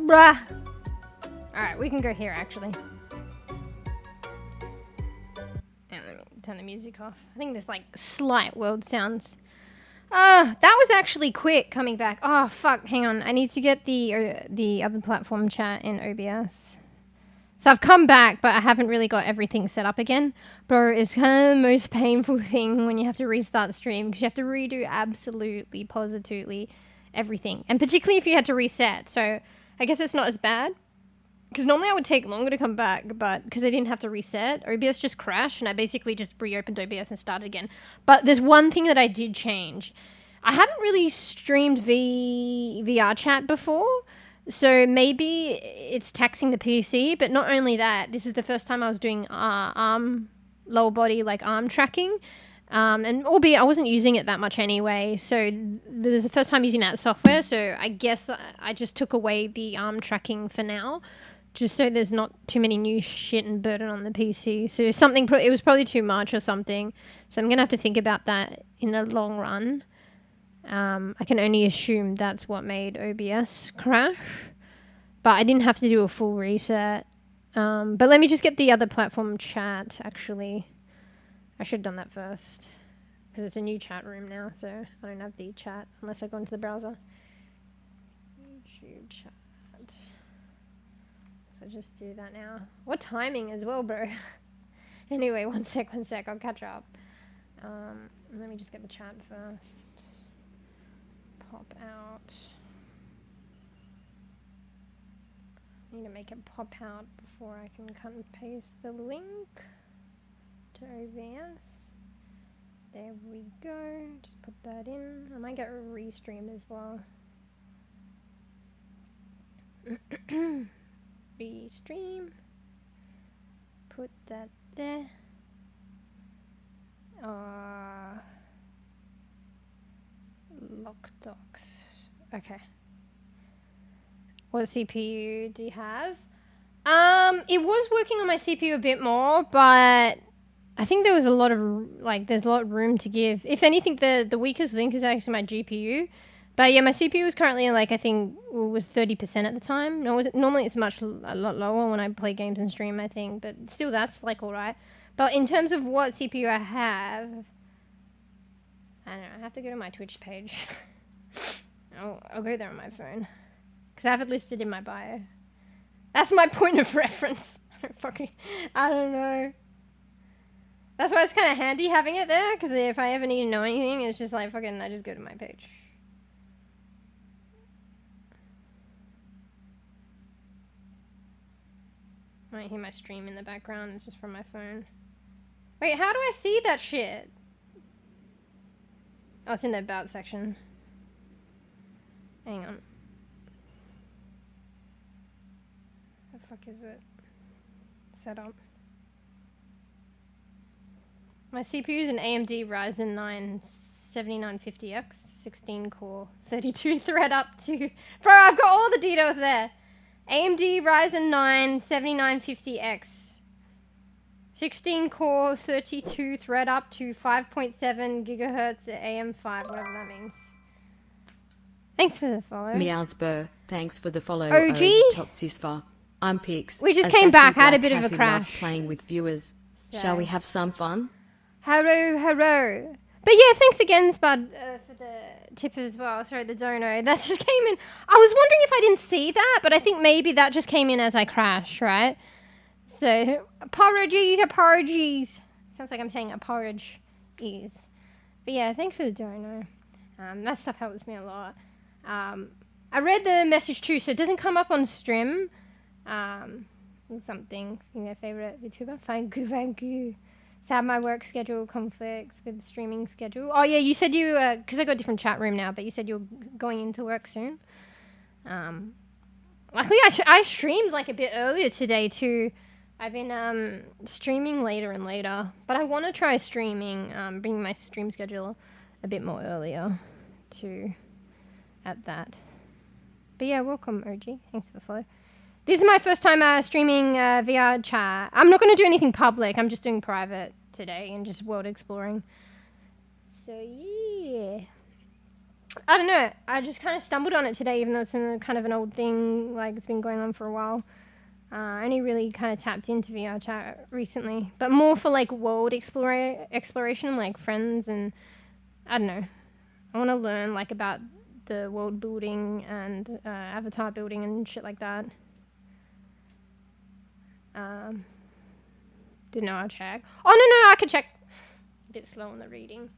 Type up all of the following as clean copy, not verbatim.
Bruh. Alright, we can go here actually. And let me turn the music off. I think there's like slight world sounds. That was actually quick coming back. Oh fuck, hang on. I need to get the other platform chat in OBS. So I've come back, but I haven't really got everything set up again. Bro, it's kind of the most painful thing when you have to restart the stream because you have to redo absolutely, positively everything. And particularly if you had to reset. So I guess it's not as bad. Because normally I would take longer to come back, but because I didn't have to reset, OBS just crashed and I basically just reopened OBS and started again. But there's one thing that I did change. I haven't really streamed VRChat before, so maybe it's taxing the PC, but not only that, this is the first time I was doing arm, lower body, like arm tracking. And albeit I wasn't using it that much anyway, so this is the first time using that software, so I guess I just took away the arm tracking for now. Just so there's not too many new shit and burden on the PC. So something, it was probably too much or something. So I'm going to have to think about that in the long run. I can only assume that's what made OBS crash. But I didn't have to do a full reset. But let me just get the other platform chat, actually. I should have done that first. Because it's a new chat room now, so I don't have the chat unless I go into the browser. YouTube chat. So just do that now. What timing as well, bro? Anyway, one sec, I'll catch up. Let me just get the chat first. Pop out. Need to make it pop out before I can cut and paste the link to OBS. There we go. Just put that in. I might get a restream as well. Restream. Put that there. Lock docs. Okay. What CPU do you have? It was working on my CPU a bit more, but I think there was a lot of, like, there's a lot of room to give. If anything, the weakest link is actually my GPU. But yeah, my CPU is currently, like, I think it was 30% at the time. No, normally it's a lot lower when I play games and stream, I think. But still, that's, like, alright. But in terms of what CPU I have, I don't know, I have to go to my Twitch page. I'll go there on my phone. Because I have it listed in my bio. That's my point of reference. I don't know. That's why it's kind of handy having it there. Because if I ever need to know anything, it's just like, fucking, I just go to my page. I might hear my stream in the background. It's just from my phone. Wait, how do I see that shit? Oh, it's in the about section. Hang on. The fuck is it? Set up. My CPU is an AMD Ryzen 9 7950X, 16 core, 32 thread up to... Bro, I've got all the details there. AMD Ryzen 9 7950X, 16 core, 32 thread up to 5.7 gigahertz AM5, whatever that means. Thanks for the follow. mɛOw, thanks for the follow. OG? Toxisfa. I'm Pix. We just came back, had a bit of a crash. Playing with viewers. Yeah. Shall we have some fun? Hello. But yeah, thanks again, Spud, for the tip as well. Sorry, the dono. That just came in. I was wondering if I didn't see that, but I think maybe that just came in as I crashed, right? So, apologies. Sounds like I'm saying apologies. But yeah, thanks for the dono. That stuff helps me a lot. I read the message too, so it doesn't come up on stream. Something. Your favorite VTuber? Thank you. So my work schedule conflicts with the streaming schedule. Oh yeah, you said you, because I got a different chat room now, but you said you're going into work soon. Luckily I streamed like a bit earlier today too. I've been streaming later and later, but I want to try streaming, bringing my stream schedule a bit more earlier to at that. But yeah, welcome OG. Thanks for the follow. This is my first time streaming VRChat. I'm not going to do anything public. I'm just doing private today and just world exploring. So yeah. I don't know. I just kind of stumbled on it today, even though it's kind of an old thing. Like, it's been going on for a while. I only really kind of tapped into VRChat recently, but more for like world exploration, like friends, and I don't know. I want to learn like about the world building and avatar building and shit like that. Didn't know I'll check. Oh no, I could check. A bit slow on the reading.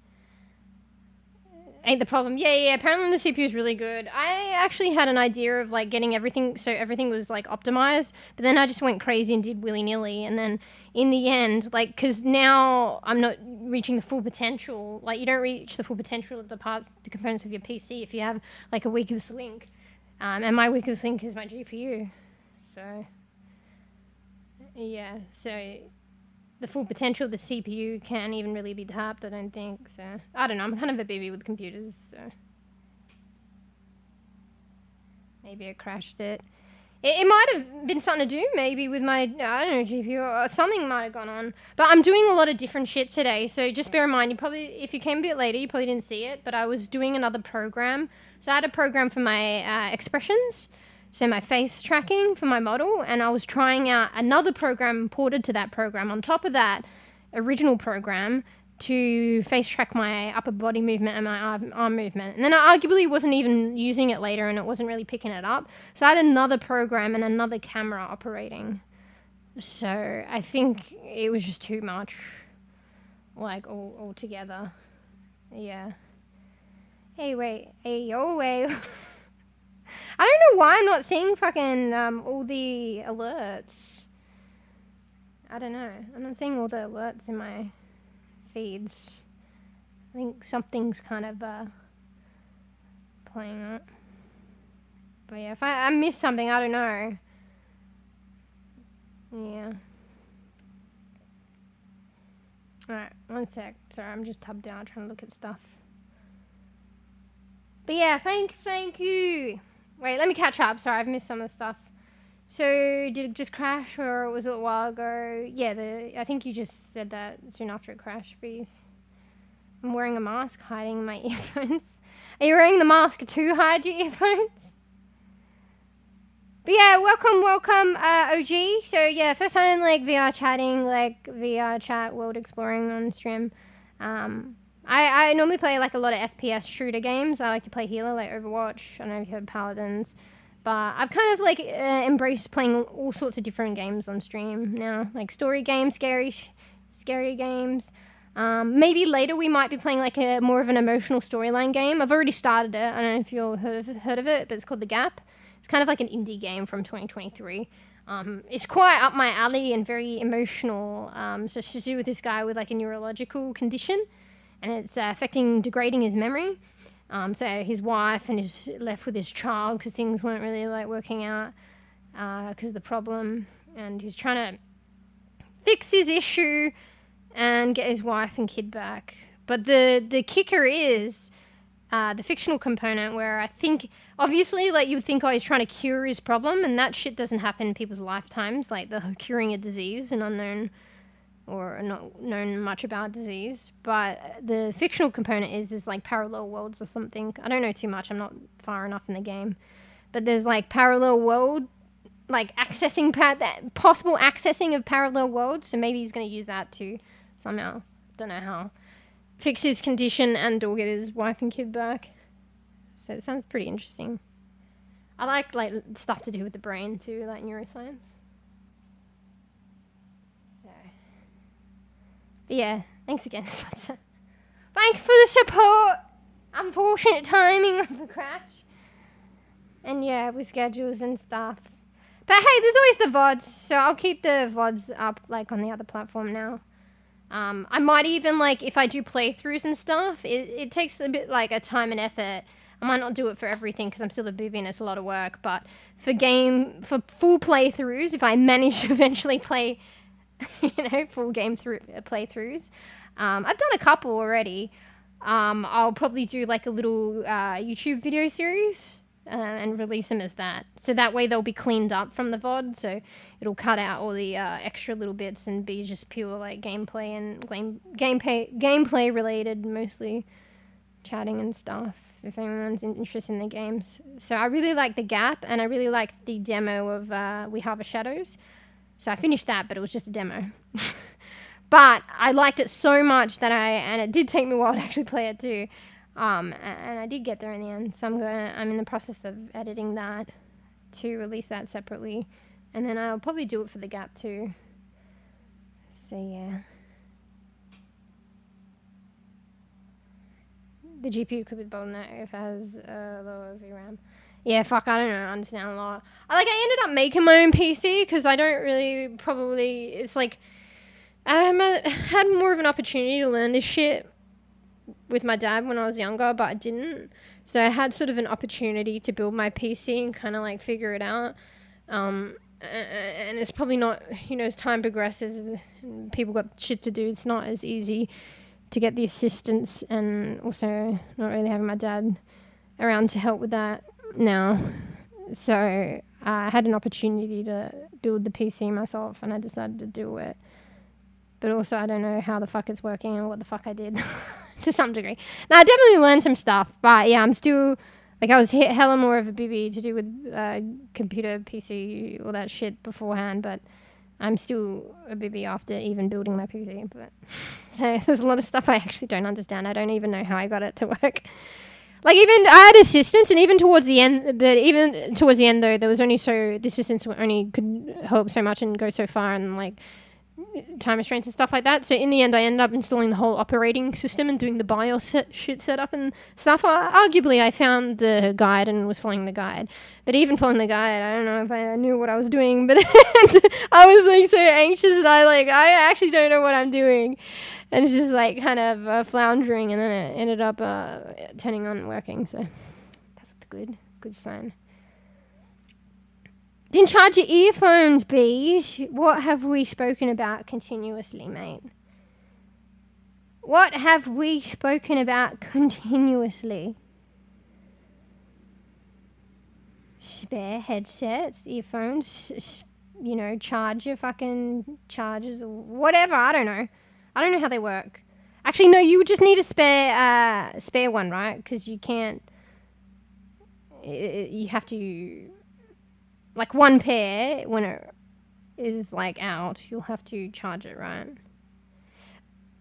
Ain't the problem. Yeah. Apparently the CPU is really good. I actually had an idea of like getting everything, so everything was like optimized, but then I just went crazy and did willy-nilly, and then in the end, like, because now I'm not reaching the full potential. Like, you don't reach the full potential of the components of your PC if you have like a weakest link, and my weakest link is my GPU. So yeah, so the full potential of the CPU can't even really be tapped, I don't think. So I don't know, I'm kind of a baby with computers, so maybe I crashed it. It might have been something to do maybe with my, I don't know, GPU, or something might have gone on. But I'm doing a lot of different shit today, so just bear in mind, you probably, if you came a bit later, you probably didn't see it, but I was doing another program. So I had a program for my expressions, so my face tracking for my model, and I was trying out another program ported to that program on top of that original program to face track my upper body movement and my arm movement. And then I arguably wasn't even using it later, and it wasn't really picking it up. So I had another program and another camera operating. So I think it was just too much, like all together. Yeah. Hey, wait. Hey, oh, wait. I don't know why I'm not seeing fucking all the alerts. I don't know. I'm not seeing all the alerts in my feeds. I think something's kind of playing up. But yeah, if I missed something, I don't know. Yeah. Alright, one sec. Sorry, I'm just tubbed down trying to look at stuff. But yeah, thank you. Wait, let me catch up. Sorry, I've missed some of the stuff. So, did it just crash, or was it a while ago? Yeah, I think you just said that soon after it crashed, please. I'm wearing a mask, hiding my earphones. Are you wearing the mask to hide your earphones? But yeah, welcome, OG. So yeah, first time like VR chatting, like VR chat, world exploring on stream. I normally play like a lot of FPS shooter games. I like to play healer, like Overwatch. I don't know if you heard Paladins. But I've kind of like embraced playing all sorts of different games on stream now. Like story games, scary games. Maybe later we might be playing like a more of an emotional storyline game. I've already started it. I don't know if you've heard of it, but it's called The Gap. It's kind of like an indie game from 2023. It's quite up my alley and very emotional. So it's to do with this guy with like a neurological condition, and it's degrading his memory. So his wife and is left with his child because things weren't really like working out because of the problem, and he's trying to fix his issue and get his wife and kid back. But the kicker is the fictional component, where I think obviously like you would think, oh, he's trying to cure his problem, and that shit doesn't happen in people's lifetimes, like the curing a disease, an unknown or not known much about disease. But the fictional component is like parallel worlds or something. I don't know too much, I'm not far enough in the game, but there's like parallel world, like accessing possible accessing of parallel worlds, so maybe he's going to use that to somehow, don't know how, fix his condition and or get his wife and kid back. So it sounds pretty interesting. I like stuff to do with the brain too, like neuroscience. But yeah, thanks again, Sponsor. Thanks for the support. Unfortunate timing of the crash. And yeah, with schedules and stuff. But hey, there's always the VODs, so I'll keep the VODs up like on the other platform now. I might even like, if I do playthroughs and stuff, it takes a bit like a time and effort. I might not do it for everything because I'm still a booby and it's a lot of work, but for full playthroughs, if I manage to eventually play full game playthroughs. I've done a couple already. I'll probably do like a little YouTube video series and release them as that. So that way they'll be cleaned up from the VOD, so it'll cut out all the extra little bits and be just pure like gameplay and gameplay related, mostly chatting and stuff. if anyone's interested in the games. So I really like the Gap, and I really liked the demo of We Harvest Shadows. So I finished that, but it was just a demo. But I liked it so much that and it did take me a while to actually play it too. And I did get there in the end. So I'm in the process of editing that to release that separately. And then I'll probably do it for the Gap too. So yeah. The GPU could be bottleneck if it has lower VRAM. Yeah, fuck, I don't know, I understand a lot. I ended up making my own PC because I don't really it's like, I had more of an opportunity to learn this shit with my dad when I was younger, but I didn't. So I had sort of an opportunity to build my PC and kind of like figure it out. And it's probably not, as time progresses and people got shit to do, it's not as easy to get the assistance, and also not really having my dad around to help with that now. So I had an opportunity to build the PC myself, and I decided to do it. But also I don't know how the fuck it's working and what the fuck I did to some degree. Now I definitely learned some stuff, but yeah, I'm still, I was hella more of a bEbE to do with computer, PC, all that shit beforehand, but I'm still a bEbE after even building my PC. But so there's a lot of stuff I actually don't understand. I don't even know how I got it to work. Even I had assistance, and even towards the end, though, there was only the assistance only could help so much and go so far, and time restraints and stuff like that. So in the end, I ended up installing the whole operating system and doing the BIOS setup and stuff. Arguably, I found the guide and was following the guide. But even following the guide, I don't know if I knew what I was doing. But I was so anxious, and I actually don't know what I'm doing. And it's just kind of floundering, and then it ended up turning on and working. So that's good sign. Didn't charge your earphones, bees. What have we spoken about continuously, mate? What have we spoken about continuously? Spare headsets, earphones, charge your fucking chargers or whatever. I don't know. I don't know how they work. Actually, no, you just need a spare one, right? Because you can't. You have to. One pair, when it is out, you'll have to charge it, right?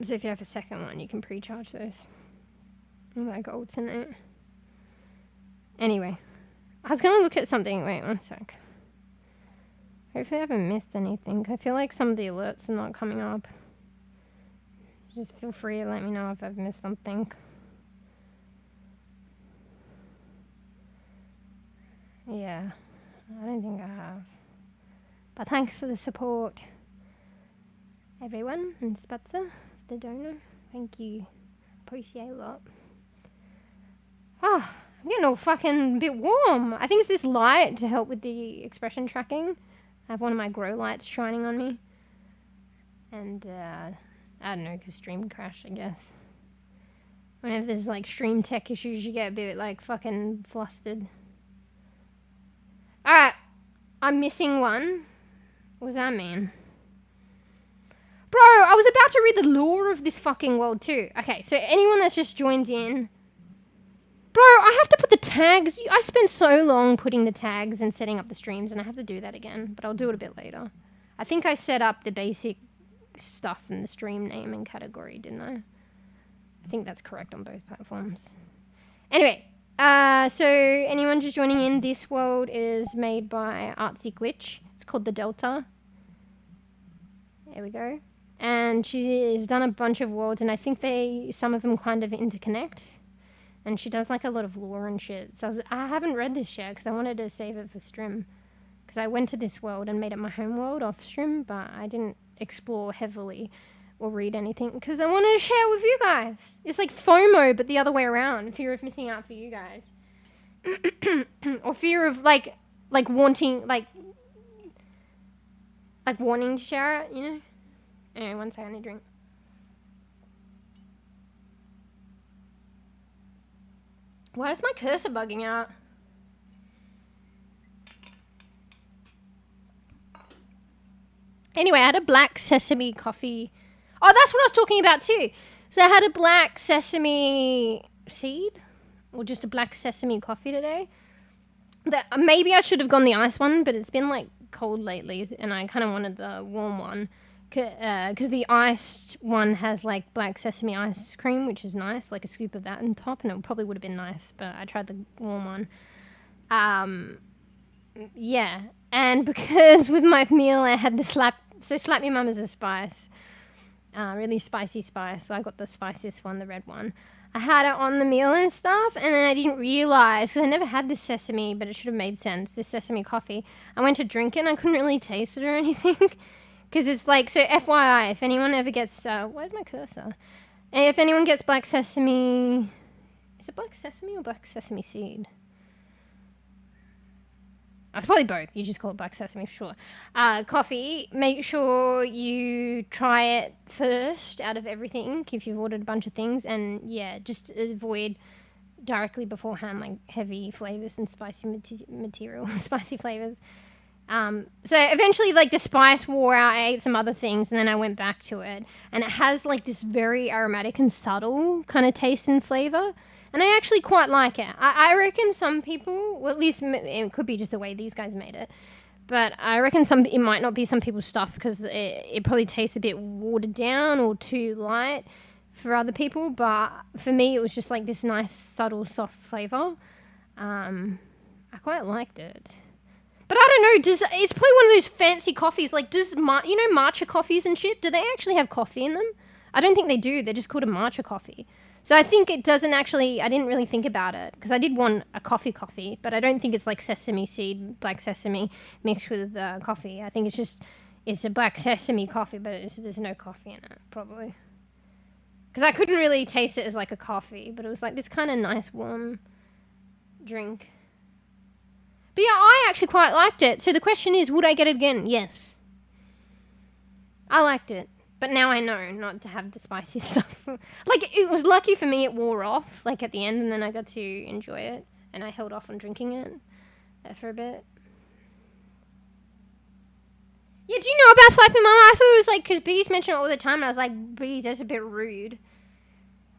So if you have a second one, you can pre-charge those. Alternate. Anyway, I was going to look at something. Wait, one sec. Hopefully I haven't missed anything. I feel like some of the alerts are not coming up. Just feel free to let me know if I've missed something. Yeah. I don't think I have. But thanks for the support, everyone, and Spatzer, the donor. Thank you. Appreciate a lot. Oh, I'm getting all fucking bit warm. I think it's this light to help with the expression tracking. I have one of my grow lights shining on me. And, I don't know, because stream crashed, I guess. Whenever there's, stream tech issues, you get a bit, fucking flustered. Alright, I'm missing one. What does that mean? Bro, I was about to read the lore of this fucking world too. Okay, so anyone that's just joined in. Bro, I have to put the tags. I spent so long putting the tags and setting up the streams, and I have to do that again, but I'll do it a bit later. I think I set up the basic stuff in the stream name and category, didn't I? I think that's correct on both platforms. Anyway. So anyone just joining in, this world is made by Artsy Glitch. It's called the Delta. There we go. And she has done a bunch of worlds, and I think some of them kind of interconnect. And she does a lot of lore and shit. So I haven't read this yet because I wanted to save it for stream. Because I went to this world and made it my home world off stream, but I didn't explore heavily or read anything because I wanted to share with you guys. It's like FOMO, but the other way around. Fear of missing out for you guys. Or fear of wanting wanting to share it, Anyway, one second, I need a drink. Why is my cursor bugging out? Anyway, I had a black sesame coffee. Oh, that's what I was talking about too. So I had a black sesame seed or just a black sesame coffee today. That maybe I should have gone the ice one, but it's been like cold lately, and I kind of wanted the warm one because the iced one has like black sesame ice cream, which is nice, like a scoop of that on top, and it probably would have been nice, but I tried the warm one. Yeah, and because with my meal I had the slap me mum is a spice, really spicy spice, so I got the spiciest one, the red one. I had it on the meal and stuff, and then I didn't realise, because I never had this sesame, but it should have made sense, this sesame coffee. I went to drink it, and I couldn't really taste it or anything, because it's like, so FYI, if anyone ever gets, where's my cursor? And if anyone gets black sesame, is it black sesame or black sesame seed? It's probably both. You just call it black sesame for sure. Coffee, make sure you try it first out of everything if you've ordered a bunch of things. And yeah, just avoid directly beforehand like heavy flavors and spicy material, spicy flavors. So eventually like the spice wore out. I ate some other things and then I went back to it. And it has like this very aromatic and subtle kind of taste and flavor. And I actually quite like it. I reckon some people, well, at least it could be just the way these guys made it, but I reckon it might not be some people's stuff because it probably tastes a bit watered down or too light for other people. But for me, it was just like this nice, subtle, soft flavor. I quite liked it. But I don't know, it's probably one of those fancy coffees. Like, matcha coffees and shit, do they actually have coffee in them? I don't think they do. They're just called a matcha coffee. So I think it doesn't actually, I didn't really think about it because I did want a coffee, but I don't think it's like sesame seed, black sesame mixed with coffee. I think it's a black sesame coffee, but there's no coffee in it, probably. Because I couldn't really taste it as like a coffee, but it was like this kind of nice warm drink. But yeah, I actually quite liked it. So the question is, would I get it again? Yes. I liked it. But now I know not to have the spicy stuff. Like, it was lucky for me it wore off, like, at the end, and then I got to enjoy it, and I held off on drinking it for a bit. Yeah, do you know about Sniping Mama? I thought it was, like, because Bees mentioned it all the time, and I was like, Bees, that's a bit rude.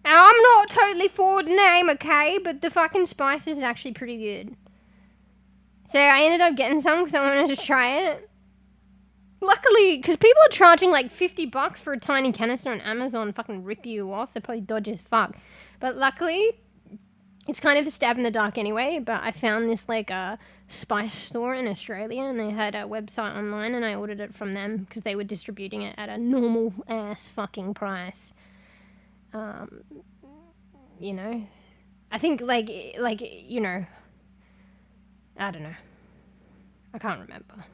Now, I'm not totally for the name, okay, but the fucking spice is actually pretty good. So I ended up getting some because I wanted to try it. Luckily, because people are charging like $50 for a tiny canister on Amazon, fucking rip you off. They're probably dodgy as fuck. But luckily, it's kind of a stab in the dark anyway. But I found this like a spice store in Australia, and they had a website online, and I ordered it from them because they were distributing it at a normal ass fucking price. You know, I think like you know, I don't know. I can't remember.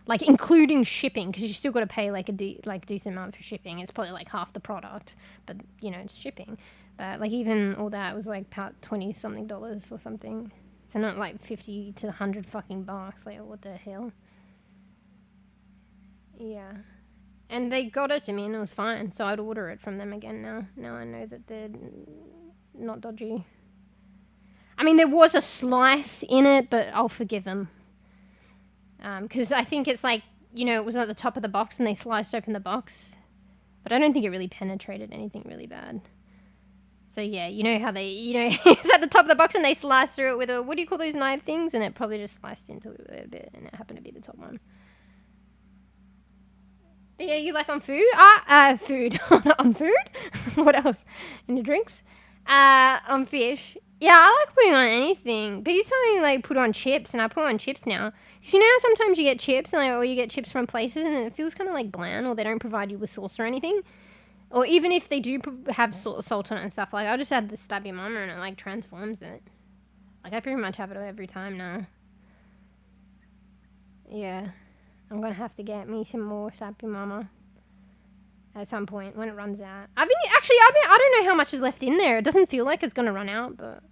Like, including shipping, because you still got to pay, like, a decent amount for shipping. It's probably, like, half the product, but, you know, it's shipping. But, like, even all that was, like, about $20-something or something. So not, like, 50 to 100 fucking bucks. Like, what the hell? Yeah. And they got it to me, and it was fine. So I'd order it from them again now. Now I know that they're not dodgy. I mean, there was a slice in it, but I'll forgive them. Because I think it's like, you know, it was at the top of the box and they sliced open the box. But I don't think it really penetrated anything really bad. So yeah, you know how they, you know, it's at the top of the box and they sliced through it with a, what do you call those knife things? And it probably just sliced into it a bit and it happened to be the top one. But yeah, you like on food? Food. On food? What else? In the drinks? On fish. Yeah, I like putting on anything. But you tell me, like, put on chips, and I put on chips now. Because you know how sometimes you get chips, and, like, or you get chips from places, and it feels kind of, like, bland, or they don't provide you with sauce or anything? Or even if they do have salt on it and stuff, like, I'll just add the stubby mama, and it, like, transforms it. Like, I pretty much have it every time now. Yeah. I'm gonna have to get me some more stubby mama. At some point when it runs out. I don't know how much is left in there. It doesn't feel like it's going to run out, but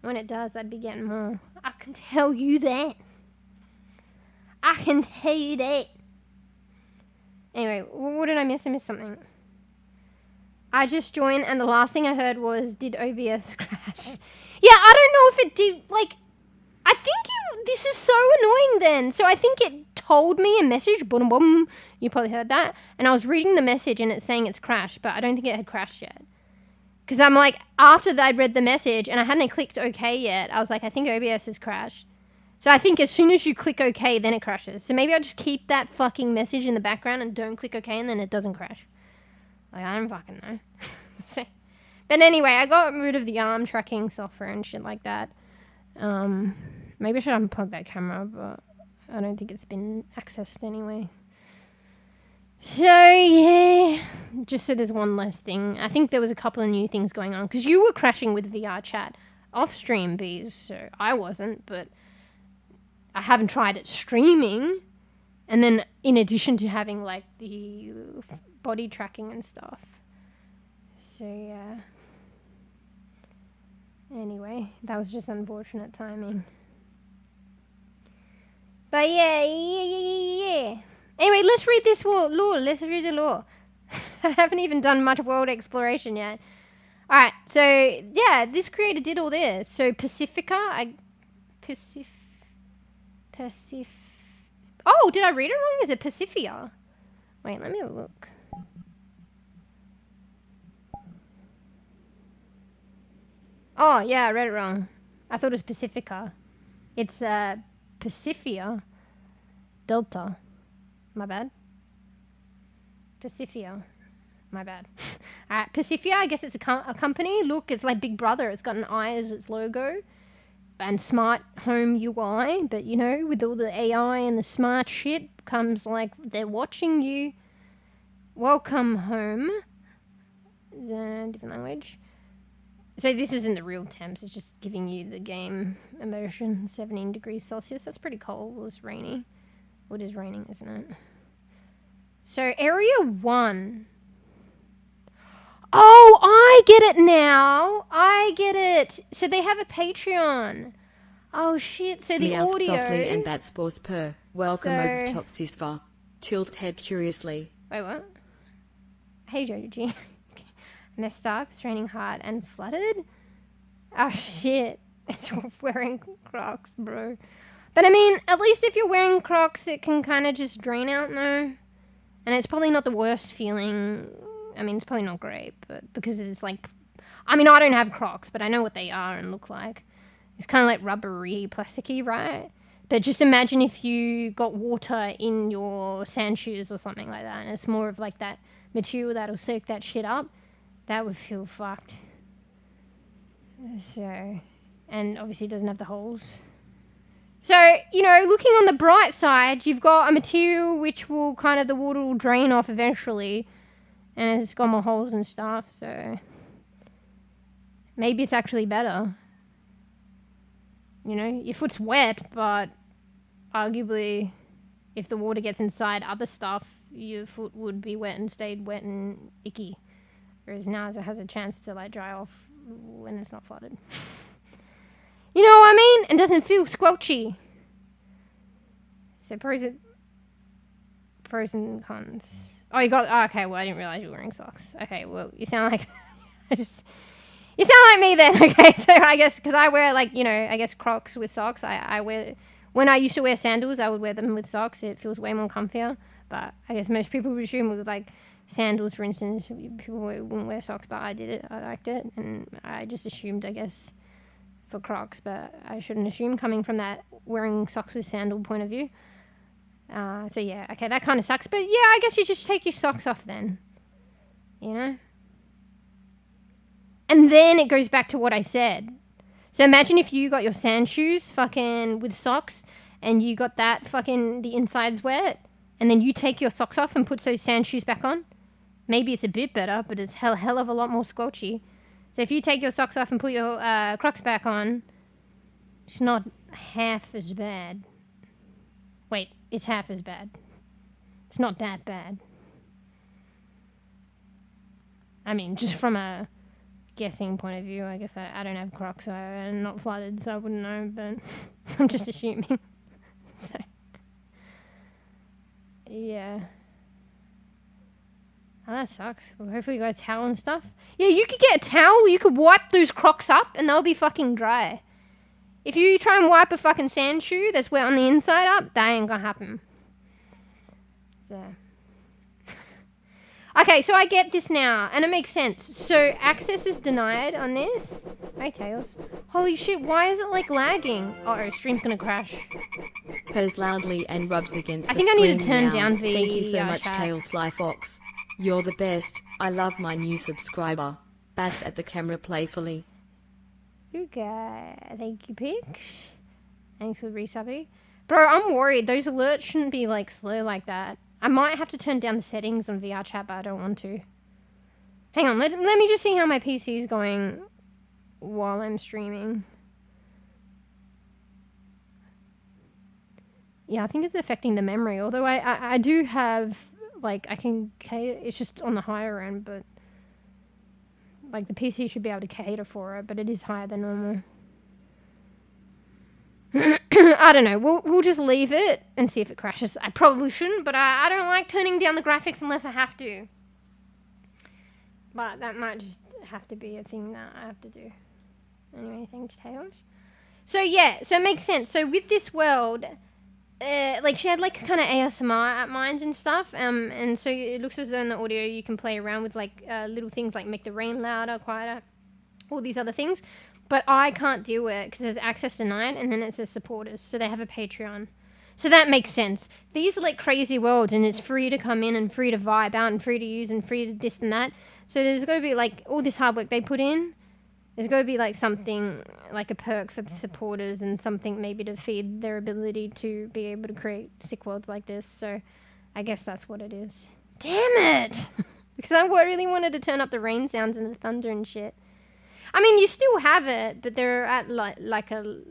when it does, I'd be getting more. I can tell you that. I can tell you that. Anyway, what did I miss? I missed something. I just joined, and the last thing I heard was, did OBS crash? Yeah, I don't know if it did, like, I think this is so annoying then. So I think it told me a message, boom, boom. You probably heard that. And I was reading the message and it's saying it's crashed, but I don't think it had crashed yet. Because I'm like, after I'd read the message and I hadn't clicked OK yet, I was like, I think OBS has crashed. So I think as soon as you click OK, then it crashes. So maybe I'll just keep that fucking message in the background and don't click OK, and then it doesn't crash. Like, I don't fucking know. So, but anyway, I got rid of the arm tracking software and shit like that. Maybe I should unplug that camera, but I don't think it's been accessed anyway. So, yeah, just so there's one less thing. I think there was a couple of new things going on, because you were crashing with VRChat off stream, bees, so I wasn't, but I haven't tried it streaming. And then in addition to having, like, the body tracking and stuff. So, yeah. Anyway, that was just unfortunate timing. But, yeah. Anyway, let's read this law. Let's read the law. I haven't even done much world exploration yet. Alright, so, yeah, this creator did all this. So, Pacifica, oh, did I read it wrong? Is it Pacifia? Wait, let me have a look. Oh, yeah, I read it wrong. I thought it was Pacifica. It's, Pacifia Delta. My bad. Pacifia. My bad. Alright, Pacifia, I guess it's a company. Look, it's like Big Brother. It's got an eye as its logo. And smart home UI. But, you know, with all the AI and the smart shit comes like they're watching you. Welcome home. Different language. So this isn't the real temps. It's just giving you the game emotion. 17 degrees Celsius. That's pretty cold. Well, it's rainy. Well, it is raining, isn't it? So, Area 1. Oh, I get it now. I get it. So, they have a Patreon. Oh, shit. So, the Meow audio... softly, and that's force per. Welcome over toxisva. Tilt head curiously. Wait, what? Hey, Joji. Messed up. It's raining hard and flooded. Oh, shit. It's wearing Crocs, bro. But, I mean, at least if you're wearing Crocs, it can kind of just drain out now. And it's probably not the worst feeling. I mean, it's probably not great, but because it's like... I mean, I don't have Crocs, but I know what they are and look like. It's kind of like rubbery, plasticky, right? But just imagine if you got water in your sand shoes or something like that, and it's more of like that material that'll soak that shit up. That would feel fucked. So... And obviously it doesn't have the holes. So, you know, looking on the bright side, you've got a material which will kind of, the water will drain off eventually. And it's got more holes and stuff, so... Maybe it's actually better. You know, your foot's wet, but arguably, if the water gets inside other stuff, your foot would be wet and stayed wet and icky. Whereas now it has a chance to, like, dry off when it's not flooded. You know what I mean? And doesn't feel squelchy. So pros and cons. Oh, you got... Oh, okay, well, I didn't realize you were wearing socks. Okay, well, you sound like... You sound like me then, okay? So I guess... Because I wear, like, you know, I guess Crocs with socks. I wear... When I used to wear sandals, I would wear them with socks. It feels way more comfier. But I guess most people would assume with, like, sandals, for instance, people wouldn't wear socks, but I did it. I liked it. And I just assumed, I guess... for Crocs, but I shouldn't assume coming from that wearing socks with sandal point of view. So yeah, okay, that kind of sucks, but yeah, I guess you just take your socks off then, you know? And then it goes back to what I said. So imagine if you got your sand shoes fucking with socks and you got that fucking, the insides wet, and then you take your socks off and put those sand shoes back on. Maybe it's a bit better, but it's hell of a lot more squelchy. So if you take your socks off and put your Crocs back on, it's not half as bad. Wait, it's half as bad. It's not that bad. I mean, just from a guessing point of view, I guess I don't have Crocs, so I'm not flooded, so I wouldn't know, but I'm just assuming. So, yeah. Oh, that sucks. Well, hopefully you got a towel and stuff. Yeah, you could get a towel. You could wipe those Crocs up and they'll be fucking dry. If you try and wipe a fucking sand shoe that's wet on the inside up, that ain't gonna happen. So. Okay, so I get this now, and it makes sense. So access is denied on this. Hey, Tails. Holy shit, why is it like lagging? Uh-oh, stream's gonna crash. Purrs loudly and rubs against the I think I need to screen. turn down the Thank you so much, chat. Tails Sly Fox. You're the best. I love my new subscriber. Bats at the camera playfully. Okay, thank you, Pix. Thanks for resubbing. Bro, I'm worried. Those alerts shouldn't be like slow like that. I might have to turn down the settings on VRChat, but I don't want to. Hang on, let me just see how my PC is going while I'm streaming. Yeah, I think it's affecting the memory, although I do have, like, it's just on the higher end, but, like, the PC should be able to cater for it, but it is higher than normal. I don't know. We'll just leave it and see if it crashes. I probably shouldn't, but I don't like turning down the graphics unless I have to. But that might just have to be a thing that I have to do. Anyway, thanks, Tails. So yeah, so it makes sense. So with this world, like she had like kind of ASMR at mines and stuff, and so it looks as though in the audio you can play around with like little things like make the rain louder, quieter, all these other things. But I can't do it because there's access denied, and then it says supporters, so they have a Patreon. So that makes sense. These are like crazy worlds, and it's free to come in and free to vibe out and free to use and free to this and that. So there's got to be like all this hard work they put in. There's got to be like something, like a perk for supporters and something maybe to feed their ability to be able to create sick worlds like this. So I guess that's what it is. Damn it! Because I really wanted to turn up the rain sounds and the thunder and shit. I mean, you still have it, but they're at like a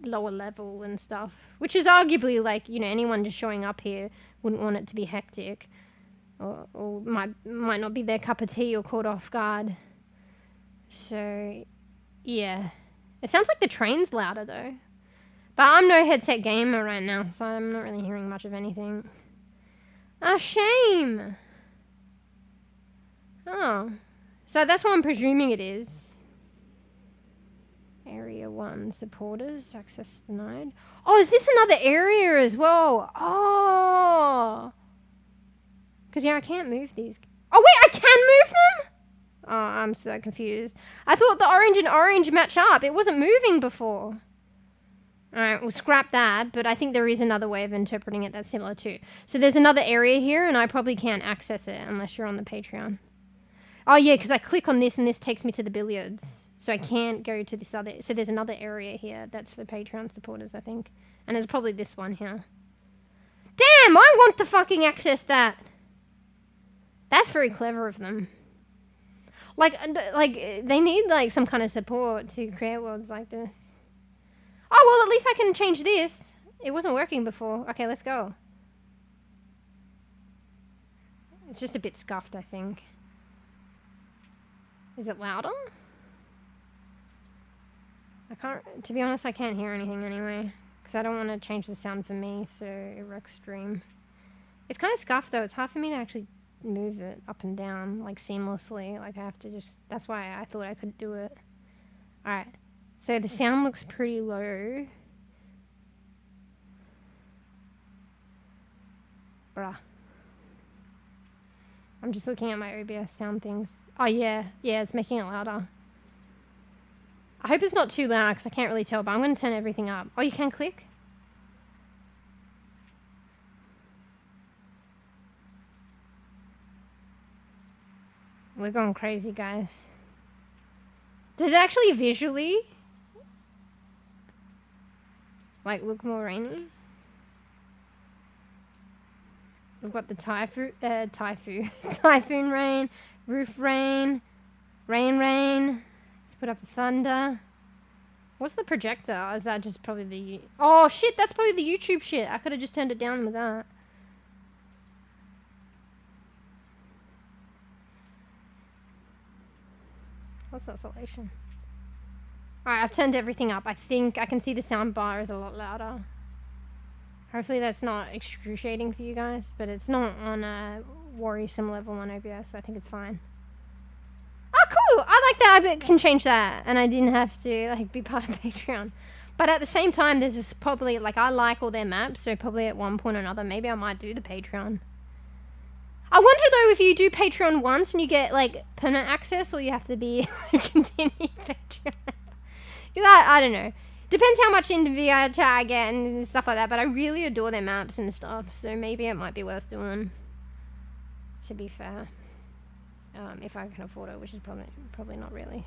lower level and stuff. Which is arguably like, you know, anyone just showing up here wouldn't want it to be hectic. Or might not be their cup of tea or caught off guard. So, yeah. It sounds like the train's louder though. But I'm no headset gamer right now, so I'm not really hearing much of anything. Ah, shame! Oh. So that's what I'm presuming it is. Area 1, supporters, access denied. Oh, is this another area as well? Oh! Because, yeah, I can't move these. Oh, wait, I can move them? Oh, I'm so confused. I thought the orange and orange match up. It wasn't moving before. Alright, we'll scrap that, but I think there is another way of interpreting it that's similar too. So there's another area here, and I probably can't access it unless you're on the Patreon. Oh, yeah, because I click on this, and this takes me to the billiards. So I can't go to this other... So there's another area here that's for Patreon supporters, I think. And there's probably this one here. Damn, I want to fucking access that! That's very clever of them. Like, they need, like, some kind of support to create worlds like this. Oh, well, at least I can change this. It wasn't working before. Okay, let's go. It's just a bit scuffed, I think. Is it louder? I can't, to be honest, I can't hear anything anyway. Because I don't want to change the sound for me, so it wrecks stream. It's kind of scuffed though. It's hard for me to actually move it up and down, like seamlessly. Like I have to just, that's why I thought I could do it. Alright. So the sound looks pretty low. Bruh. I'm just looking at my OBS sound things. Oh yeah, yeah, it's making it louder. I hope it's not too loud because I can't really tell, but I'm going to turn everything up. Oh, you can click? We're going crazy, guys. Does it actually visually, like, look more rainy? We've got the typhoon rain, roof rain, rain. Put up the thunder. What's the projector? Or is that just probably the... Oh, shit, that's probably the YouTube shit. I could have just turned it down with that. What's oscillation? Alright, I've turned everything up. I think I can see the sound bar is a lot louder. Hopefully that's not excruciating for you guys, but it's not on a worrisome level on OBS, so I think it's fine. Oh, cool! I like that I can change that, and I didn't have to like be part of Patreon. But at the same time, there's just probably, like, I like all their maps, so probably at one point or another, maybe I might do the Patreon. I wonder, though, if you do Patreon once and you get like permanent access, or you have to be continuing Patreon. Because I don't know. Depends how much into VRChat I get and stuff like that. But I really adore their maps and stuff, so maybe it might be worth doing. To be fair, if I can afford it, which is probably not really.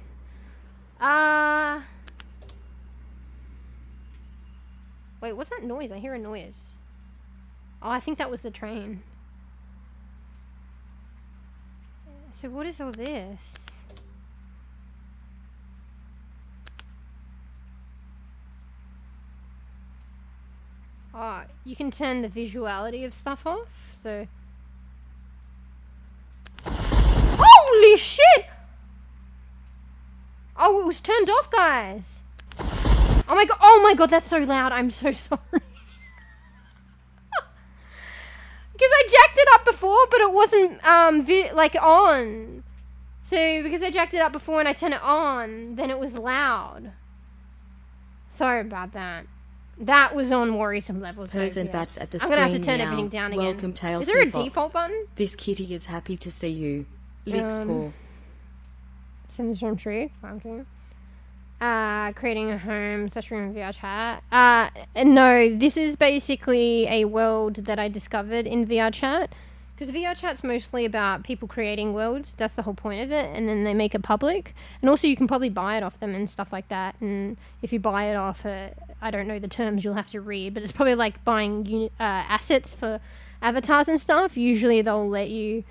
Wait, what's that noise? I hear a noise. Oh, I think that was the train. So what is all this? Oh, you can turn the visuality of stuff off, so... Holy shit! Oh, it was turned off, guys! Oh my god, that's so loud, I'm so sorry. Because I jacked it up before, but it wasn't, like, on. So, because I jacked it up before and I turned it on, then it was loud. Sorry about that. That was on worrisome levels. Person bats at the I'm screen. gonna have to turn meow. everything down again. Welcome, Tails. Is there a default button? This kitty is happy to see you. Licks paw. Sims from Tree. Thank you. Creating a home / room in VRChat. No, this is basically a world that I discovered in VRChat. Because VRChat's mostly about people creating worlds. That's the whole point of it. And then they make it public. And also you can probably buy it off them and stuff like that. And if you buy it off, I don't know the terms, you'll have to read. But it's probably like buying assets for avatars and stuff. Usually they'll let you...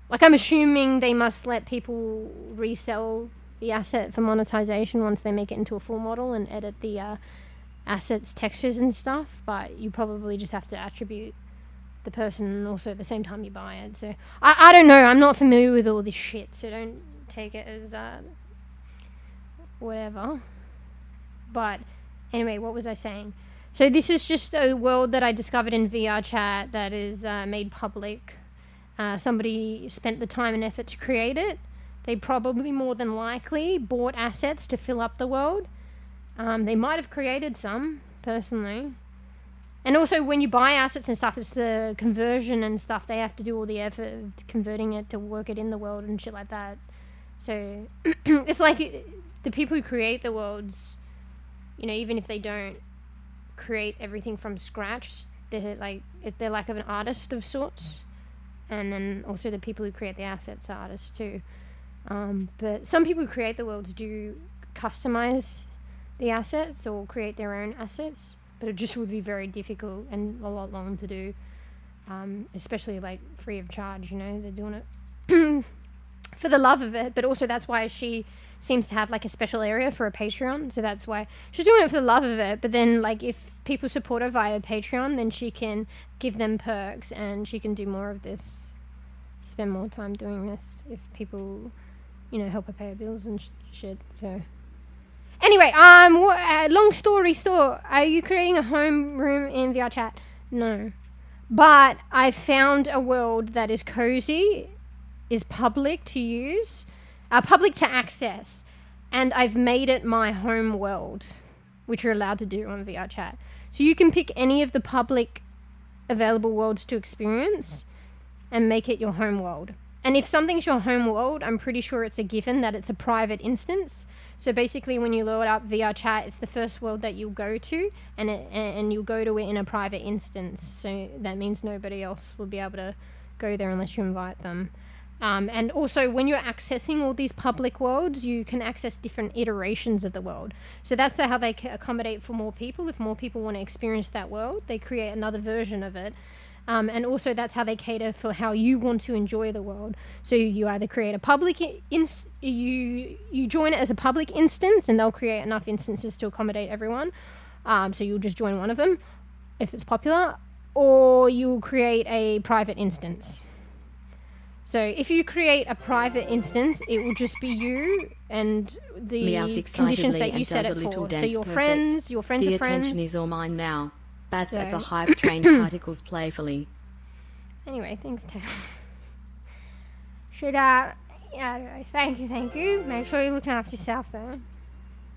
Like, I'm assuming they must let people resell the asset for monetization once they make it into a full model and edit the assets, textures and stuff. But you probably just have to attribute the person also at the same time you buy it. So I don't know, I'm not familiar with all this shit, so don't take it as whatever. But anyway, what was I saying? So this is just a world that I discovered in VRChat that is made public. Somebody spent the time and effort to create it. They probably more than likely bought assets to fill up the world. They might have created some, personally. And also, when you buy assets and stuff, it's the conversion and stuff. They have to do all the effort of converting it to work it in the world and shit like that. So, it's like the people who create the worlds, you know, even if they don't create everything from scratch, they're like an artist of sorts. And then also the people who create the assets are artists too. But some people who create the worlds do customize the assets or create their own assets. But it just would be very difficult and a lot long to do, especially like free of charge, you know, they're doing it for the love of it. But also that's why she seems to have like a special area for a Patreon, so that's why she's doing it for the love of it. But then like if people support her via Patreon, then she can give them perks and she can do more of this, spend more time doing this if people, you know, help her pay her bills and shit. So anyway, long story short, are you creating a home room in VRChat? No. But I found a world that is cozy, is public to use, public to access, and I've made it my home world, which you're allowed to do on VRChat. So you can pick any of the public available worlds to experience and make it your home world. And if something's your home world, I'm pretty sure it's a given that it's a private instance. So basically when you load up VRChat, it's the first world that you'll go to, and you'll go to it in a private instance. So that means nobody else will be able to go there unless you invite them. And also when you're accessing all these public worlds, you can access different iterations of the world. So that's how they accommodate for more people. If more people want to experience that world, they create another version of it. And also that's how they cater for how you want to enjoy the world. So you either create a public, you join it as a public instance, and they'll create enough instances to accommodate everyone. So you'll just join one of them if it's popular, or you'll create a private instance. So if you create a private instance, it will just be you and the conditions that you set it for. So your friends are friends. The attention is all mine now. Bats at the hype train particles playfully. Anyway, thanks, Tam. Should I don't know. Thank you. Make sure you're looking after yourself, though.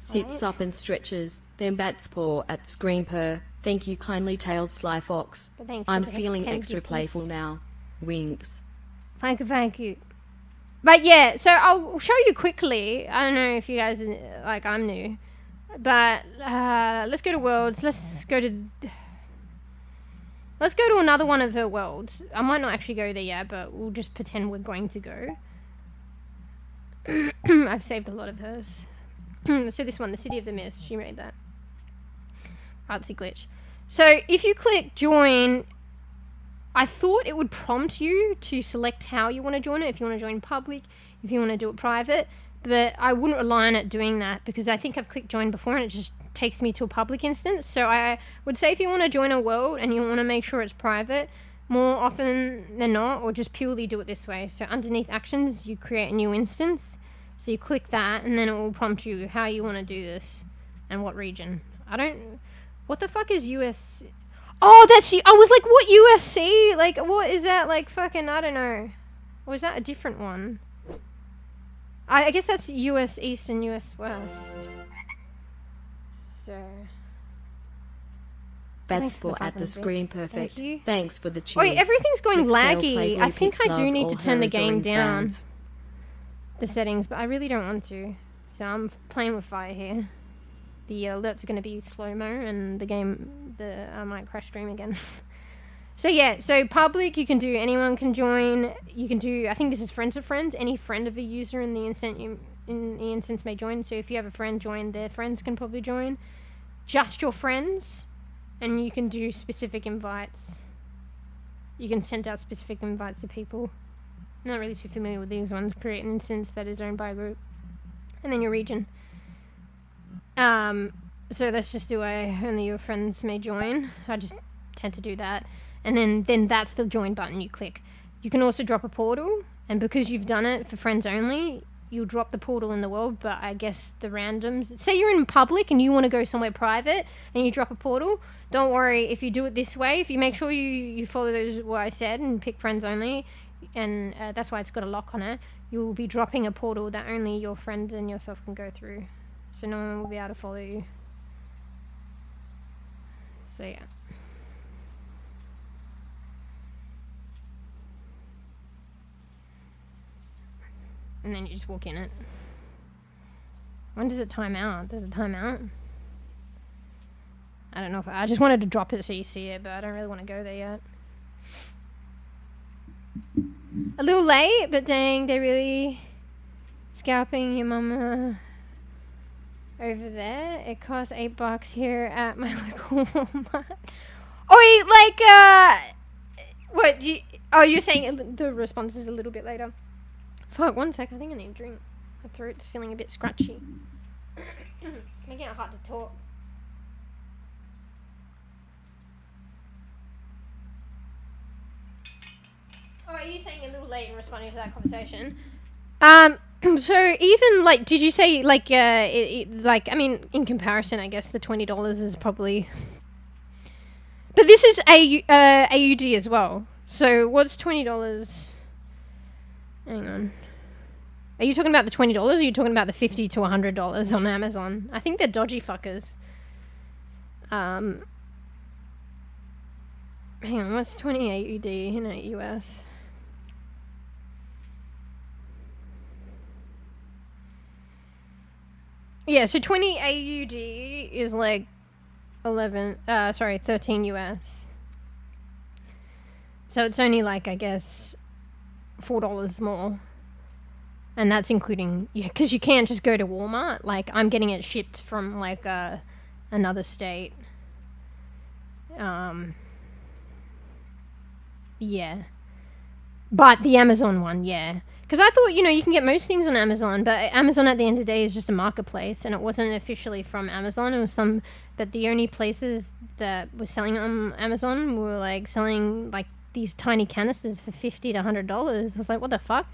Sits up and stretches, then bats paw at screen purr. Thank you kindly, Tails Sly Fox. I'm feeling extra playful now. Winks. Thank you. But yeah, so I'll show you quickly. I don't know if you guys, like, I'm new. But let's go to worlds. Let's go to another one of the worlds. I might not actually go there yet, but we'll just pretend we're going to go. I've saved a lot of hers. So this one, the City of the Mist, she made that. Artsy Glitch. So if you click join, I thought it would prompt you to select how you want to join it. If you want to join public, if you want to do it private. But I wouldn't rely on it doing that because I think I've clicked join before and it just takes me to a public instance. So I would say if you want to join a world and you want to make sure it's private, more often than not, or just purely do it this way. So underneath actions, you create a new instance. So you click that and then it will prompt you how you want to do this and what region. What the fuck is US? Oh, I was like, what USC? Like, what is that? Like, fucking, I don't know. Or is that a different one? I guess that's US East and US West. So. That's for at the screen perfect. Thanks for the cheer. Wait, everything's going laggy. I think I do need to turn the game down. The settings, but I really don't want to. So I'm playing with fire here. The alerts are going to be slow-mo and I might crash stream again. So yeah, so public, you can do, anyone can join. You can do, I think this is friends of friends. Any friend of a user in the instance may join. So if you have a friend join, their friends can probably join. Just your friends, and you can do specific invites. You can send out specific invites to people. I'm not really too familiar with these ones. Create an instance that is owned by a group. And then your region. So let's just do only your friends may join. I just tend to do that. And then that's the join button you click. You can also drop a portal, and because you've done it for friends only, you'll drop the portal in the world, but I guess the randoms... Say you're in public and you want to go somewhere private, and you drop a portal, don't worry, if you do it this way, if you make sure you follow what I said and pick friends only, and that's why it's got a lock on it, you'll be dropping a portal that only your friend and yourself can go through. So no one will be able to follow you. So yeah. And then you just walk in it. When does it time out? Does it time out? I don't know if I just wanted to drop it so you see it, but I don't really want to go there yet. A little late, but dang, they're really scalping your mama over there. It costs $8 here at my local Walmart. Oh, wait, what? You're saying the response is a little bit later. Fuck, one sec, I think I need a drink. My throat's feeling a bit scratchy. Making it hard to talk. Oh, are you saying a little late in responding to that conversation? So even, did you say, I mean, in comparison, I guess the $20 is probably... But this is AUD as well. So what's $20? Hang on. Are you talking about the $20 or are you talking about the $50 to $100 on Amazon? I think they're dodgy fuckers. Hang on, what's 20 AUD in US? Yeah, so 20 AUD is like 13 US. So it's only like, I guess, $4 more. And that's including, yeah, because you can't just go to Walmart. Like, I'm getting it shipped from, like, another state. Yeah. But the Amazon one, yeah. Because I thought, you can get most things on Amazon, but Amazon at the end of the day is just a marketplace, and it wasn't officially from Amazon. It was that the only places that were selling on Amazon were, like, selling, like, these tiny canisters for $50 to $100. I was like, what the fuck?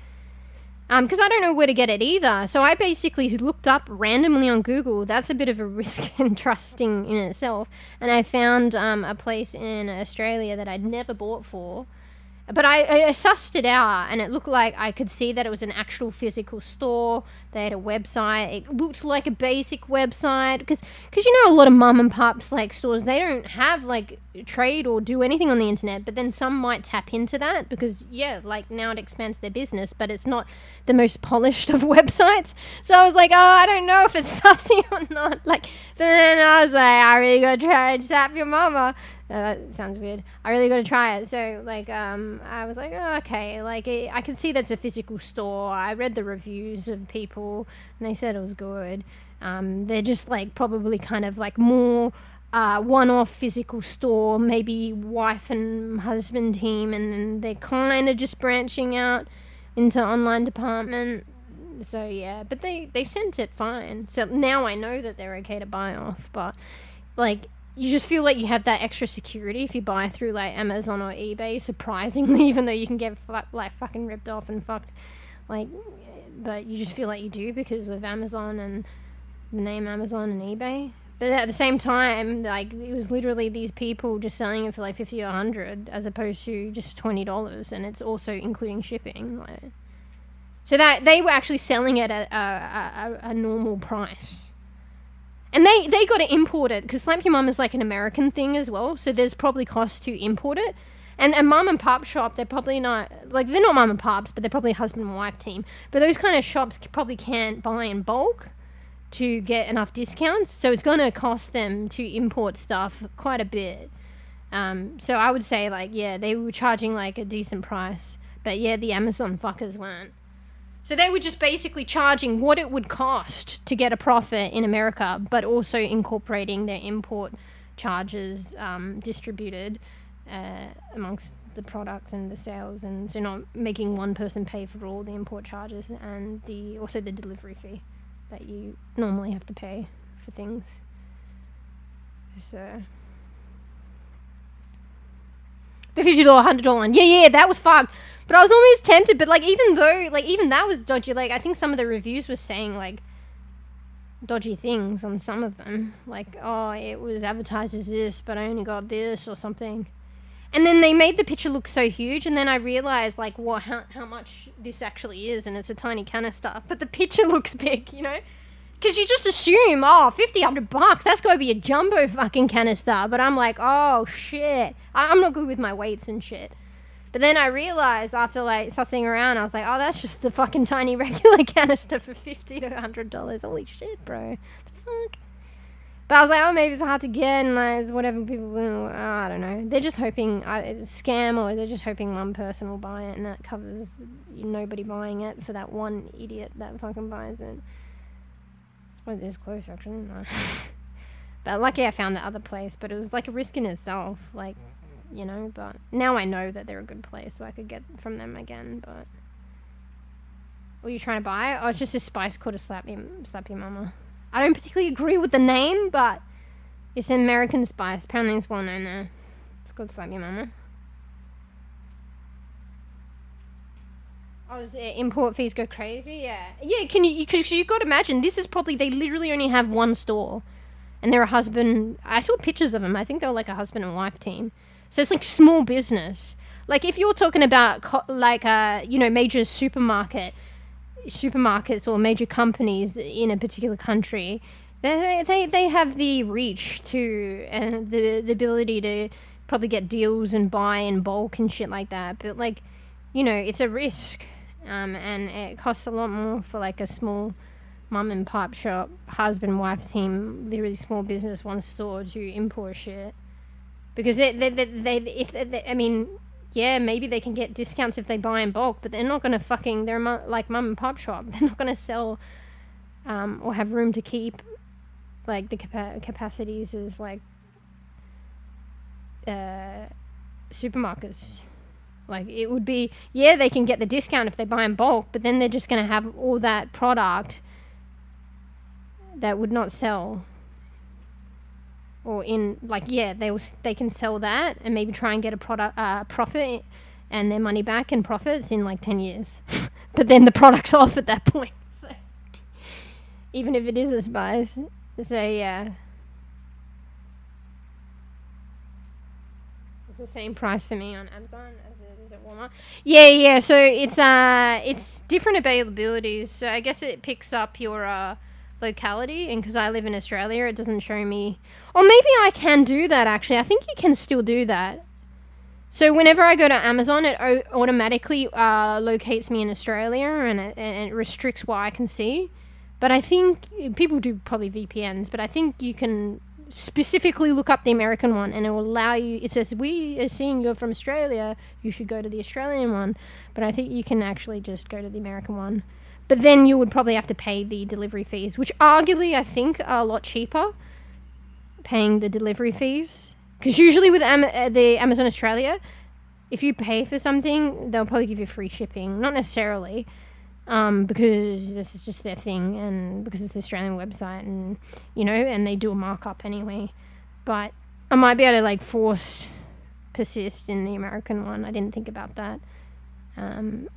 Because I don't know where to get it either. So I basically looked up randomly on Google. That's a bit of a risk and trusting in itself. And I found a place in Australia that I'd never bought for. But I sussed it out, and it looked like I could see that it was an actual physical store. They had a website. It looked like a basic website, because you know, a lot of mum and pops like stores, they don't have like trade or do anything on the internet, but then some might tap into that because like now it expands their business, but it's not the most polished of websites. So I was like, oh, I don't know if it's sussy or not. Like, but then I was like, I really gotta try and zap your mama. That sounds weird. I really got to try it. So, like, I was like, oh, okay. Like, I could see that's a physical store. I read the reviews of people, and they said it was good. They're just, like, probably kind of, like, more one-off physical store, maybe wife and husband team, and then they're kind of just branching out into online department. So, yeah. But they sent it fine. So now I know that they're okay to buy off. But, like, you just feel like you have that extra security if you buy through like Amazon or eBay, surprisingly, even though you can get like fucking ripped off and fucked, like, but you just feel like you do because of Amazon and the name Amazon and eBay. But at the same time, like, it was literally these people just selling it for like 50 or 100 as opposed to just $20, and it's also including shipping. Like, so that they were actually selling it at a normal price. And they got to import it, because Slap Your Mum is like an American thing as well, so there's probably cost to import it. And a mum and pop shop, they're probably not, like, they're not mum and pops, but they're probably a husband and wife team. But those kind of shops probably can't buy in bulk to get enough discounts, so it's going to cost them to import stuff quite a bit. So I would say, like, yeah, they were charging, like, a decent price. But, yeah, the Amazon fuckers weren't. So they were just basically charging what it would cost to get a profit in America, but also incorporating their import charges distributed amongst the product and the sales, and so not making one person pay for all the import charges and also the delivery fee that you normally have to pay for things. So the $50, $100 one, yeah, that was fucked. But I was almost tempted, but, like, even though, like, even that was dodgy, like, I think some of the reviews were saying, like, dodgy things on some of them. Like, oh, it was advertised as this, but I only got this or something. And then they made the picture look so huge, and then I realized, like, how much this actually is, and it's a tiny canister. But the picture looks big, you know? Because you just assume, oh, $50, $100, that's got to be a jumbo fucking canister. But I'm like, oh, shit. I'm not good with my weights and shit. But then I realized after, like, sussing around, I was like, oh, that's just the fucking tiny regular canister for $50 to $100. Holy shit, bro. The fuck? But I was like, oh, maybe it's hard to get, and like, it's whatever people, I don't know. They're just hoping it's a scam, or they're just hoping one person will buy it, and that covers nobody buying it for that one idiot that fucking buys it. I suppose it is close, actually. No. But lucky I found the other place, but it was like a risk in itself, like, you know, but now I know that they're a good place, so I could get from them again. But were you trying to buy it? Oh, it's just a spice called a Slap Your Mama. I don't particularly agree with the name, but it's an American spice. Apparently it's well known there. It's called Slap Your Mama. Oh, the import fees go crazy? Yeah, because you got to imagine, this is probably, they literally only have one store, and they're a husband. I saw pictures of them. I think they were like a husband and wife team. So it's like small business. Like, if you're talking about major supermarkets or major companies in a particular country, they have the reach to and the ability to probably get deals and buy in bulk and shit like that. But, like, you know, it's a risk, and it costs a lot more for like a small mum and pop shop, husband wife team, literally small business, one store to import shit. Because I mean, yeah, maybe they can get discounts if they buy in bulk, but they're not going to fucking, they're like mum and pop shop. They're not going to sell or have room to keep, like, the capacities as, like, supermarkets. Like, it would be, yeah, they can get the discount if they buy in bulk, but then they're just going to have all that product that would not sell. Or in, like, yeah, they can sell that and maybe try and get a profit and their money back in profits in like 10 years. But then the product's off at that point. So, even if it is a spice. So, yeah. the same price for me on Amazon as it is at Walmart. Yeah. So it's different availabilities. So I guess it picks up your locality, and because I live in Australia, it doesn't show me. Or maybe I can do that actually. I think you can still do that. So whenever I go to Amazon, it automatically locates me in Australia, and it restricts what I can see. But I think people do probably VPNs, but I think you can specifically look up the American one, and it will allow you. It says, we are seeing you're from Australia, you should go to the Australian one. But I think you can actually just go to the American one. But then you would probably have to pay the delivery fees, which arguably I think are a lot cheaper, paying the delivery fees. Because usually with the Amazon Australia, if you pay for something, they'll probably give you free shipping. Not necessarily, because this is just their thing, and because it's the Australian website, and and they do a markup anyway. But I might be able to force persist in the American one. I didn't think about that. And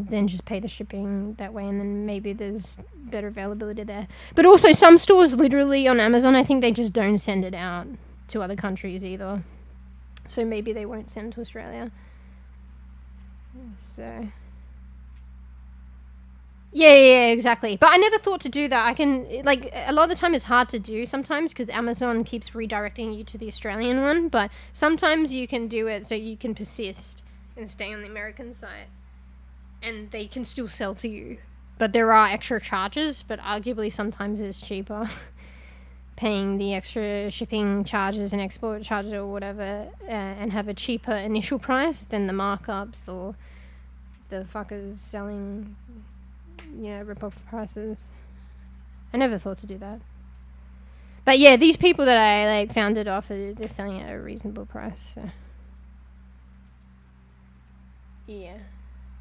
then just pay the shipping that way, and then maybe there's better availability there. But also some stores literally on Amazon, I think they just don't send it out to other countries either. So maybe they won't send to Australia. So yeah, exactly. But I never thought to do that. I can, a lot of the time it's hard to do sometimes because Amazon keeps redirecting you to the Australian one, but sometimes you can do it so you can persist and stay on the American site, and they can still sell to you. But there are extra charges, but arguably sometimes it's cheaper paying the extra shipping charges and export charges or whatever, and have a cheaper initial price than the markups or the fuckers selling, rip-off prices. I never thought to do that. But yeah, these people that I found it off, they're selling at a reasonable price. So. Yeah.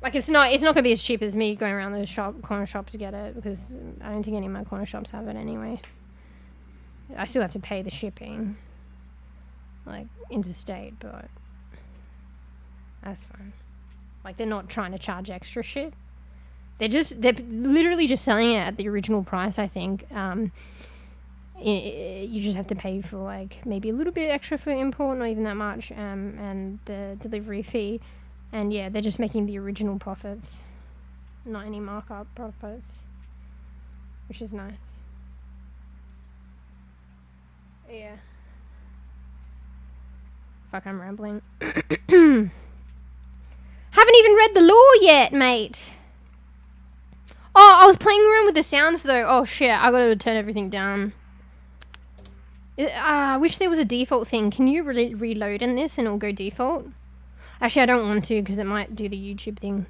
It's not gonna be as cheap as me going around the corner shop to get it, because I don't think any of my corner shops have it anyway. I still have to pay the shipping, interstate, but that's fine. They're not trying to charge extra shit. They're literally just selling it at the original price, I think. You just have to pay for maybe a little bit extra for import, not even that much, and the delivery fee. And yeah, they're just making the original profits, not any markup profits, which is nice. Yeah. Fuck, I'm rambling. Haven't even read the law yet, mate. Oh, I was playing around with the sounds though. Oh shit, I gotta turn everything down. I wish there was a default thing. Can you reload in this and it'll go default? Actually, I don't want to because it might do the YouTube thing.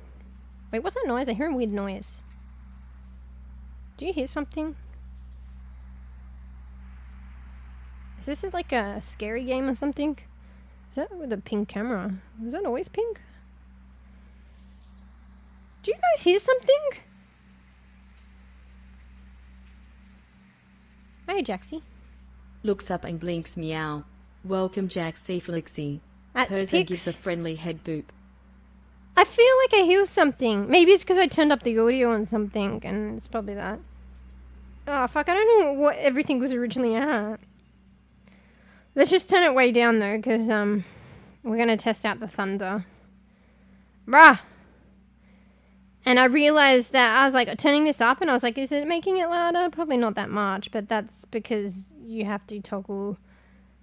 Wait, what's that noise? I hear a weird noise. Do you hear something? Is this a scary game or something? Is that with a pink camera? Was that always pink? Do you guys hear something? Hey, Jaxie. Looks up and blinks meow. Welcome, Jaxie Flixie. Purrs and gives a friendly head boop. I feel like I hear something. Maybe it's because I turned up the audio on something, and it's probably that. Oh, fuck, I don't know what everything was originally at. Let's just turn it way down, though, because, we're going to test out the thunder. Bruh! And I realized that I was, turning this up, and I was like, is it making it louder? Probably not that much, but that's because you have to toggle,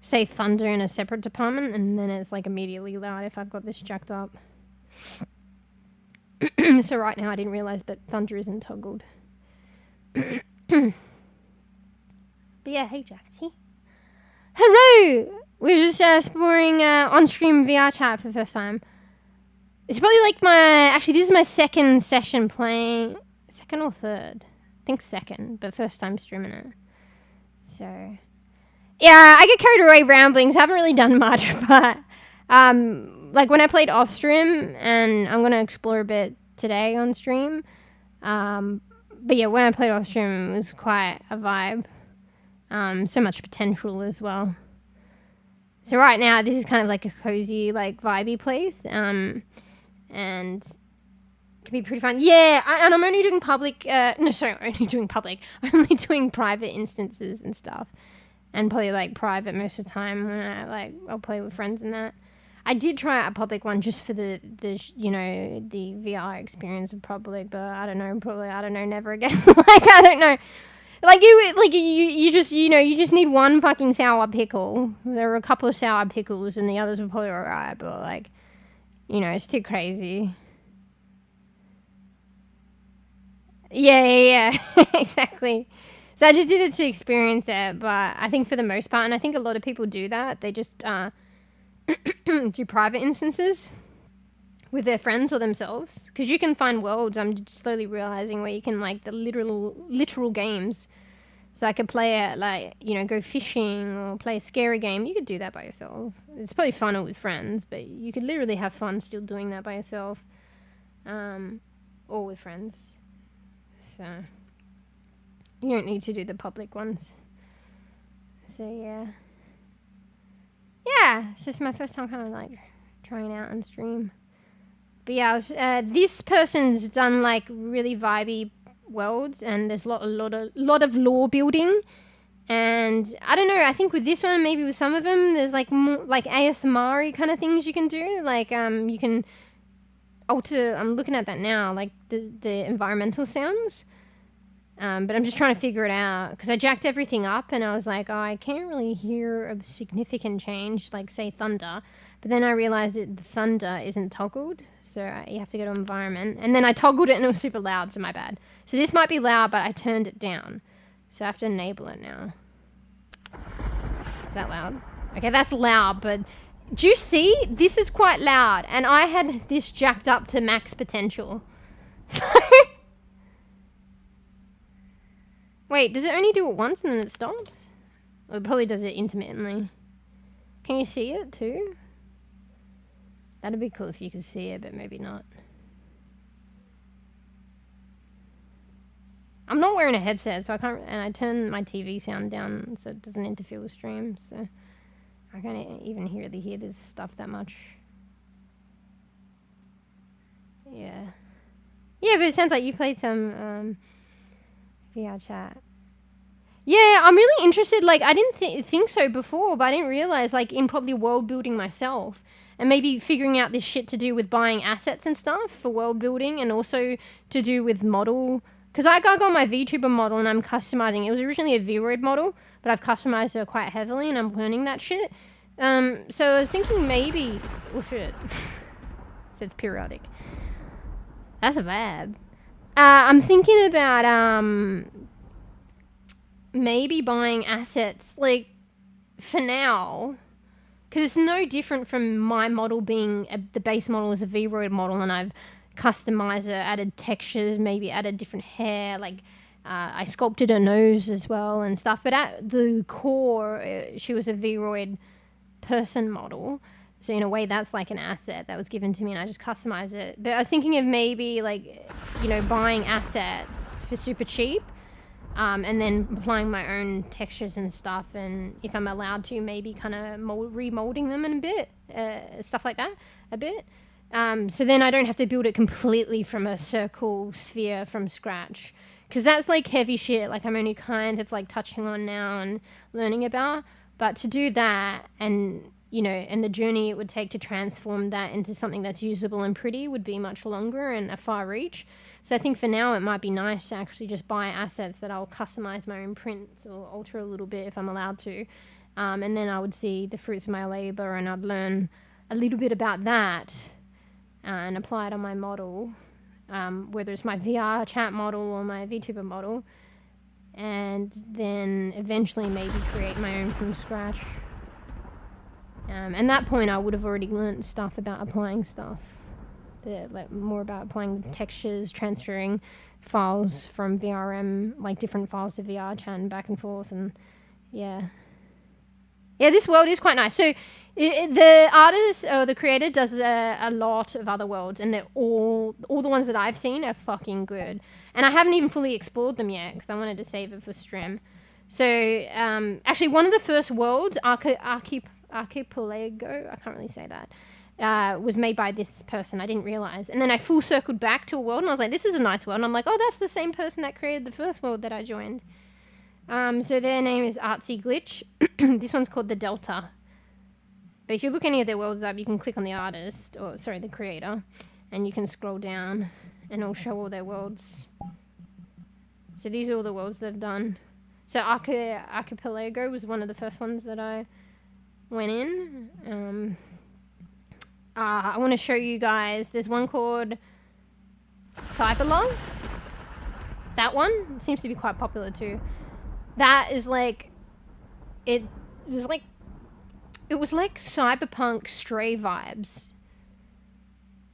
say, thunder in a separate department, and then it's, immediately loud if I've got this jacked up. So right now I didn't realize, but thunder isn't toggled. But yeah, hey, Jaxie. Hello! We're just exploring on-stream VRChat for the first time. It's probably actually this is my second session playing, second or third? I think second, but first time streaming it. So, yeah, I get carried away ramblings, haven't really done much, but, when I played off-stream, and I'm gonna explore a bit today on stream, but yeah, when I played off-stream, it was quite a vibe. So much potential as well. So right now, this is kind of a cozy, vibey place, and it can be pretty fun. Yeah, and I'm only doing public, I'm only doing private instances and stuff, and probably private most of the time when I'll play with friends and that. I did try out a public one just for the VR experience of public, but I don't know, probably, I don't know, never again. Like, I don't know. Like, you just need one fucking sour pickle. There were a couple of sour pickles and the others were probably alright, but like, it's too crazy. Yeah. Exactly. So I just did it to experience it, but I think for the most part, and I think a lot of people do that, they just do private instances with their friends or themselves. Because you can find worlds, I'm slowly realizing, where you can, like, the literal games. So I could play it, like, go fishing or play a scary game. You could do that by yourself. It's probably funner with friends, but you could literally have fun still doing that by yourself. Or with friends. So you don't need to do the public ones. So yeah, it's just my first time kind of like trying out on stream. But yeah, this person's done like really vibey worlds, and there's a lot of lore building. And I don't know, I think with this one, maybe with some of them, there's like more like ASMR kind of things you can do. Like you can alter. I'm looking at that now, like the environmental sounds. But I'm just trying to figure it out because I jacked everything up and I was like, oh, I can't really hear a significant change, like say thunder. But then I realized that the thunder isn't toggled, so you have to go to environment. And then I toggled it and it was super loud, so my bad. So this might be loud, but I turned it down. So I have to enable it now. Is that loud? Okay, that's loud, but do you see? This is quite loud, and I had this jacked up to max potential. So... Wait, does it only do it once and then it stops? Well, it probably does it intermittently. Can you see it too? That'd be cool if you could see it, but maybe not. I'm not wearing a headset, so I can't... And I turn my TV sound down so it doesn't interfere with streams, so... I can't even hear this stuff that much. Yeah. Yeah, but it sounds like you played some... VRChat. Yeah, I'm really interested. Like, I didn't think so before, but I didn't realize, like, in probably world building myself and maybe figuring out this shit to do with buying assets and stuff for world building, and also to do with model. Because I got my VTuber model and I'm customizing. It was originally a v0rld model, but I've customized it quite heavily and I'm learning that shit. So I was thinking maybe... Oh, shit. So it's periodic. That's a vibe. I'm thinking about maybe buying assets, like, for now, because it's no different from my model being the base model is a v0rld model, and I've customized it, added textures, maybe added different hair, like I sculpted her nose as well and stuff. But at the core, she was a v0rld person model. So in a way, that's like an asset that was given to me, and I just customize it. But I was thinking of maybe, like, buying assets for super cheap, and then applying my own textures and stuff. And if I'm allowed to, maybe kind of remolding them in a bit, stuff like that, a bit. So then I don't have to build it completely from a circle sphere from scratch, because that's like heavy shit. Like, I'm only kind of like touching on now and learning about. But to do that and and the journey it would take to transform that into something that's usable and pretty would be much longer and a far reach. So I think for now it might be nice to actually just buy assets that I'll customize my own prints or alter a little bit if I'm allowed to. And then I would see the fruits of my labor and I'd learn a little bit about that and apply it on my model, whether it's my VRChat model or my VTuber model, and then eventually maybe create my own from scratch. And at that point, I would have already learned stuff about applying stuff. Like, more about applying textures, transferring files from VRM, like different files to VRChat and back and forth. And yeah, this world is quite nice. So the artist or the creator does a lot of other worlds, and they're all the ones that I've seen are fucking good. And I haven't even fully explored them yet because I wanted to save it for stream. So actually, one of the first worlds, Archipelago, I can't really say that, was made by this person. I didn't realize. And then I full circled back to a world and I was like, this is a nice world. And I'm like, oh, that's the same person that created the first world that I joined. So their name is Artsy Glitch. This one's called the Delta. But if you look any of their worlds up, you can click on the artist, or sorry, the creator, and you can scroll down and it'll show all their worlds. So these are all the worlds they've done. So Archipelago was one of the first ones that I went in. I want to show you guys, there's one called CyberLove. That one seems to be quite popular too. That is like, it was like cyberpunk Stray vibes.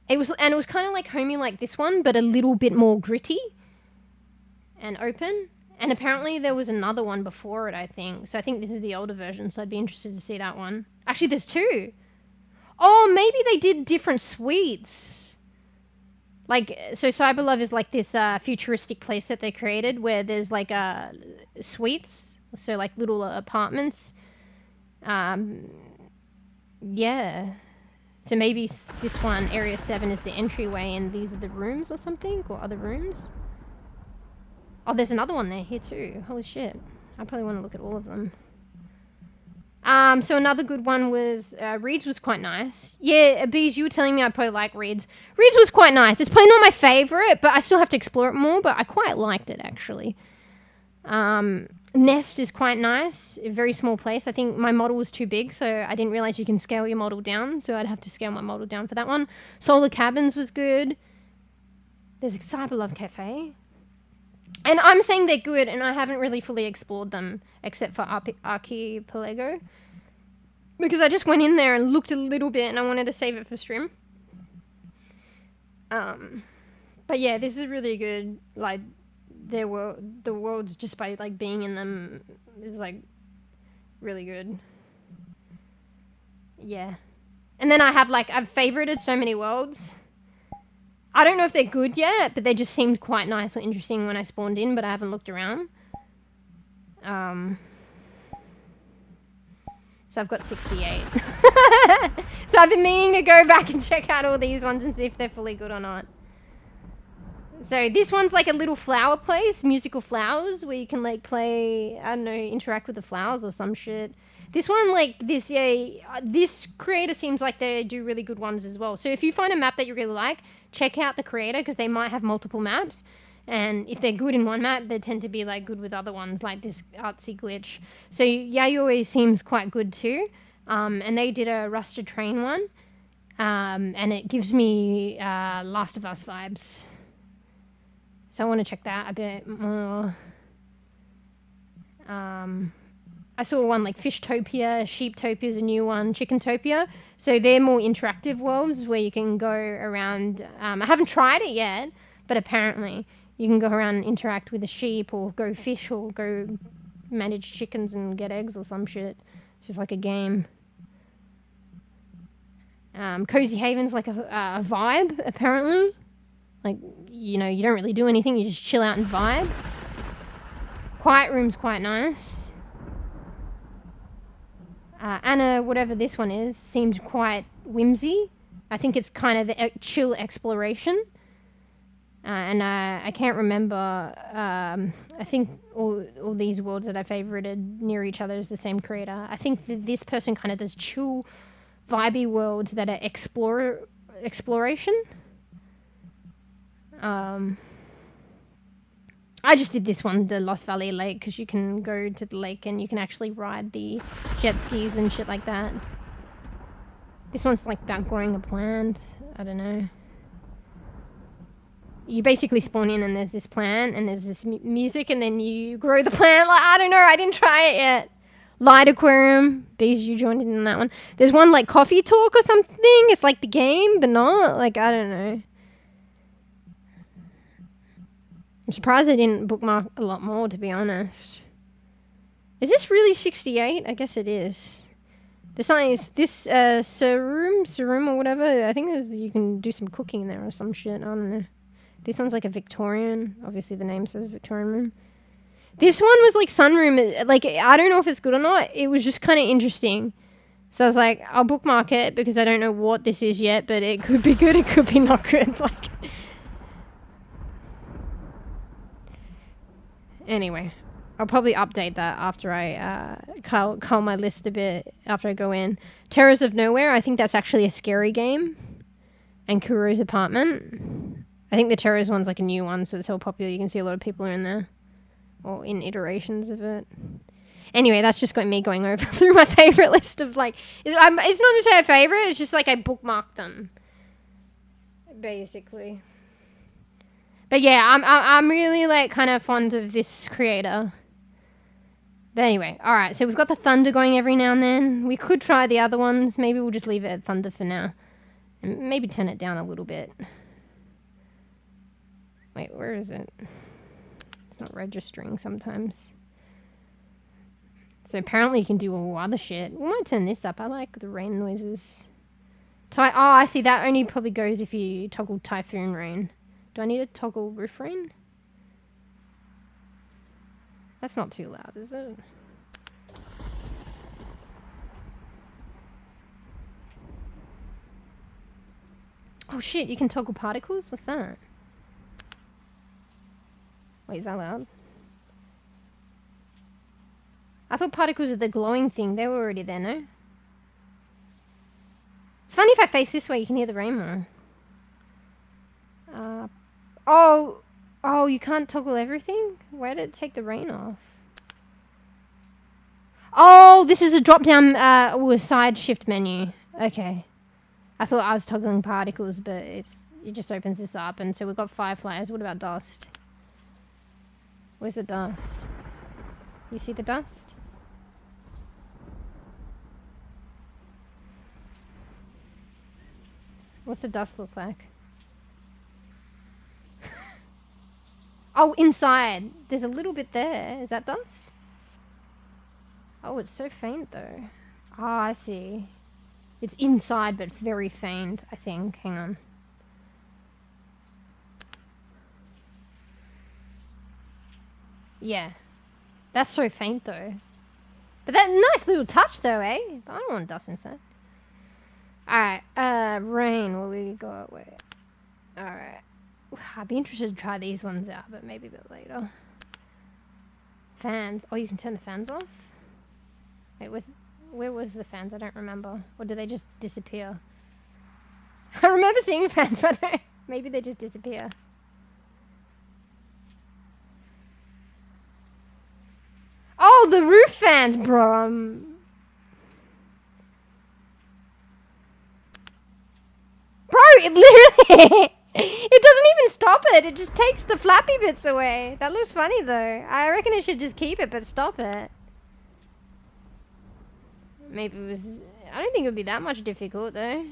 It was kind of like homey like this one, but a little bit more gritty and open. And apparently there was another one before it, I think. So I think this is the older version, so I'd be interested to see that one. Actually, there's two. Oh, maybe they did different suites. Like, so CyberLove is like this futuristic place that they created where there's like suites, so like little apartments. Yeah. So maybe this one, Area 7, is the entryway and these are the rooms or something, or other rooms. Oh, there's another one there here too. Holy shit. I probably want to look at all of them. So another good one was, Reeds was quite nice. Yeah, Bees, you were telling me I'd probably like Reeds. Reeds was quite nice. It's probably not my favourite, but I still have to explore it more, but I quite liked it actually. Nest is quite nice. A very small place. I think my model was too big, so I didn't realise you can scale your model down, so I'd have to scale my model down for that one. Solar Cabins was good. There's a CyberLove Cafe. And I'm saying they're good, and I haven't really fully explored them, except for Archipelago. Because I just went in there and looked a little bit, and I wanted to save it for stream. But yeah, this is really good. Like, the worlds, just by, like, being in them, is, like, really good. Yeah. And then I've favorited so many worlds. I don't know if they're good yet, but they just seemed quite nice or interesting when I spawned in, but I haven't looked around. So I've got 68. So I've been meaning to go back and check out all these ones and see if they're fully good or not. So this one's like a little flower place, musical flowers, where you can like play, I don't know, interact with the flowers or some shit. This one, like, this creator seems like they do really good ones as well. So if you find a map that you really like, check out the creator, because they might have multiple maps. And if they're good in one map, they tend to be, like, good with other ones, like this Artsy Glitch. So Yayoi seems quite good too. And they did a Rusted Train one. And it gives me Last of Us vibes. So I want to check that a bit more. I saw one like Fishtopia, Sheeptopia is a new one, Chickentopia. So they're more interactive worlds where you can go around. I haven't tried it yet, but apparently you can go around and interact with a sheep or go fish or go manage chickens and get eggs or some shit. It's just like a game. Cozy Haven's like a vibe, apparently. Like, you know, you don't really do anything, you just chill out and vibe. Quiet Room's quite nice. Anna, whatever this one is, seems quite whimsy. I think it's kind of a chill exploration. And I can't remember. I think all these worlds that I favorited near each other is the same creator. I think this person kind of does chill, vibey worlds that are exploration. I just did this one, the Lost Valley Lake, because you can go to the lake and you can actually ride the jet skis and shit like that. This one's like about growing a plant. I don't know. You basically spawn in and there's this plant and there's this music and then you grow the plant. Like, I don't know, I didn't try it yet. Light Aquarium. Bees, you joined in that one. There's one like Coffee Talk or something. It's like the game, but not. Like, I don't know. I'm surprised I didn't bookmark a lot more, to be honest. Is this really 68? I guess it is. This one is this Sarum or whatever. I think you can do some cooking in there or some shit. I don't know. This one's like a Victorian. Obviously the name says Victorian room. This one was like sunroom. Like, I don't know if it's good or not. It was just kind of interesting. So I was like, I'll bookmark it because I don't know what this is yet, but it could be good, it could be not good. Like, anyway, I'll probably update that after I cull my list a bit after I go in. Terrors of Nowhere, I think that's actually a scary game. And Kuro's Apartment. I think the Terrors one's like a new one, so it's so popular. You can see a lot of people are in there. Or in iterations of it. Anyway, that's just me going over through my favourite list of like... It's not to say a favourite, it's just like I bookmarked them. Basically. But yeah, I'm really like kind of fond of this creator. But anyway, alright, so we've got the thunder going every now and then. We could try the other ones. Maybe we'll just leave it at thunder for now. And maybe turn it down a little bit. Wait, where is it? It's not registering sometimes. So apparently you can do all other shit. We might turn this up. I like the rain noises. Oh, I see. That only probably goes if you toggle typhoon rain. Do I need to toggle roof rain? That's not too loud, is it? Oh shit, you can toggle particles? What's that? Wait, is that loud? I thought particles are the glowing thing. They were already there, no? It's funny if I face this way, you can hear the rain more. Oh, you can't toggle everything? Where did it take the rain off? Oh, this is a drop-down, a side shift menu. Okay. I thought I was toggling particles, but it just opens this up, and so we've got fireflies. What about dust? Where's the dust? You see the dust? What's the dust look like? Oh, inside. There's a little bit there. Is that dust? Oh, it's so faint though. Oh, I see. It's inside but very faint, I think. Hang on. Yeah. That's so faint though. But that nice little touch though, eh? I don't want dust inside. Alright, rain. Will we go away? Alright. I'd be interested to try these ones out, but maybe a bit later. Fans. Oh, you can turn the fans off? Wait, where was the fans? I don't remember. Or did they just disappear? I remember seeing fans, but maybe they just disappear. Oh, the roof fans, bro. Bro, it literally... It doesn't even stop it. It just takes the flappy bits away. That looks funny, though. I reckon it should just keep it, but stop it. Maybe it was... I don't think it would be that much difficult, though.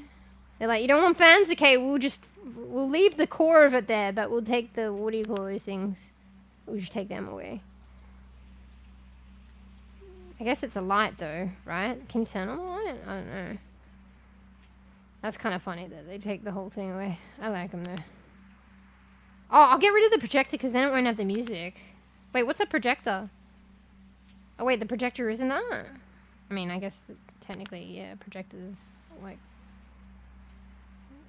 They're like, you don't want fans? Okay, we'll leave the core of it there, but we'll take the... What do you call those things? We'll just take them away. I guess it's a light, though, right? Can you turn on the light? I don't know. That's kind of funny that they take the whole thing away. I like them, though. Oh, I'll get rid of the projector because then it won't have the music. Wait, what's a projector? Oh, wait, the projector isn't that? I mean, I guess technically, yeah, projector's like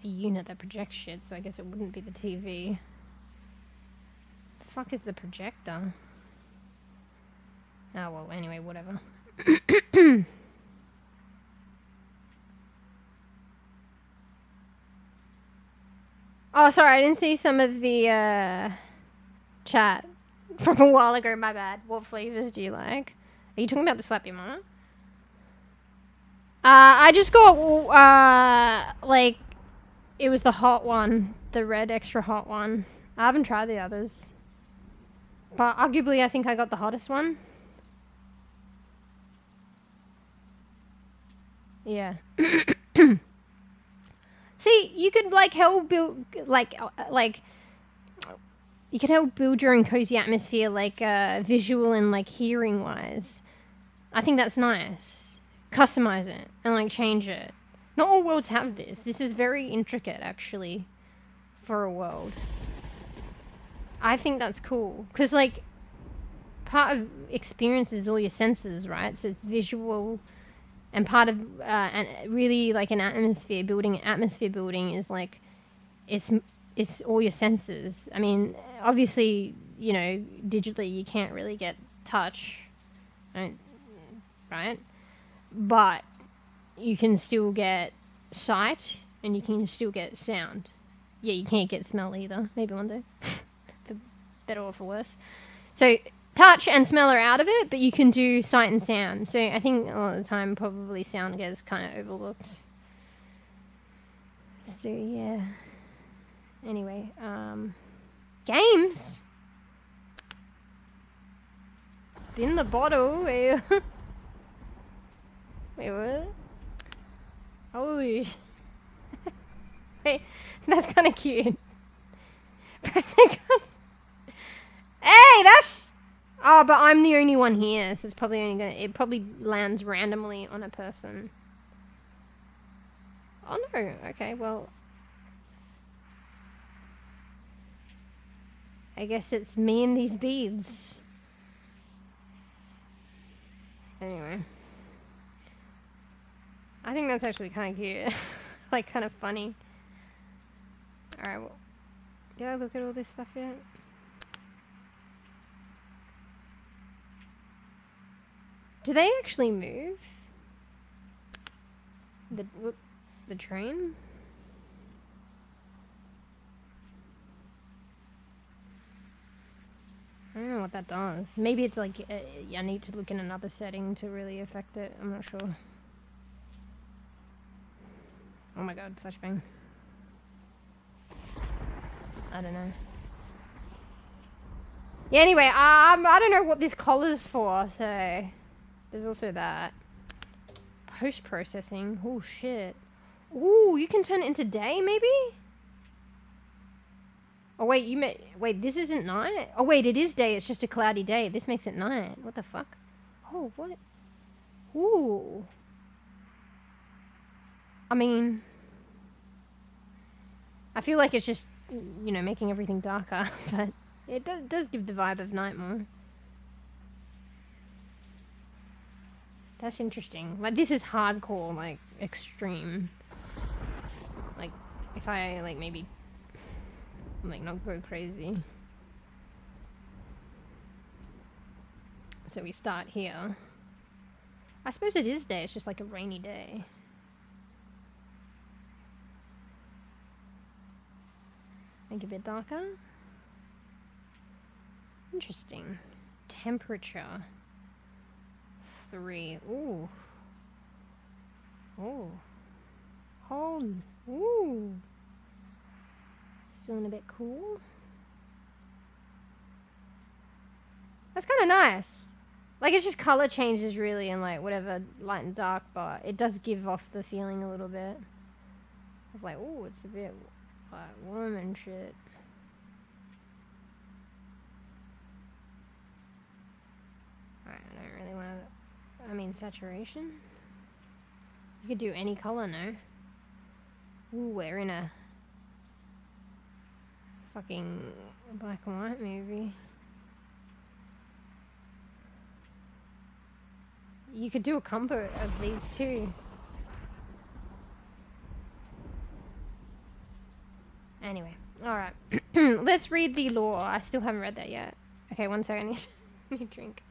a unit that projects shit, so I guess it wouldn't be the TV. The fuck is the projector? Oh, well, anyway, whatever. Oh, sorry, I didn't see some of the chat from a while ago, my bad. What flavors do you like? Are you talking about the Slap Your Mama? I just got, like, it was the hot one, the red extra hot one. I haven't tried the others. But arguably, I think I got the hottest one. Yeah. See, you could like help build you could help build your own cozy atmosphere, like visual and like hearing wise. I think that's nice. Customize it and like change it. Not all worlds have this. This is very intricate actually for a world. I think that's cool because like part of experience is all your senses, right? So it's visual. And part of and really like an atmosphere building is like it's all your senses. I mean, obviously, you know, digitally you can't really get touch, right? But you can still get sight and you can still get sound. Yeah, you can't get smell either. Maybe one day. For better or for worse. So touch and smell are out of it, but you can do sight and sound. So I think a lot of the time probably sound gets kind of overlooked. So yeah. Anyway, games. Spin the bottle. Wait, what? Holy. Wait, that's kind of cute. Hey, that's... Oh, but I'm the only one here, so it's probably only gonna... It probably lands randomly on a person. Oh, no. Okay, well... I guess it's me and these beads. Anyway. I think that's actually kind of cute. Like, kind of funny. Alright, well... Did I look at all this stuff yet? Do they actually move? The train? I don't know what that does. Maybe it's like, I need to look in another setting to really affect it. I'm not sure. Oh my god, flashbang. I don't know. Yeah, anyway, I don't know what this collar's for, so... There's also that. Post-processing. Oh, shit. Ooh, you can turn it into day, maybe? Oh, wait, wait, this isn't night? Oh, wait, it is day. It's just a cloudy day. This makes it night. What the fuck? Oh, what? Ooh. I mean... I feel like it's just, you know, making everything darker, but it does give the vibe of night more. That's interesting. Like, this is hardcore, like, extreme. Like, if I, like, maybe, like, not go crazy. So we start here. I suppose it is day, it's just like a rainy day. Make it a bit darker. Interesting. Temperature. 3. Ooh. Ooh. Hold. Ooh. It's feeling a bit cool. That's kind of nice. Like, it's just color changes really and like whatever light and dark, but it does give off the feeling a little bit of like, ooh, it's a bit like warm and shit. Alright, I don't really want to... I mean, saturation? You could do any color, no? Ooh, we're in a fucking black and white movie. You could do a combo of these too. Anyway, alright. Let's read the law. I still haven't read that yet. Okay, one second. I need a drink.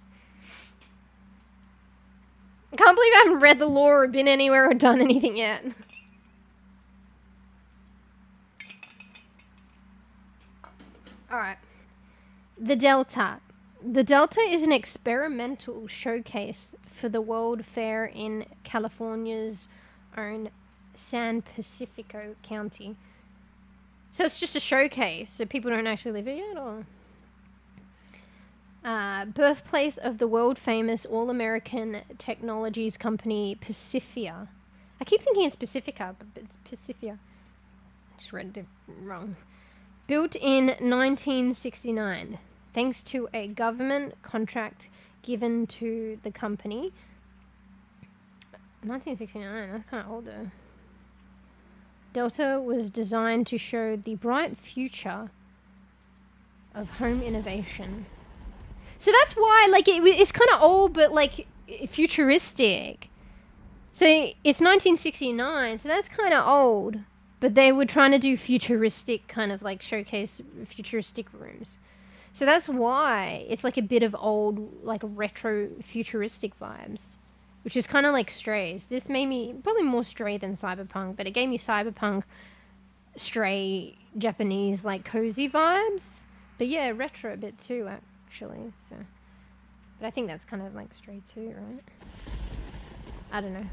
I can't believe I haven't read the law or been anywhere or done anything yet. Alright. The Delta. The Delta is an experimental showcase for the World Fair in California's own San Pacifico County. So it's just a showcase, so people don't actually live here yet, or...? Birthplace of the world-famous all-American technologies company Pacifica. I keep thinking it's Pacifica, but it's Pacifica. I just read it wrong. Built in 1969, thanks to a government contract given to the company. 1969, that's kind of older. Delta was designed to show the bright future of home innovation. So that's why, like, it's kind of old, but, like, futuristic. So it's 1969, so that's kind of old. But they were trying to do futuristic, kind of, like, showcase futuristic rooms. So that's why it's like a bit of old, like retro futuristic vibes, which is kind of like Strays. This made me probably more Stray than Cyberpunk, but it gave me Cyberpunk, Stray, Japanese, like cozy vibes. But yeah, retro a bit too, actually. So, but I think that's kind of like Stray too, right? I don't know.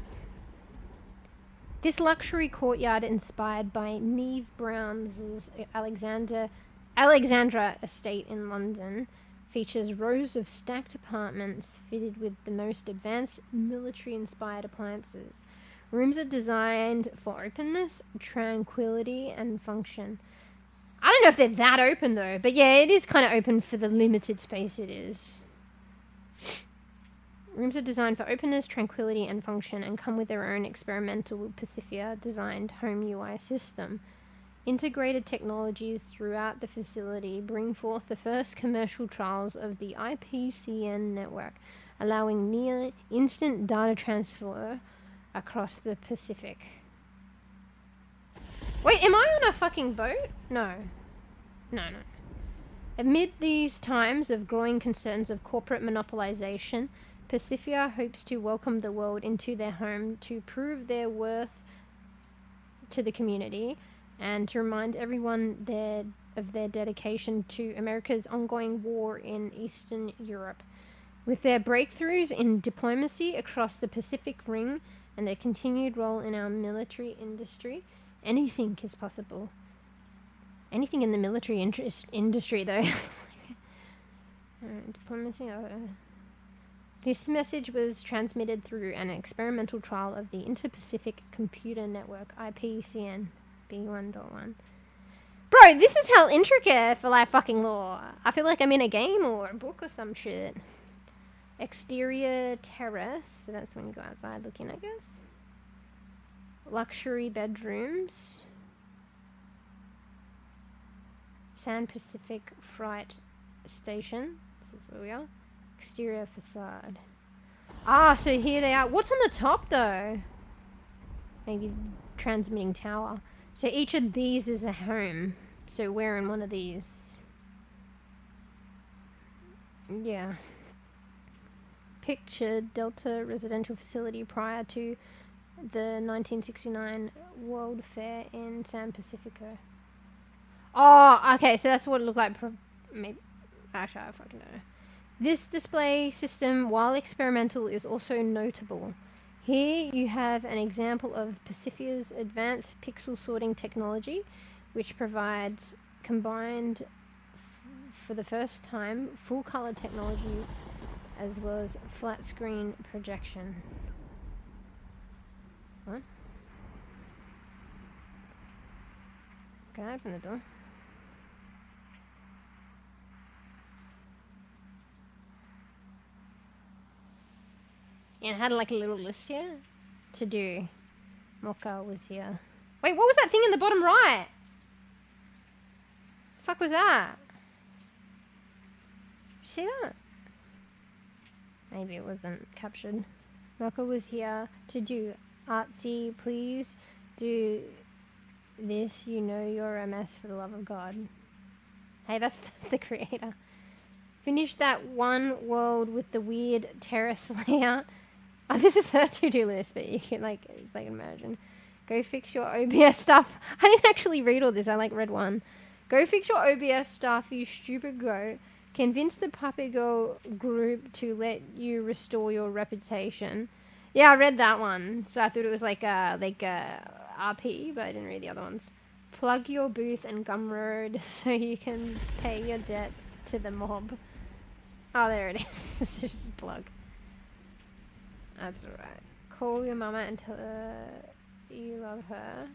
This luxury courtyard, inspired by Neve Brown's Alexandra estate in London, features rows of stacked apartments fitted with the most advanced military-inspired appliances. Rooms are designed for openness, tranquility, and function. I don't know if they're that open though, but yeah, it is kind of open for the limited space it is. Rooms are designed for openness, tranquility, and function, and come with their own experimental Pacifier-designed home UI system. Integrated technologies throughout the facility bring forth the first commercial trials of the IPCN network, allowing near instant data transfer across the Pacific. Wait, am I on a fucking boat? No. No. Amid these times of growing concerns of corporate monopolization, Pacifica hopes to welcome the world into their home to prove their worth to the community and to remind everyone of their dedication to America's ongoing war in Eastern Europe. With their breakthroughs in diplomacy across the Pacific Ring and their continued role in our military industry, anything is possible. Anything in the military industry, though. Diplomacy. This message was transmitted through an experimental trial of the Inter-Pacific Computer Network, IPCN B1.1. Bro, this is hell intricate for like fucking law. I feel like I'm in a game or a book or some shit. Exterior terrace, so that's when you go outside looking, I guess. Luxury bedrooms. San Pacific Freight Station. This is where we are. Exterior facade. Ah, so here they are. What's on the top though? Maybe transmitting tower. So each of these is a home. So we're in one of these. Yeah. Pictured Delta residential facility prior to the 1969 World Fair in San Pacifico. Oh, okay, so that's what it looked like. Maybe. Actually, I fucking don't know. This display system, while experimental, is also notable. Here you have an example of Pacifia's advanced pixel sorting technology, which provides combined, for the first time, full color technology as well as flat screen projection. What? Can I open the door? Yeah, it had like a little list here to do. Mocha was here. Wait, what was that thing in the bottom right? The fuck was that? Did you see that? Maybe it wasn't captured. Mocha was here to do. Artsy, please do this. You know you're a mess, for the love of God. Hey, that's the creator. Finish that one world with the weird terrace layout. Oh, this is her to-do list, but you can like imagine. Go fix your OBS stuff. I didn't actually read all this. I read one. Go fix your OBS stuff, you stupid goat. Convince the puppy girl group to let you restore your reputation. Yeah, I read that one. So I thought it was like RP, but I didn't read the other ones. Plug your booth and Gumroad so you can pay your debt to the mob. Oh, there it is. It's just a plug. That's alright. Call your mama and tell her you love her.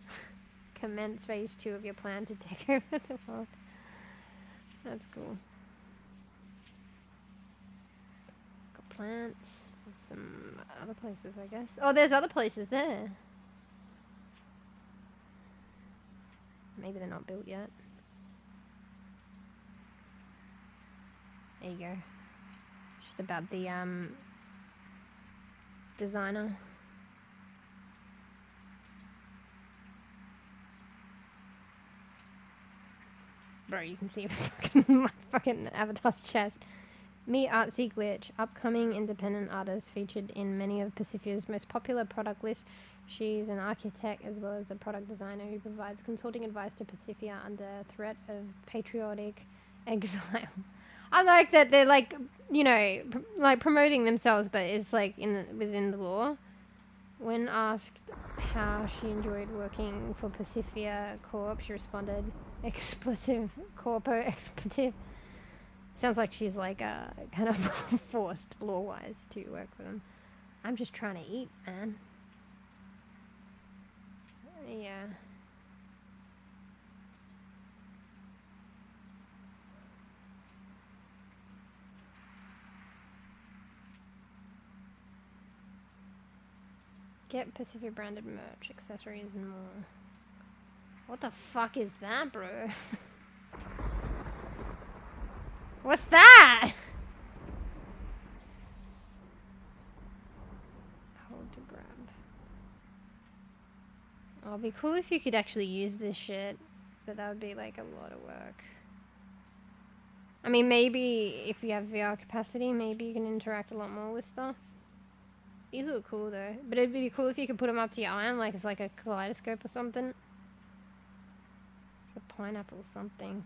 Commence phase 2 of your plan to take over the world. That's cool. Got plants. There's some other places, I guess. Oh, there's other places there. Maybe they're not built yet. There you go. Just about the designer. Bro, you can see my fucking avatar's chest. Me Artsy Glitch, upcoming independent artist featured in many of Pacifia's most popular product lists. She's an architect as well as a product designer who provides consulting advice to Pacifia under threat of patriotic exile. I like that they're like, you know, like promoting themselves, but it's like within the law. When asked how she enjoyed working for Pacifia Corp, she responded, expletive, corpo expletive. Sounds like she's like kind of forced law-wise to work for them. I'm just trying to eat, man. Yeah. Get Pacific branded merch, accessories, and more. What the fuck is that, bro? What's that? Hold to grab. Oh, it'd be cool if you could actually use this shit, but that would be like a lot of work. I mean, maybe if you have VR capacity, maybe you can interact a lot more with stuff. These look cool though, but it'd be cool if you could put them up to your eye, like it's like a kaleidoscope or something. It's a pineapple something.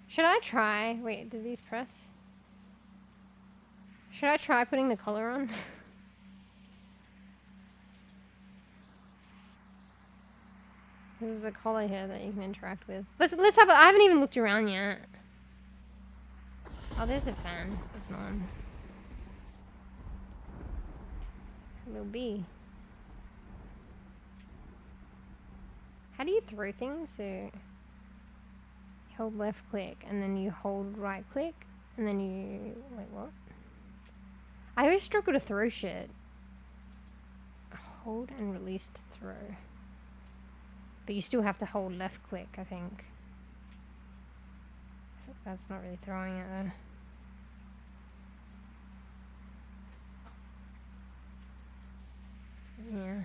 Should I try? Wait, do these press? Should I try putting the collar on? There's a collar here that you can interact with. Let's have a, I haven't even looked around yet. Oh, there's the fan. There's not one. Little bee. How do you throw things? So you hold left click and then you hold right click and then you wait, what? I always struggle to throw shit. Hold and release to throw. But you still have to hold left click, I think. That's not really throwing it though. Yeah.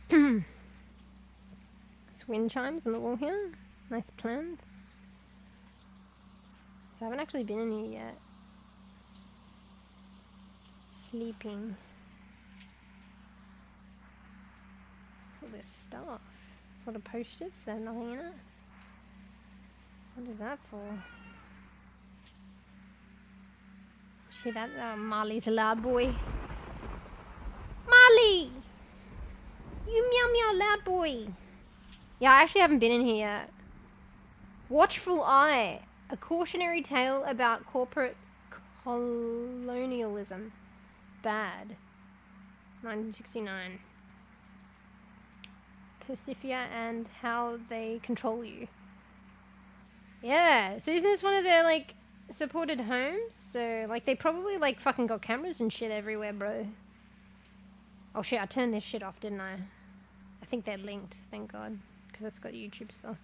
There's wind chimes on the wall here. Nice plants. So I haven't actually been in here yet. Sleeping. All this stuff. Sort of post-its, there's nothing in it. What is that for? See that? Marley's a loud boy. Marley! You meow meow loud boy. Yeah, I actually haven't been in here yet. Watchful Eye. A cautionary tale about corporate colonialism. Bad. 1969. Pacifia and how they control you. Yeah, so isn't this one of their, like, supported homes? So, like, they probably, like, fucking got cameras and shit everywhere, bro. Oh shit, I turned this shit off, didn't I? I think they're linked, thank God. Because that's got YouTube stuff.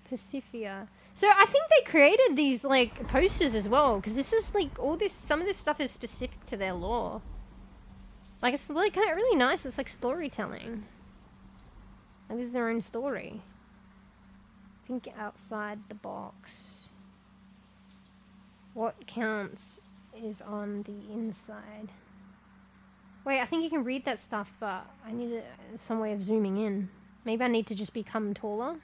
Pacifia. So, I think they created these, like, posters as well. Because this is, like, all this, some of this stuff is specific to their lore. Like, it's really kind of really nice. It's like storytelling. Like, this is their own story. Think outside the box. What counts is on the inside. Wait, I think you can read that stuff, but I need some way of zooming in. Maybe I need to just become taller.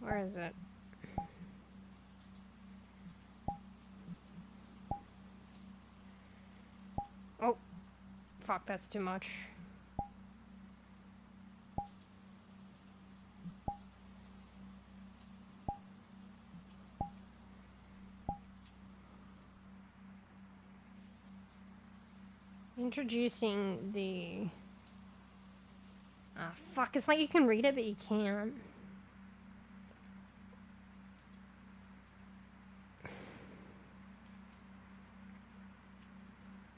Where is it? Oh, fuck, that's too much. Introducing the... Ah, fuck, it's like you can read it, but you can't.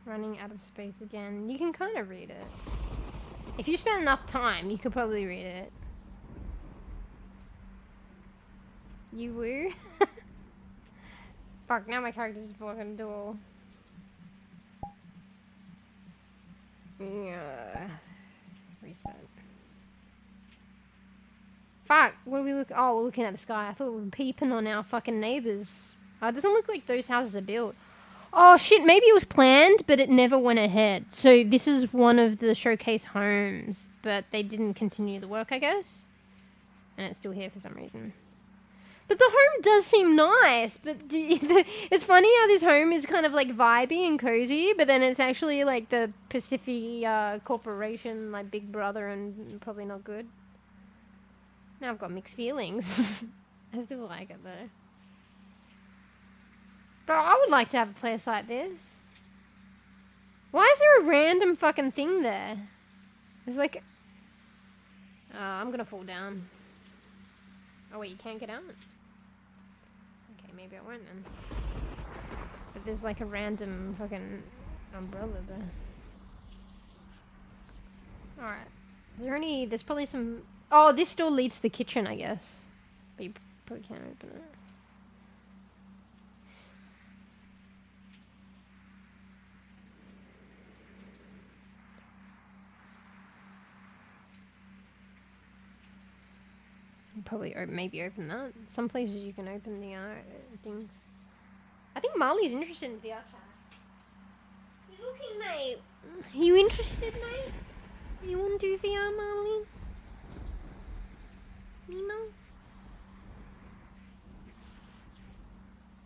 Running out of space again. You can kind of read it. If you spend enough time, you could probably read it. You woo. Fuck, now my character's fucking dual. Yeah. Reset. Fuck, what are we looking? Oh, we're looking at the sky. I thought we were peeping on our fucking neighbours. It doesn't look like those houses are built. Oh shit, maybe it was planned, but it never went ahead. So this is one of the showcase homes, but they didn't continue the work, I guess. And it's still here for some reason. But the home does seem nice, but it's funny how this home is kind of like vibey and cozy, but then it's actually like the Pacific Corporation, like Big Brother, and probably not good. Now I've got mixed feelings. I still like it though. But I would like to have a place like this. Why is there a random fucking thing there? It's like... Oh, I'm gonna fall down. Oh wait, you can't get out? Okay, maybe I won't then. But there's like a random fucking umbrella there. Alright. Is there any... There's probably some... Oh, this door leads to the kitchen, I guess. But you probably can't open it. Probably maybe open that. Some places you can open the things. I think Marley's interested in VRChat. You looking, mate? Are you interested, mate? You want to do VR, Marley? Nemo?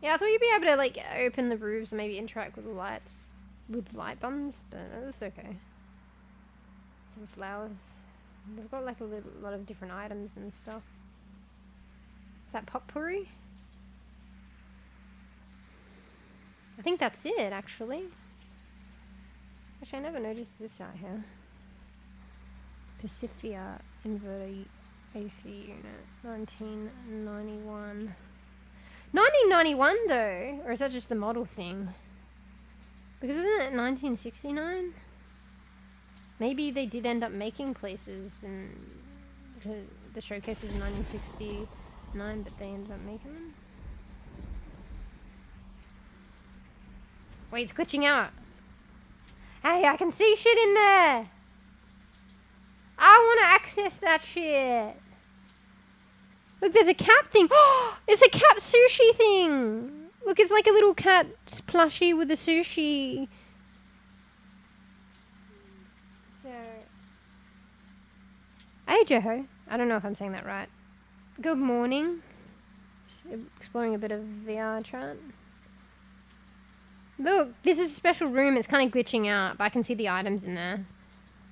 Yeah, I thought you'd be able to like open the roofs and maybe interact with the lights, with light buttons, but that's okay. Some flowers. They've got like a lot of different items and stuff. Is that potpourri? I think that's it, actually. Actually, I never noticed this out here. Pacifica inverter AC unit, 1991. 1991 though? Or is that just the model thing? Because wasn't it 1969? Maybe they did end up making places and the showcase was in 1969, but they ended up making them. Wait, it's glitching out. Hey, I can see shit in there. I want to access that shit. Look, there's a cat thing. Oh, it's a cat sushi thing. Look, it's like a little cat plushie with a sushi. Hey Joho, I don't know if I'm saying that right. Good morning. Just exploring a bit of VRChat. Look, this is a special room. It's kind of glitching out, but I can see the items in there.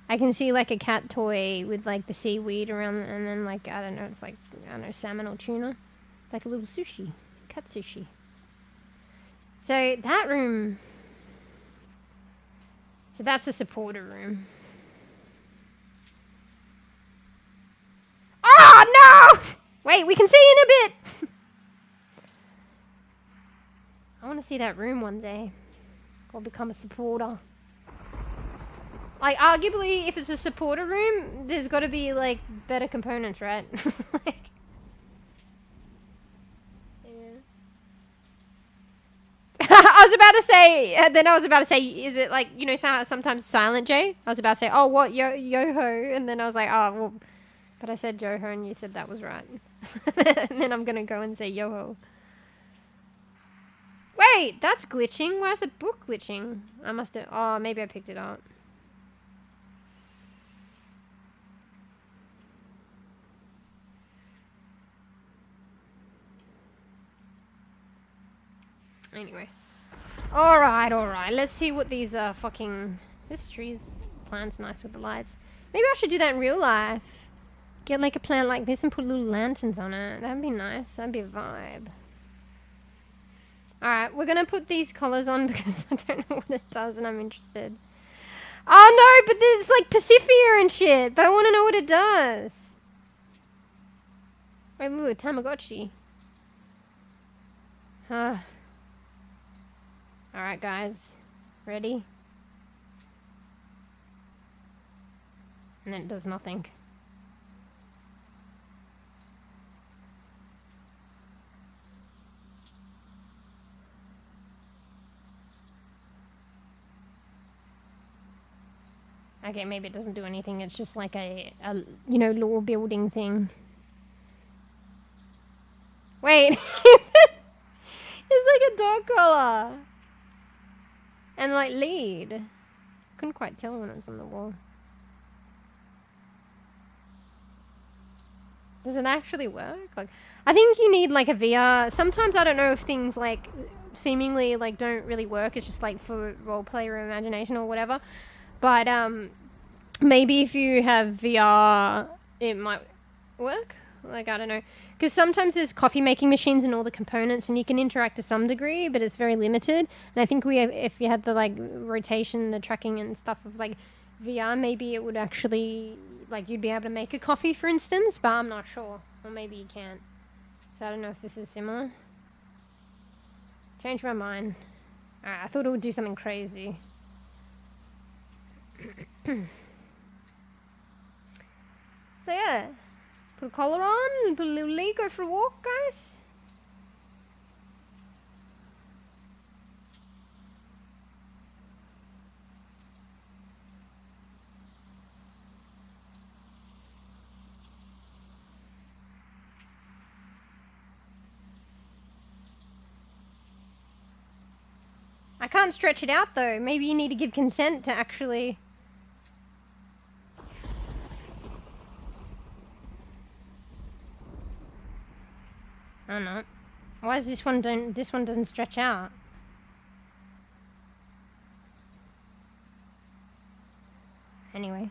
I can see like a cat toy with like the seaweed around, and then like, I don't know, it's like, I don't know, salmon or tuna. It's like a little sushi, cat sushi. So that room, so that's a supporter room. Oh no! Wait, we can see in a bit! I want to see that room one day. I'll become a supporter. Like, arguably, if it's a supporter room, there's got to be, like, better components, right? Like, yeah. I was about to say, then I was about to say, is it like, you know, sometimes Silent J? I was about to say, oh, what, Yoho? And then I was like, oh, well, but I said Joho and you said that was right. And then I'm going to go and say Yoho. Wait, that's glitching. Why is the book glitching? I must have... Oh, maybe I picked it up. Anyway. Alright. Let's see what these fucking... This tree's plant's nice with the lights. Maybe I should do that in real life. Get like a plant like this and put little lanterns on it. That'd be nice. That'd be a vibe. Alright, we're gonna put these collars on because I don't know what it does and I'm interested. Oh no, but there's like Pacifica and shit, but I want to know what it does. Wait, look, Tamagotchi. Alright guys, ready? And then it does nothing. Okay, maybe it doesn't do anything. It's just like a you know, lore building thing. Wait, it's like a dog collar. And like lead. Couldn't quite tell when it was on the wall. Does it actually work? Like, I think you need like a VR. Sometimes I don't know if things like seemingly like don't really work. It's just like for roleplay or imagination or whatever. But maybe if you have VR, it might work. Like, I don't know. Because sometimes there's coffee making machines and all the components, and you can interact to some degree, but it's very limited. And I think if you had the like rotation, the tracking and stuff of like VR, maybe it would actually, like, you'd be able to make a coffee, for instance, but I'm not sure. Or maybe you can't. So I don't know if this is similar. Changed my mind. Alright, I thought it would do something crazy. So yeah. Put a collar on, put a little leg, go for a walk, guys. I can't stretch it out though. Maybe you need to give consent to actually... I don't know. Why is this one doesn't stretch out? Anyway.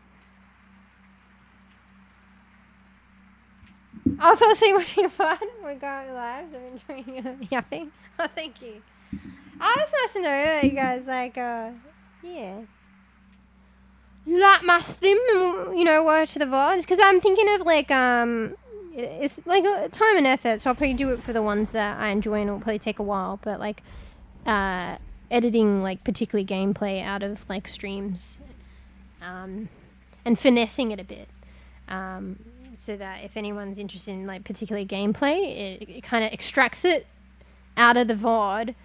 I fell asleep watching fun. We're going live. I'm enjoying your yapping. Oh, thank you. Oh, it's nice to know that you guys like, yeah. You like my stream, you know, watch the VODs? Because I'm thinking of like, it's like a time and effort, so I'll probably do it for the ones that I enjoy and it'll probably take a while, but like editing like particularly gameplay out of like streams and finessing it a bit so that if anyone's interested in like particularly gameplay, it kind of extracts it out of the VOD,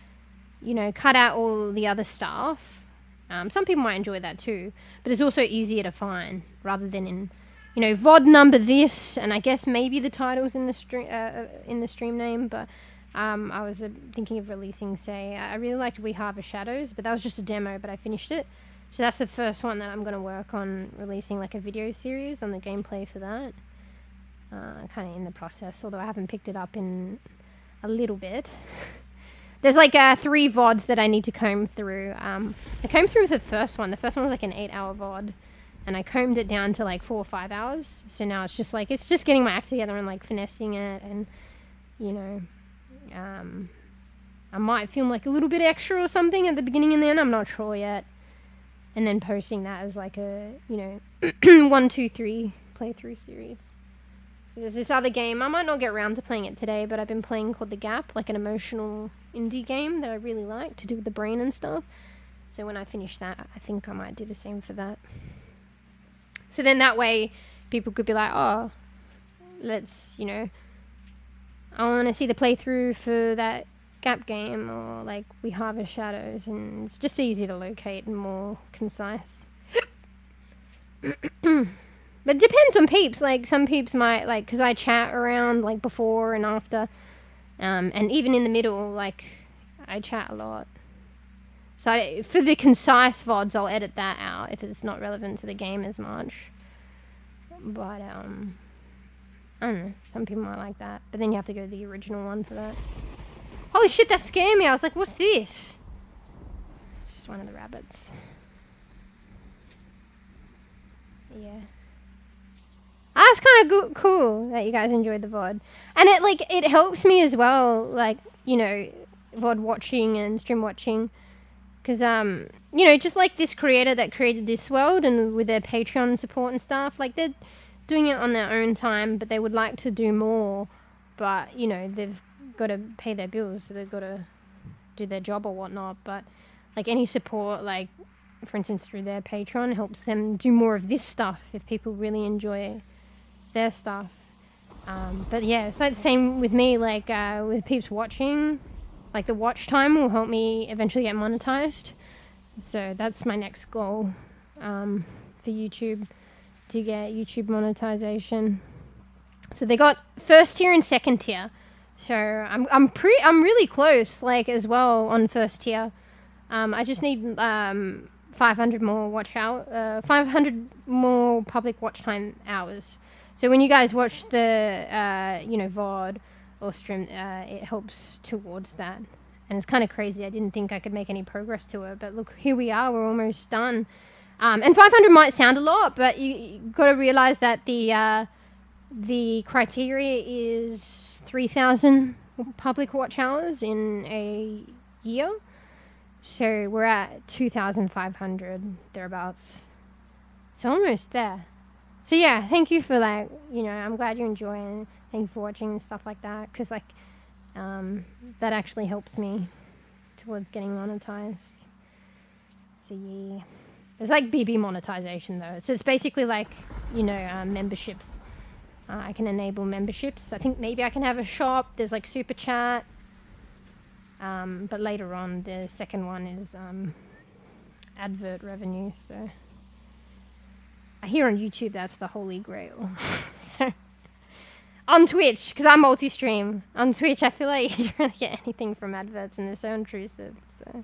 you know, cut out all the other stuff. Some people might enjoy that too, but it's also easier to find rather than in, you know, VOD number this, and I guess maybe the title's in the stream name, but I was thinking of releasing, say, I really liked We Harvest Shadows, but that was just a demo, but I finished it. So that's the first one that I'm going to work on releasing, like a video series on the gameplay for that. Kind of in the process, although I haven't picked it up in a little bit. There's like 3 VODs that I need to comb through. I combed through the first one. The first one was like an 8-hour VOD. And I combed it down to like 4 or 5 hours. So now it's just like, it's just getting my act together and like finessing it. And, you know, I might film like a little bit extra or something at the beginning and the end. I'm not sure yet. And then posting that as like a, you know, 1, 2, 3 playthrough series. So there's this other game. I might not get around to playing it today, but I've been playing called The Gap, like an emotional indie game that I really like to do with the brain and stuff. So when I finish that, I think I might do the same for that. So then that way, people could be like, oh, let's, you know, I want to see the playthrough for that Gap game, or like We Harvest Shadows, and it's just easier to locate and more concise. But it depends on peeps. Like, some peeps might, like, because I chat around, like, before and after, and even in the middle, like, I chat a lot. So for the concise VODs, I'll edit that out if it's not relevant to the game as much. But, I don't know. Some people might like that. But then you have to go to the original one for that. Holy shit, that scared me. I was like, what's this? It's just one of the rabbits. Yeah. That's kind of cool that you guys enjoyed the VOD. And it, like, it helps me as well, like, you know, VOD watching and stream watching. Because, you know, just like this creator that created this world and with their Patreon support and stuff, like, they're doing it on their own time, but they would like to do more. But, you know, they've got to pay their bills, so they've got to do their job or whatnot. But, like, any support, like, for instance, through their Patreon helps them do more of this stuff if people really enjoy their stuff. But, yeah, it's like the same with me, like, with peeps watching. Like, the watch time will help me eventually get monetized. So that's my next goal. 50 for YouTube to get YouTube monetization. So they got first tier and second tier. So I'm really close, like, as well on first tier. I just need 500 more 500 more public watch time hours. So when you guys watch the VOD or stream, it helps towards that. And it's kind of crazy. I didn't think I could make any progress to it, but look, here we are. We're almost done. And 500 might sound a lot, but you got to realize that the criteria is 3,000 public watch hours in a year. So we're at 2,500 thereabouts. So almost there. So yeah, thank you for, like, I'm glad you're enjoying. Thank you for watching and stuff like that, because, like, that actually helps me towards getting monetized. So yeah, it's like bEbE monetization though. So it's basically like, memberships. I can enable memberships. I think maybe I can have a shop. There's like super chat. But later on, the second one is advert revenue. So I hear on YouTube that's the holy grail. So on Twitch, because I'm multi-stream, on Twitch I feel like you don't really get anything from adverts and they're so intrusive. So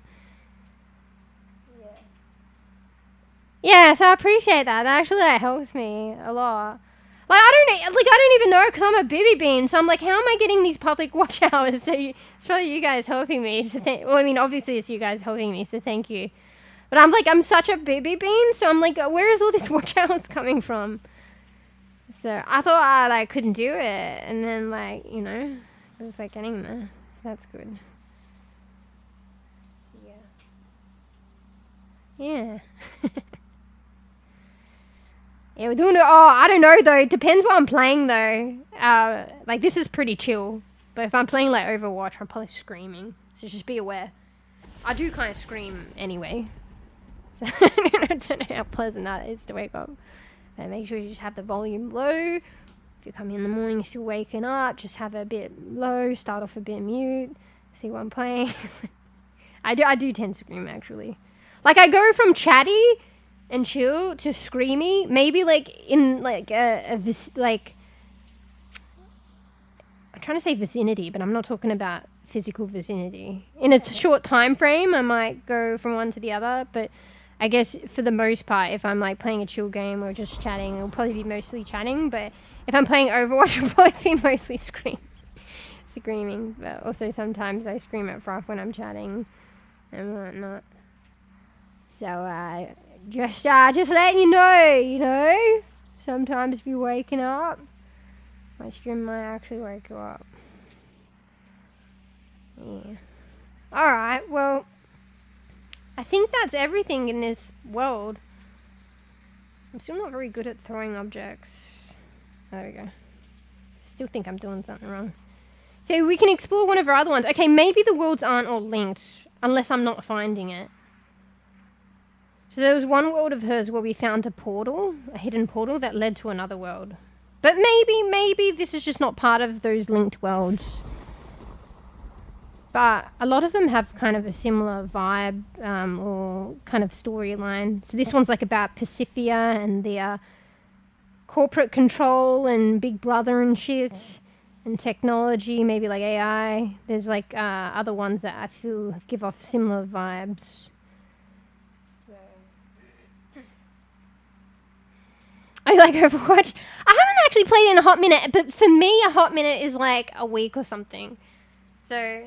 yeah, so I appreciate that. That actually helps me a lot. Like, I don't even know, because I'm a bEbE bean, so I'm like, how am I getting these public watch hours? So it's probably you guys helping me. So obviously it's you guys helping me, so thank you. But I'm such a bEbE bean, so I'm like, where is all this watch hours coming from? So I thought I couldn't do it, and then it was like getting there. So that's good. Yeah. Yeah, we're doing it. Oh, I don't know though. It depends what I'm playing though. Like, this is pretty chill. But if I'm playing like Overwatch, I'm probably screaming. So just be aware. I do kind of scream anyway. So I don't know how pleasant that is to wake up. But make sure you just have the volume low. If you come in the morning still waking up, just have it a bit low. Start off a bit mute. See what I'm playing. I do tend to scream actually. Like, I go from chatty and chill to screamy, maybe like in like I'm trying to say vicinity, but I'm not talking about physical vicinity. In a short time frame, I might go from one to the other, but I guess for the most part, if I'm like playing a chill game or just chatting, it'll probably be mostly chatting. But if I'm playing Overwatch, it'll probably be mostly screaming. But also sometimes I scream at Froth when I'm chatting and whatnot. So just letting you know, sometimes if you're waking up, my stream might actually wake you up. Yeah. Alright, well, I think that's everything in this world. I'm still not very good at throwing objects. Oh, there we go. Still think I'm doing something wrong. So we can explore one of our other ones. Okay, maybe the worlds aren't all linked, unless I'm not finding it. So there was one world of hers where we found a hidden portal that led to another world. But maybe this is just not part of those linked worlds. But a lot of them have kind of a similar vibe or kind of storyline. So this one's like about Pacifica and the corporate control and Big Brother and shit and technology, maybe like AI. There's like other ones that I feel give off similar vibes. I like Overwatch. I haven't actually played it in a hot minute, but for me, a hot minute is like a week or something. So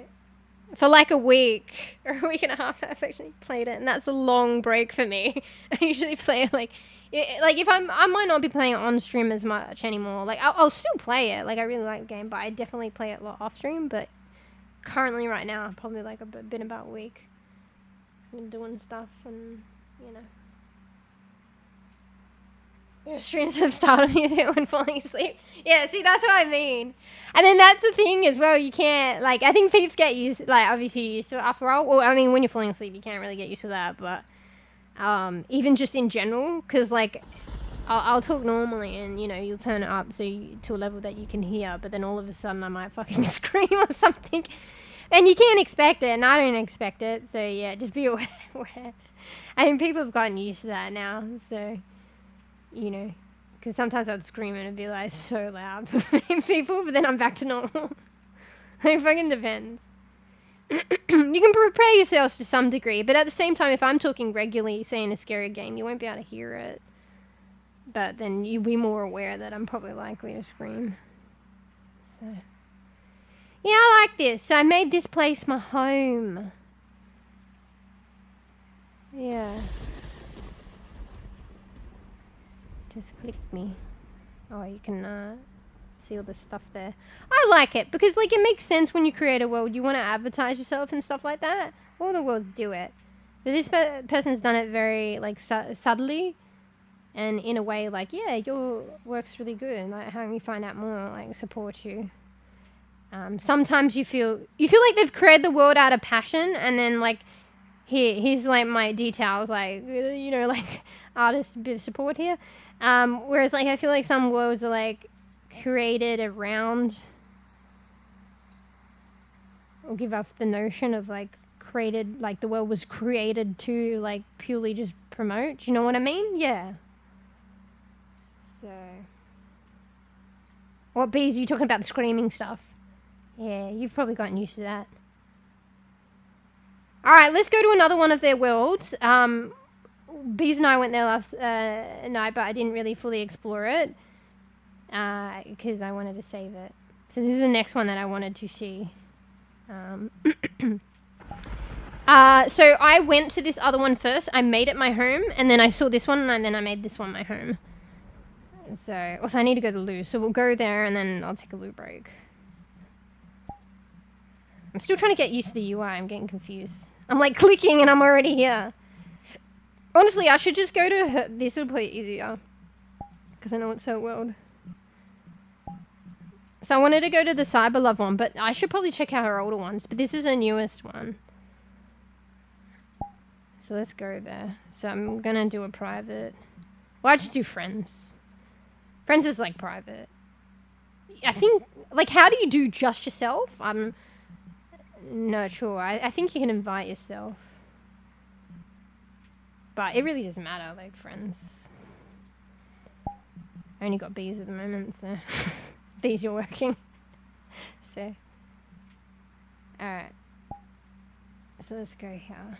for like a week or a week and a half, I've actually played it, and that's a long break for me. I usually play it like if I might not be playing it on stream as much anymore. Like I'll still play it. Like, I really like the game, but I definitely play it a lot off stream. But currently, right now, probably like been about a week. I've been doing stuff and streams have started me a bit when falling asleep. Yeah, see, that's what I mean. And then that's the thing as well, you can't, like, I think peeps get used, like, obviously used to it after all. Well, I mean, when you're falling asleep, you can't really get used to that, but even just in general, because, like, I'll talk normally and, you'll turn it up to a level that you can hear, but then all of a sudden I might fucking scream or something. And you can't expect it, and I don't expect it, so yeah, just be aware. I think people have gotten used to that now, so you know, because sometimes I'd scream and it'd be like so loud for people, but then I'm back to normal. It fucking depends. You can prepare yourselves to some degree, but at the same time, if I'm talking regularly, say in a scary game, you won't be able to hear it. But then you'll be more aware that I'm probably likely to scream. So, yeah, I like this. So I made this place my home. Yeah. Just click me. Oh, you can see all the stuff there. I like it because, like, it makes sense when you create a world. You want to advertise yourself and stuff like that. All the worlds do it. But this person's done it very, like, subtly. And in a way, like, yeah, your work's really good. Like, how can we find out more? Like, support you. Sometimes you feel like they've created the world out of passion, and then, like, here's, like, my details, like, you know, like, artist bit of support here. Whereas, like, I feel like some worlds are, like, created around, or give up the notion of, like, created, like, the world was created to, like, purely just promote. Do you know what I mean? Yeah. So, what bees are you talking about? The screaming stuff? Yeah, you've probably gotten used to that. Alright, let's go to another one of their worlds. Bees and I went there last night, but I didn't really fully explore it. Because I wanted to save it. So this is the next one that I wanted to see. So I went to this other one first. I made it my home, and then I saw this one, and then I made this one my home. So, also I need to go to the loo, so we'll go there, and then I'll take a loo break. I'm still trying to get used to the UI. I'm getting confused. I'm like clicking, and I'm already here. Honestly, I should just go to her. This will be easier. Because I know it's her world. So I wanted to go to the CyberLove one, but I should probably check out her older ones. But this is her newest one. So let's go there. So I'm going to do a private. Well, I just do friends. Friends is like private. I think, like, how do you do just yourself? I'm not sure. I think you can invite yourself. But it really doesn't matter, like, friends. I only got bees at the moment, so bees you're working. So, alright. So let's go here.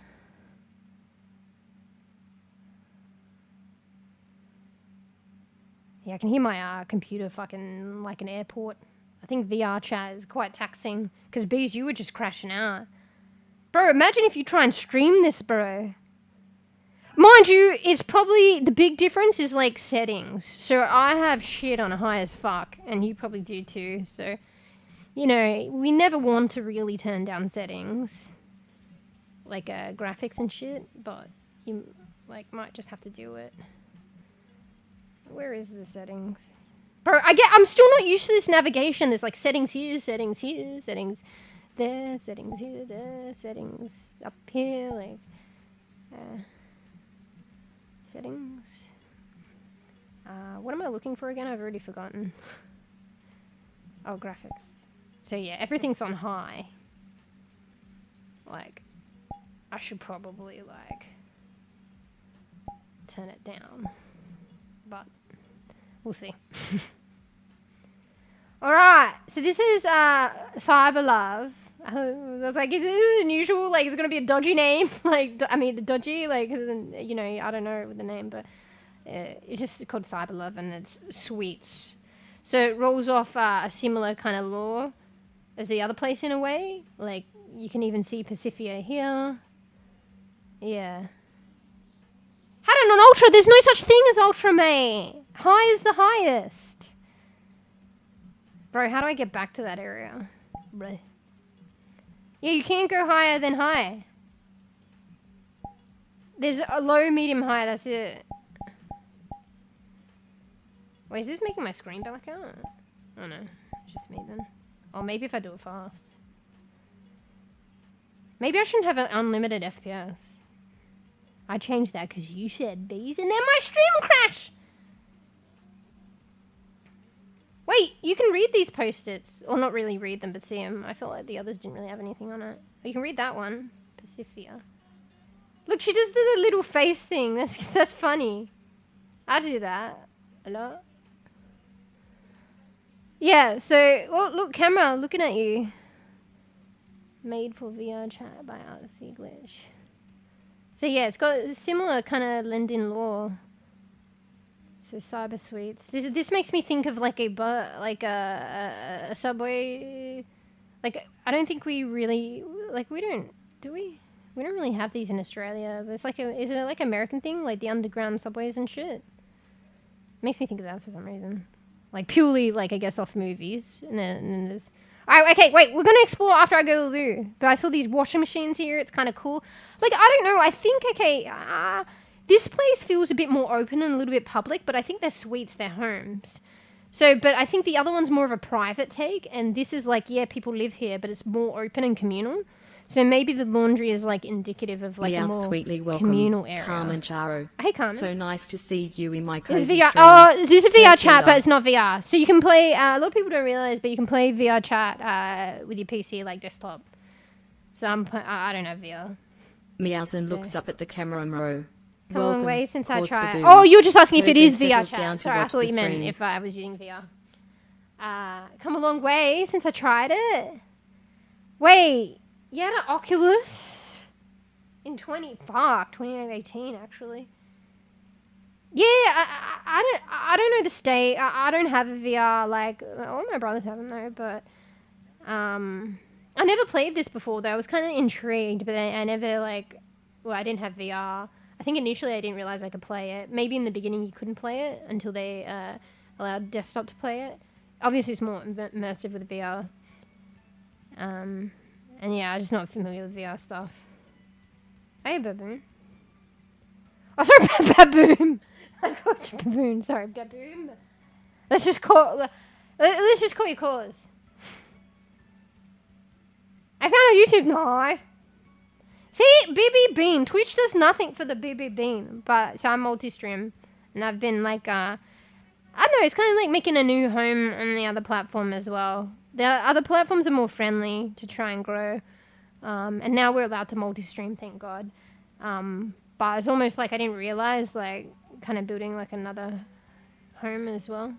Yeah, I can hear my computer fucking like an airport. I think VRChat is quite taxing, because bees, you were just crashing out. Bro, imagine if you try and stream this, bro. Mind you, it's probably, the big difference is like settings. So I have shit on high as fuck, and you probably do too. So, you know, we never want to really turn down settings. Like graphics and shit, but you like might just have to do it. Where is the settings? Bro, I'm still not used to this navigation. There's like settings here, settings here, settings there, settings here, there, settings up here, like, settings. What am I looking for again? I've already forgotten. Oh, graphics. So yeah, everything's on high. Like, I should probably, like, turn it down. But we'll see. Alright, so this is CyberLove. I was like, is this unusual? Like, is it going to be a dodgy name? Like, I mean, dodgy, like, you know, I don't know the name, but it's just called CyberLove, and it's sweets. So it rolls off a similar kind of lore as the other place in a way. Like, you can even see Pacifica here. Yeah. Had it on Ultra. There's no such thing as Ultra, mate. High is the highest. Bro, how do I get back to that area? Bleh. Yeah, you can't go higher than high. There's a low, medium, high. That's it. Wait, is this making my screen black out? Oh no, it's just me then. Or maybe if I do it fast. Maybe I shouldn't have an unlimited FPS. I changed that because you said bees, and then my stream crashed. Wait, you can read these post-its. Or not really read them, but see them. I feel like the others didn't really have anything on it. You can read that one. Pacifica. Look, she does the little face thing. That's funny. I do that a lot. Yeah, so, look, camera, looking at you. Made for VRChat by Artsy Glitch. So yeah, it's got a similar kind of lend-in law. So cyber suites. This makes me think of like a subway. Like I don't think we really we don't we don't really have these in Australia. But it's like is it like an American thing, like the underground subways and shit? Makes me think of that for some reason. Like purely like I guess off movies. And then there's okay, wait, we're gonna explore after I go to the loo. But I saw these washing machines here, it's kinda cool. Like I don't know, I think this place feels a bit more open and a little bit public, but I think they're suites, they're homes. So, but I think the other one's more of a private take, and this is like, yeah, people live here, but it's more open and communal. So maybe the laundry is like indicative of like a more sweetly welcome, communal area. Carmen Charo. Hey, Carmen. So nice to see you in my cozy VR. stream. Oh, this is a VR chat, but it's not VR. So you can play, a lot of people don't realize, but you can play VR chat with your PC, like desktop. So I don't have VR. Meowsen looks up at the camera and row. Come a long way since I tried. Oh, you're just asking if it is VR chat. Sorry, I thought you meant if I was using VR. Come a long way since I tried it. Wait, you had an Oculus in 2018 actually. Yeah, I don't know the state. I don't have a VR. Like all my brothers have them though, but I never played this before though. I was kind of intrigued, but I never I didn't have VR. I think initially I didn't realize I could play it. Maybe in the beginning you couldn't play it until they allowed desktop to play it. Obviously it's more immersive with VR. And yeah, I'm just not familiar with VR stuff. Hey, baboon. Oh, sorry, baboon. I called you baboon. Sorry, baboon. Let's just call you cause. I found a YouTube knife. See, bEbE, Twitch does nothing for the bEbE, but so I'm multi-stream, and I've been like, I don't know, it's kind of like making a new home on the other platform as well. The other platforms are more friendly to try and grow, and now we're allowed to multi-stream, thank God. But it's almost like I didn't realize, like, kind of building like another home as well.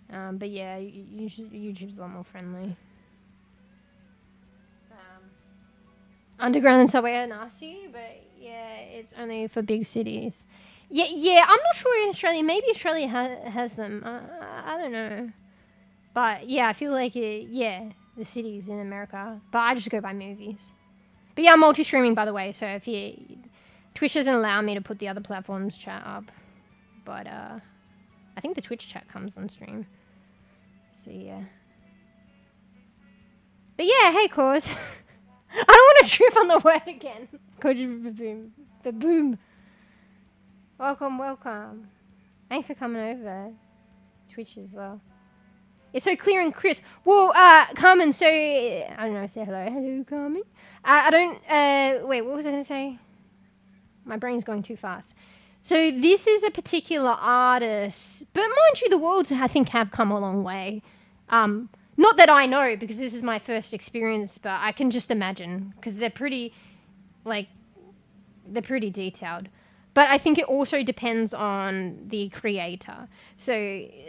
But yeah, YouTube's a lot more friendly. Underground and subway are nasty, but yeah, it's only for big cities. Yeah, I'm not sure in Australia. Maybe Australia has them. I don't know. But yeah, I feel like the cities in America. But I just go by movies. But yeah, I'm multi-streaming, by the way. So if Twitch doesn't allow me to put the other platforms chat up, but I think the Twitch chat comes on stream. So yeah. But yeah, hey, cause. I don't want to trip on the word again. Baboom. Welcome. Thanks for coming over. Twitch as well. It's so clear and crisp. Well, Carmen, so... I don't know, say hello. Hello, Carmen. I don't... wait, what was I going to say? My brain's going too fast. So this is a particular artist. But mind you, the worlds, I think, have come a long way. Not that I know, because this is my first experience, but I can just imagine, because they're pretty detailed. But I think it also depends on the creator. So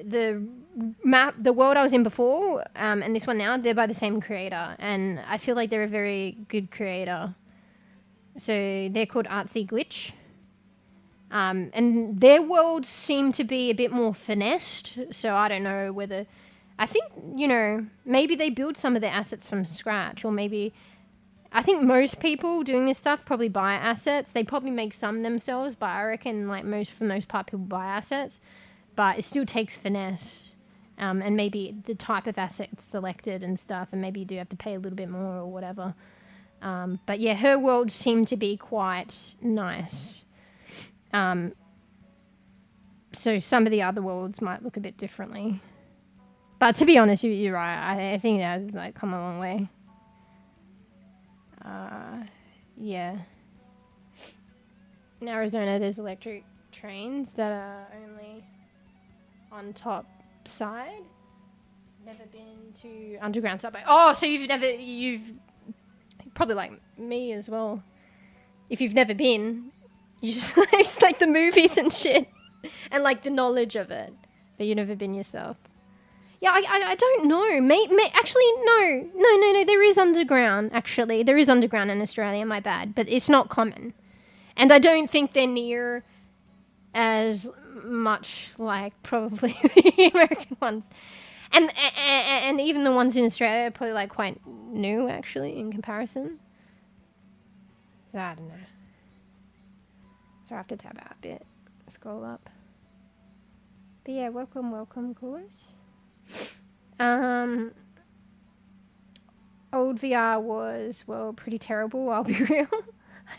the world I was in before, and this one now, they're by the same creator, and I feel like they're a very good creator. So they're called Artsy Glitch. And their worlds seem to be a bit more finessed, so I don't know whether... I think, maybe they build some of their assets from scratch, or maybe... I think most people doing this stuff probably buy assets. They probably make some themselves, but I reckon, for the most part, people buy assets. But it still takes finesse, and maybe the type of asset selected and stuff, and maybe you do have to pay a little bit more or whatever. But yeah, her worlds seem to be quite nice. So some of the other worlds might look a bit differently. But to be honest, you're right. I think it has come a long way. Yeah. In Arizona, there's electric trains that are only on top side. Never been to underground subway. Oh, so you've probably like me as well. If you've never been, you just it's like the movies and shit. and like the knowledge of it, but you've never been yourself. Yeah, I don't know. Actually, no. There is underground. Actually, there is underground in Australia. My bad, but it's not common, and I don't think they're near as much like probably the American ones, and even the ones in Australia are probably like quite new actually in comparison. So I don't know. So I have to tab out a bit, scroll up. But yeah, welcome, callers. Old VR was, well, pretty terrible, I'll be real.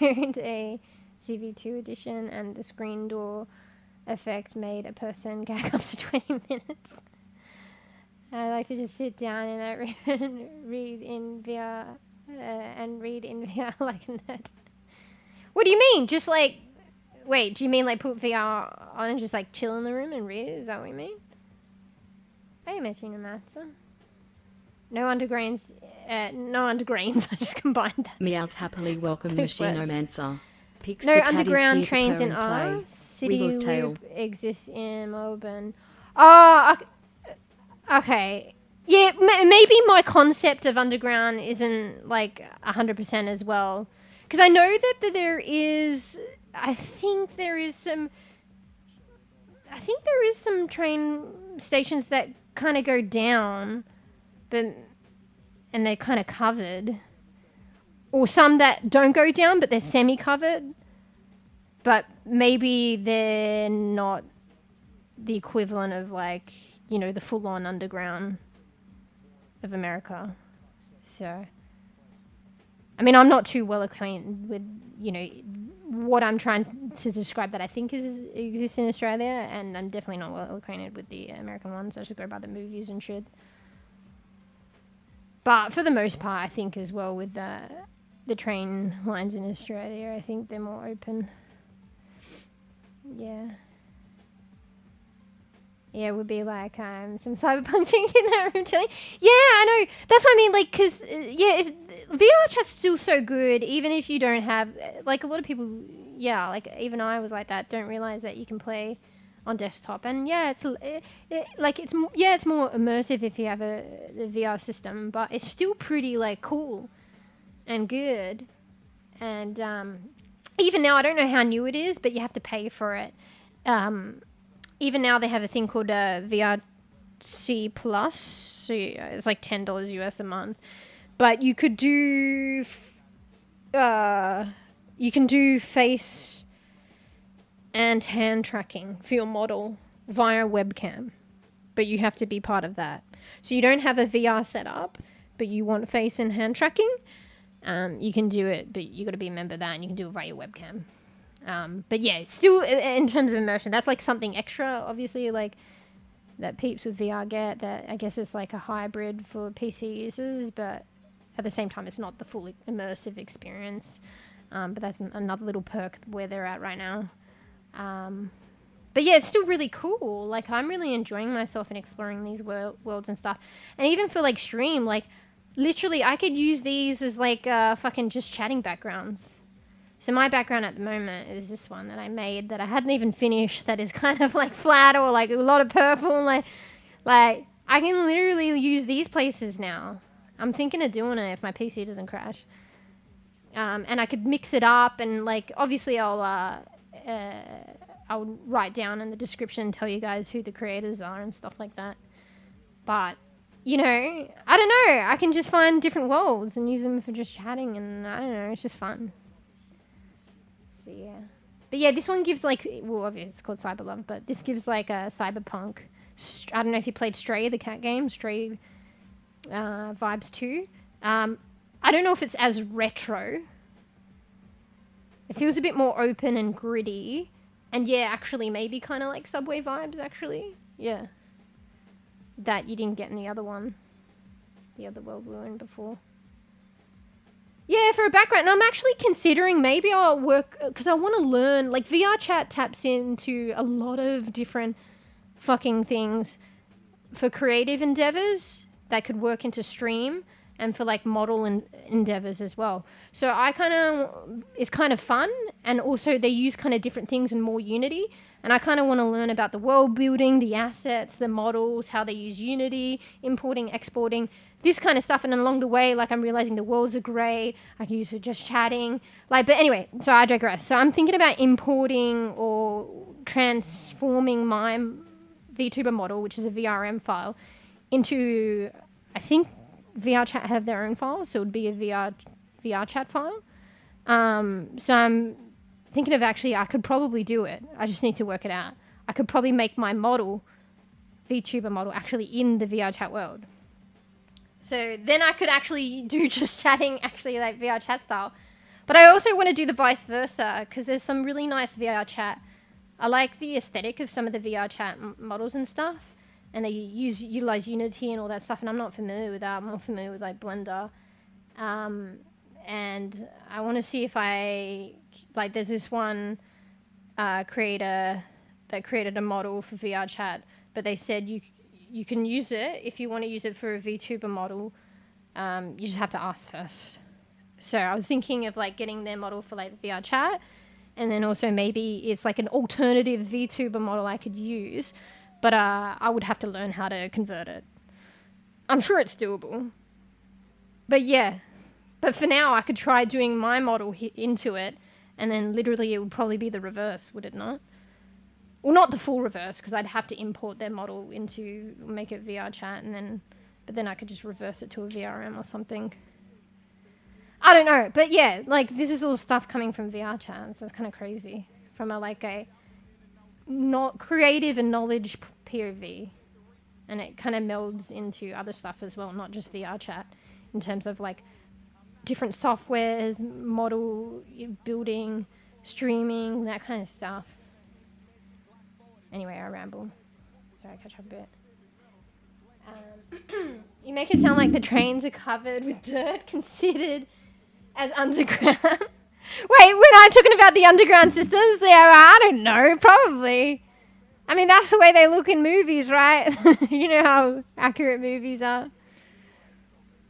I owned a CV2 edition and the screen door effect made a person gag up to 20 minutes. I like to just sit down and read in VR like a nerd. What do you mean? Just like, wait, do you mean like put VR on and just like chill in the room and read? Is that what you mean? Hey, Machina Master. No undergrains. I just combined that. Meows happily welcome Machinomancer. Picks no the underground trains in our city Wiggles tail. loop exists in Melbourne. Oh, okay. Yeah, maybe my concept of underground isn't like 100% as well. Because I know that there is... I think there is some train stations that kind of go down, and they're kind of covered, or some that don't go down but they're semi-covered, but maybe they're not the equivalent of like, you know, the full-on underground of America. So I mean, I'm not too well acquainted with, you know, what I'm trying to describe that I think exists in Australia, and I'm definitely not well acquainted with the American ones. I just go by the movies and shit. But for the most part, I think as well with the train lines in Australia, I think they're more open. Yeah. Yeah, it would be like some cyberpunching in that room chilling. Yeah, I know. That's what I mean. Like, because, VRChat's still so good, even if you don't have, like, a lot of people, yeah, like, even I was like that, don't realize that you can play on desktop. And, yeah, it's more immersive if you have a VR system, but it's still pretty, like, cool and good. And even now, I don't know how new it is, but you have to pay for it. Even now they have a thing called VRC Plus. So it's like $10 US a month. But you could do face and hand tracking for your model via webcam. But you have to be part of that. So you don't have a VR setup, but you want face and hand tracking. You can do it, but you got to be a member of that, and you can do it via your webcam. But yeah, still in terms of immersion, that's like something extra, obviously, like that peeps with VR get, that I guess it's like a hybrid for PC users, but at the same time, it's not the full immersive experience. But that's another little perk where they're at right now. But yeah, it's still really cool. Like, I'm really enjoying myself and exploring these worlds and stuff. And even for like stream, like literally I could use these as like fucking just chatting backgrounds. So my background at the moment is this one that I made that I hadn't even finished, that is kind of like flat or like a lot of purple. Like I can literally use these places now. I'm thinking of doing it if my PC doesn't crash. And I could mix it up, and like obviously I'll write down in the description and tell you guys who the creators are and stuff like that. But you know, I don't know. I can just find different worlds and use them for just chatting, and I don't know. It's just fun. So yeah, but yeah, this one gives like, well, obviously it's called CyberLove, but this gives like a cyberpunk. I don't know if you played Stray, the cat game, Stray vibes too. I don't know if it's as retro. It feels a bit more open and gritty, and yeah, actually maybe kind of like Subway vibes. Actually, yeah, that you didn't get in the other one, the other world we were in before. Yeah, for a background, and I'm actually considering maybe I'll work, because I want to learn, like VRChat taps into a lot of different fucking things for creative endeavors that could work into stream, and for like model endeavors as well. So it's kind of fun, and also they use kind of different things in more Unity, and I kind of want to learn about the world building, the assets, the models, how they use Unity, importing, exporting, this kind of stuff. And then along the way, like I'm realizing the worlds are great. I can use it for just chatting. But anyway, so I digress. So I'm thinking about importing or transforming my VTuber model, which is a VRM file, into, I think VRChat have their own file, so it would be a VRChat file. So I'm thinking of I could probably do it. I just need to work it out. I could probably make my model, VTuber model, actually in the VRChat world. So then I could actually do just chatting, actually like VRChat style. But I also want to do the vice versa, because there's some really nice VRChat. I like the aesthetic of some of the VRChat models and stuff, and they utilize Unity and all that stuff, and I'm not familiar with that. I'm more familiar with like Blender. And I want to see if there's this one creator that created a model for VRChat, but they said you can use it if you want to use it for a VTuber model. You just have to ask first. So I was thinking of like getting their model for like VRChat, and then also maybe it's like an alternative VTuber model I could use, but I would have to learn how to convert it. I'm sure it's doable. But yeah. But for now, I could try doing my model into it, and then literally it would probably be the reverse, would it not? Well, not the full reverse, because I'd have to import their model make it VRChat, but then I could just reverse it to a VRM or something. I don't know, but yeah, like this is all stuff coming from VRChat, so it's kind of crazy. From a not creative and knowledge POV, and it kind of melds into other stuff as well, not just VRChat, in terms of like different softwares, model building, streaming, that kind of stuff. Anyway, I ramble. Sorry, I catch up a bit. You make it sound like the trains are covered with dirt, considered as underground. Wait, when I'm talking about the underground systems, I don't know, probably. I mean, that's the way they look in movies, right? You know how accurate movies are.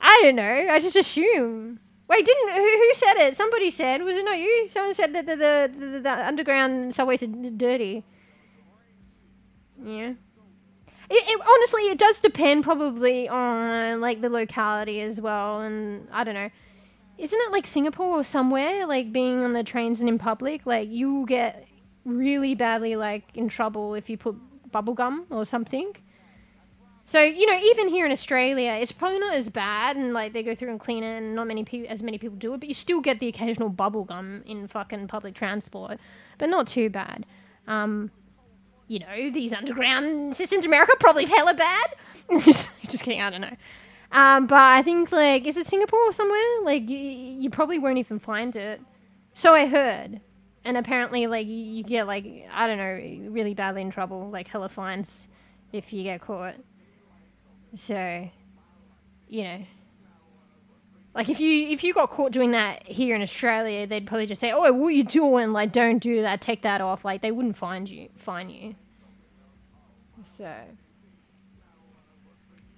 I don't know, I just assume. Wait, who said it? Somebody said, was it not you? Someone said that the underground subways are dirty. Yeah. Honestly, it does depend probably on like the locality as well, and I don't know. Isn't it like Singapore or somewhere, like being on the trains and in public, like you will get really badly like in trouble if you put bubblegum or something. So, even here in Australia, it's probably not as bad, and like they go through and clean it, and not as many people do it, but you still get the occasional bubble gum in fucking public transport, but not too bad. These underground systems in America probably hella bad. just kidding, I don't know. But I think like, is it Singapore or somewhere? Like you probably won't even find it. So I heard. And apparently like you get like, I don't know, really badly in trouble, like hella fines if you get caught. So, like if you got caught doing that here in Australia, they'd probably just say, "Oh, what are you doing? Like, don't do that. Take that off." Like, they wouldn't fine you. So,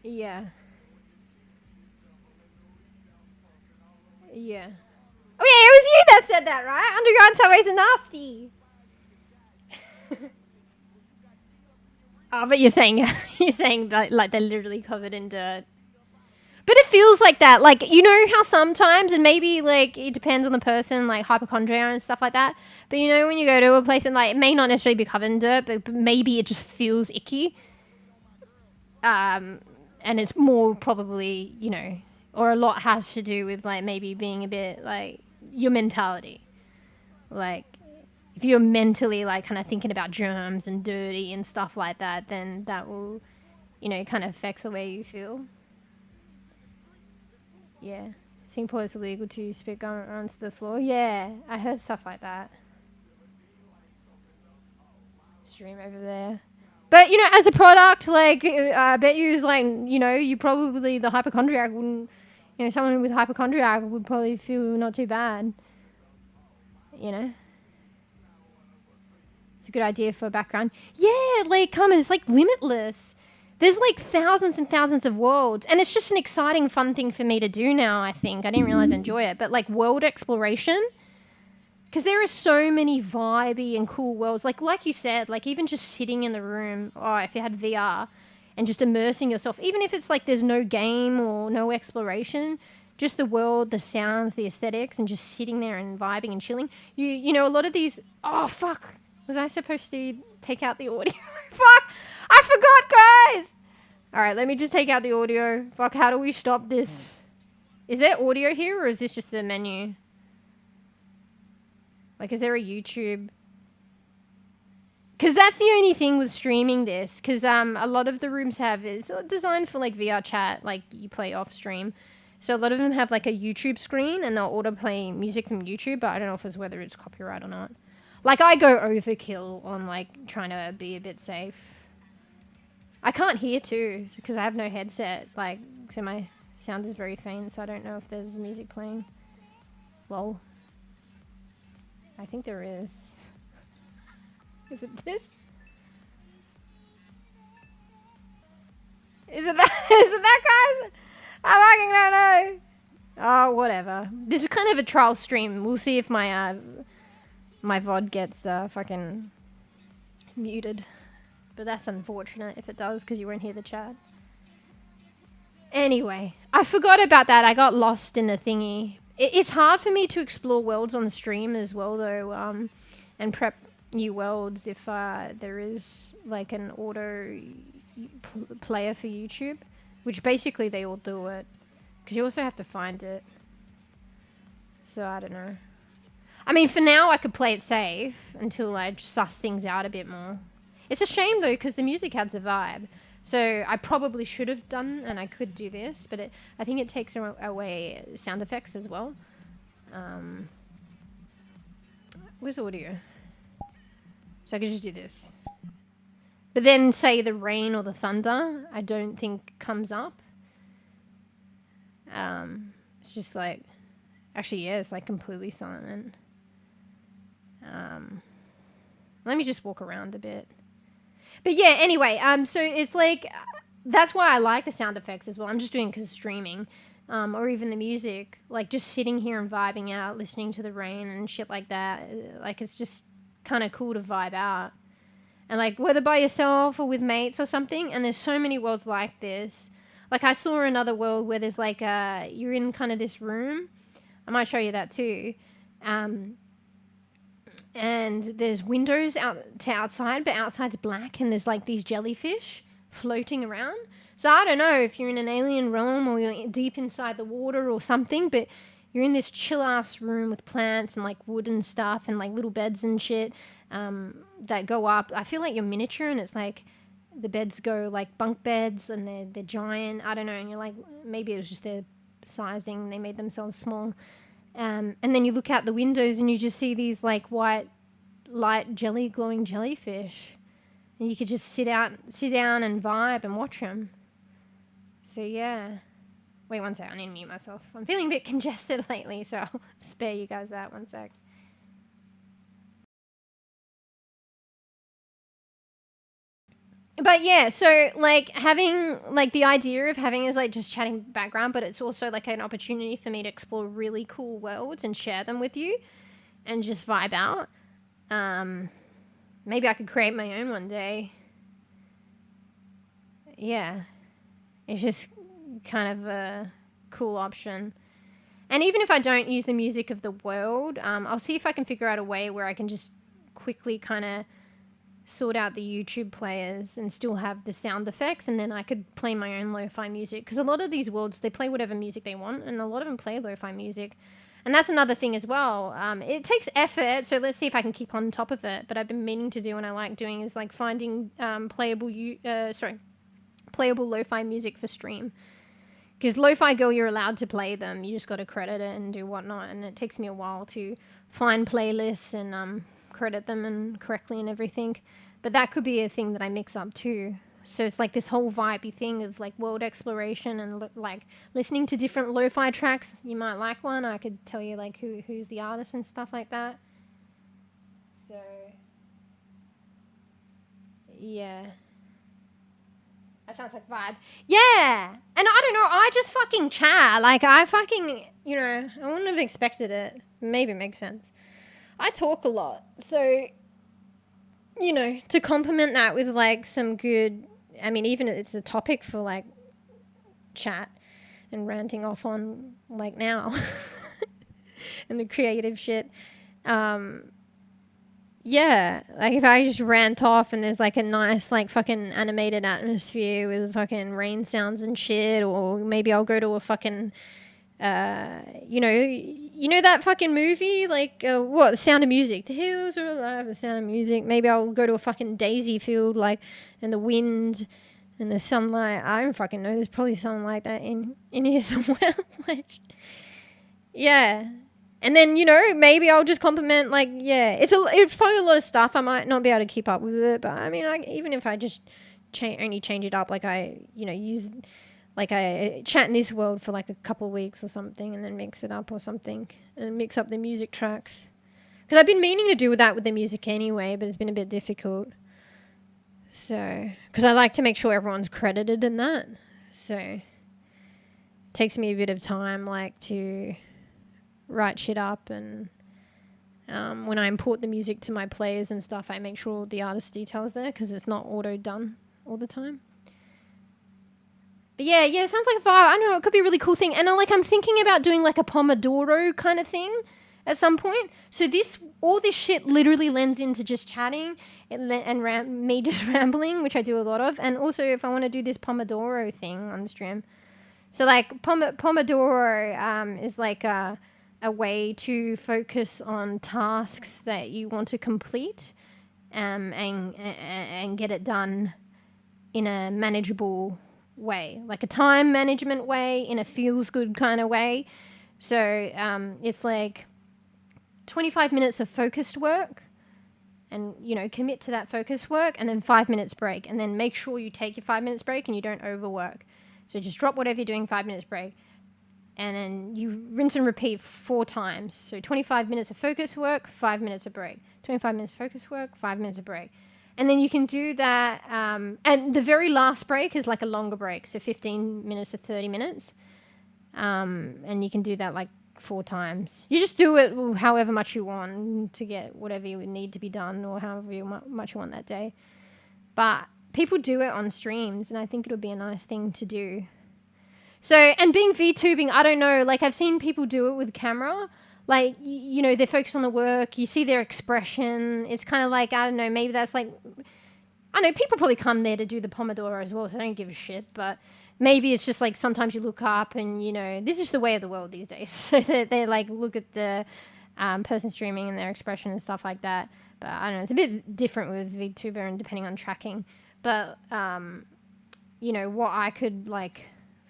yeah. Yeah. Oh yeah, it was you that said that, right? Underground subways are nasty. Oh, but you're saying that, like they're literally covered in dirt. But it feels like that. Like, how sometimes, and maybe like it depends on the person, like hypochondria and stuff like that. But when you go to a place and like it may not necessarily be covered in dirt, but maybe it just feels icky. And it's more probably, or a lot has to do with like maybe being a bit like your mentality. Like, if you're mentally like kind of thinking about germs and dirty and stuff like that, then that will, kind of affects the way you feel. Yeah. Singapore is illegal to spit gum onto the floor. Yeah, I heard stuff like that. Stream over there. But, as a product, like, I bet you is like, you probably, the hypochondriac wouldn't, someone with hypochondriac would probably feel not too bad. It's a good idea for a background. Yeah, like, it's like limitless. There's like thousands and thousands of worlds, and it's just an exciting, fun thing for me to do now, I think. I didn't realize I enjoy it, but like world exploration, because there are so many vibey and cool worlds. Like you said, like even just sitting in the room, or if you had VR, and just immersing yourself, even if it's like there's no game or no exploration, just the world, the sounds, the aesthetics, and just sitting there and vibing and chilling. You know, a lot of these... Oh, fuck. Was I supposed to take out the audio? Fuck. I forgot, guys. All right, let me just take out the audio. Fuck, how do we stop this? Is there audio here, or is this just the menu? Like, is there a YouTube? Because that's the only thing with streaming this. Because a lot of the rooms have... It's designed for, like, VRChat. Like, you play off stream. So a lot of them have, like, a YouTube screen, and they'll autoplay music from YouTube, but I don't know if it's whether it's copyright or not. Like, I go overkill on, like, trying to be a bit safe. I can't hear, too, because I have no headset. Like, so my sound is very faint, so I don't know if there's music playing. Lol. I think there is. Is it this? Is it that? Is it that, guys? I fucking don't know. Oh, whatever. This is kind of a trial stream. We'll see if my my VOD gets fucking muted. But that's unfortunate if it does, because you won't hear the chat. Anyway, I forgot about that. I got lost in the thingy. It's hard for me to explore worlds on the stream as well, though, and prep new worlds if there is like an auto player for YouTube, which basically they all do it, because you also have to find it. So I don't know. I mean, for now I could play it safe until I suss things out a bit more. It's a shame though, because the music adds a vibe. So I probably should have done, and I could do this, but I think it takes away sound effects as well. Where's audio? So I could just do this. But then, say, the rain or the thunder, I don't think comes up. It's just like... Actually, yeah, it's like completely silent. Let me just walk around a bit. But yeah, anyway, so it's like... That's why I like the sound effects as well. I'm just doing it because of streaming. Or even the music. Like, just sitting here and vibing out, listening to the rain and shit like that. Like, it's just kind of cool to vibe out. And like, whether by yourself or with mates or something. And there's so many worlds like this. Like, I saw another world where there's like you're in kind of this room. I might show you that too. And there's windows out to outside, but outside's black, and there's like these jellyfish floating around. So I don't know if you're in an alien realm or you're deep inside the water or something, but you're in this chill-ass room with plants and like wood and stuff and like little beds and shit that go up. I feel like you're miniature, and it's like the beds go like bunk beds, and they're giant. I don't know, and you're like, maybe it was just their sizing. They made themselves small. And then you look out the windows and you just see these like white, light, glowing jellyfish. And you could just sit down and vibe and watch them. So yeah. Wait one sec, I need to mute myself. I'm feeling a bit congested lately, so I'll spare you guys that one sec. But yeah, so like having like the idea of having is like just chatting background, but it's also like an opportunity for me to explore really cool worlds and share them with you and just vibe out. Maybe I could create my own one day. Yeah. It's just kind of a cool option. And even if I don't use the music of the world, I'll see if I can figure out a way where I can just quickly kind of sort out the YouTube players and still have the sound effects, and then I could play my own lo-fi music, because a lot of these worlds, they play whatever music they want, and a lot of them play lo-fi music. And that's another thing as well. It takes effort, so let's see if I can keep on top of it. But I've been meaning to do, and I like doing, is like finding playable lo-fi music for stream. Because Lo-Fi Girl, you're allowed to play them. You just got to credit it and do whatnot. And it takes me a while to find playlists and credit them and correctly and everything. But that could be a thing that I mix up too. So it's like this whole vibey thing of like world exploration and like listening to different lo-fi tracks. You might like one. I could tell you like who's the artist and stuff like that. So yeah. That sounds like vibe. Yeah. And I don't know, I just fucking chat. Like, I fucking, I wouldn't have expected it. Maybe it makes sense. I talk a lot. So, to complement that with, like, some good, I mean, even it's a topic for, like, chat and ranting off on, like, now. And the creative shit. Yeah, like if I just rant off and there's like a nice like fucking animated atmosphere with fucking rain sounds and shit, or maybe I'll go to a fucking, that fucking movie, like The Sound of Music. The hills are alive, The Sound of Music. Maybe I'll go to a fucking daisy field, like, and the wind and the sunlight. I don't fucking know. There's probably something like that in here somewhere. Like, yeah. And then, maybe I'll just compliment, like, yeah, it's probably a lot of stuff. I might not be able to keep up with it, but I mean, even if I just only change it up, like I chat in this world for like a couple of weeks or something, and then mix it up or something, and mix up the music tracks. Because I've been meaning to do that with the music anyway, but it's been a bit difficult. So, because I like to make sure everyone's credited in that. So, it takes me a bit of time, like, to write shit up, and when I import the music to my players and stuff, I make sure the artist details there because it's not auto done all the time. But yeah, it sounds like a vibe. I know it could be a really cool thing, and I'm thinking about doing like a Pomodoro kind of thing at some point. So all this shit literally lends into just chatting and me just rambling, which I do a lot of, and also if I want to do this Pomodoro thing on the stream. So like Pomodoro is like a way to focus on tasks that you want to complete and get it done in a manageable way, like a time management way, in a feels good kind of way. So it's like 25 minutes of focused work, and commit to that focused work, and then 5 minutes break, and then make sure you take your 5 minutes break and you don't overwork. So just drop whatever you're doing, 5 minutes break, and then you rinse and repeat 4 times. So 25 minutes of focus work, 5 minutes of break. 25 minutes of focus work, 5 minutes of break. And then you can do that, and the very last break is like a longer break, so 15 minutes to 30 minutes. And you can do that like 4 times. You just do it however much you want to get whatever you need to be done, or however much you want that day. But people do it on streams, and I think it'll be a nice thing to do. So, and being VTubing, I don't know, like I've seen people do it with camera, like, they're focused on the work, you see their expression, it's kind of like, I don't know, maybe that's like, I know people probably come there to do the Pomodoro as well, so I don't give a shit, but maybe it's just like sometimes you look up and, this is the way of the world these days, so they like look at the person streaming and their expression and stuff like that, but I don't know, it's a bit different with VTuber and depending on tracking, but, what I could like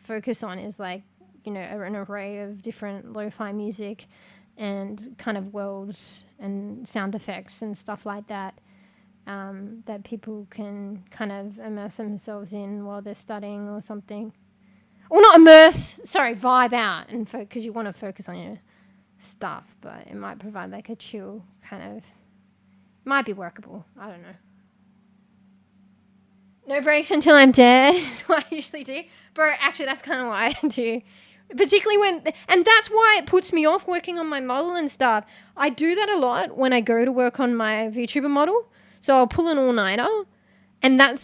focus on is like, an array of different lo-fi music and kind of worlds and sound effects and stuff like that, that people can kind of immerse themselves in while they're studying or something. Or not vibe out, and because you want to focus on your stuff, but it might provide like a chill kind of, might be workable, I don't know. No breaks until I'm dead is what I usually do. But actually, that's kind of what I do. Particularly and that's why it puts me off working on my model and stuff. I do that a lot when I go to work on my VTuber model. So I'll pull an all-nighter. And I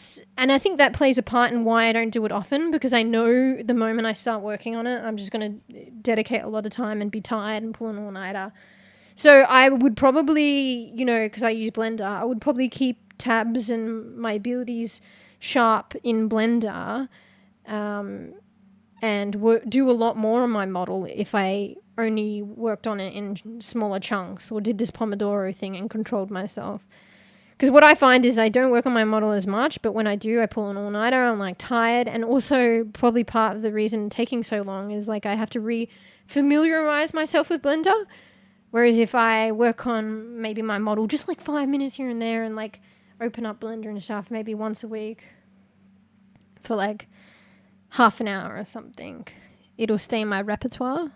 think that plays a part in why I don't do it often, because I know the moment I start working on it, I'm just going to dedicate a lot of time and be tired and pull an all-nighter. So I would probably, because I use Blender, I would probably keep tabs and my abilities sharp in Blender, and do a lot more on my model if I only worked on it in smaller chunks or did this Pomodoro thing and controlled myself. Because what I find is I don't work on my model as much, but when I do, I pull an all-nighter, I'm like tired, and also probably part of the reason taking so long is like I have to re-familiarize myself with Blender, whereas if I work on maybe my model just like 5 minutes here and there and like open up Blender and stuff maybe once a week for like half an hour or something, it'll stay in my repertoire.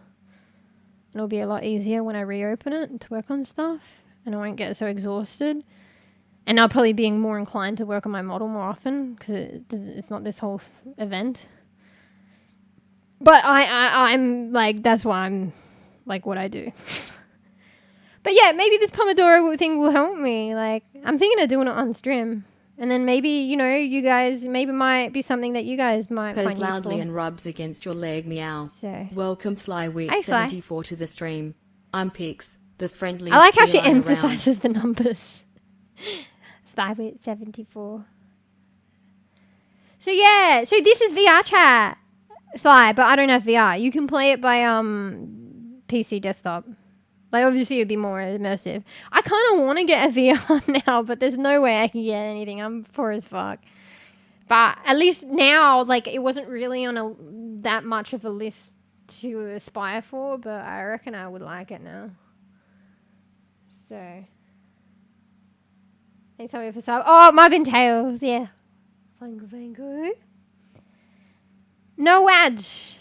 It'll be a lot easier when I reopen it to work on stuff, and I won't get so exhausted. And I'll probably be more inclined to work on my model more often because it's not this whole event. But I'm like, that's why I'm like what I do. But yeah, maybe this Pomodoro thing will help me. Like, I'm thinking of doing it on stream. And then maybe, you guys, maybe might be something that you guys might Purrs find loudly useful. and rubs against your leg, meow. So. Welcome SlyWit74 to the stream. I'm Pix, the friendliest I like how she feline emphasizes the numbers. SlyWit74. So yeah, so this is VRChat, Sly, but I don't have VR. You can play it by PC desktop. Like, obviously, it would be more immersive. I kind of want to get a VR now, but there's no way I can get anything. I'm poor as fuck. But at least now, like, it wasn't really on that much of a list to aspire for, but I reckon I would like it now. So. Thanks for sub. Oh, my bin tails, yeah. Fango. No ads.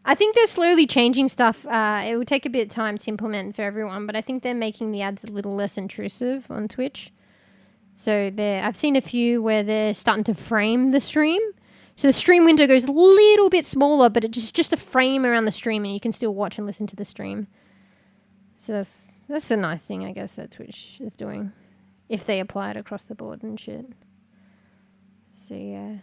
I think they're slowly changing stuff. It will take a bit of time to implement for everyone, but I think they're making the ads a little less intrusive on Twitch. So I've seen a few where they're starting to frame the stream. So the stream window goes a little bit smaller, but it's just a frame around the stream, and you can still watch and listen to the stream. So that's a nice thing, I guess, that Twitch is doing, if they apply it across the board and shit. So yeah.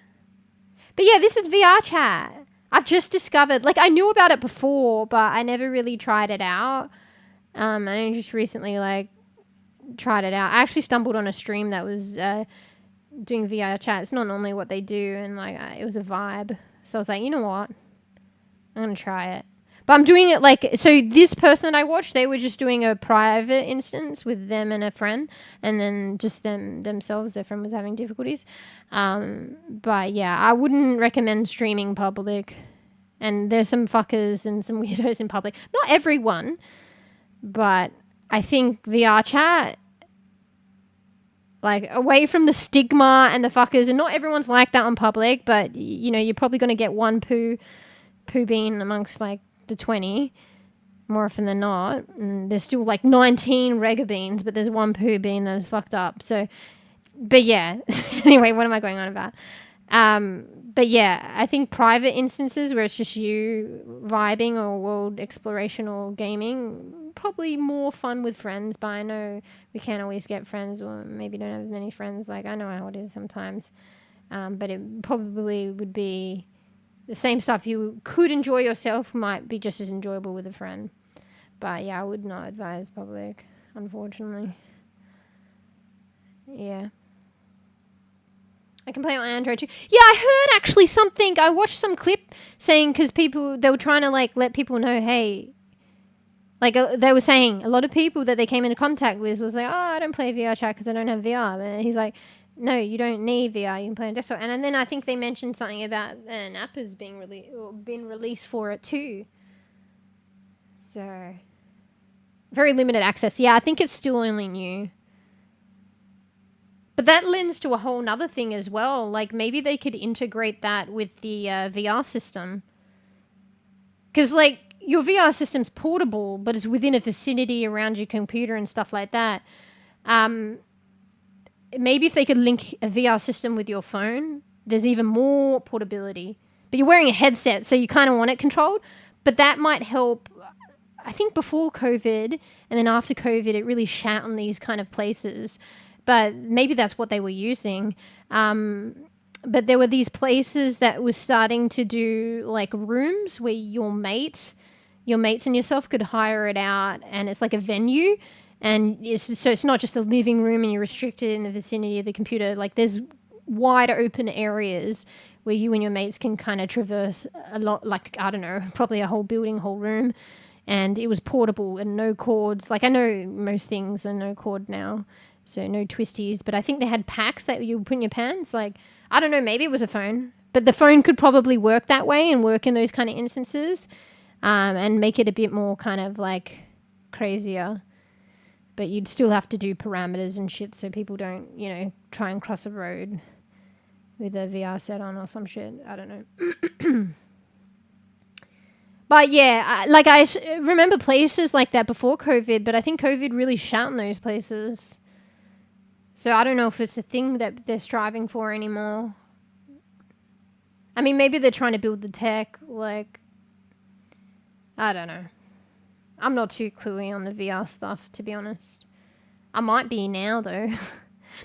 But yeah, this is VRChat. I've just discovered, like, I knew about it before, but I never really tried it out. I just recently, like, tried it out. I actually stumbled on a stream that was doing VRChat. It's not normally what they do, and, like, it was a vibe. So I was like, you know what? I'm going to try it. But I'm doing it, like, so this person that I watched, they were just doing a private instance with them and a friend, and then just themselves, their friend was having difficulties. But yeah, I wouldn't recommend streaming public. And there's some fuckers and some weirdos in public. Not everyone, but I think VRChat, like, away from the stigma and the fuckers, and not everyone's like that on public, but, you're probably going to get one poo bean amongst, like, the 20 more often than not. And there's still, like, 19 rega beans, but there's one poo bean that is fucked up. So, but yeah. Anyway, what am I going on about? But yeah, I think private instances where it's just you vibing, or world exploration or gaming, probably more fun with friends. But I know we can't always get friends, or maybe don't have as many friends. Like, I know how it is sometimes. But it probably would be the same stuff you could enjoy yourself might be just as enjoyable with a friend. But yeah, I would not advise public, unfortunately. Yeah. I can play on Android too. Yeah, I heard actually something. I watched some clip saying, because they were trying to, like, let people know, hey, like, they were saying a lot of people that they came into contact with was like, oh, I don't play VRChat because I don't have VR. And he's like, no, you don't need VR. You can play on desktop. And then I think they mentioned something about an app has been released for it too. So, very limited access. Yeah, I think it's still only new. But that lends to a whole nother thing as well. Like, maybe they could integrate that with the VR system. Because, like, your VR system's portable, but it's within a vicinity around your computer and stuff like that. Maybe if they could link a VR system with your phone, there's even more portability. But you're wearing a headset, so you kind of want it controlled. But that might help. I think before COVID and then after COVID, it really shat on these kind of places. But maybe that's what they were using. But there were these places that were starting to do, like, rooms where your mates and yourself could hire it out, and it's like a venue. And so it's not just a living room and you're restricted in the vicinity of the computer. Like, there's wide open areas where you and your mates can kind of traverse a lot, like, I don't know, probably a whole building, whole room. And it was portable and no cords. Like, I know most things are no cord now, so no twisties. But I think they had packs that you put in your pants. Like, I don't know, maybe it was a phone. But the phone could probably work that way and work in those kind of instances, and make it a bit more kind of, like, crazier. But you'd still have to do parameters and shit so people don't, try and cross a road with a VR set on or some shit. I don't know. But yeah, I remember places like that before COVID, but I think COVID really shat on those places. So I don't know if it's a thing that they're striving for anymore. I mean, maybe they're trying to build the tech, like, I don't know. I'm not too cluey on the VR stuff, to be honest. I might be now, though.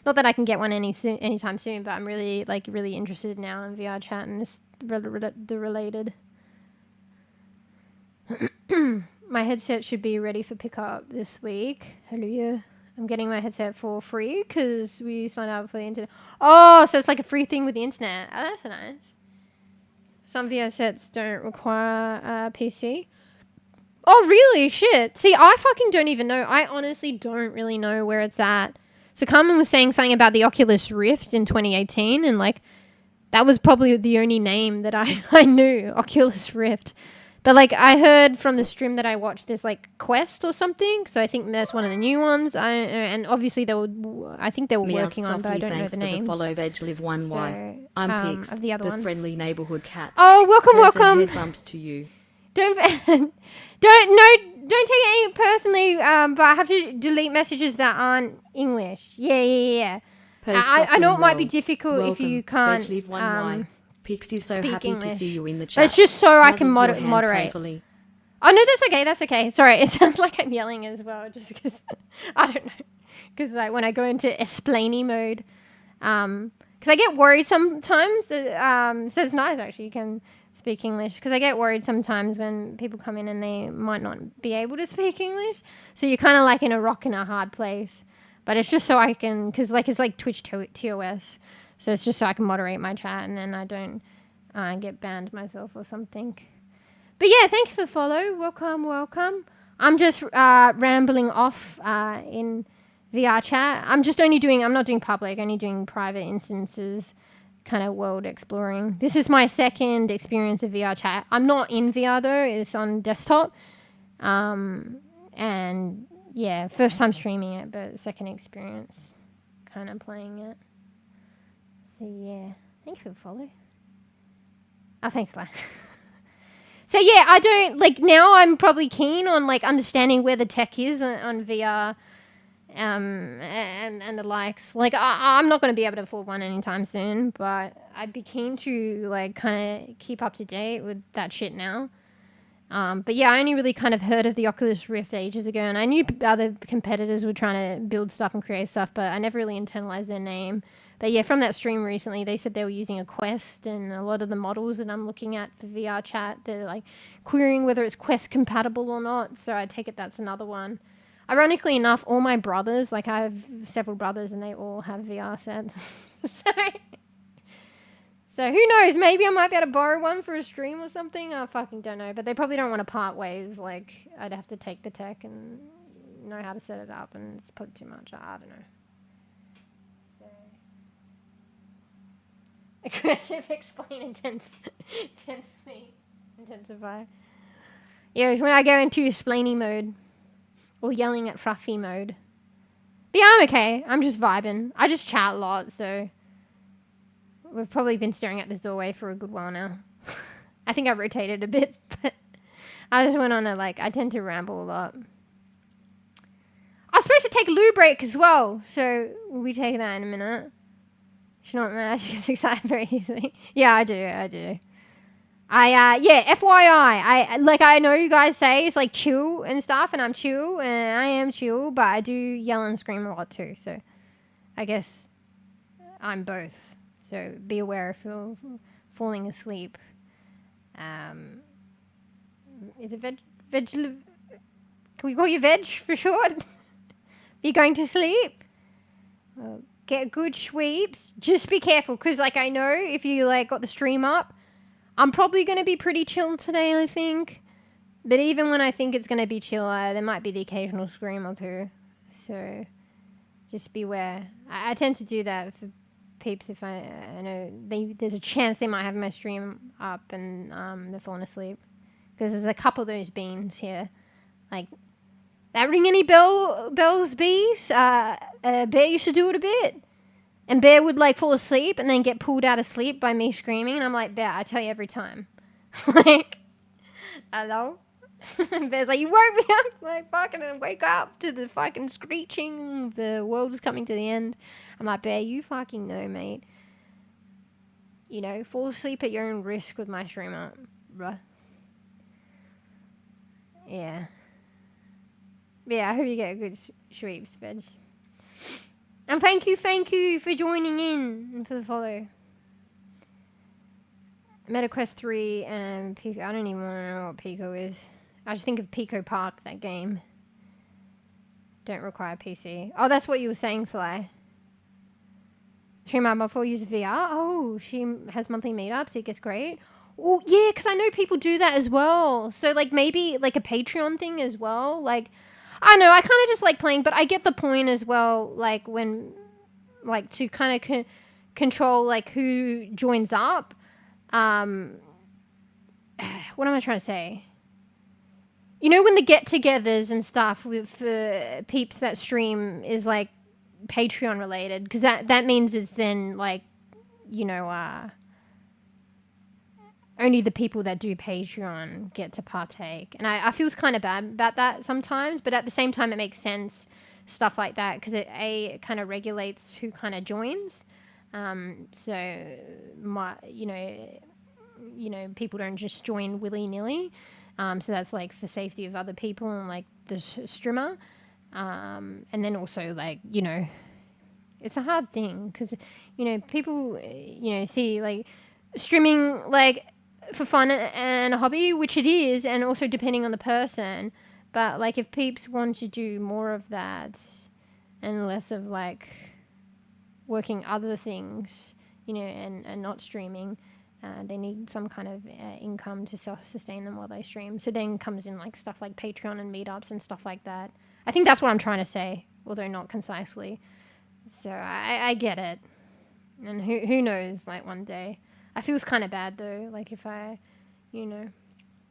Not that I can get one anytime soon, but I'm really interested now in VRChat and this, the related. My headset should be ready for pickup this week. Hallelujah. I'm getting my headset for free because we signed up for the internet. Oh, so it's like a free thing with the internet. Oh, that's nice. Some VR sets don't require a PC. Oh, really? Shit. See, I fucking don't even know. I honestly don't really know where it's at. So Carmen was saying something about the Oculus Rift in 2018, and like that was probably the only name that I knew, Oculus Rift. But like I heard from the stream that I watched, there's like Quest or something. So I think that's one of the new ones. And obviously I think they were working on, but I don't know the names. Follow vEbE1Y. So, I'm Pix, of the other ones. friendly neighborhood cat. Oh, welcome. Head bumps to you. Don't take it any personally. But I have to delete messages that aren't English. Yeah. I know it might be difficult if you can't. Pixie's so speak happy English. to see you in the chat. But it's just so I can moderate. Playfully. Oh, no, that's okay. Sorry, it sounds like I'm yelling as well, just because, I don't know. Because like when I go into explainy mode, because I get worried sometimes. So it's nice, actually, you can speak English. Because I get worried sometimes when people come in and they might not be able to speak English. So you're kind of like in a rock and a hard place. But it's just so I can, because like it's like Twitch TOS. So it's just so I can moderate my chat and then I don't get banned myself or something. But yeah, thanks for the follow. Welcome. I'm just rambling off in VRChat. I'm not doing public, only doing private instances, kind of world exploring. This is my second experience of VRChat. I'm not in VR though, it's on desktop. And yeah, first time streaming it, but second experience kind of playing it. So yeah, thank you for the follow. Oh, thanks, Lai. So yeah, I don't, like, now I'm probably keen on, like, understanding where the tech is on VR and the likes. Like, I'm not going to be able to afford one anytime soon, but I'd be keen to, like, kind of keep up to date with that shit now. But yeah, I only really kind of heard of the Oculus Rift ages ago, and I knew other competitors were trying to build stuff and create stuff, but I never really internalized their name. But yeah, from that stream recently, they said they were using a Quest, and a lot of the models that I'm looking at for VRChat, they're like querying whether it's Quest compatible or not. So I take it that's another one. Ironically enough, all my brothers, like I have several brothers, and they all have VR sets. So who knows? Maybe I might be able to borrow one for a stream or something. I fucking don't know. But they probably don't want to part ways. Like I'd have to take the tech and know how to set it up, and it's probably too much. I don't know. Aggressive, explain, intensify. Yeah, when I go into explaining mode or yelling at Fluffy mode. But yeah, I'm okay. I'm just vibing. I just chat a lot, so we've probably been staring at this doorway for a good while now. I think I rotated a bit, but I just went on I tend to ramble a lot. I was supposed to take a loo break as well, so we'll be taking that in a minute. She's not mad. She gets excited very easily. Yeah, I do. Yeah, FYI. I know you guys say it's like chill and stuff, and I'm chill, and I am chill, but I do yell and scream a lot too, so I guess I'm both. So be aware if you're falling asleep. Is it veg? Can we call you veg for short? You're going to sleep? Get good sweeps. Just be careful, because I know if you got the stream up, I'm probably going to be pretty chill today, I think. But even when I think it's going to be chill, there might be the occasional scream or two. So just beware. I tend to do that for peeps if I know there's a chance they might have my stream up and they're falling asleep. Because there's a couple of those beans here. That ring any bells, bees? Bear used to do it a bit. And Bear would fall asleep and then get pulled out of sleep by me screaming. And I'm like, Bear, I tell you every time. Hello? Bear's like, you woke me up, like, fucking wake up to the fucking screeching. The world is coming to the end. I'm like, Bear, you fucking know, mate. You know, fall asleep at your own risk with my stream up, bruh. Yeah. Yeah, I hope you get a good sweep, Spedge. And thank you for joining in and for the follow. MetaQuest 3 and Pico. I don't even know what Pico is. I just think of Pico Park, that game. Don't require PC. Oh, that's what you were saying, Sly. Stream out before use VR. Oh, she has monthly meetups. It gets great. Oh, yeah, because I know people do that as well. So, like, maybe, like, a Patreon thing as well. Like, I don't know. I kind of just like playing, but I get the point as well, like, when, like, to kind of control, like, who joins up. What am I trying to say? You know, when the get-togethers and stuff with peeps that stream is, like, Patreon related, because that means it's then, like, you know, only the people that do Patreon get to partake. And I feel kind of bad about that sometimes, but at the same time it makes sense, stuff like that, because it kind of regulates who kind of joins. So, you know, people don't just join willy-nilly. So that's, like, for safety of other people and, like, the streamer. And then also, like, you know, it's a hard thing because, you know, people, you know, see, like, streaming, like, for fun and a hobby, which it is, and also depending on the person. But, like, if peeps want to do more of that and less of, like, working other things, you know, and not streaming, they need some kind of income to self-sustain them while they stream. So then comes in, like, stuff like Patreon and meetups and stuff like that. I think that's what I'm trying to say, although not concisely. So I get it. And who knows, like, one day. I feel kind of bad, though, like, if I, you know.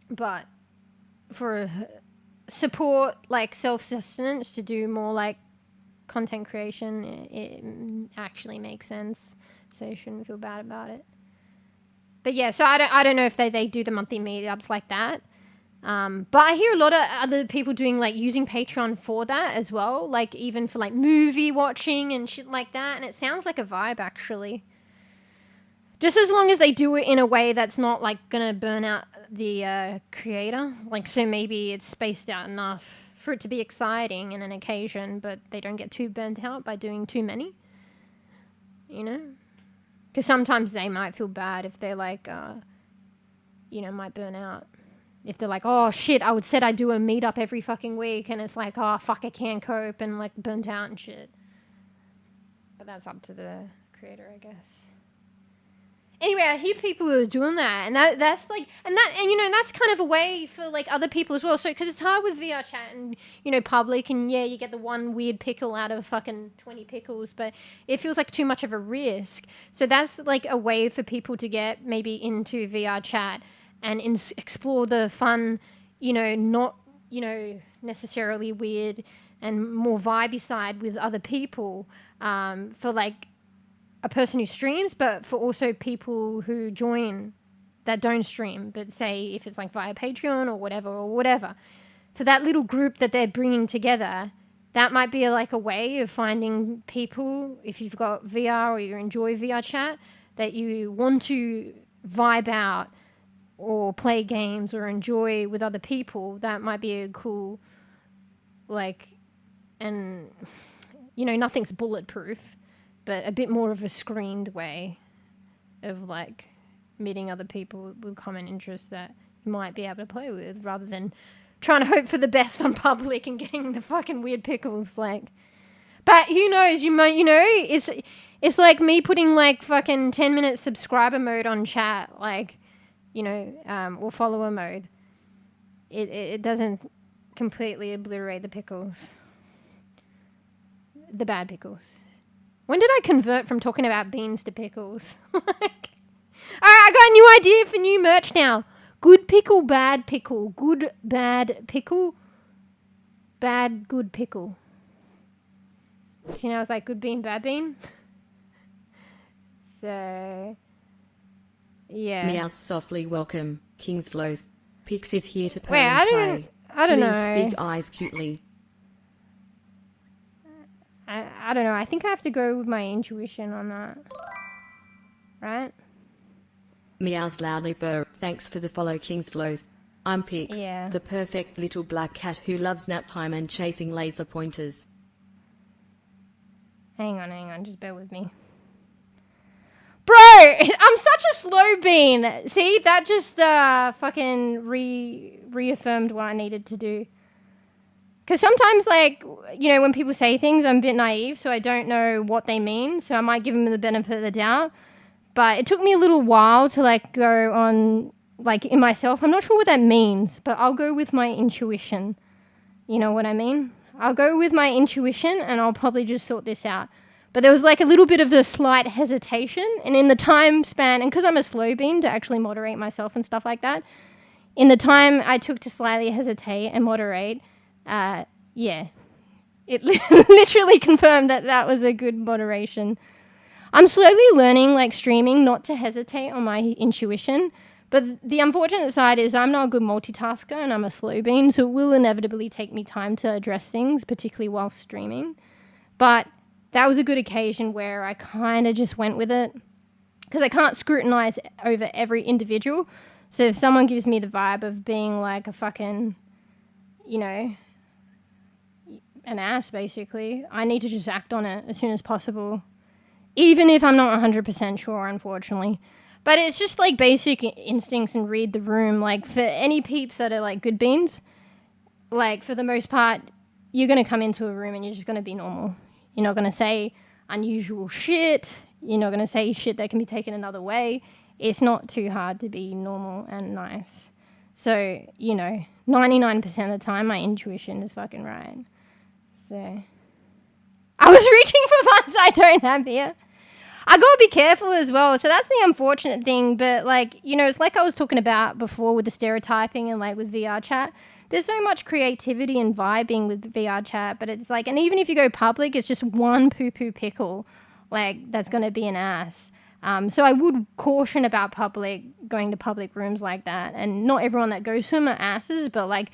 But for support, like, self-sustenance to do more, like, content creation, it actually makes sense. So you shouldn't feel bad about it. But yeah, so I don't know if they do the monthly meetups like that. But I hear a lot of other people doing, like, using Patreon for that as well. Like, even for, like, movie watching and shit like that. And it sounds like a vibe, actually. Just as long as they do it in a way that's not, like, going to burn out the creator. Like, so maybe it's spaced out enough for it to be exciting and an occasion, but they don't get too burnt out by doing too many. You know? Because sometimes they might feel bad if they're, like, you know, might burn out. If they're like, oh, shit, said I'd do a meetup every fucking week, and it's like, oh, fuck, I can't cope, and, like, burnt out and shit. But that's up to the creator, I guess. Anyway, I hear people who are doing that, and that's like, and you know, that's kind of a way for, like, other people as well. So, because it's hard with VRChat and, you know, public, and yeah, you get the one weird pickle out of fucking 20 pickles, but it feels like too much of a risk. So that's, like, a way for people to get maybe into VRChat and explore the fun, you know, not, you know, necessarily weird and more vibey side with other people, for, like, a person who streams, but for also people who join that don't stream, but say if it's, like, via Patreon or whatever, for that little group that they're bringing together, that might be like a way of finding people, if you've got VR or you enjoy VRChat, that you want to vibe out or play games or enjoy with other people. That might be a cool, like, and, you know, nothing's bulletproof, but a bit more of a screened way of, like, meeting other people with common interests that you might be able to play with, rather than trying to hope for the best on public and getting the fucking weird pickles, like. But who knows, you might, you know, it's like me putting, like, fucking 10-minute subscriber mode on chat, like, you know, or follower mode. It doesn't completely obliterate the pickles. The bad pickles. When did I convert from talking about beans to pickles? Like, all right, I got a new idea for new merch now. Good pickle, bad pickle. Good, bad pickle. Bad, good pickle. You know, it's like good bean, bad bean. So, yeah. Meow softly welcome, King Sloth. Pix is here to purr Wait, and play. I don't Blinks know. big eyes cutely. I don't know. I think I have to go with my intuition on that. Right? Meows loudly burr. Thanks for the follow, King Sloth. I'm Pix, Yeah. the perfect little black cat who loves nap time and chasing laser pointers. Hang on. Just bear with me. Bro, I'm such a slow bean. See, that just fucking reaffirmed what I needed to do. Because sometimes, like, you know, when people say things, I'm a bit naive, so I don't know what they mean. So I might give them the benefit of the doubt. But it took me a little while to, like, go on, like, in myself. I'm not sure what that means, but I'll go with my intuition. You know what I mean? I'll go with my intuition, and I'll probably just sort this out. But there was, like, a little bit of a slight hesitation. And in the time span, and because I'm a slow bean to actually moderate myself and stuff like that, in the time I took to slightly hesitate and moderate, yeah, it literally confirmed that that was a good moderation. I'm slowly learning, like, streaming, not to hesitate on my intuition. But the unfortunate side is I'm not a good multitasker and I'm a slow bean, so it will inevitably take me time to address things, particularly while streaming. But that was a good occasion where I kind of just went with it because I can't scrutinize over every individual. So if someone gives me the vibe of being like a fucking, you know, an ass, basically, I need to just act on it as soon as possible, even if I'm not 100% sure, unfortunately. But it's just like basic instincts and read the room. Like for any peeps that are like good beans, like for the most part, you're going to come into a room and you're just going to be normal. You're not going to say unusual shit. You're not going to say shit that can be taken another way. It's not too hard to be normal and nice. So, you know, 99% of the time, my intuition is fucking right. So, I was reaching for ones I don't have here. I gotta be careful as well. So that's the unfortunate thing. But like, you know, it's like I was talking about before with the stereotyping and like with VRChat. There's so much creativity and vibing with VRChat, but it's like, and even if you go public, it's just one poo-poo pickle, like that's going to be an ass. So I would caution about going to public rooms like that. And not everyone that goes to them are asses, but like,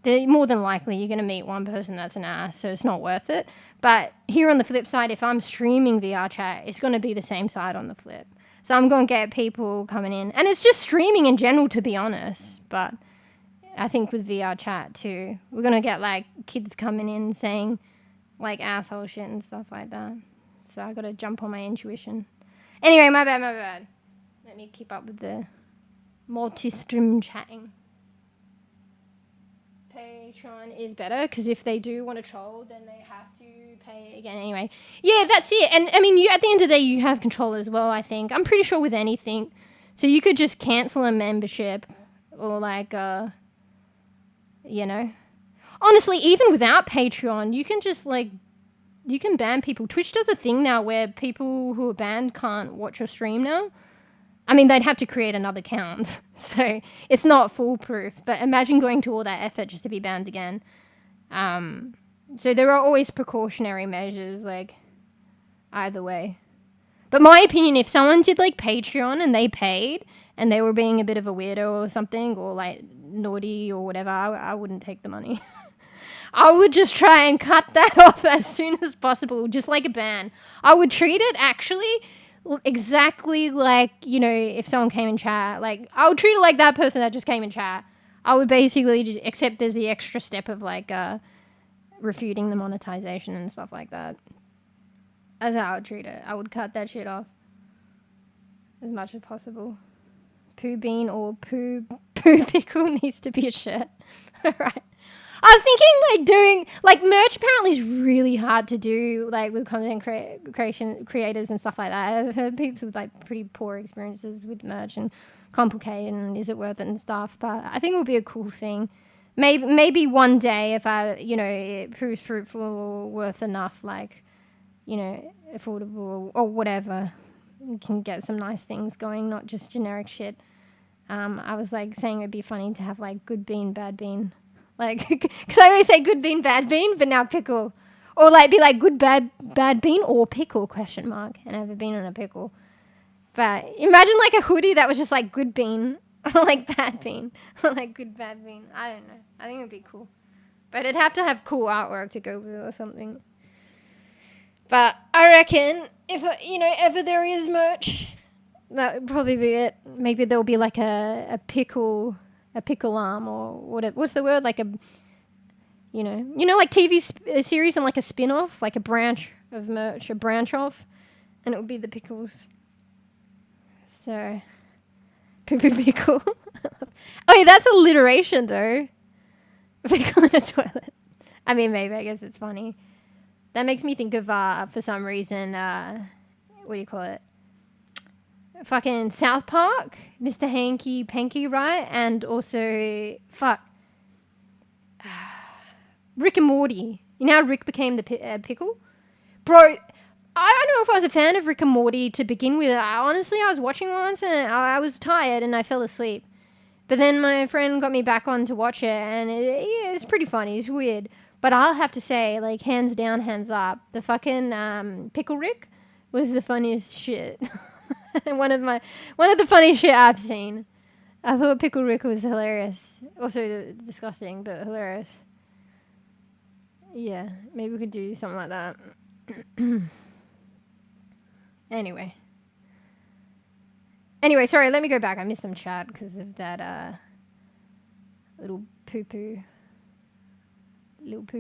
they're more than likely you're going to meet one person that's an ass, so it's not worth it. But here on the flip side, if I'm streaming VRChat, it's going to be the same side on the flip. So I'm going to get people coming in. And it's just streaming in general, to be honest. But I think with VRChat too, we're going to get like kids coming in saying like asshole shit and stuff like that. So I got to jump on my intuition. Anyway, my bad. Let me keep up with the multi-stream chatting. Patreon is better because if they do want to troll, then they have to pay again anyway. Yeah, that's it. And I mean, at the end of the day, you have control as well, I think. I'm pretty sure with anything. So you could just cancel a membership or like, you know. Honestly, even without Patreon, you can just like, you can ban people. Twitch does a thing now where people who are banned can't watch your stream now. I mean, they'd have to create another account, so it's not foolproof. But imagine going to all that effort just to be banned again. So there are always precautionary measures, like, either way. But my opinion, if someone did, like, Patreon and they paid and they were being a bit of a weirdo or something, or, like, naughty or whatever, I wouldn't take the money. I would just try and cut that off as soon as possible, just like a ban. I would treat it, actually, exactly like, you know, if someone came in chat, like, I would treat it like that person that just came in chat. I would basically just, except there's the extra step of, like, refuting the monetization and stuff like that. That's how I would treat it. I would cut that shit off as much as possible. Poo bean or poo pickle needs to be a shirt. Right. I was thinking, like, doing, like, merch apparently is really hard to do, like, with content creators and stuff like that. I've heard people with, like, pretty poor experiences with merch and complicated and is it worth it and stuff. But I think it would be a cool thing. Maybe one day if it proves fruitful or worth enough, like, you know, affordable or whatever, we can get some nice things going, not just generic shit. I was, like, saying it'd be funny to have, like, good bean, bad bean. Like, because I always say good bean, bad bean, but now pickle. Or, like, be like good, bad bean or pickle, ? And have a bean and a pickle. But imagine, like, a hoodie that was just, like, good bean I like bad bean. I like good bad bean. I don't know. I think it'd be cool. But it'd have to have cool artwork to go with it or something. But I reckon if, ever there is merch, that would probably be it. Maybe there'll be like a pickle arm or whatever. What's the word? Like a, like TV series and like a spin-off, like a branch of merch, a branch off, and it would be the pickles. So, poo-poo pickle. Oh, yeah, that's alliteration though. Pickle in a toilet. I mean, maybe, I guess it's funny. That makes me think of, for some reason, what do you call it? Fucking South Park, Mr. Hanky Panky, right? And also, Rick and Morty. You know how Rick became the pickle? Bro, I don't know if I was a fan of Rick and Morty to begin with. Honestly, I was watching once and I was tired and I fell asleep. But then my friend got me back on to watch it, and it's pretty funny. It's weird. But I'll have to say, like, hands down, hands up, the fucking Pickle Rick was the funniest shit. one of the funniest shit I've seen. I thought Pickle Rick was hilarious. Also disgusting, but hilarious. Yeah, maybe we could do something like that. Anyway, sorry, let me go back. I missed some chat because of that little poo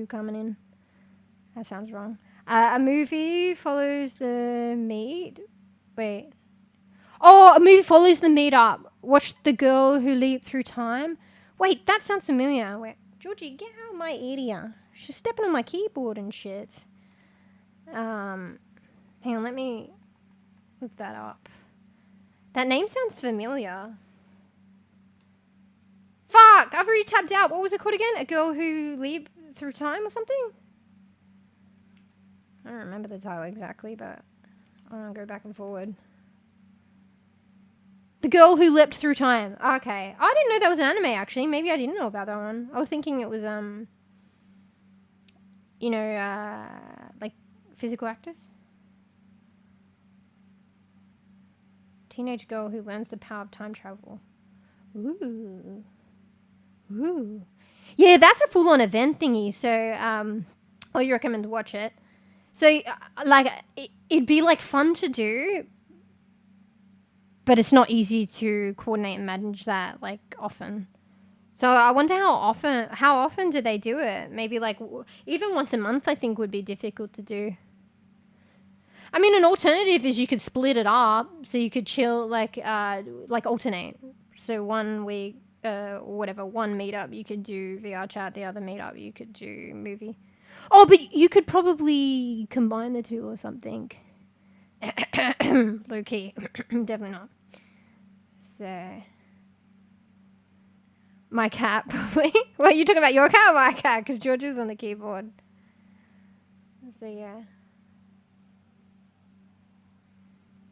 coming in. That sounds wrong. A movie follows the meet. Wait. Oh, a movie follows the meetup. Watch The Girl Who Leaped Through Time. Wait, that sounds familiar. Wait, Georgie, get out of my area. She's stepping on my keyboard and shit. Hang on, let me look that up. That name sounds familiar. Fuck! I've already tapped out. What was it called again? A Girl Who Leaped Through Time or something? I don't remember the title exactly, but I'll go back and forward. The Girl Who Leapt Through Time. Okay. I didn't know that was an anime, actually. Maybe I didn't know about that one. I was thinking it was, like physical actors. Teenage girl who learns the power of time travel. Ooh. Yeah, that's a full-on event thingy. So, you recommend to watch it. So, it'd be like fun to do, but it's not easy to coordinate and manage that like often. So I wonder how often do they do it? Maybe like even once a month, I think would be difficult to do. I mean, an alternative is you could split it up, so you could chill, like alternate. So 1 week, one meetup you could do VRChat, the other meetup you could do movie. Oh, but you could probably combine the two or something. Low key, definitely not. So, my cat probably. What, are you talking about your cat or my cat? Because Georgia's on the keyboard. So yeah.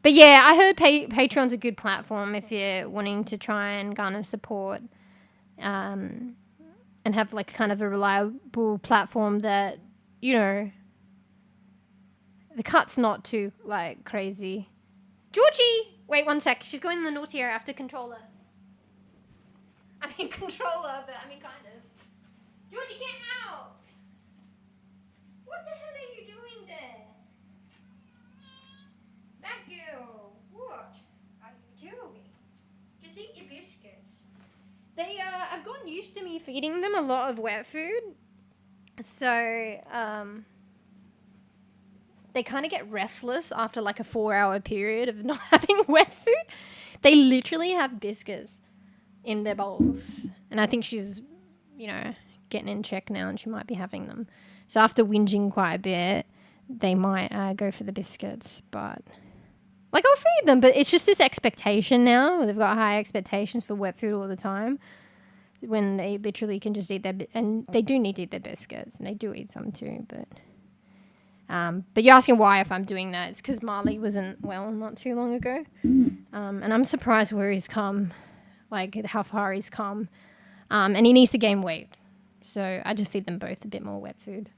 But yeah, I heard Patreon's a good platform if you're wanting to try and garner support, and have like kind of a reliable platform that, the cut's not too like crazy. Georgie! Wait 1 sec. She's going in the naughty area. I have to control her. I mean controller, but I mean kind of. Georgie, get out! What the hell are you doing there? That girl, what are you doing? Just eat your biscuits. I've gotten used to me feeding them a lot of wet food. So, they kind of get restless after like a 4-hour period of not having wet food. They literally have biscuits in their bowls. And I think she's, getting in check now and she might be having them. So after whinging quite a bit, they might go for the biscuits. But, like, I'll feed them. But it's just this expectation now. They've got high expectations for wet food all the time. When they literally can just eat and they do need to eat their biscuits. And they do eat some too, but you're asking why if I'm doing that. It's because Marley wasn't well not too long ago. And I'm surprised where he's come, like how far he's come. And he needs to gain weight. So I just feed them both a bit more wet food.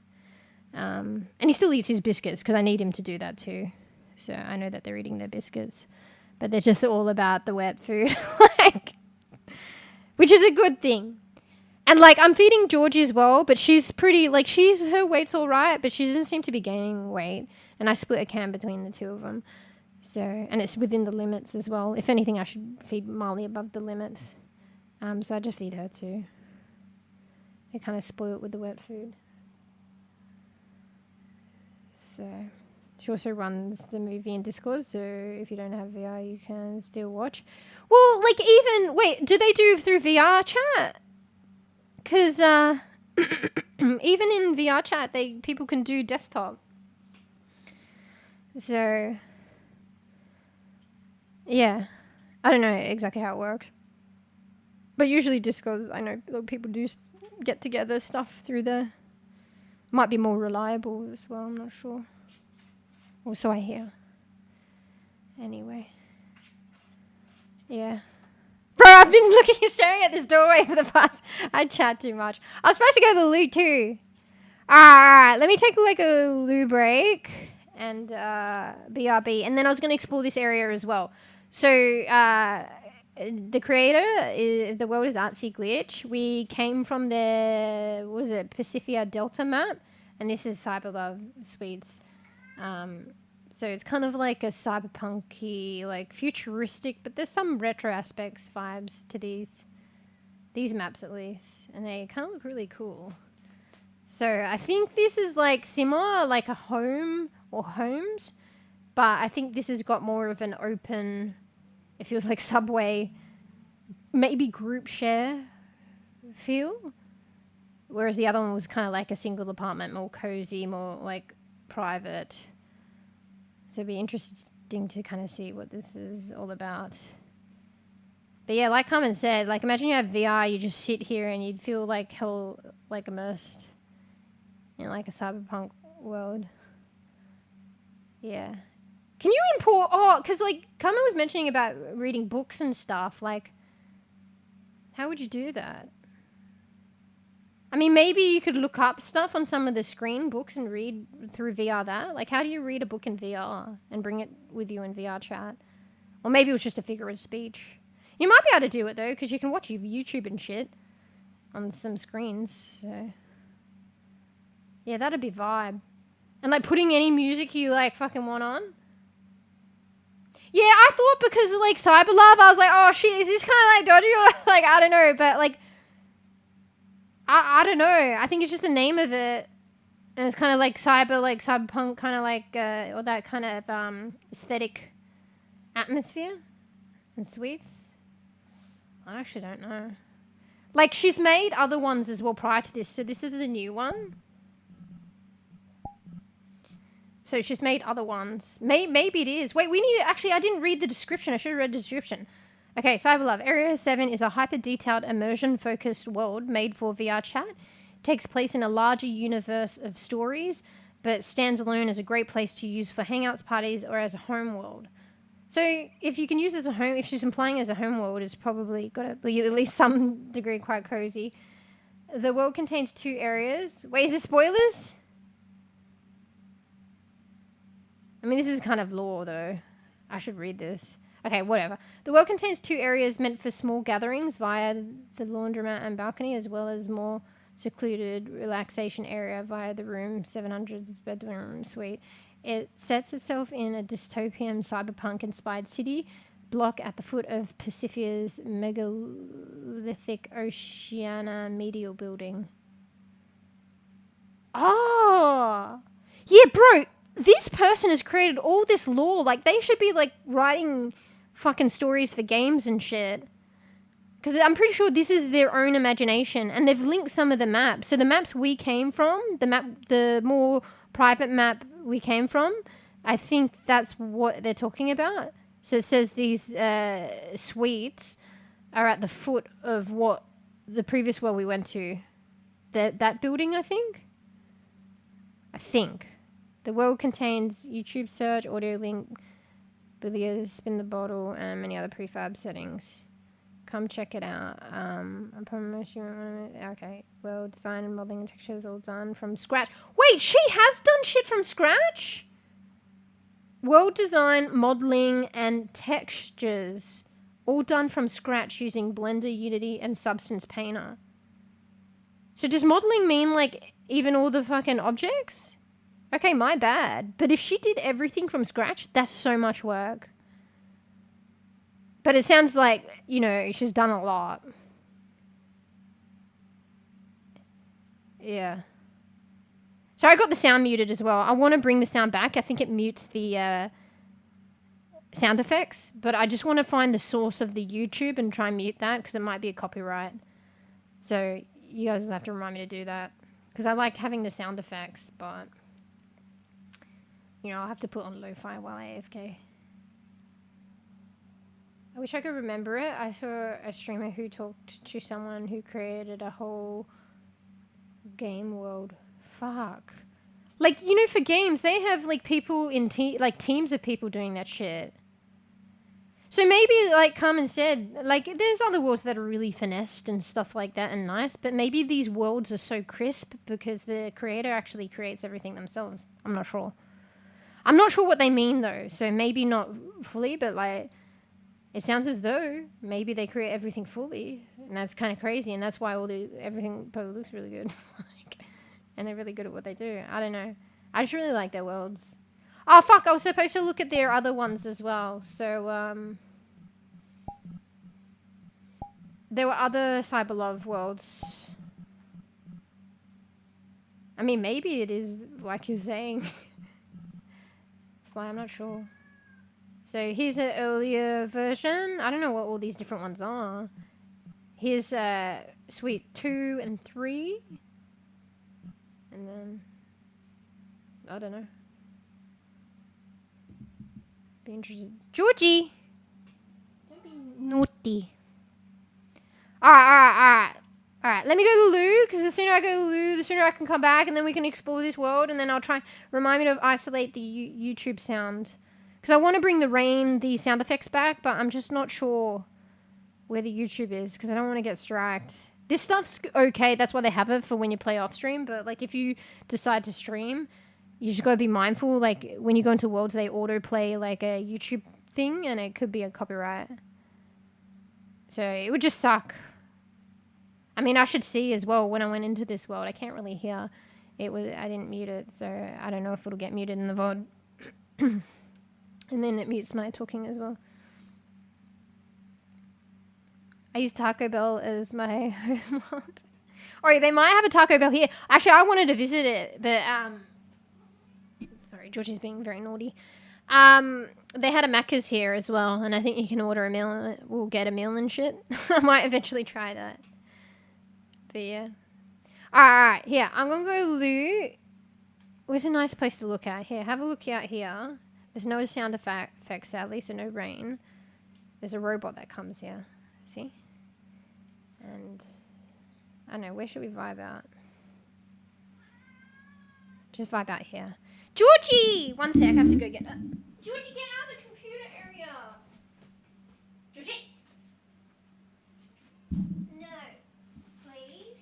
And he still eats his biscuits because I need him to do that too. So I know that they're eating their biscuits. But they're just all about the wet food. Like, which is a good thing. And, like, I'm feeding Georgie as well, but she's pretty, like, her weight's all right, but she doesn't seem to be gaining weight. And I split a can between the two of them. So, and it's within the limits as well. If anything, I should feed Marley above the limits. So I just feed her too. They kind of spoil it with the wet food. So, she also runs the movie in Discord, so if you don't have VR, you can still watch. Well, like, wait, do they do through VRChat? Because even in VRChat, people can do desktop. So, yeah. I don't know exactly how it works. But usually Discord, I know people do get together stuff through there. Might be more reliable as well, I'm not sure. Or so I hear. Anyway. Yeah. Bro, I've been staring at this doorway for the past... I chat too much. I was supposed to go to the loo too. Alright, let me take like a loo break and BRB. And then I was going to explore this area as well. So, the creator, the world is Artsy Glitch. We came from the, Pacifica Delta map. And this is CyberLove Suites. So it's kind of like a cyberpunky, like futuristic, but there's some retro aspects, vibes to these maps at least. And they kind of look really cool. So I think this is like similar, like a home or homes. But I think this has got more of an open, it feels like Subway, maybe group share feel. Whereas the other one was kind of like a single apartment, more cozy, more like private. So it'd be interesting to kind of see what this is all about. But yeah, like Carmen said, like imagine you have VR, you just sit here and you'd feel like hell, like immersed in like a cyberpunk world. Yeah. Can you import, because like Carmen was mentioning about reading books and stuff, like how would you do that? I mean, maybe you could look up stuff on some of the screen books and read through VR that. Like, how do you read a book in VR and bring it with you in VRChat? Or maybe it was just a figure of speech. You might be able to do it, though, because you can watch YouTube and shit on some screens. So, yeah, that'd be vibe. And, like, putting any music you, like, fucking want on. Yeah, I thought because of, like, CyberLove, I was like, oh, shit, is this kind of, like, dodgy? Or, like, I don't know, but, like... I don't know. I think it's just the name of it. And it's kind of like cyberpunk, kind of like, or that kind of aesthetic atmosphere and sweets. I actually don't know. Like, she's made other ones as well prior to this. So this is the new one. So she's made other ones. Maybe it is. Wait, we need to... Actually, I didn't read the description. I should have read the description. Okay, CyberLove. Area 7 is a hyper-detailed, immersion-focused world made for VRChat. It takes place in a larger universe of stories, but stands alone as a great place to use for hangouts, parties, or as a home world. So if you can use it as a home... If she's implying as a home world, it's probably got to be at least some degree quite cozy. The world contains 2 areas. Wait, is this spoilers? I mean, this is kind of lore, though. I should read this. Okay, whatever. The world contains 2 areas meant for small gatherings via the laundromat and balcony, as well as more secluded relaxation area via the room 700's bedroom suite. It sets itself in a dystopian cyberpunk-inspired city block at the foot of Pacifica's megalithic Oceana Medial building. Oh! Yeah, bro, this person has created all this lore. Like, they should be, like, writing... fucking stories for games and shit. Because I'm pretty sure this is their own imagination. And they've linked some of the maps. So the maps we came from, the more private map we came from, I think that's what they're talking about. So it says these suites are at the foot of what the previous world we went to. That building, I think. The world contains YouTube search, audio link, billiards, spin the bottle, and many other prefab settings. Come check it out. I promise you. Okay. Well, design and modeling and textures all done from scratch. Wait, she has done shit from scratch? World design, modeling, and textures All done from scratch using Blender, Unity, and Substance Painter. So does modeling mean, like, even all the fucking objects? Okay, my bad. But if she did everything from scratch, that's so much work. But it sounds like, you know, she's done a lot. Yeah. So I got the sound muted as well. I want to bring the sound back. I think it mutes the sound effects. But I just want to find the source of the YouTube and try and mute that because it might be a copyright. So you guys will have to remind me to do that. Because I like having the sound effects, but... You know, I'll have to put on lo-fi while I AFK. I wish I could remember it. I saw a streamer who talked to someone who created a whole game world. Fuck. Like, you know, for games, they have, like, people in teams of people doing that shit. So maybe, like Carmen said, like, there's other worlds that are really finessed and stuff like that and nice, but maybe these worlds are so crisp because the creator actually creates everything themselves. I'm not sure. I'm not sure what they mean, though, so maybe not fully, but, like, it sounds as though maybe they create everything fully, and that's kind of crazy, and that's why everything probably looks really good. Like, and they're really good at what they do. I don't know. I just really like their worlds. Oh, fuck, I was supposed to look at their other ones as well. So, there were other CyberLove worlds. I mean, maybe it is like you're saying. It's like, I'm not sure. So here's an earlier version. I don't know what all these different ones are. Here's Suite 2 and 3. And then, I don't know. Be interested. Georgie! Don't be naughty. Alright. Let me go to the loo, because the sooner I go to the loo, the sooner I can come back, and then we can explore this world, and then I'll try... Remind me to isolate the YouTube sound. Because I want to bring the sound effects back, but I'm just not sure where the YouTube is, because I don't want to get striked. This stuff's okay, that's why they have it for when you play off stream, but like if you decide to stream, you just got to be mindful, like when you go into worlds, they autoplay like a YouTube thing, and it could be a copyright. So it would just suck. I mean, I should see as well when I went into this world. I can't really hear. I didn't mute it, so I don't know if it'll get muted in the VOD. And then it mutes my talking as well. I use Taco Bell as my home world. Or they might have a Taco Bell here. Actually, I wanted to visit it, but sorry, Georgie's being very naughty. They had a Macca's here as well, and I think you can order a meal. We'll get a meal and shit. I might eventually try that. But yeah. Alright, here. I'm gonna go loot. Where's a nice place to look at? Here, have a look out here. There's no sound effects, sadly, so no rain. There's a robot that comes here. See? And I don't know, where should we vibe out? Just vibe out here. Georgie! One sec, I have to go get that. Georgie, get out of the computer area! Georgie! No. Please?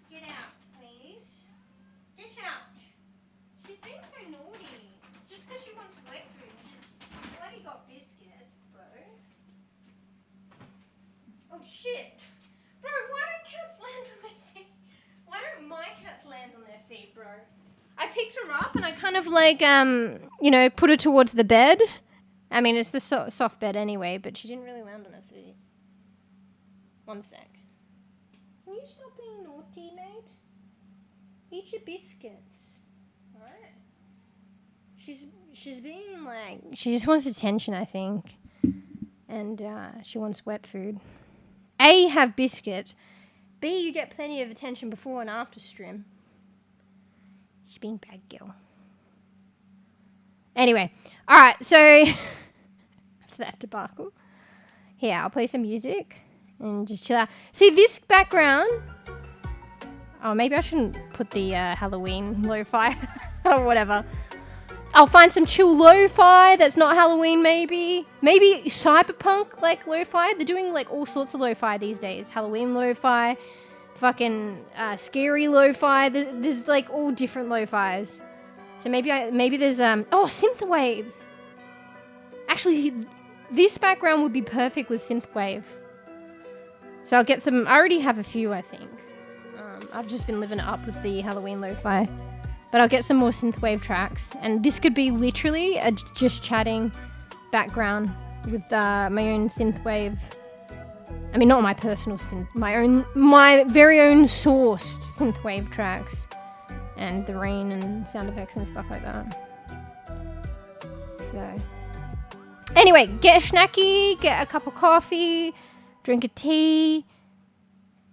Get out, please. Get out. She's being so naughty. Just because she wants wet food. She's bloody got biscuits, bro. Oh, shit. Bro, why don't cats land on their feet? Why don't my cats land on their feet, bro? I picked her up and I kind of like, you know, put her towards the bed. I mean, it's the soft bed anyway, but she didn't really land on her feet. One sec. Can you stop being naughty, mate? Eat your biscuits. Alright? She's being like, she just wants attention, I think. And she wants wet food. A, have biscuits. B, you get plenty of attention before and after stream. She's being bad girl. Anyway, alright, so that's that debacle. Here, I'll play some music and just chill out. See this background? Oh, maybe I shouldn't put the Halloween lo-fi or whatever. I'll find some chill lo-fi that's not Halloween, maybe. Maybe cyberpunk, like, lo-fi. They're doing, like, all sorts of lo-fi these days. Halloween lo-fi, fucking scary lo-fi. There's, like, all different lo-fis. So maybe there's, oh, synthwave. Actually, This background would be perfect with synthwave. So I'll get some. I already have a few, I think. I've just been living it up with the Halloween lo-fi. But I'll get some more synthwave tracks. And this could be literally a just chatting background with my own synthwave. I mean, not my personal synth, my very own sourced synthwave tracks. And the rain and sound effects and stuff like that. So, anyway, get a snacky, get a cup of coffee, drink a tea,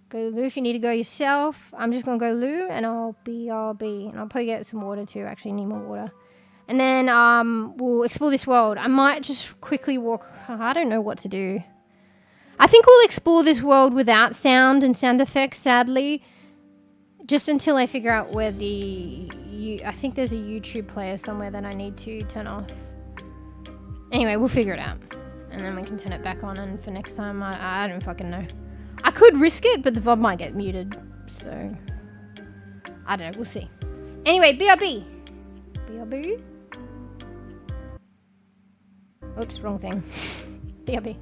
go loo if you need to go yourself. I'm just gonna go loo, and I'll be. And I'll probably get some water too, actually need more water. And then we'll explore this world. I might just quickly walk, I don't know what to do. I think we'll explore this world without sound and sound effects, sadly. Just until I figure out where I think there's a YouTube player somewhere that I need to turn off. Anyway, we'll figure it out. And then we can turn it back on, and for next time, I don't fucking know. I could risk it, but the VOD might get muted. So, I don't know, we'll see. Anyway, BRB. BRB? Oops, wrong thing. BRB.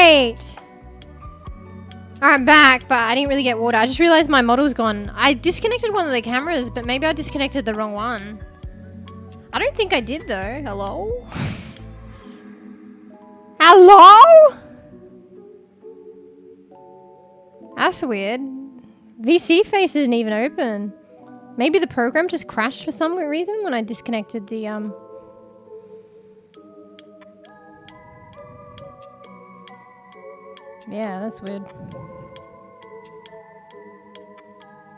right. Alright, I'm back, but I didn't really get water. I just realized my model's gone. I disconnected one of the cameras, but maybe I disconnected the wrong one. I don't think I did though. Hello? Hello? That's weird. VC face isn't even open. Maybe the program just crashed for some reason when I disconnected the Yeah, that's weird.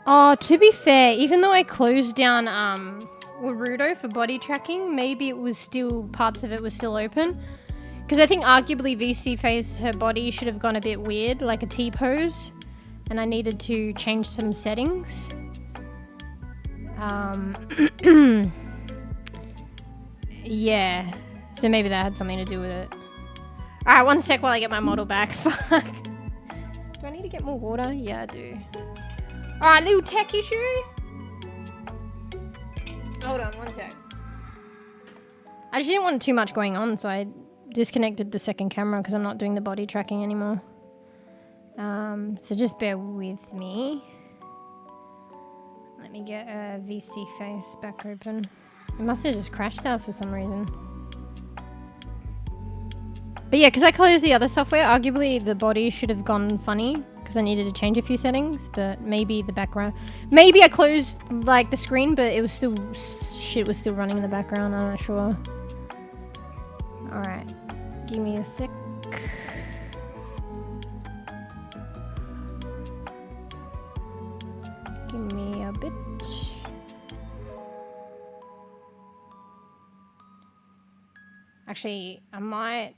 Oh, to be fair, even though I closed down w0rld for body tracking, maybe it was still, parts of it was still open. Because I think arguably VC face, her body should have gone a bit weird, like a T-pose. And I needed to change some settings. Yeah. So maybe that had something to do with it. Alright, one sec while I get my model back. Fuck. Do I need to get more water? Yeah, I do. Alright, little tech issue. Hold on, one sec. I just didn't want too much going on, so I disconnected the second camera because I'm not doing the body tracking anymore. So just bear with me. Let me get a VC face back open. It must have just crashed out for some reason. But yeah, because I closed the other software, arguably the body should have gone funny because I needed to change a few settings, but maybe the background. Maybe I closed like the screen, but it was still, shit was still running in the background, I'm not sure. Alright, give me a sec. Give me a bit. Actually, I might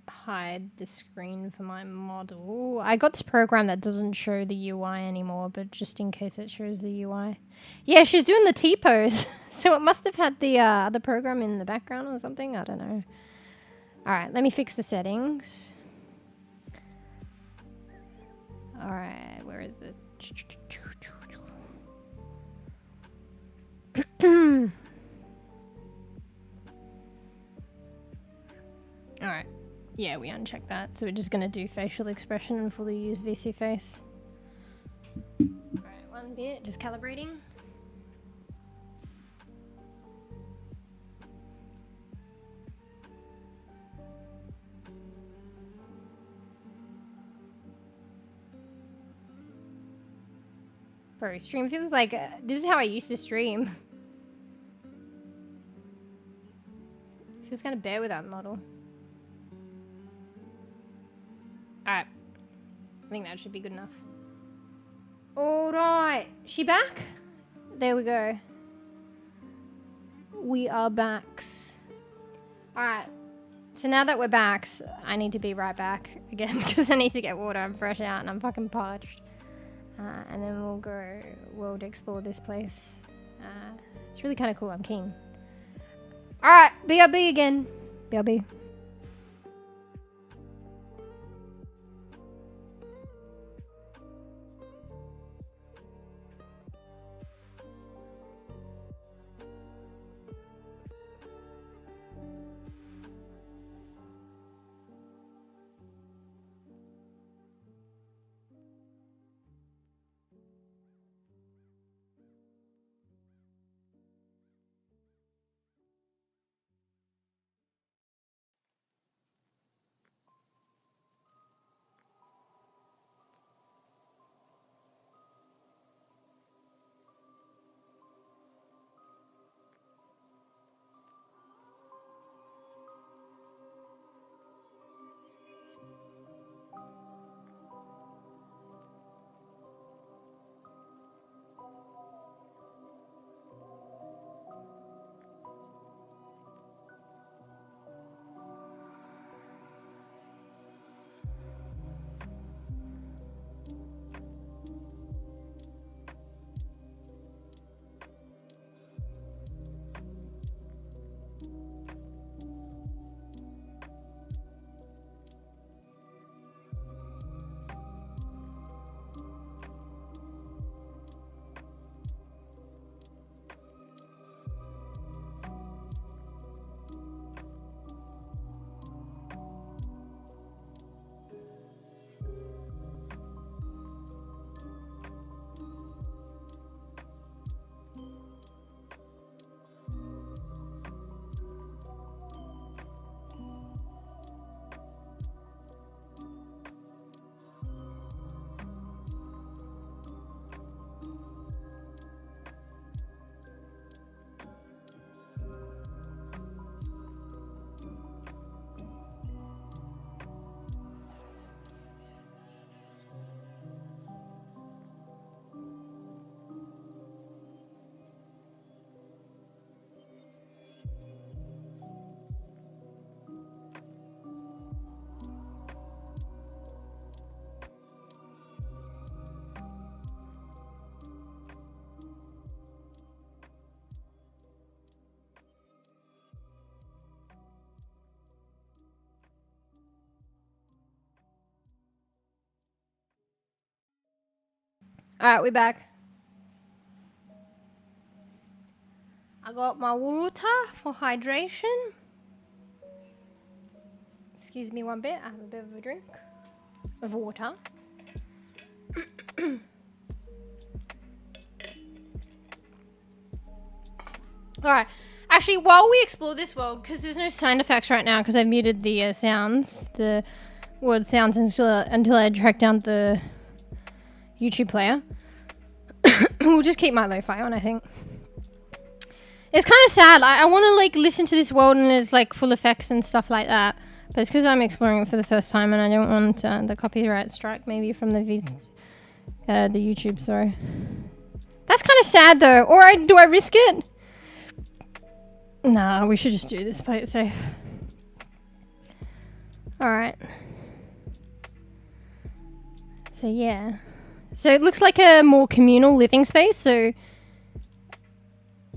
hide the screen for my model. I got this program that doesn't show the UI anymore, but just in case it shows the UI. Yeah, she's doing the T-pose. So it must have had the other program in the background or something. I don't know. Alright, let me fix the settings. Alright, where is it? Alright. Yeah, we unchecked that. So we're just going to do facial expression and fully use VC face. Alright, one bit. Just calibrating. Bro, stream feels like... this is how I used to stream. Feels kind of bare without model. Alright. I think that should be good enough. Alright. She back? There we go. We are backs. Alright. So now that we're backs, I need to be right back again because I need to get water. I'm fresh out and I'm fucking parched. And then we'll go world explore this place. It's really kind of cool. I'm keen. Alright. BRB again. BRB. Alright, we're back. I got my water for hydration. Excuse me one bit, I have a bit of a drink of water. Alright, actually while we explore this world, because there's no sound effects right now because I muted the sounds, the word sounds until I track down the YouTube player. We'll just keep my lo-fi on, I think. It's kind of sad. I want to like listen to this world and it's like full effects and stuff like that. But it's because I'm exploring it for the first time and I don't want the copyright strike maybe from the YouTube, sorry. That's kind of sad though. Or do I risk it? Nah, we should just do this, play it safe. Alright. So yeah. So it looks like a more communal living space, so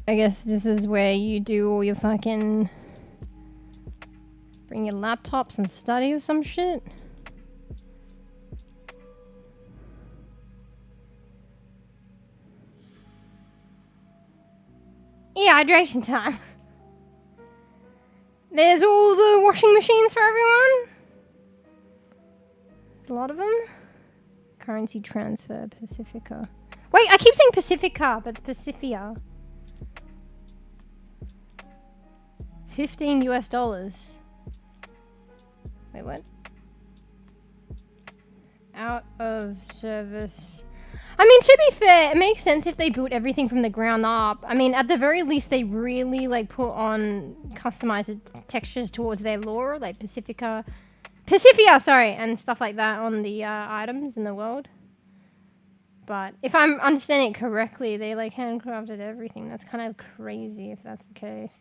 I guess this is where you do all your fucking... Bring your laptops and study or some shit. Yeah, hydration time. There's all the washing machines for everyone. There's a lot of them. Currency transfer, Pacifica. Wait, I keep saying Pacifica, but it's Pacifia. $15 US. Wait, what? Out of service. I mean, to be fair, it makes sense if they built everything from the ground up. I mean, at the very least, they really like put on customized textures towards their lore, like Pacifica, sorry, and stuff like that on the items in the world. But if I'm understanding it correctly, they like handcrafted everything. That's kind of crazy if that's the case.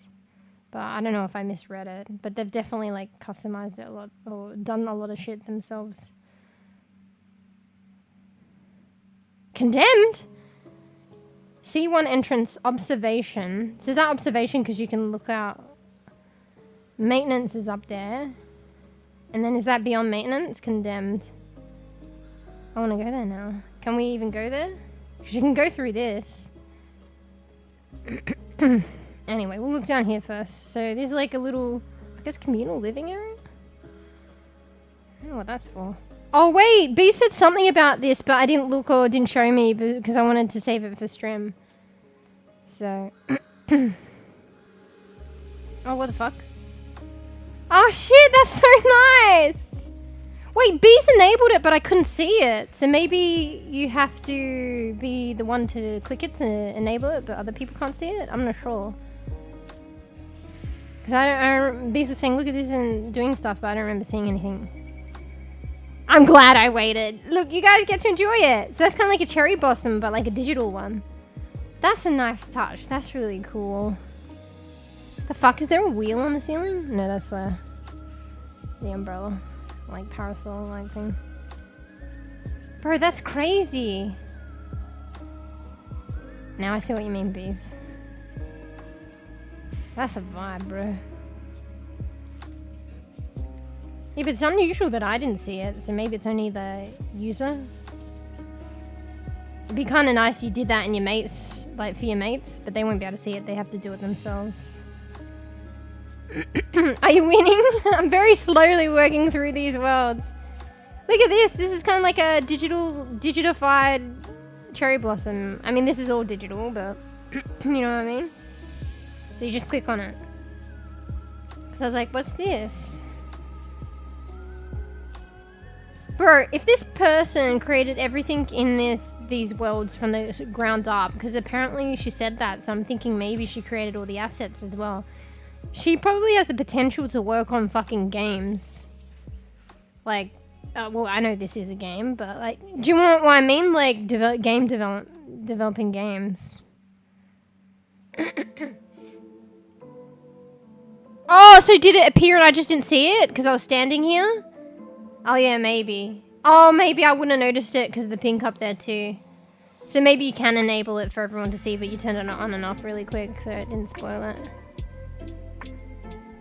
But I don't know if I misread it. But they've definitely like customized it a lot or done a lot of shit themselves. Condemned? C1 entrance observation. So is that observation because you can look out? Maintenance is up there. And then is that beyond maintenance? Condemned. I want to go there now. Can we even go there? Because you can go through this. Anyway, we'll look down here first. So there's like a little, I guess, communal living area? I don't know what that's for. Oh wait, B said something about this, but I didn't look or didn't show me because I wanted to save it for stream. So. Oh, what the fuck? Oh shit, that's so nice! Wait, B's enabled it, but I couldn't see it. So maybe you have to be the one to click it to enable it, but other people can't see it? I'm not sure. Because B's was saying, look at this and doing stuff, but I don't remember seeing anything. I'm glad I waited. Look, you guys get to enjoy it. So that's kind of like a cherry blossom, but like a digital one. That's a nice touch. That's really cool. The fuck, is there a wheel on the ceiling? No, that's the umbrella. Like parasol like thing. Bro, that's crazy. Now I see what you mean, bees. That's a vibe, bro. Yeah, but it's unusual that I didn't see it, so maybe it's only the user. It'd be kind of nice you did that in your mates, like for your mates, but they won't be able to see it. They have to do it themselves. Are you winning? I'm very slowly working through these worlds. Look at this. This is kind of like a digitified cherry blossom. I mean, this is all digital, but you know what I mean? So you just click on it. So I was like, what's this? Bro, if this person created everything in these worlds from the ground up, because apparently she said that, so I'm thinking maybe she created all the assets as well. She probably has the potential to work on fucking games. Like, well, I know this is a game, but like, do you want what I mean? Like, developing games. Oh, so did it appear and I just didn't see it because I was standing here? Oh yeah, maybe. Oh, maybe I wouldn't have noticed it because of the pink up there too. So maybe you can enable it for everyone to see, but you turn it on and off really quick so it didn't spoil it.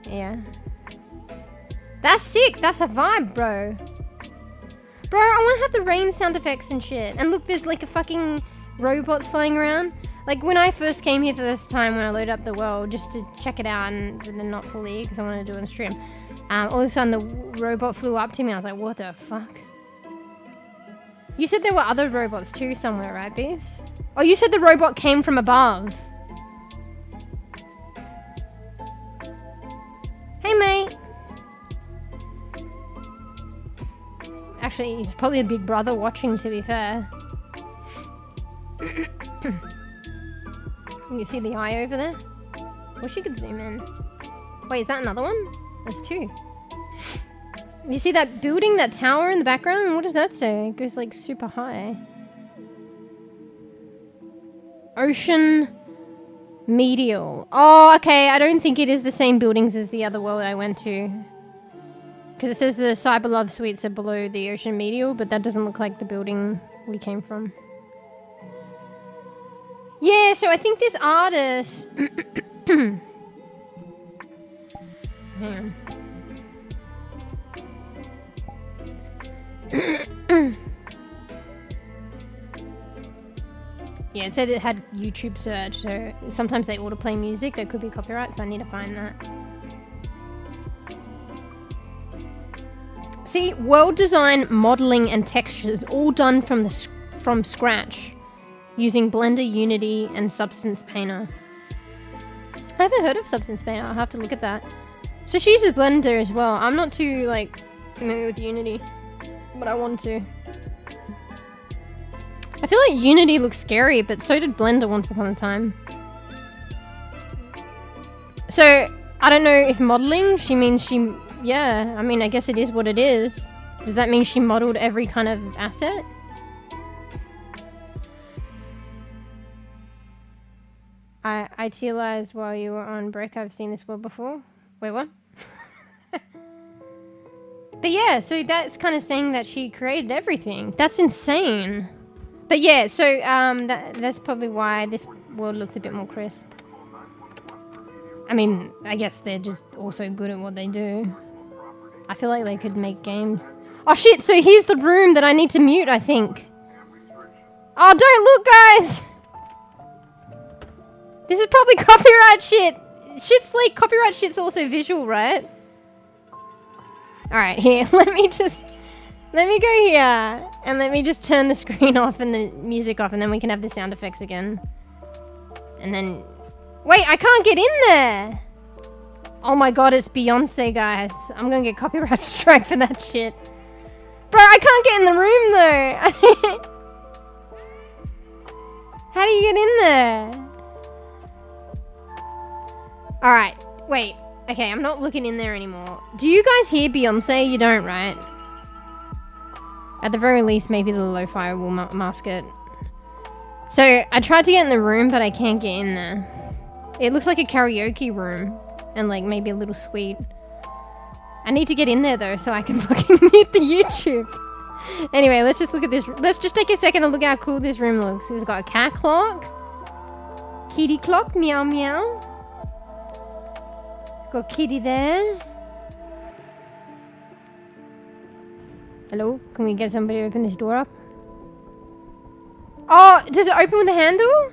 Yeah. That's sick. That's a vibe, bro. Bro, I want to have the rain sound effects and shit. And look, there's like a fucking robots flying around. Like when I first came here for this time, when I loaded up the world just to check it out, and then not fully because I wanted to do it on stream. All of a sudden the robot flew up to me. I was like, what the fuck? You said there were other robots too somewhere, right, Bees? Oh, you said the robot came from above. Hey, mate. Actually, it's probably a big brother watching, to be fair. You see the eye over there? Wish you could zoom in. Wait, is that another one? There's two. You see that building, that tower in the background? What does that say? It goes like super high. Ocean medial. Oh, okay. I don't think it is the same buildings as the other world I went to. Because it says the CyberLove suites are below the ocean medial, but that doesn't look like the building we came from. Yeah, so I think this artist... Hang on. Yeah, it said it had YouTube search, so sometimes they autoplay music. There could be copyright, so I need to find that. See, world design, modeling, and textures all done from scratch using Blender, Unity, and Substance Painter. I haven't heard of Substance Painter. I'll have to look at that. So she uses Blender as well. I'm not too like familiar with Unity, but I want to. I feel like Unity looks scary, but so did Blender once upon a time. So, I don't know if modeling, she means she... Yeah, I mean, I guess it is what it is. Does that mean she modeled every kind of asset? I idealized while you were on break. I've seen this word before. Wait, what? But yeah, so that's kind of saying that she created everything. That's insane. But yeah, so that's probably why this world looks a bit more crisp. I mean, I guess they're just also good at what they do. I feel like they could make games. Oh shit, so here's the room that I need to mute, I think. Oh, don't look, guys! This is probably copyright shit. Shit's like, copyright shit's also visual, right? Alright, here, let me go here, and let me just turn the screen off and the music off, and then we can have the sound effects again. And then... Wait, I can't get in there! Oh my god, it's Beyonce, guys. I'm gonna get copyright strike for that shit. Bro, I can't get in the room, though! How do you get in there? Alright, wait. Okay, I'm not looking in there anymore. Do you guys hear Beyonce? You don't, right? At the very least, maybe the lo-fi will mask it. So, I tried to get in the room, but I can't get in there. It looks like a karaoke room. And, like, maybe a little suite. I need to get in there, though, so I can fucking mute the YouTube. Anyway, let's just look at this. Let's just take a second and look how cool this room looks. It's got a cat clock. Kitty clock, meow meow. Got kitty there. Hello? Can we get somebody to open this door up? Oh, does it open with a handle?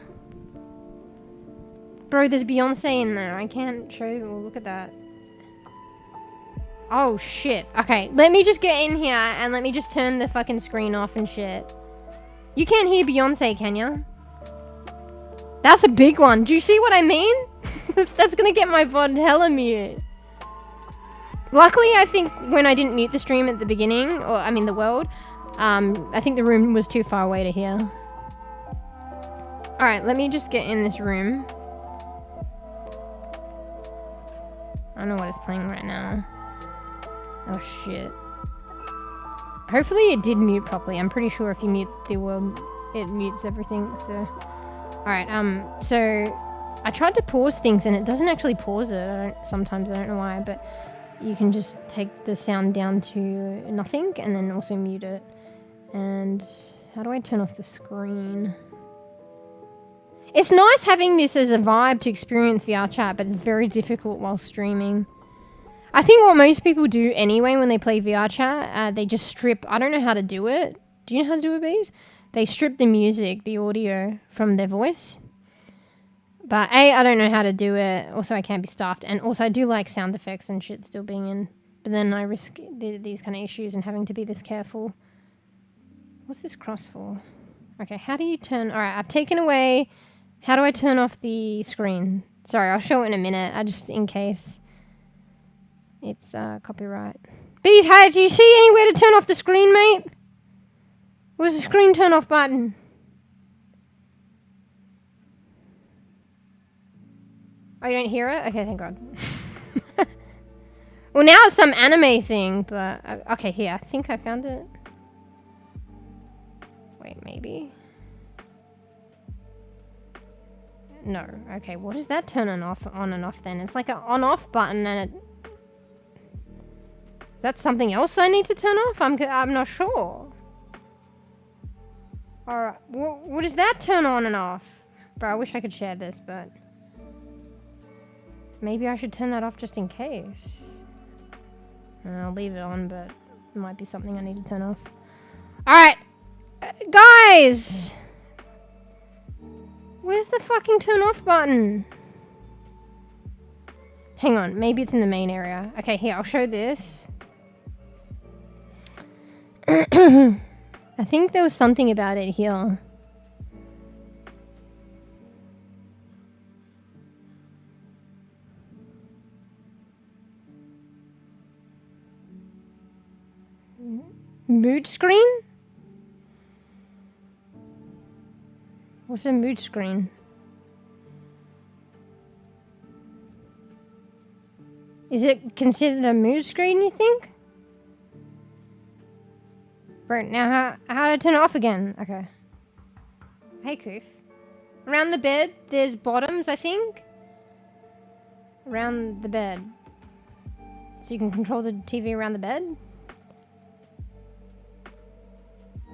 Bro, there's Beyonce in there. I can't show you. Oh, look at that. Oh, shit. Okay, let me just get in here and let me just turn the fucking screen off and shit. You can't hear Beyonce, can ya? That's a big one. Do you see what I mean? That's gonna get my VOD hella mute. Luckily, I think when I didn't mute the stream at the beginning, or I mean the world, I think the room was too far away to hear. Alright, let me just get in this room. I don't know what is playing right now. Oh shit. Hopefully it did mute properly. I'm pretty sure if you mute the world, it mutes everything, so... Alright, so... I tried to pause things and it doesn't actually pause it. Sometimes I don't know why, but you can just take the sound down to nothing and then also mute it. And how do I turn off the screen? It's nice having this as a vibe to experience VRChat, but it's very difficult while streaming. I think what most people do anyway when they play VRChat, they just strip... I don't know how to do it. Do you know how to do it, bees? They strip the music, the audio from their voice. But A, I don't know how to do it. Also, I can't be staffed. And also, I do like sound effects and shit still being in. But then I risk these kind of issues and having to be this careful. What's this cross for? Okay, how do you turn... Alright, I've taken away... How do I turn off the screen? Sorry, I'll show it in a minute. Just in case it's copyright. Bees, hey, do you see anywhere to turn off the screen, mate? Where's the screen turn off button? Oh, you don't hear it? Okay, thank God. Well, now it's some anime thing, but... okay, here. I think I found it. Wait, maybe? No. Okay, what does that turn on and off then? It's like an on-off button and it... That's something else I need to turn off? I'm not sure. Alright, what does that turn on and off? Bro, I wish I could share this, but... Maybe I should turn that off just in case. I'll leave it on, but it might be something I need to turn off. Alright! Guys! Where's the fucking turn off button? Hang on, maybe it's in the main area. Okay, here, I'll show this. I think there was something about it here. Mood screen? What's a mood screen? Is it considered a mood screen, you think? Right, now how to turn it off again? Okay. Hey, Koof. Around the bed, there's bottoms, I think. Around the bed. So you can control the TV around the bed?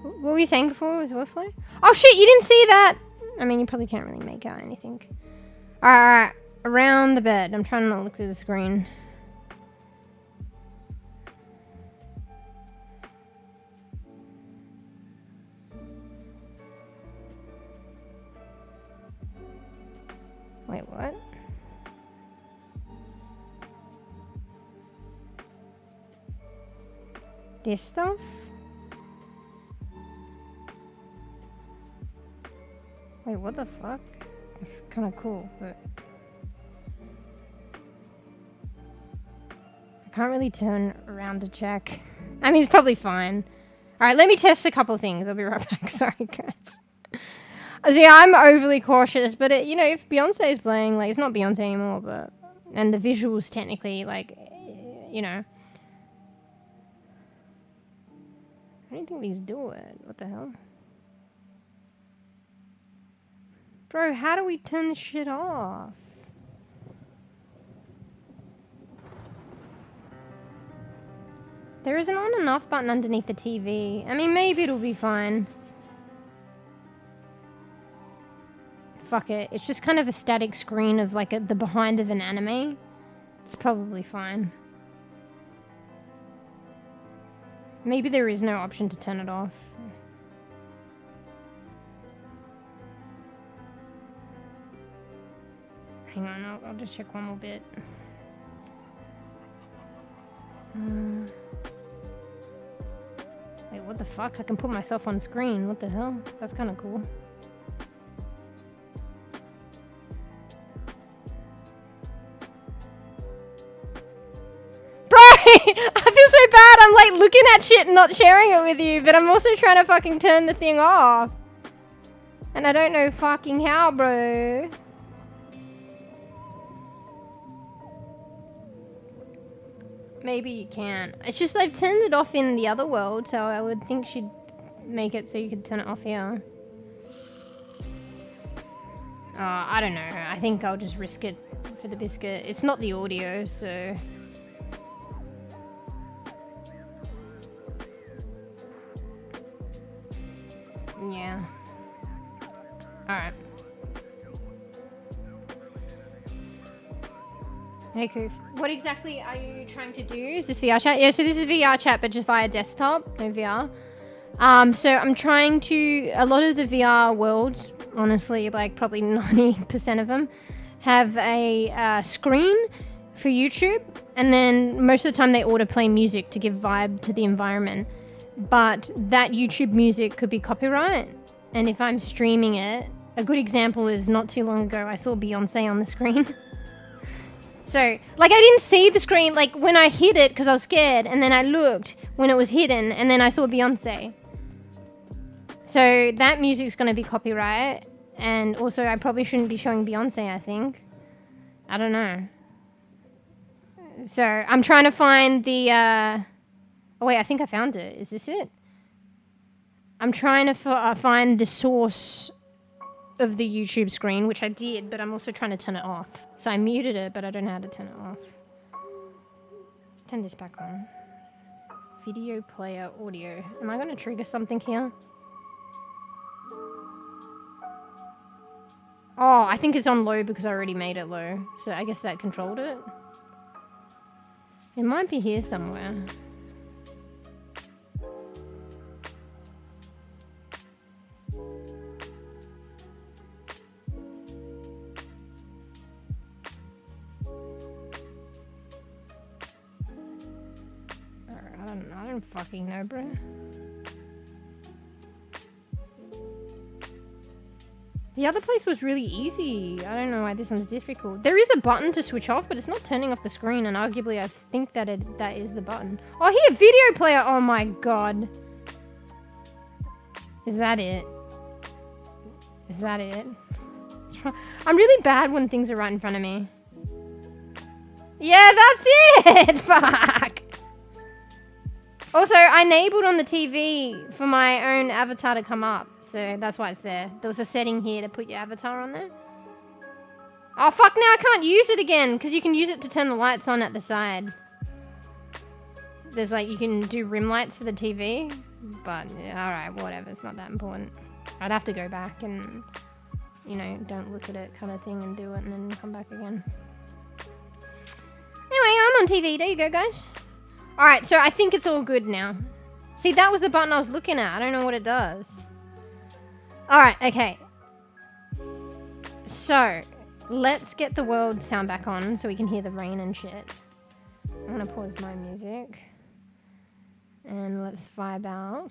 What were you saying before with Wolflow? Oh shit, you didn't see that! I mean, you probably can't really make out anything. Alright, around the bed. I'm trying not to look through the screen. Wait, what? This stuff? Wait, what the fuck? It's kind of cool, but... I can't really turn around to check. I mean, it's probably fine. Alright, let me test a couple of things. I'll be right back. Sorry, guys. See, I'm overly cautious, but it, you know, if Beyonce is playing, like, it's not Beyonce anymore, but... And the visuals, technically, like, you know... I don't think these do it. What the hell? Bro, how do we turn this shit off? There is an on and off button underneath the TV. I mean, maybe it'll be fine. Fuck it. It's just kind of a static screen of like the behind of an anime. It's probably fine. Maybe there is no option to turn it off. Hang on, I'll just check one more bit. Wait, what the fuck? I can put myself on screen. What the hell? That's kind of cool. Bro! I feel so bad. I'm like looking at shit and not sharing it with you, but I'm also trying to fucking turn the thing off. And I don't know fucking how, bro. Maybe you can't. It's just I've turned it off in the other world, so I would think she'd make it so you could turn it off here. I don't know. I think I'll just risk it for the biscuit. It's not the audio, so... Yeah. Alright. Hey, Koof. What exactly are you trying to do? Is this VRChat? Yeah, so this is VRChat, but just via desktop, no VR. So I'm trying to... A lot of the VR worlds, honestly, like probably 90% of them, have a screen for YouTube, and then most of the time they autoplay music to give vibe to the environment. But that YouTube music could be copyright, and if I'm streaming it... A good example is not too long ago I saw Beyonce on the screen. So, like, I didn't see the screen, like, when I hit it because I was scared, and then I looked when it was hidden, and then I saw Beyonce. So that music's going to be copyright, and also I probably shouldn't be showing Beyonce, I think. I don't know. So I'm trying to find the... Oh, wait, I think I found it. Is this it? I'm trying to find the source of the YouTube screen, which I did, but I'm also trying to turn it off. So I muted it, but I don't know how to turn it off. Let's turn this back on. Video player audio. Am I going to trigger something here? Oh, I think it's on low because I already made it low. So I guess that controlled it. It might be here somewhere. I don't fucking know, bro. The other place was really easy. I don't know why this one's difficult. There is a button to switch off, but it's not turning off the screen, and arguably I think that that is the button. Oh, here, video player. Oh my god. Is that it? Is that it? I'm really bad when things are right in front of me. Yeah, that's it! Fuck! Also, I enabled on the TV for my own avatar to come up. So that's why it's there. There was a setting here to put your avatar on there. Oh, fuck, now I can't use it again. Because you can use it to turn the lights on at the side. There's like, you can do rim lights for the TV. But, yeah, alright, whatever. It's not that important. I'd have to go back and, you know, don't look at it kind of thing and do it and then come back again. Anyway, I'm on TV. There you go, guys. Alright, so I think it's all good now. See, that was the button I was looking at. I don't know what it does. Alright, okay. So, let's get the world sound back on so we can hear the rain and shit. I'm gonna pause my music. And let's vibe out.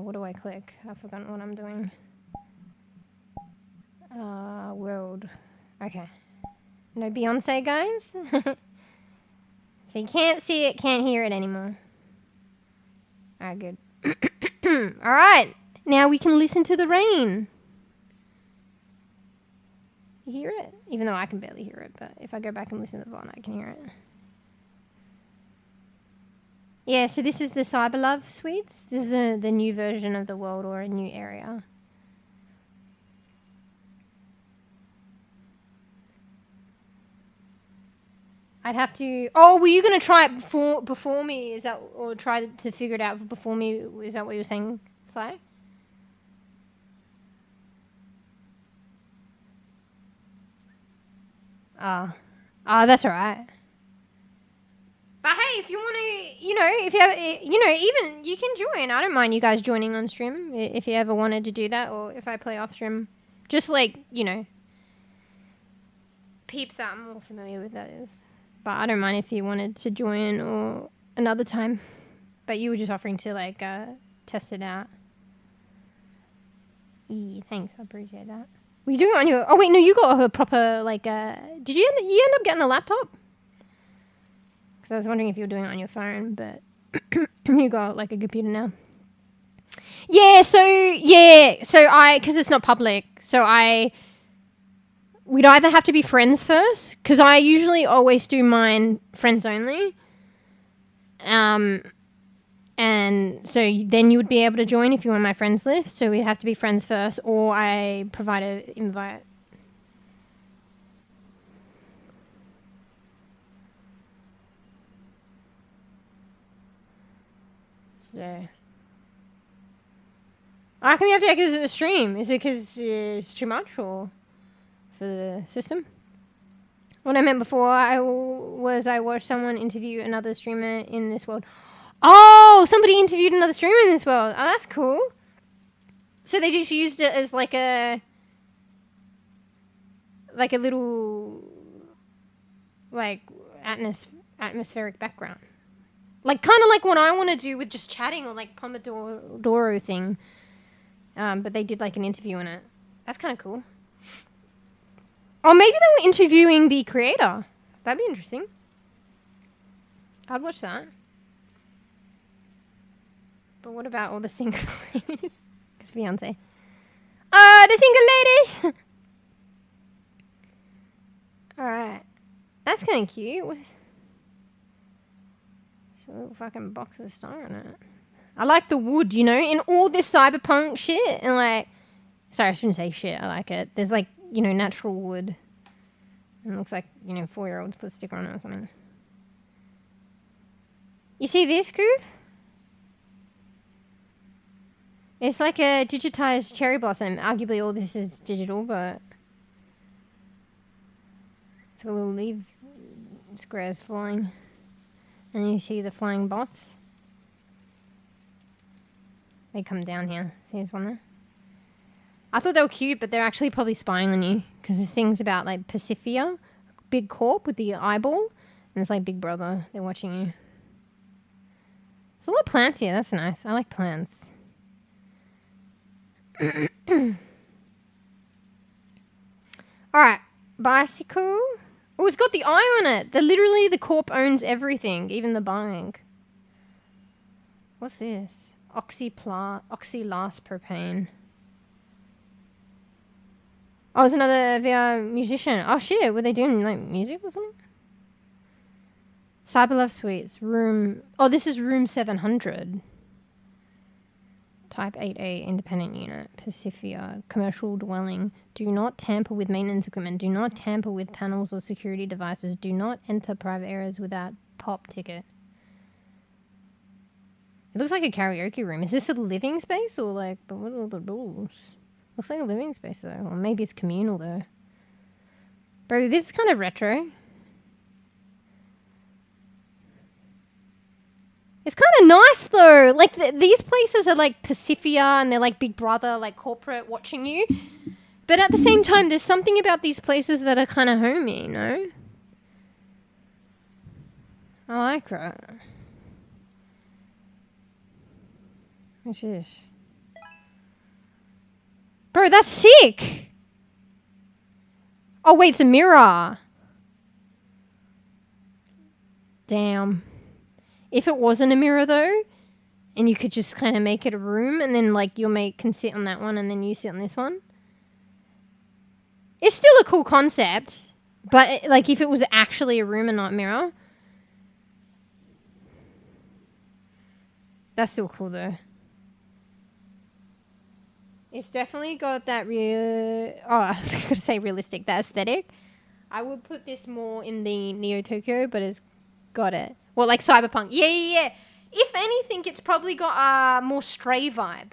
What do I click? I've forgotten what I'm doing. World. Okay. No Beyonce, guys? So you can't see it, can't hear it anymore. Alright, good. Alright, now we can listen to the rain. You hear it? Even though I can barely hear it, but if I go back and listen to the VOD, I can hear it. Yeah, so this is the CyberLove suites. This is the new version of the world, or a new area. I'd have to... Oh, were you going to try it before me? Is that... Or try to figure it out before me? Is that what you were saying, Fly? That's alright. But hey, if you want to... You know, if you have... You know, even... You can join. I don't mind you guys joining on stream if you ever wanted to do that, or if I play off stream. Just like, you know... Peeps that I'm more familiar with, that is. But I don't mind if you wanted to join or another time. But you were just offering to, like, test it out. Thanks, I appreciate that. Were you doing it on your... Oh, wait, no, you got a proper, like, Did you end up getting a laptop? Because I was wondering if you were doing it on your phone, but you got, like, a computer now. Yeah, so because it's not public, so we'd either have to be friends first, because I usually always do mine friends only. And so then you would be able to join if you were on my friends list. So we'd have to be friends first, or I provide an invite. So... How come you have to exit the stream? Is it because it's too much, or... for the system? What I meant before I watched someone interview another streamer in this world. Oh, somebody interviewed another streamer in this world. Oh, that's cool. So they just used it as like a little like atmospheric background. Like kind of like what I want to do with just chatting or like Pomodoro thing. But they did like an interview in it. That's kind of cool. Or maybe they were interviewing the creator. That'd be interesting. I'd watch that. But what about all the single ladies? Because Beyonce. Oh, the single ladies! Alright. That's kind of cute. It's a little fucking box with a star on it. I like the wood, you know, in all this cyberpunk shit. And like, sorry, I shouldn't say shit. I like it. There's like, you know, natural wood. And it looks like, you know, 4-year-olds put a sticker on it or something. You see this, Coop? It's like a digitized cherry blossom. Arguably all this is digital, but it's got little leaf squares flying. And you see the flying bots. They come down here. See this one there? I thought they were cute, but they're actually probably spying on you. Because there's things about like Pacifica, big corp with the eyeball. And it's like Big Brother. They're watching you. There's a lot of plants here. That's nice. I like plants. Alright. Bicycle. Oh, it's got the eye on it. Literally, the corp owns everything. Even the bike. What's this? Oxylase propane. Oh, it's another VR musician. Oh shit, were they doing like music or something? CyberLove Suites, room... Oh, this is room 700. Type 8A, independent unit. Pacifica, commercial dwelling. Do not tamper with maintenance equipment. Do not tamper with panels or security devices. Do not enter private areas without POP ticket. It looks like a karaoke room. Is this a living space or like... But what are the rules? Looks like a living space though. Or maybe it's communal though. Bro, this is kind of retro. It's kind of nice though. Like these places are like Pacifica and they're like Big Brother, like corporate watching you. But at the same time, there's something about these places that are kind of homey, you know? I like that. What's this? Bro, that's sick! Oh, wait, it's a mirror. Damn. If it wasn't a mirror, though, and you could just kind of make it a room, and then, like, your mate can sit on that one, and then you sit on this one. It's still a cool concept, but, like, if it was actually a room and not a mirror. That's still cool, though. It's definitely got that real... Oh, I was going to say realistic. That aesthetic. I would put this more in the Neo Tokyo, but it's got it. Well, like Cyberpunk. Yeah. If anything, it's probably got a more Stray vibe.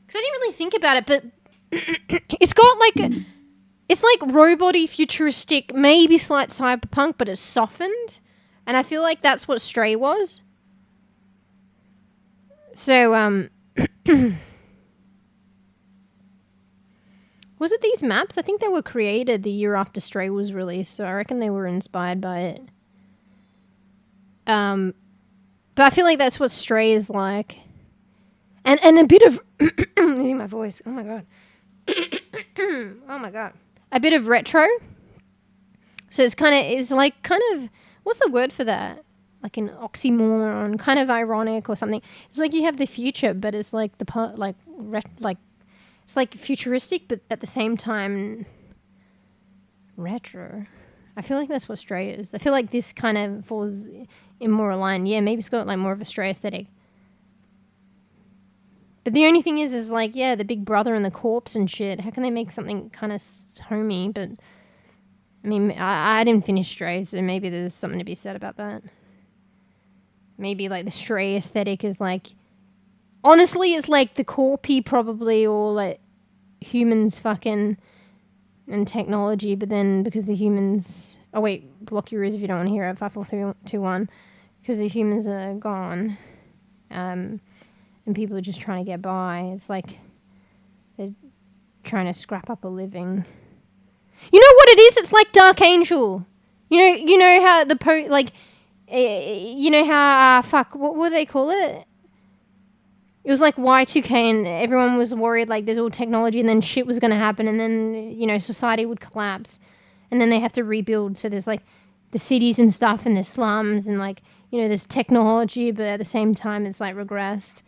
Because I didn't really think about it, but... it's got like... It's like robot-y, futuristic, maybe slight Cyberpunk, but it's softened. And I feel like that's what Stray was. So, was it these maps? I think they were created the year after Stray was released, so I reckon they were inspired by it. But I feel like that's what Stray is like. And a bit of... I'm losing my voice. Oh, my God. Oh, my God. A bit of retro. So it's like kind of... What's the word for that? Like an oxymoron, kind of ironic or something. It's like you have the future, but it's like the part, like it's like futuristic, but at the same time retro. I feel like that's what Stray is. I feel like this kind of falls in more aligned. Yeah, maybe it's got like more of a Stray aesthetic. But the only thing is like, yeah, the Big Brother and the corpse and shit. How can they make something kind of homey? But I mean, I didn't finish Stray, so maybe there's something to be said about that. Maybe like the Stray aesthetic is like, honestly, it's like the corpy probably, or like humans fucking and technology, but then because the humans... Oh, wait, block your ears if you don't want to hear it. 54321. Because the humans are gone, and people are just trying to get by. It's like they're trying to scrap up a living. You know what it is? It's like Dark Angel. You know how the you know how what do they call it? It was like Y2K, and everyone was worried like there's all technology, and then shit was gonna happen, and then society would collapse, and then they have to rebuild. So there's like the cities and stuff, and the slums, and like there's technology, but at the same time it's like regressed.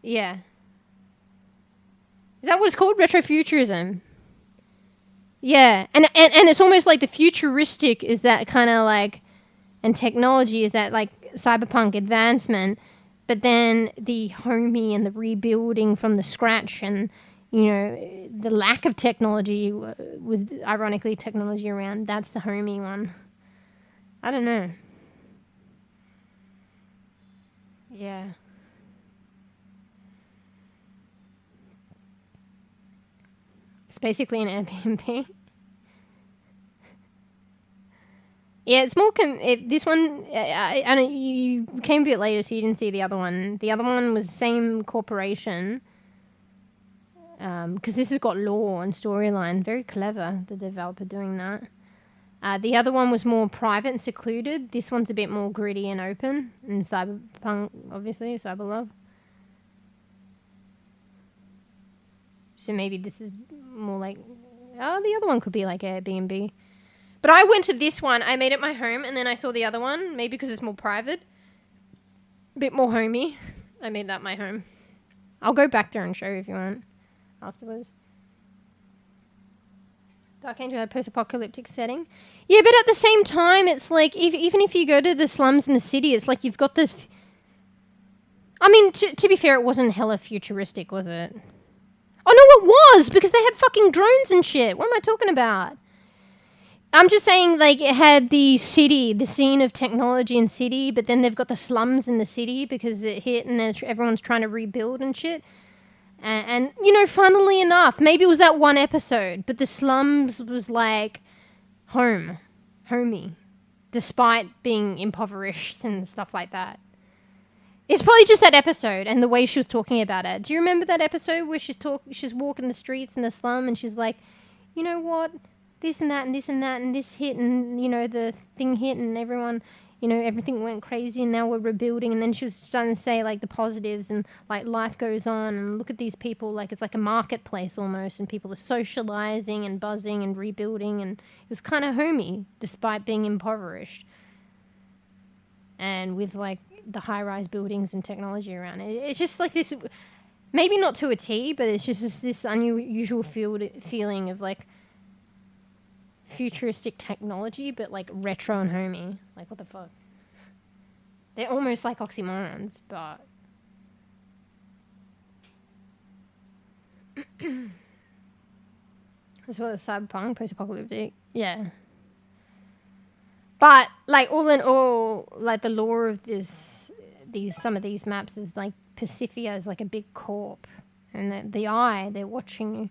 Yeah. Is that what it's called? Retrofuturism. Yeah, and it's almost like the futuristic is that kind of like, and technology is that like cyberpunk advancement, but then the homey and the rebuilding from the scratch and, the lack of technology with ironically technology around, that's the homey one. I don't know. Yeah. It's basically an Airbnb. Yeah, it's more... this one... I know you came a bit later, so you didn't see the other one. The other one was the same corporation. Because this has got lore and storyline. Very clever, the developer doing that. The other one was more private and secluded. This one's a bit more gritty and open. And cyberpunk, obviously, CyberLove. So maybe this is more like... Oh, the other one could be like Airbnb. But I went to this one. I made it my home, and then I saw the other one. Maybe because it's more private. A bit more homey. I made that my home. I'll go back there and show you if you want afterwards. Dark Angel had a post-apocalyptic setting. Yeah, but at the same time, it's like, even if you go to the slums in the city, it's like you've got this... I mean, to be fair, it wasn't hella futuristic, was it? Oh, no, it was! Because they had fucking drones and shit. What am I talking about? I'm just saying, like, it had the city, the scene of technology and city, but then they've got the slums in the city because it hit and everyone's trying to rebuild and shit. And, funnily enough, maybe it was that one episode, but the slums was like homey, despite being impoverished and stuff like that. It's probably just that episode and the way she was talking about it. Do you remember that episode where she's walking the streets in the slum and she's like, you know what? This and that and this and that and this hit and, the thing hit and everyone, everything went crazy and now we're rebuilding. And then she was starting to say, like, the positives and, like, life goes on and look at these people. Like, it's like a marketplace almost and people are socializing and buzzing and rebuilding. And it was kind of homey despite being impoverished. And with, like, the high-rise buildings and technology around it. It's just like this, maybe not to a T, but it's just this unusual feeling of, like, futuristic technology, but like retro and homey. Like, what the fuck? They're almost like oxymorons, but as well as cyberpunk, post-apocalyptic. Yeah. But like all in all, like the lore of some of these maps is like Pacifica is like a big corp, and the Eye, they're watching you,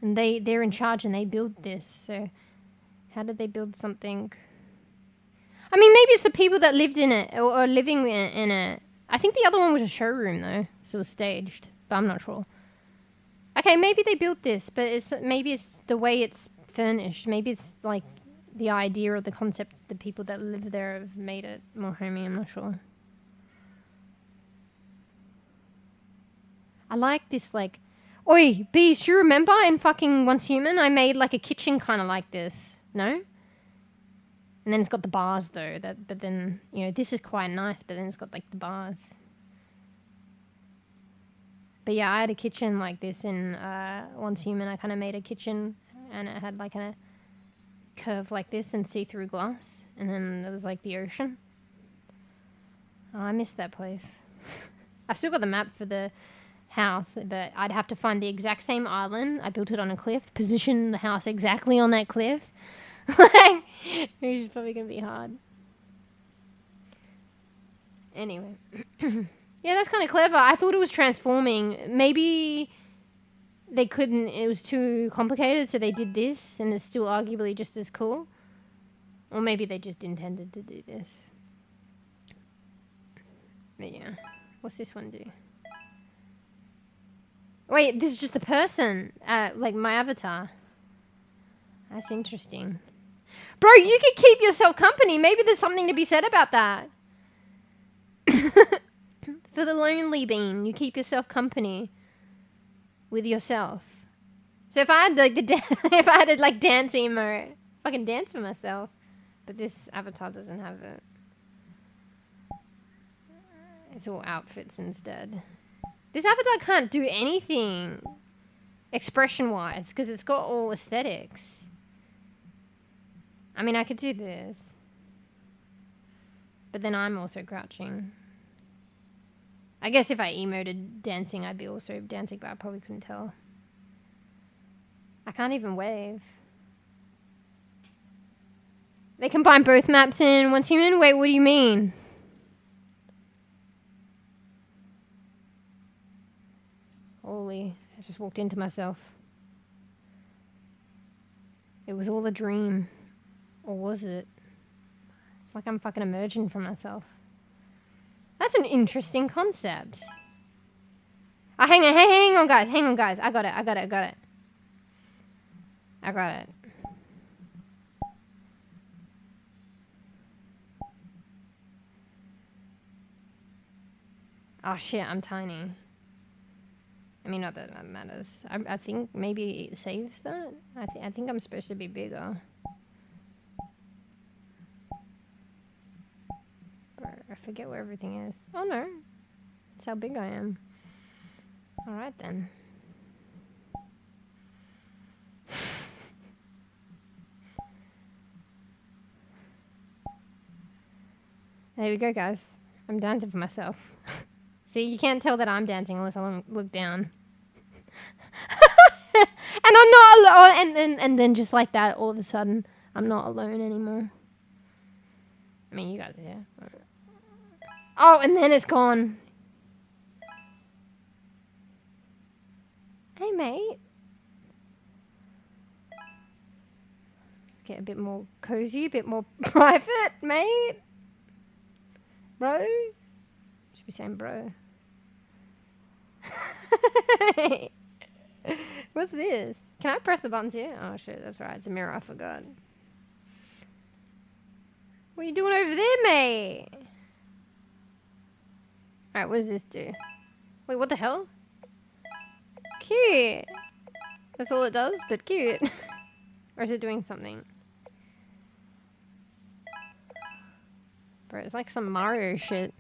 and they're in charge and they build this. So how did they build something? I mean, maybe it's the people that lived in it or are living in it. I think the other one was a showroom though, so it was staged, but I'm not sure. Okay, maybe they built this, but maybe it's the way it's furnished. Maybe it's like the idea or the concept the people that live there have made it more homey. I'm not sure. I like this, like... Oi, Bees, do you remember in fucking Once Human I made like a kitchen kind of like this? No? And then it's got the bars though. But then, this is quite nice, but then it's got like the bars. But yeah, I had a kitchen like this in Once Human. I kind of made a kitchen and it had like a curve like this and see-through glass. And then there was like the ocean. Oh, I missed that place. I've still got the map for the house, but I'd have to find the exact same island. I built it on a cliff, position the house exactly on that cliff. Like, it's probably going to be hard. Anyway. Yeah, that's kind of clever. I thought it was transforming. Maybe they couldn't, it was too complicated, so they did this, and it's still arguably just as cool. Or maybe they just intended to do this. But yeah. What's this one do? Wait, this is just the person. Like my avatar. That's interesting. Bro, you could keep yourself company. Maybe there's something to be said about that. For the lonely bean, you keep yourself company with yourself. So if I had like if I had like dance emo, I can dance for myself. But this avatar doesn't have it. It's all outfits instead. This avatar can't do anything expression-wise because it's got all aesthetics. I mean, I could do this. But then I'm also crouching. I guess if I emoted dancing, I'd be also dancing, but I probably couldn't tell. I can't even wave. They combine both maps in one's human? Wait, what do you mean? Holy, I just walked into myself. It was all a dream. Or was it? It's like I'm fucking emerging from myself. That's an interesting concept. Oh, hang on guys. I got it. Oh shit, I'm tiny. I mean, not that that matters. I think maybe it saves that. I think I'm supposed to be bigger. I forget where everything is. Oh no. That's how big I am. Alright then. There we go, guys. I'm dancing for myself. See, you can't tell that I'm dancing unless I look down. And I'm not alone. And then just like that, all of a sudden, I'm not alone anymore. I mean, you guys are here. Oh, and then it's gone. Hey, mate. Let's get a bit more cozy, a bit more private, mate. Bro. Should be saying bro. What's this? Can I press the buttons here? Oh shit, that's right. It's a mirror. I forgot. What are you doing over there, mate? Alright, what does this do? Wait, what the hell? Cute. That's all it does, but cute. Or is it doing something? Bro, it's like some Mario shit.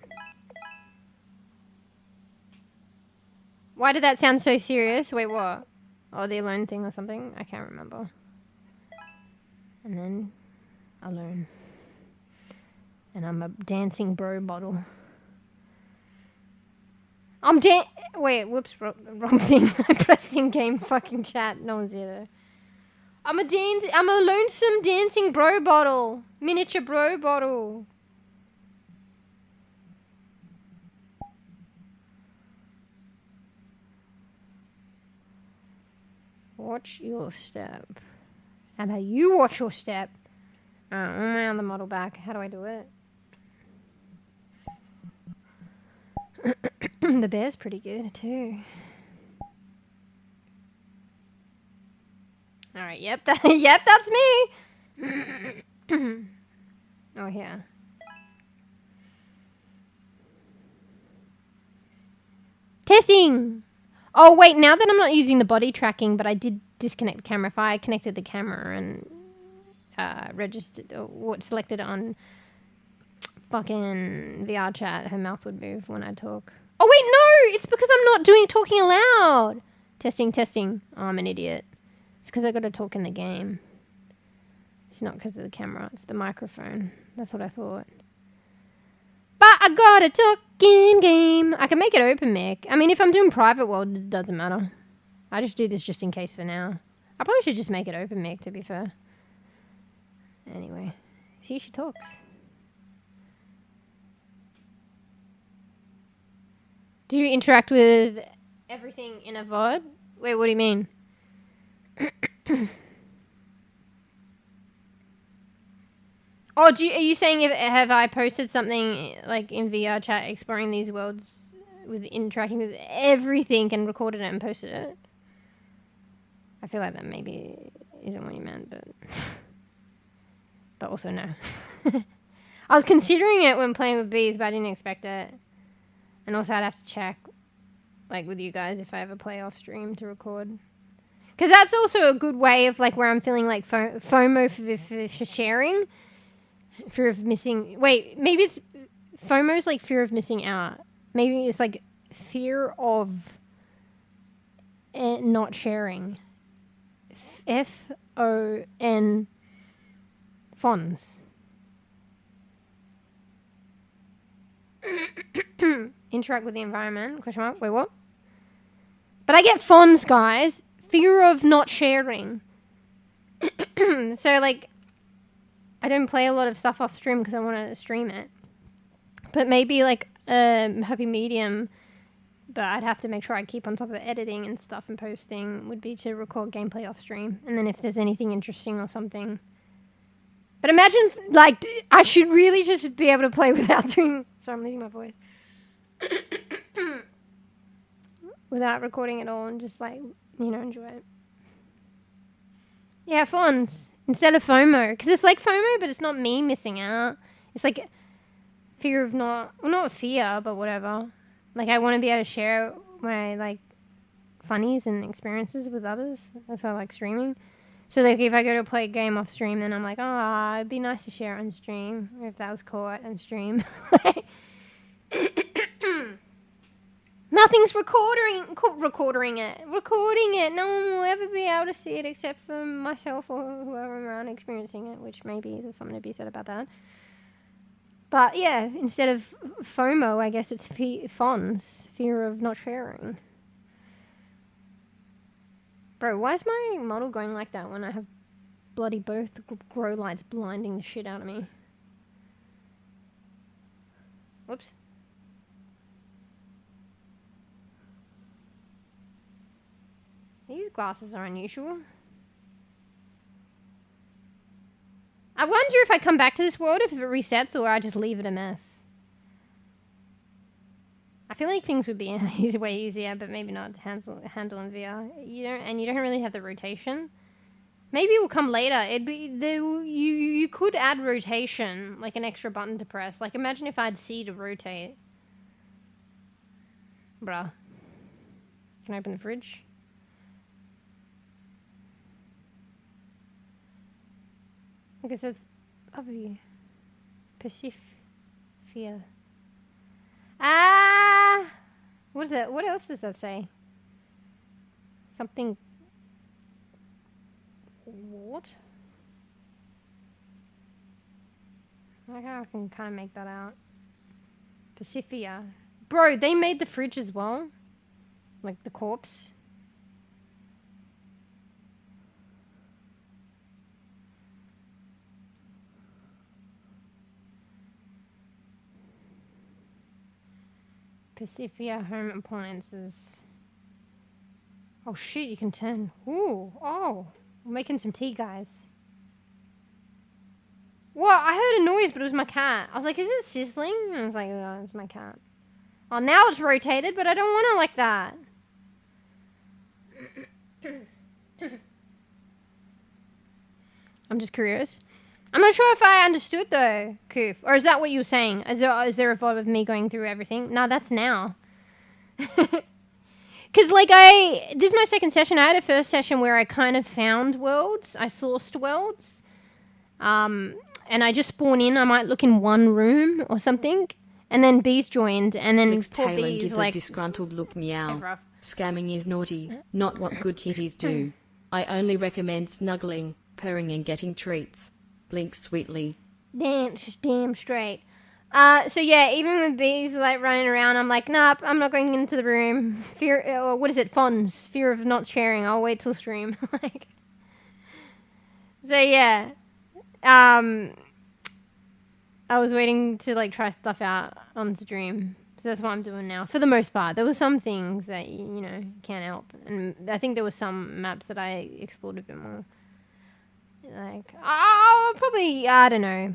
Why did that sound so serious? Wait, what? Oh, the alone thing or something? I can't remember. And then alone. And I'm a dancing bro bottle. Wait, whoops, wrong thing. I pressed in game fucking chat. No one's here. I'm a lonesome dancing bro bottle. Miniature bro bottle. Watch your step. How about you watch your step? On the model back. How do I do it? The bear's pretty good too. Alright, yep, yep, that's me! Oh, here. Testing! Oh, wait, now that I'm not using the body tracking, but I did disconnect the camera. If I connected the camera and registered, or selected it on fucking VRChat, her mouth would move when I talk. Oh, wait, no! It's because I'm not talking aloud! Testing. Oh, I'm an idiot. It's because I got to talk in the game. It's not because of the camera. It's the microphone. That's what I thought. But I got to talk in game. I can make it open mic. I mean, if I'm doing private world, it doesn't matter. I just do this just in case for now. I probably should just make it open mic, to be fair. Anyway. See, she talks. Do you interact with everything in a VOD? Wait, what do you mean? Oh, are you saying have I posted something like in VRChat exploring these worlds with interacting with everything and recorded it and posted it? I feel like that maybe isn't what you meant, but also no. I was considering it when playing with bees, but I didn't expect it. And also I'd have to check, like with you guys, if I ever play off stream to record. Because that's also a good way of like where I'm feeling like FOMO for sharing. Fear of missing... Wait, maybe it's... FOMO's like fear of missing out. Maybe it's like fear of not sharing. F-O-N... Fons. Interact with the environment. Question mark. Wait, what? But I get fons, guys. Fear of not sharing. So, like... I don't play a lot of stuff off stream because I want to stream it. But maybe like a happy medium, but I'd have to make sure I keep on top of editing and stuff and posting, would be to record gameplay off stream. And then if there's anything interesting or something. But imagine, like, I should really just be able to play without doing... Sorry, I'm losing my voice. Without recording at all and just like, you know, enjoy it. Yeah, fons. Instead of FOMO. Because it's like FOMO, but it's not me missing out. It's like fear of not... Well, not fear, but whatever. Like, I want to be able to share my, like, funnies and experiences with others. That's why I like streaming. So, like, if I go to play a game off stream, then I'm like, oh, it'd be nice to share it on stream. Or if that was caught on stream. Nothing's recording it. Recording it. No one will ever be able to see it except for myself or whoever I'm around experiencing it, which maybe there's something to be said about that. But yeah, instead of FOMO, I guess it's fons, fear of not sharing. Bro, why is my model going like that when I have bloody both grow lights blinding the shit out of me? Whoops. These glasses are unusual. I wonder if I come back to this world, if it resets, or I just leave it a mess. I feel like things would be way easier, but maybe not to handle in VR. You don't really have the rotation. Maybe it will come later. You could add rotation, like an extra button to press. Like imagine if I had C to rotate. Bruh. Can I open the fridge? I guess that's obvious. Persifia. Ah! What is that? What else does that say? Something. What? I can kind of make that out. Persifia. Bro, they made the fridge as well. Like the corpse. Persifia home appliances. Oh shit, you can turn. Ooh, oh. We're making some tea, guys. What? I heard a noise, but it was my cat. I was like, is it sizzling? And I was like, oh, it's my cat. Oh, now it's rotated, but I don't want it like that. I'm just curious. I'm not sure if I understood though, Koof. Or is that what you were saying? Is there a vibe of me going through everything? No, that's now. Because like this is my second session. I had a first session where I kind of found worlds. I sourced worlds. And I just spawn in. I might look in one room or something. And then bees joined. And then 𝖘𝖚𝖕𝖕𝖕𝖕𝖕𝖕𝖕𝖕𝖕 gives a disgruntled look meow. Scamming is naughty. Not what good kitties do. I only recommend snuggling, purring and getting treats. Blink sweetly. Damn straight. So yeah, even with bees like running around, I'm like, nope, I'm not going into the room. Fear, what is it? Fons. Fear of not sharing. I'll wait till stream. Like, so yeah, I was waiting to like try stuff out on stream. So that's what I'm doing now, for the most part. There were some things that, you know, can't help. And I think there were some maps that I explored a bit more. Like, oh, probably, I don't know.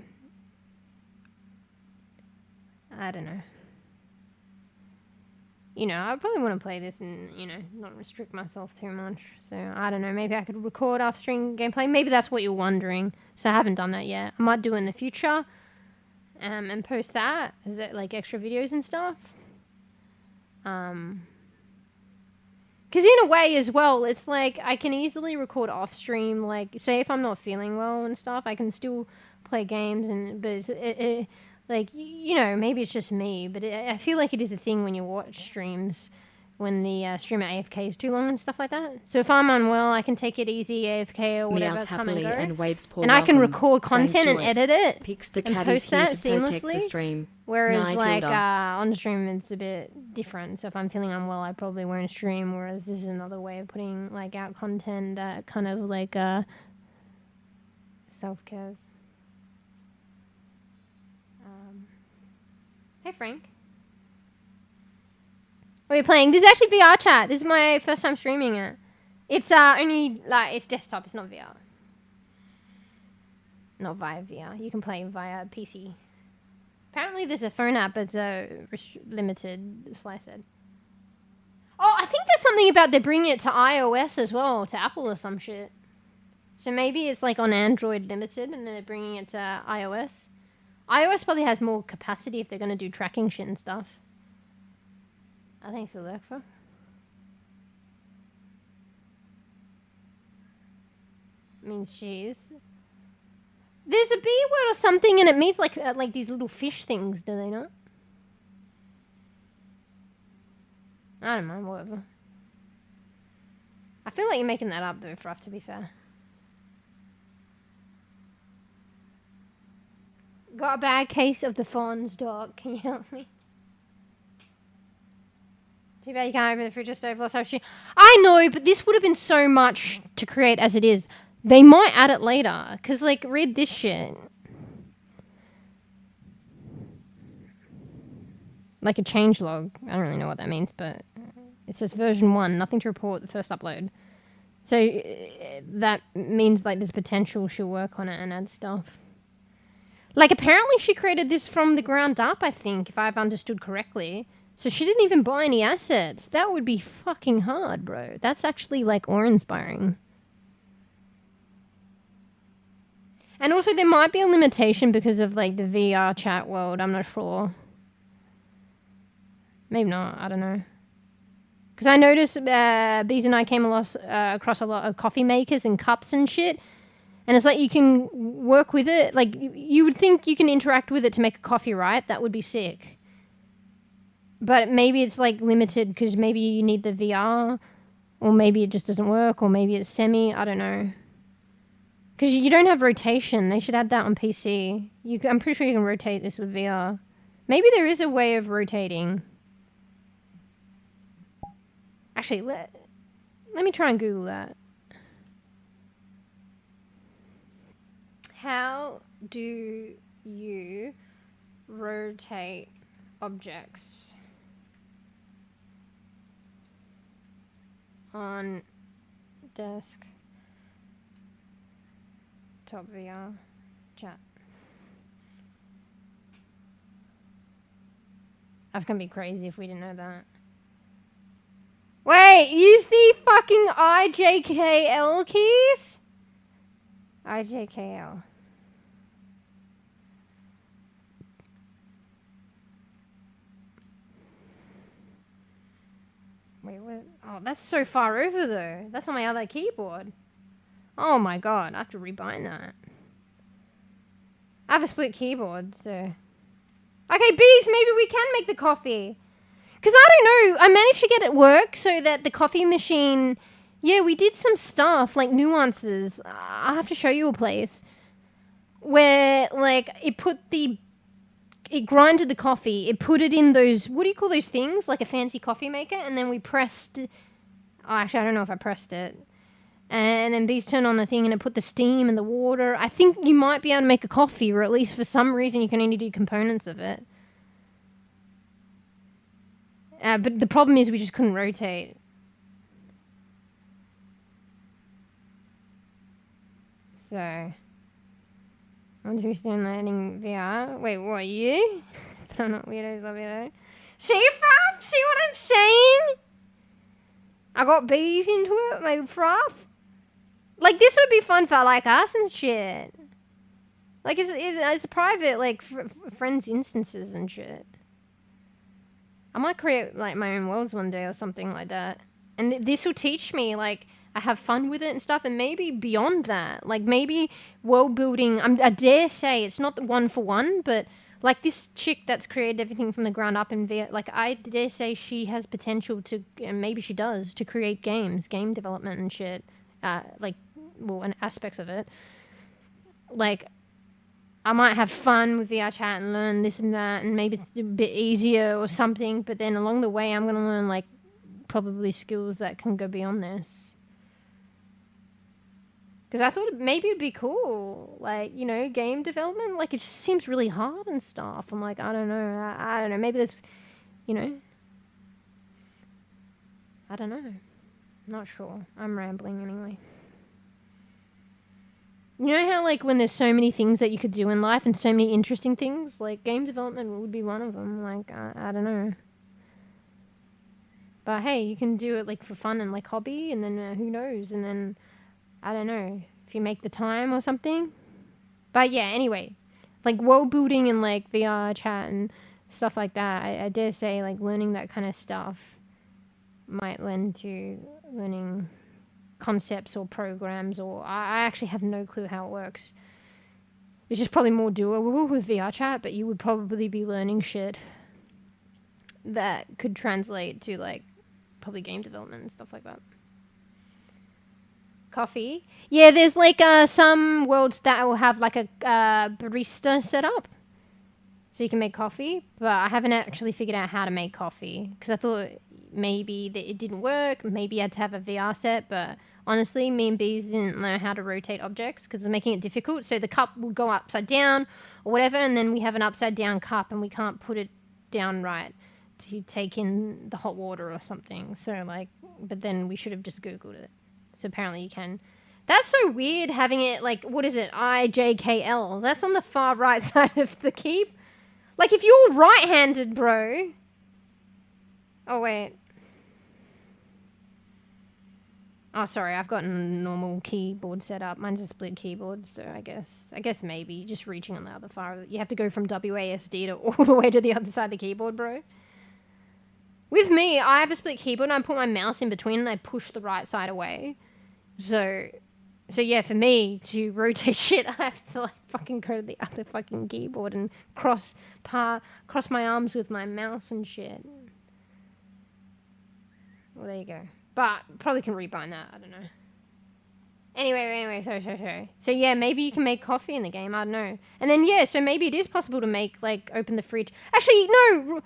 You know, I probably want to play this and, you know, not restrict myself too much. So, I don't know, maybe I could record off-stream gameplay. Maybe that's what you're wondering. So, I haven't done that yet. I might do it in the future and post that as like extra videos and stuff. Because in a way as well, it's like I can easily record off-stream. Like, say if I'm not feeling well and stuff, I can still play games. But like, you know, maybe it's just me, but I feel like it is a thing when you watch streams, when the streamer AFK is too long and stuff like that. So if I'm unwell, I can take it easy, AFK or whatever, come and go. And I can record content and edit it and post that seamlessly. Whereas like on stream, it's a bit different. So if I'm feeling unwell, I probably won't stream. Whereas this is another way of putting like out content that kind of like self-cares. Hey Frank. What are you playing? This is actually VRChat. This is my first time streaming it. It's only like it's desktop, it's not VR. Not via VR. You can play via PC. Apparently there's a phone app, but it's limited, Sly said. Oh, I think there's something about they're bringing it to iOS as well, to Apple or some shit. So maybe it's like on Android limited and then they're bringing it to iOS. iOS probably has more capacity if they're going to do tracking shit and stuff. I think it's Alexa. Means cheese. There's a B word or something and it means like these little fish things, do they not? I don't know, whatever. I feel like you're making that up though, for us to be fair. Got a bad case of the Fawn's dog. Can you help me? Too bad you can't open the fridge just over. I know, but this would have been so much to create as it is. They might add it later. Because, like, read this shit. Like a changelog. I don't really know what that means, but it says version 1. Nothing to report the first upload. So that means, like, there's potential she'll work on it and add stuff. Like, apparently she created this from the ground up, I think, if I've understood correctly. So she didn't even buy any assets. That would be fucking hard, bro. That's actually, like, awe-inspiring. And also, there might be a limitation because of, like, the VRChat world. I'm not sure. Maybe not. I don't know. Because I noticed Bees and I came across a lot of coffee makers and cups and shit. And it's like you can work with it. Like, you would think you can interact with it to make a coffee, right? That would be sick. But maybe it's, like, limited because maybe you need the VR. Or maybe it just doesn't work. Or maybe it's semi. I don't know. Because you don't have rotation. They should add that on PC. I'm pretty sure you can rotate this with VR. Maybe there is a way of rotating. Actually, let me try and Google that. How do you rotate objects on desktop VR chat? That's gonna be crazy if we didn't know that. Wait, use the fucking IJKL keys? IJKL. Wait, what? Oh, that's so far over though. That's on my other keyboard. Oh my god, I have to rebind that. I have a split keyboard, so... Okay, Bees, maybe we can make the coffee. Because I don't know, I managed to get it work so that the coffee machine... Yeah, we did some stuff, like nuances. I'll have to show you a place. Where, like, it grinded the coffee. It put it in those... What do you call those things? Like a fancy coffee maker. And then we pressed... Oh, actually, I don't know if I pressed it. And then Bees turned on the thing and it put the steam and the water. I think you might be able to make a coffee, or at least for some reason you can only do components of it. But the problem is we just couldn't rotate. So, I wonder who's doing learning VR. Wait, what, you? I'm not weirdos, love you. See, Fruff? See what I'm saying? I got bees into it, my Fruff. Like, this would be fun for, like, us and shit. Like, it's private, like, friends' instances and shit. I might create, like, my own worlds one day or something like that. And this will teach me, like, I have fun with it and stuff, and maybe beyond that. Like, maybe world building, I dare say, it's not the one-for-one, but, like, this chick that's created everything from the ground up in VR, like, I dare say she has potential to, and maybe she does, to create games, game development and shit. Like, well, and aspects of it. Like, I might have fun with VRChat and learn this and that, and maybe it's a bit easier or something, but then along the way I'm going to learn, like, probably skills that can go beyond this. Because I thought maybe it'd be cool, like, you know, game development. Like, it just seems really hard and stuff. I'm like, I don't know. I don't know. Maybe that's, you know. I don't know. Not sure. I'm rambling anyway. You know how, like, when there's so many things that you could do in life and so many interesting things? Like, game development would be one of them. Like, I don't know. But, hey, you can do it, like, for fun and, like, hobby. And then, who knows? And then, I don't know, if you make the time or something. But, yeah, anyway. Like, world building and, like, VRChat and stuff like that. I dare say, like, learning that kind of stuff might lend to learning concepts or programs, or I actually have no clue how it works. It's just probably more doable with VRChat, but you would probably be learning shit that could translate to, like, probably game development and stuff like that. Coffee. Yeah, there's, like, some worlds that will have, like, a barista set up. So you can make coffee, but I haven't actually figured out how to make coffee, because I thought maybe that it didn't work, maybe you had to have a VR set, but honestly, me and Bees didn't know how to rotate objects because it's making it difficult. So the cup will go upside down or whatever, and then we have an upside down cup and we can't put it down right to take in the hot water or something. So, like, but then we should have just Googled it. So apparently you can. That's so weird having it, like, what is it, IJKL? That's on the far right side of the key. Like, if you're right-handed, bro. Oh, wait. Oh, sorry, I've got a normal keyboard set up. Mine's a split keyboard, so I guess maybe just reaching on the other far. You have to go from WASD to all the way to the other side of the keyboard, bro. With me, I have a split keyboard, and I put my mouse in between, and I push the right side away. So yeah, for me to rotate shit, I have to, like, fucking go to the other fucking keyboard and cross my arms with my mouse and shit. Well, there you go. But probably can rebind that. I don't know. Anyway, sorry. So yeah, maybe you can make coffee in the game. I don't know. And then yeah, so maybe it is possible to make, like, open the fridge. Actually, no.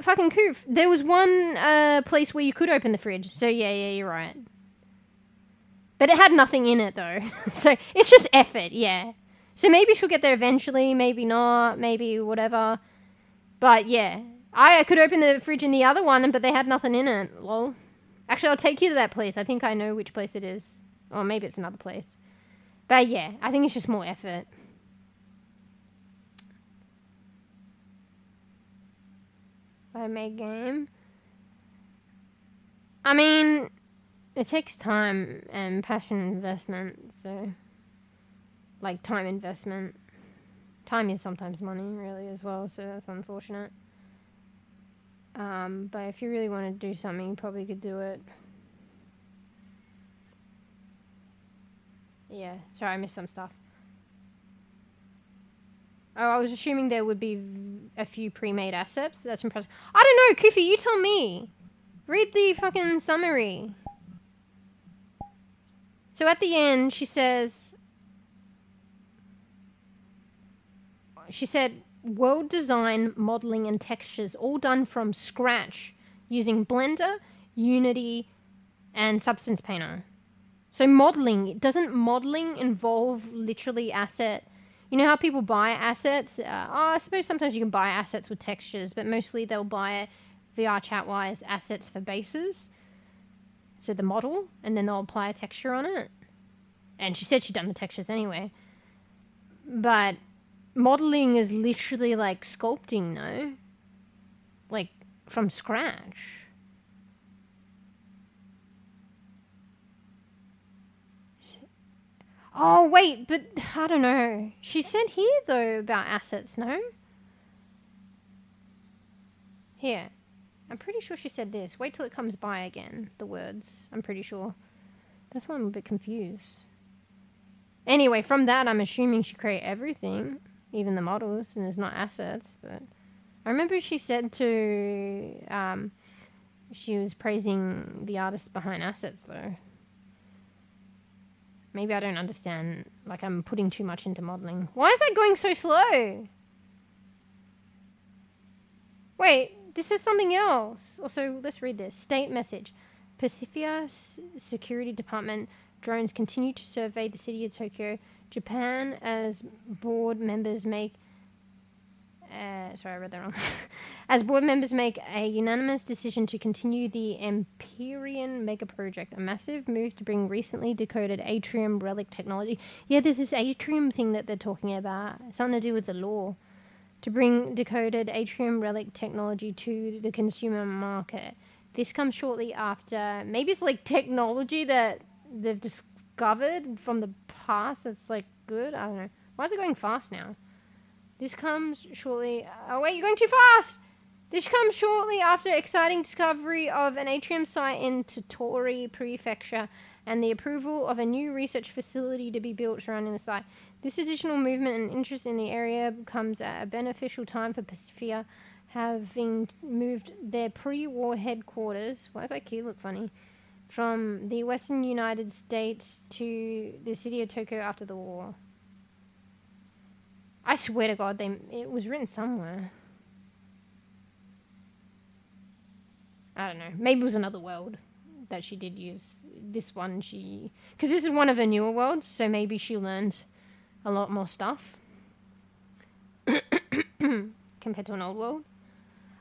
Fucking coof. There was one place where you could open the fridge. So yeah, you're right. But it had nothing in it though. So it's just effort. Yeah. So maybe she'll get there eventually. Maybe not. Maybe whatever. But yeah, I could open the fridge in the other one, but they had nothing in it. Lol. Actually, I'll take you to that place. I think I know which place it is. Or maybe it's another place. But yeah, I think it's just more effort. I make game. I mean, it takes time and passion investment, so, like, time investment. Time is sometimes money, really, as well, so that's unfortunate. But if you really want to do something, you probably could do it. Yeah, sorry, I missed some stuff. Oh, I was assuming there would be a few pre-made assets. That's impressive. I don't know, Kufi, you tell me. Read the fucking summary. So at the end, she said, world design, modeling, and textures all done from scratch using Blender, Unity, and Substance Painter. So modeling, doesn't modeling involve literally asset? You know how people buy assets? I suppose sometimes you can buy assets with textures, but mostly they'll buy it VRChat wise assets for bases. So the model, and then they'll apply a texture on it. And she said she'd done the textures anyway. But modeling is literally like sculpting, no? Like from scratch. Oh, wait, but I don't know. She said here, though, about assets, no? Here. I'm pretty sure she said this. Wait till it comes by again, the words. I'm pretty sure. That's why I'm a bit confused. Anyway, from that, I'm assuming she created everything, even the models, and there's not assets, but I remember she said to, she was praising the artist behind assets, though. Maybe I don't understand, like I'm putting too much into modeling. Why is that going so slow? Wait, this is something else. Also, let's read this. State message. Pacific Security Department drones continue to survey the city of Tokyo, Japan, as board members make... sorry, I read that wrong. As board members make a unanimous decision to continue the Empyrean mega project, a massive move to bring recently decoded atrium relic technology. Yeah, there's this atrium thing that they're talking about. Something to do with the law. To bring decoded atrium relic technology to the consumer market. This comes shortly after, maybe it's like technology that they've discovered from the past that's like good. I don't know. Why is it going fast now? This comes shortly... Oh, wait, you're going too fast! This comes shortly after exciting discovery of an atrium site in Tottori Prefecture and the approval of a new research facility to be built surrounding the site. This additional movement and interest in the area comes at a beneficial time for Pacifica, having moved their pre-war headquarters... Why does that key look funny? From the western United States to the city of Tokyo after the war. I swear to God, it was written somewhere. I don't know. Maybe it was another world that she did use. This one because this is one of her newer worlds, so maybe she learned a lot more stuff compared to an old world.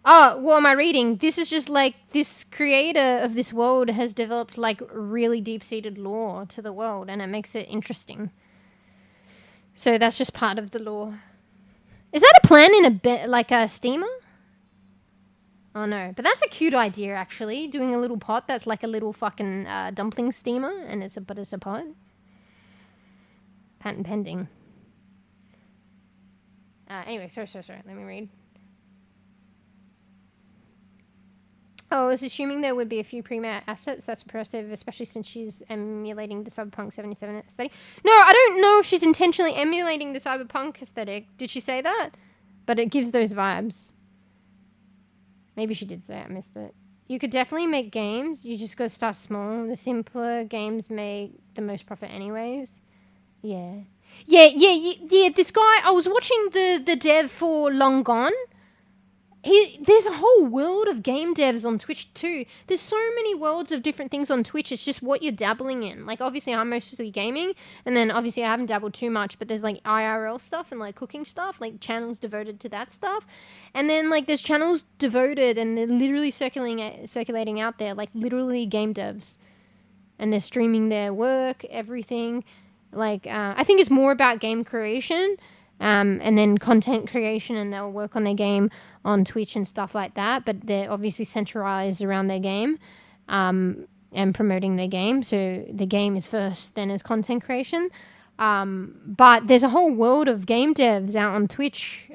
Oh, what am I reading? This is just like this creator of this world has developed like really deep-seated lore to the world, and it makes it interesting. So that's just part of the lore. Is that a plan in like a steamer? Oh no, but that's a cute idea actually. Doing a little pot that's like a little fucking dumpling steamer, and it's a pot. Patent pending. Anyway, sorry. Let me read. Oh, I was assuming there would be a few pre-made assets. That's impressive, especially since she's emulating the Cyberpunk 77 aesthetic. No, I don't know if she's intentionally emulating the Cyberpunk aesthetic. Did she say that? But it gives those vibes. Maybe she did say it. I missed it. You could definitely make games. You just gotta start small. The simpler games make the most profit anyways. Yeah. This guy, I was watching the dev for Long Gone. There's a whole world of game devs on Twitch too. There's so many worlds of different things on Twitch. It's just what you're dabbling in. Like, obviously, I'm mostly gaming. And then, obviously, I haven't dabbled too much. But there's, like, IRL stuff and, like, cooking stuff. Like, channels devoted to that stuff. And then, like, there's channels devoted and they're literally circulating out there. Like, literally game devs. And they're streaming their work, everything. Like, I think it's more about game creation. And then content creation, and they'll work on their game on Twitch and stuff like that, but they're obviously centralized around their game and promoting their game, so the game is first, then is content creation. But there's a whole world of game devs out on Twitch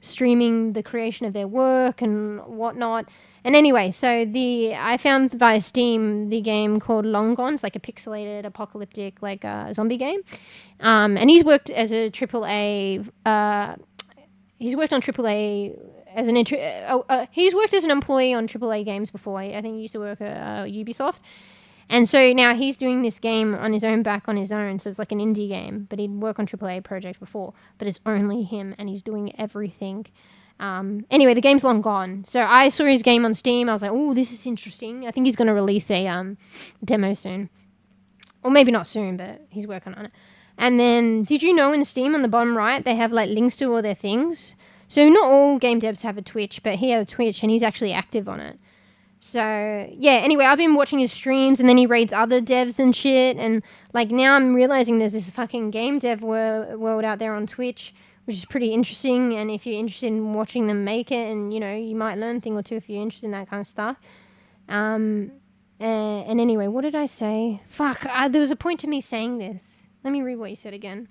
streaming the creation of their work and whatnot. And anyway, so I found via Steam the game called Long Gone. It's like a pixelated, apocalyptic, like zombie game. And he's worked as a AAA. He's worked on AAA as an he's worked as an employee on AAA games before. I think he used to work at Ubisoft. And so now he's doing this game on his own back on his own. So it's like an indie game, but he'd work on AAA projects before. But it's only him, and he's doing everything. Anyway, the game's long gone. So I saw his game on Steam. I was like, oh, this is interesting. I think he's going to release a demo soon. Or maybe not soon, but he's working on it. And then, did you know in Steam on the bottom right, they have like links to all their things? So not all game devs have a Twitch, but he has a Twitch and he's actually active on it. So, yeah, anyway, I've been watching his streams and then he raids other devs and shit. And, like, now I'm realizing there's this fucking game dev world out there on Twitch, which is pretty interesting. And if you're interested in watching them make it, and, you know, you might learn a thing or two if you're interested in that kind of stuff. And anyway, what did I say? Fuck, there was a point to me saying this. Let me read what you said again.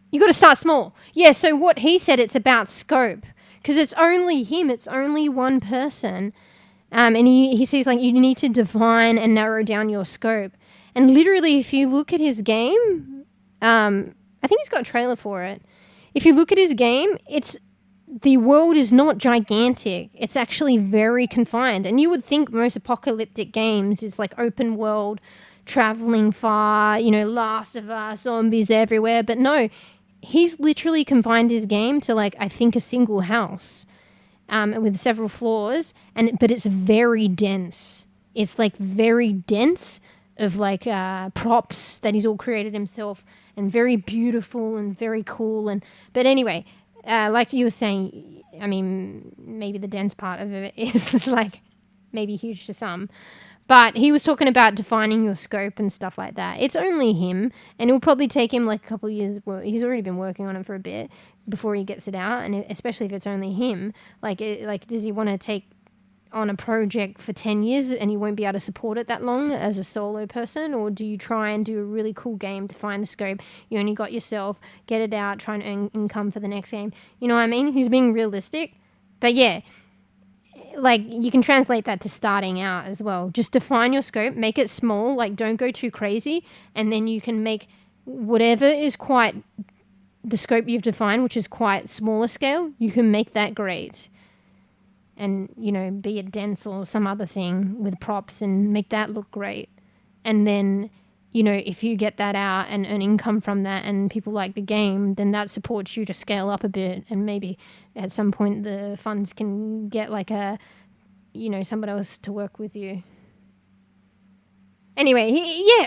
You got to start small. Yeah, so what he said, it's about scope. Because it's only him. It's only one person. And he says, like, you need to define and narrow down your scope. And literally, if you look at his game, I think he's got a trailer for it. If you look at his game, the world is not gigantic. It's actually very confined. And you would think most apocalyptic games is like open world, traveling far, you know, Last of Us, zombies everywhere. But no, he's literally confined his game to, like, I think a single house with several floors, but it's very dense. It's, like, very dense of, like, props that he's all created himself, and very beautiful and very cool. But anyway, like you were saying, I mean, maybe the dense part of it is, like, maybe huge to some. But he was talking about defining your scope and stuff like that. It's only him, and it will probably take him like a couple of years. Well, he's already been working on it for a bit before he gets it out, and especially if it's only him. Like, does he want to take on a project for 10 years and he won't be able to support it that long as a solo person? Or do you try and do a really cool game, define the scope, you only got yourself, get it out, try and earn income for the next game? You know what I mean? He's being realistic. But yeah, like, you can translate that to starting out as well. Just define your scope, make it small, like, don't go too crazy, and then you can make whatever is quite the scope you've defined, which is quite smaller scale, you can make that great. And, you know, be it dense or some other thing with props, and make that look great. And then, you know, if you get that out and earn income from that and people like the game, then that supports you to scale up a bit, and maybe at some point the funds can get like somebody else to work with you. Anyway,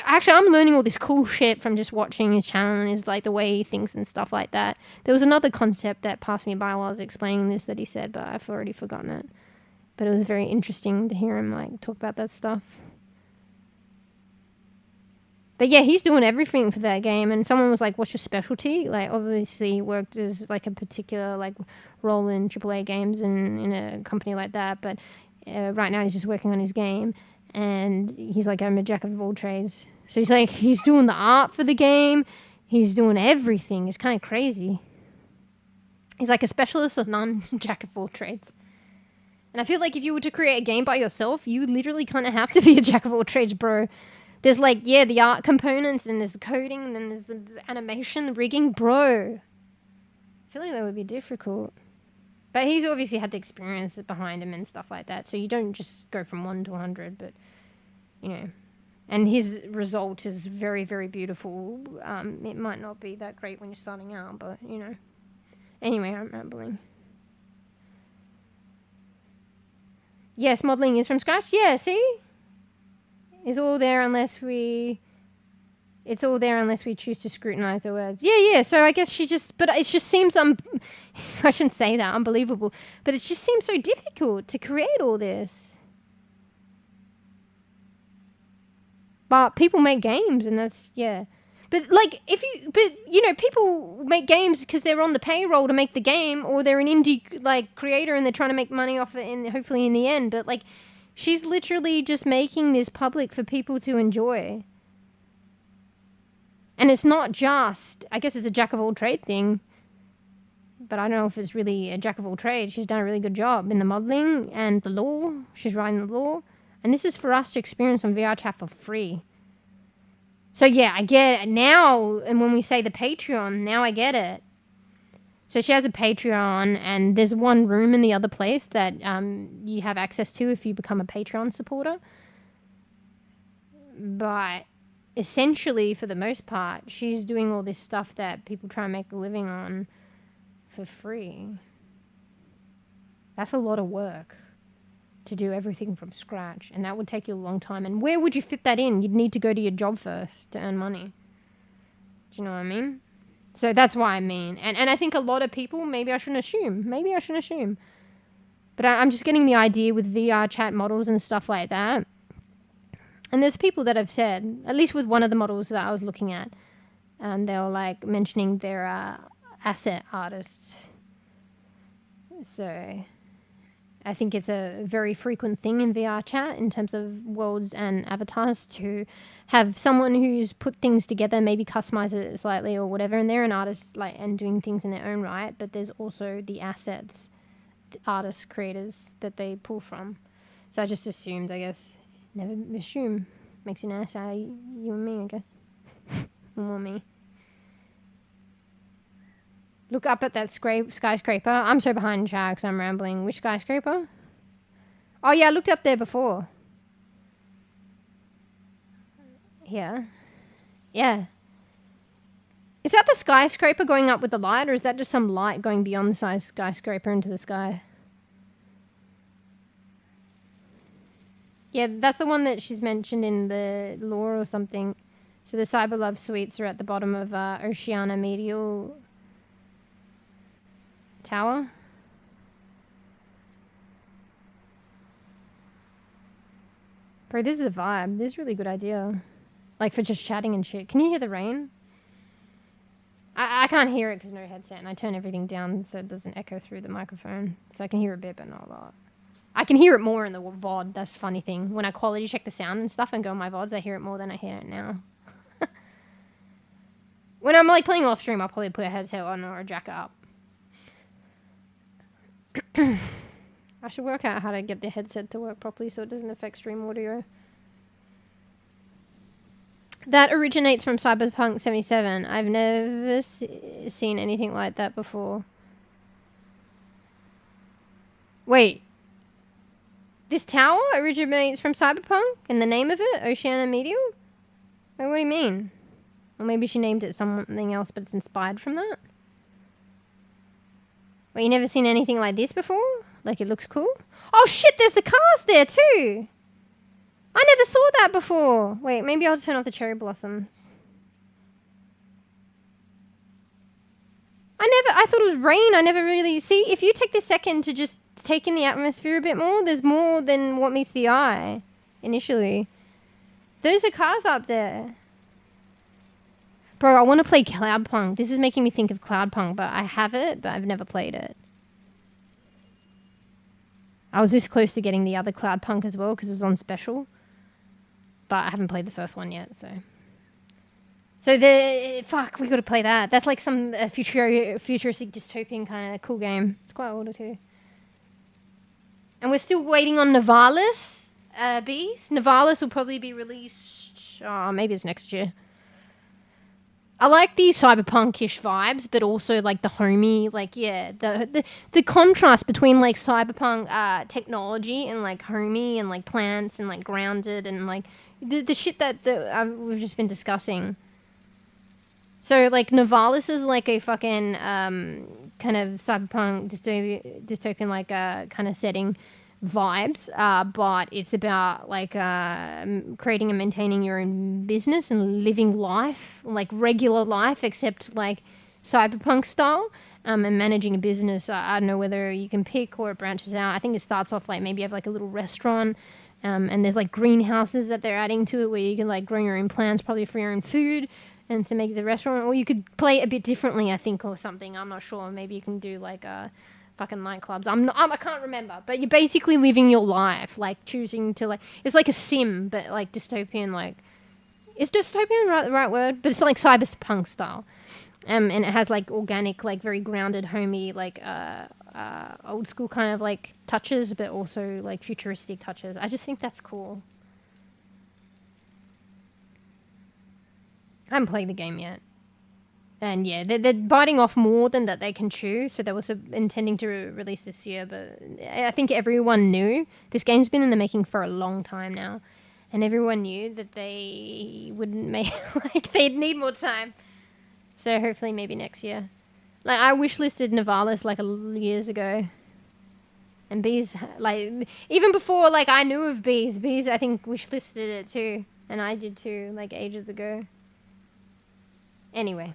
actually I'm learning all this cool shit from just watching his channel, and his, like, the way he thinks and stuff like that. There was another concept that passed me by while I was explaining this that he said, but I've already forgotten it. But it was very interesting to hear him, like, talk about that stuff. But yeah, he's doing everything for that game. And someone was like, what's your specialty? Like, obviously he worked as, like, a particular, like, role in AAA games and in a company like that. But right now he's just working on his game. And he's like, I'm a jack of all trades. So he's like, he's doing the art for the game. He's doing everything. It's kind of crazy. He's like a specialist of none, jack of all trades. And I feel like if you were to create a game by yourself, you literally kind of have to be a jack of all trades, bro. There's, like, yeah, the art components, then there's the coding, then there's the animation, the rigging. Bro, I feel like that would be difficult. But he's obviously had the experience behind him and stuff like that. So you don't just go from 1 to 100, but, you know. And his result is very, very beautiful. It might not be that great when you're starting out, but, you know. Anyway, I'm rambling. Yes, modeling is from scratch. Yeah, see? It's all there unless we choose to scrutinize the words. Yeah. So I guess but it just seems, I shouldn't say that, unbelievable. But it just seems so difficult to create all this. But people make games, and that's, yeah. But, like, you know, people make games because they're on the payroll to make the game, or they're an indie, like, creator and they're trying to make money off it, hopefully in the end. But, like, she's literally just making this public for people to enjoy. And it's not just, I guess it's a jack of all trade thing, but I don't know if it's really a jack of all trades. She's done a really good job in the modeling and the law. She's writing the law. And this is for us to experience on VRChat for free. So yeah, I get it now. And when we say the Patreon, now I get it. So she has a Patreon, and there's one room in the other place that you have access to if you become a Patreon supporter. But essentially, for the most part, she's doing all this stuff that people try and make a living on for free. That's a lot of work to do everything from scratch, and that would take you a long time. And where would you fit that in? You'd need to go to your job first to earn money. Do you know what I mean? So that's why I mean. And I think a lot of people, maybe I shouldn't assume. But I'm just getting the idea with VRChat models and stuff like that. And there's people that have said, at least with one of the models that I was looking at, they were like mentioning their asset artists. So I think it's a very frequent thing in VRChat in terms of worlds and avatars to have someone who's put things together, maybe customize it slightly or whatever, and they're an artist like and doing things in their own right, but there's also the assets, the artists, creators that they pull from. So I just assumed, I guess. Never assume. Makes an ass out of you and me, I guess. More me. Look up at that skyscraper. I'm so behind chat because I'm rambling. Which skyscraper? Oh yeah, I looked up there before. Here. Yeah. Is that the skyscraper going up with the light, or is that just some light going beyond the skyscraper into the sky? Yeah, that's the one that she's mentioned in the lore or something. So the CyberLove suites are at the bottom of 𝖘𝖚𝖕𝖕𝖕𝖕𝖕 tower. Bro, this is a vibe. This is a really good idea. Like for just chatting and shit. Can you hear the rain? I can't hear it because no headset, and I turn everything down so it doesn't echo through the microphone. So I can hear a bit, but not a lot. I can hear it more in the VOD. That's the funny thing. When I quality check the sound and stuff and go on my VODs, I hear it more than I hear it now. When I'm like playing off stream, I'll probably put a headset on or a jacket up. I should work out how to get the headset to work properly so it doesn't affect stream audio. That originates from Cyberpunk 77. I've never seen anything like that before. Wait. This tower originates from Cyberpunk? And the name of it? 𝖘𝖚𝖕𝖕𝖕𝖕𝖕? Wait, what do you mean? Or maybe she named it something else, but it's inspired from that? Wait, you never seen anything like this before? Like it looks cool? Oh shit, there's the cars there too! I never saw that before! Wait, maybe I'll turn off the cherry blossoms. I thought it was rain, I never really... See, if you take the second to just take in the atmosphere a bit more, there's more than what meets the eye, initially. Those are cars up there. Bro, I want to play Cloudpunk. This is making me think of Cloudpunk, but I have it, but I've never played it. I was this close to getting the other Cloudpunk as well, because it was on special. But I haven't played the first one yet, so... So fuck, we gotta play that. That's like some futuristic dystopian kind of cool game. It's quite old too. And we're still waiting on Nivalis bees. Nivalis will probably be released, maybe it's next year. I like the cyberpunk-ish vibes, but also like the homey, like yeah, the contrast between like cyberpunk technology and like homey and like plants and like grounded and like the shit that we've just been discussing. So like Nivalis is like a fucking kind of cyberpunk dystopian like kind of setting vibes, but it's about like creating and maintaining your own business and living life, like regular life, except like cyberpunk style, and managing a business. I don't know whether you can pick or it branches out. I think it starts off like maybe you have like a little restaurant, and there's like greenhouses that they're adding to it where you can like grow your own plants, probably for your own food and to make the restaurant. Or you could play it a bit differently, I think, or something. I'm not sure. Maybe you can do like fucking nightclubs. I can't remember, but you're basically living your life, like choosing to like, it's like a sim, but like dystopian, like, is dystopian the right word? But it's like cyberpunk style. And it has like organic, like very grounded, homey, like old school kind of like touches, but also like futuristic touches. I just think that's cool. I haven't played the game yet. And yeah, they're biting off more than that they can chew. So they were intending to release this year, but I think everyone knew this game's been in the making for a long time now, and everyone knew that they wouldn't make like they'd need more time. So hopefully maybe next year. Like I wishlisted Nivalis like years ago, and bees like even before like I knew of bees. Bees I think wishlisted it too, and I did too like ages ago. Anyway.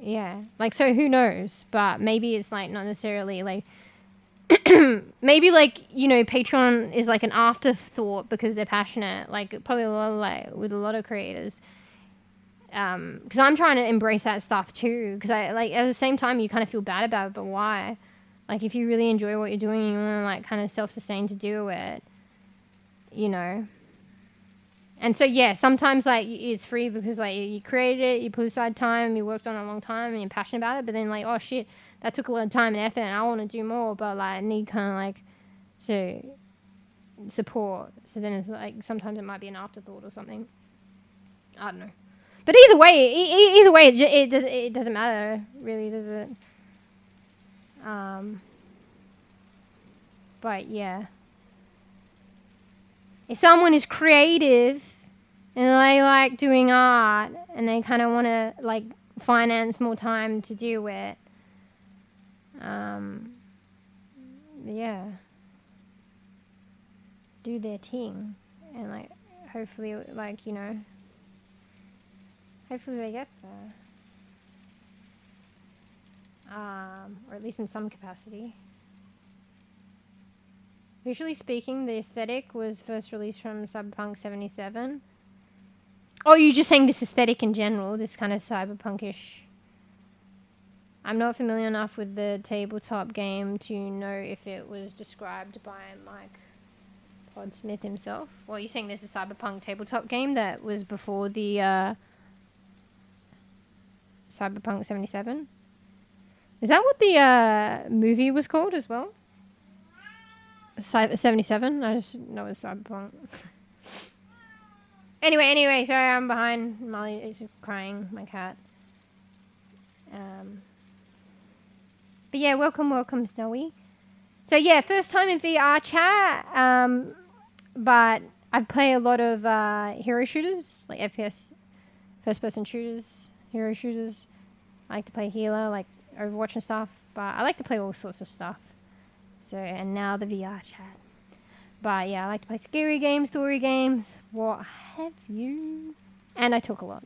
Yeah. Like, so who knows? But maybe it's like not necessarily like, maybe like, you know, Patreon is like an afterthought because they're passionate. Like probably a lot of, like with a lot of creators. Because I'm trying to embrace that stuff too. Because I like at the same time you kind of feel bad about it, but why? Like if you really enjoy what you're doing, and you want to like kind of self-sustain to do it, you know. And so yeah, sometimes like it's free because like you created it, you put aside time, you worked on it a long time, and you're passionate about it. But then like, oh shit, that took a lot of time and effort, and I want to do more, but like I need kind of like support. So then it's like sometimes it might be an afterthought or something. I don't know. But either way, it doesn't matter really, does it? But yeah, if someone is creative and they like doing art and they kind of want to like finance more time to do it, yeah, do their thing, and like hopefully like, you know, hopefully they get there, or at least in some capacity. Visually speaking, the aesthetic was first released from Cyberpunk 77. Oh, you're just saying this aesthetic in general, this kind of cyberpunkish. I'm not familiar enough with the tabletop game to know if it was described by Mike Podsmith himself. Well, you're saying there's a cyberpunk tabletop game that was before the Cyberpunk 77? Is that what the movie was called as well? 77? I just know it's cyberpunk. Anyway, sorry, I'm behind. Molly is crying, my cat. But yeah, welcome, Snowy. So yeah, first time in VRChat, but I play a lot of hero shooters, like FPS, first-person shooters, hero shooters. I like to play healer, like Overwatch and stuff, but I like to play all sorts of stuff. So, and now the VRChat. But yeah, I like to play scary games, story games, what have you. And I talk a lot.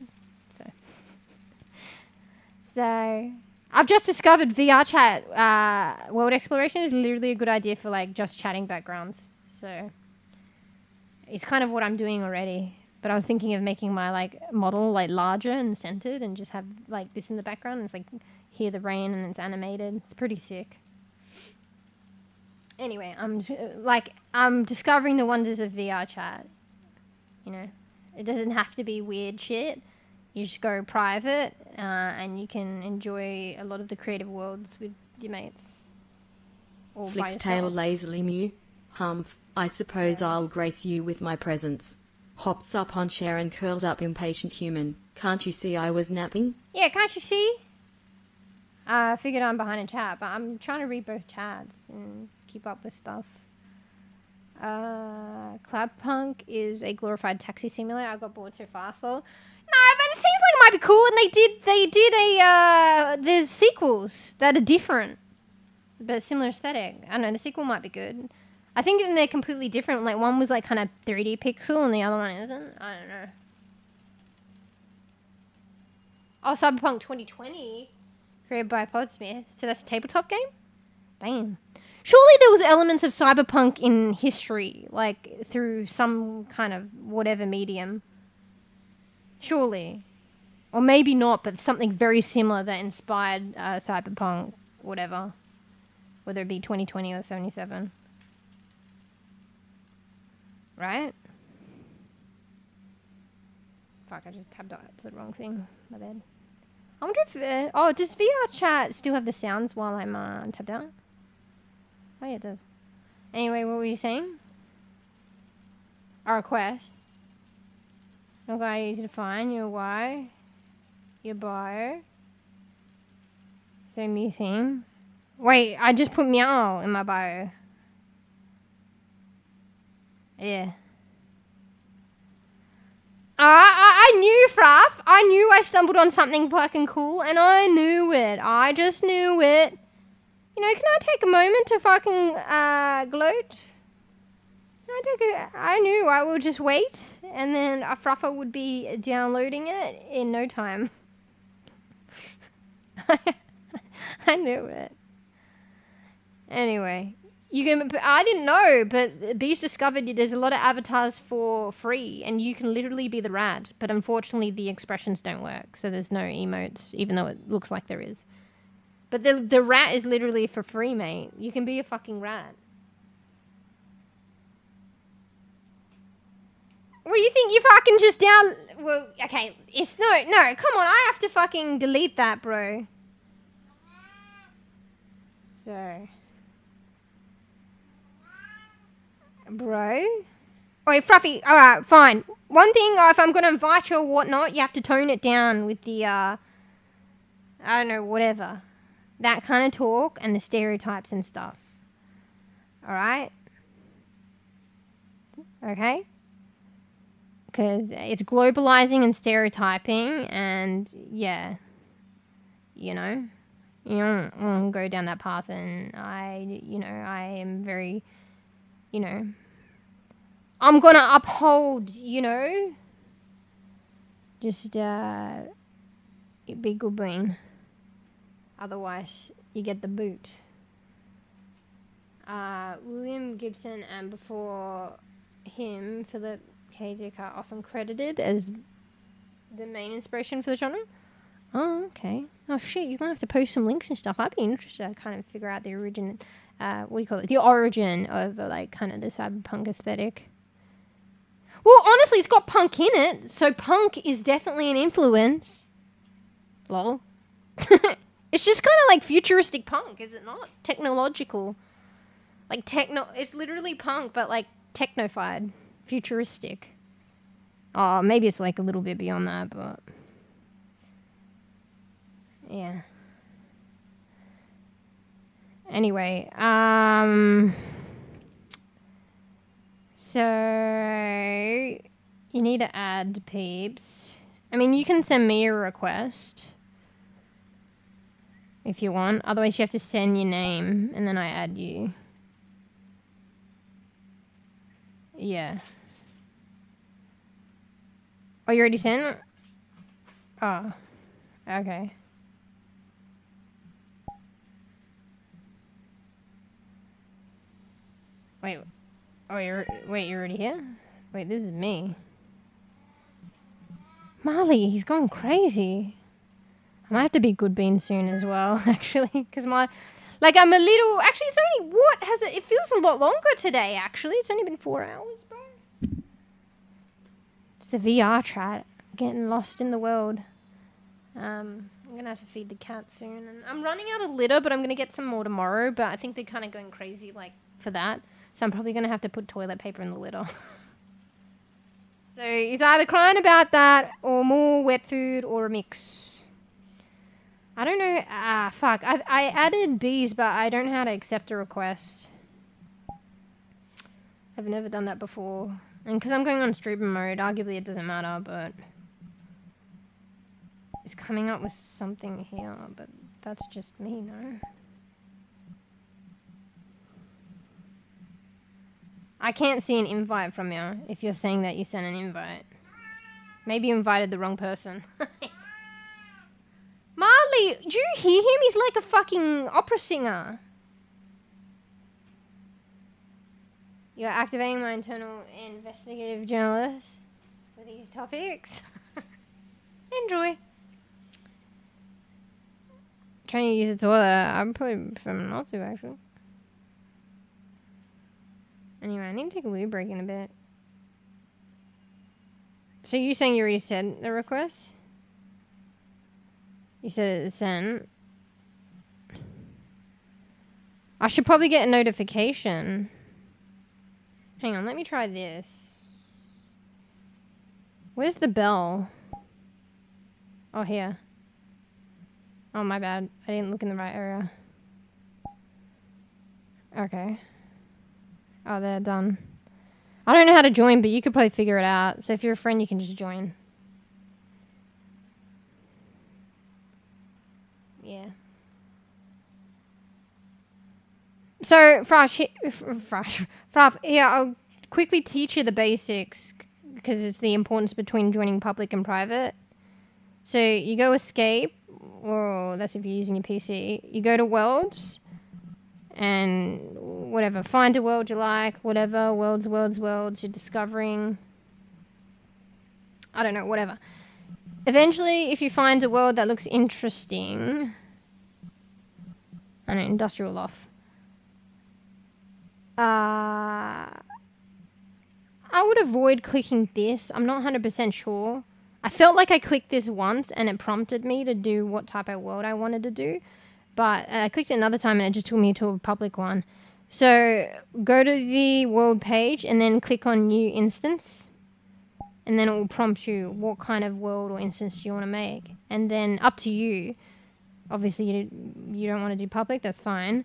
So I've just discovered VRChat world exploration is literally a good idea for like just chatting backgrounds. So it's kind of what I'm doing already. But I was thinking of making my like model like larger and centered and just have like this in the background. And it's like hear the rain and it's animated. It's pretty sick. Anyway, I'm discovering the wonders of VRChat. You know, it doesn't have to be weird shit. You just go private, and you can enjoy a lot of the creative worlds with your mates. Flicks tail lazily mew. Humph. I suppose I'll grace you with my presence. Hops up on chair and curls up impatient human. Can't you see I was napping? Yeah, can't you see? I figured I'm behind in chat, but I'm trying to read both chats and keep up with stuff. Cloudpunk is a glorified taxi simulator. I got bored so fast though. No, but it seems like it might be cool, and they did there's sequels that are different, but similar aesthetic. I don't know, the sequel might be good. I think they're completely different. Like one was like kind of 3D pixel, and the other one isn't. I don't know. Oh, Cyberpunk 2020, created by Podsmith. So that's a tabletop game? Damn. Surely there was elements of cyberpunk in history, like through some kind of whatever medium. Surely. Or maybe not, but something very similar that inspired cyberpunk, whatever. Whether it be 2020 or 77. Right? Fuck, I just tabbed up to the wrong thing. My bad. I wonder if... does VRChat still have the sounds while I'm tabbed out? Oh, yeah, it does. Anyway, what were you saying? Our request. Okay, easy to find. Your why. Your bio. So, me theme. Wait, I just put meow in my bio. Yeah. I knew, Fraff. I knew I stumbled on something fucking cool, and I knew it. I just knew it. You know, can I take a moment to fucking gloat? I knew I would just wait, and then a Fruffer would be downloading it in no time. I knew it. Anyway, I didn't know, but Bees discovered there's a lot of avatars for free, and you can literally be the rat. But unfortunately, the expressions don't work, so there's no emotes, even though it looks like there is. But the rat is literally for free, mate. You can be a fucking rat. Well, you think you fucking just down... Well, okay, it's... No, come on, I have to fucking delete that, bro. So... Bro? Wait, Fluffy, alright, fine. One thing, if I'm going to invite you or whatnot, you have to tone it down with the, I don't know, whatever. That kind of talk and the stereotypes and stuff. Alright? Okay? Because it's globalizing and stereotyping, and yeah, you know, you don't want to go down that path. And I am very, I'm gonna uphold, just be good bean. Otherwise, you get the boot. William Gibson, and before him, Philip K. Dick are often credited as the main inspiration for the genre. Oh, okay. Oh, shit, you're going to have to post some links and stuff. I'd be interested to kind of figure out the origin, the origin of, kind of the cyberpunk aesthetic. Well, honestly, it's got punk in it, so punk is definitely an influence. Lol. It's just kind of like futuristic punk, is it not? Technological. It's literally punk, but technofied. Futuristic. Oh, maybe it's a little bit beyond that, but yeah. Anyway, so you need to add peeps. I mean, you can send me a request if you want. Otherwise, you have to send your name and then I add you. Yeah. Oh, you already sent it? Oh. Okay. Wait. Oh, you're already here? Wait, this is me. Marley, he's gone crazy. I might have to be good bean soon as well, actually. Because I'm a little... Actually, it's only... It feels a lot longer today, actually. It's only been 4 hours, bro. It's the VRChat. Getting lost in the world. I'm going to have to feed the cat soon. And I'm running out of litter, but I'm going to get some more tomorrow. But I think they're kind of going crazy, for that. So I'm probably going to have to put toilet paper in the litter. So he's either crying about that, or more wet food, or a mix. I don't know. Fuck. I added bees, but I don't know how to accept a request. I've never done that before. And because I'm going on streamer mode, arguably it doesn't matter, but... It's coming up with something here, but that's just me, no? I can't see an invite from you if you're saying that you sent an invite. Maybe you invited the wrong person. Marley, do you hear him? He's like a fucking opera singer. You're activating my internal investigative journalist for these topics. Enjoy. Trying to use the toilet. I'm probably prefer not to, actually. Anyway, I need to take a loo break in a bit. So you saying you already sent the request? You said it's sent. I should probably get a notification. Hang on, let me try this. Where's the bell? Oh, here. Oh, my bad. I didn't look in the right area. Okay. Oh, they're done. I don't know how to join, but you could probably figure it out. So if you're a friend, you can just join. Yeah. So, Frash, here, I'll quickly teach you the basics because it's the importance between joining public and private. So you go escape or that's if you're using your PC, you go to worlds and whatever, find a world you like, whatever, worlds, you're discovering, I don't know, whatever. Eventually, if you find a world that looks interesting, I know, industrial off, I would avoid clicking this. I'm not 100% sure. I felt like I clicked this once and it prompted me to do what type of world I wanted to do. But I clicked it another time and it just took me to a public one. So go to the world page and then click on new instance. And then it will prompt you what kind of world or instance you want to make. And then up to you. Obviously you don't want to do public, that's fine.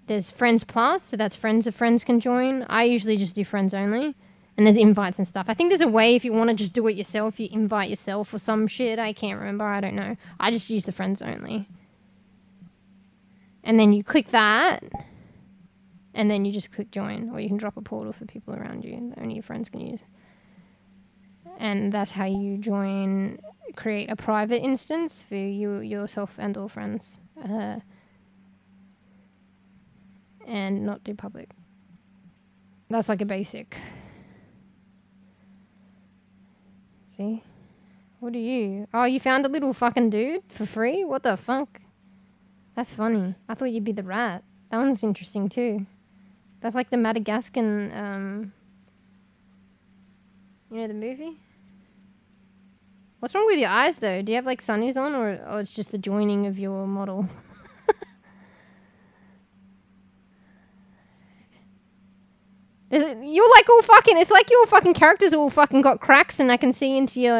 There's friends plus, so that's friends of friends can join. I usually just do friends only. And there's invites and stuff. I think there's a way if you want to just do it yourself, you invite yourself or some shit. I can't remember. I don't know. I just use the friends only. And then you click that. And then you just click join. Or you can drop a portal for people around you that only your friends can use. And that's how you join, create a private instance for you, yourself and all friends. And not do public. That's like a basic. See? What are you? Oh, you found a little fucking dude for free? What the fuck? That's funny. I thought you'd be the rat. That one's interesting too. That's like the Madagascan, you know the movie? What's wrong with your eyes though? Do you have like sunnies on or it's just the joining of your model? You're like all fucking, it's like your fucking characters all fucking got cracks and I can see into your,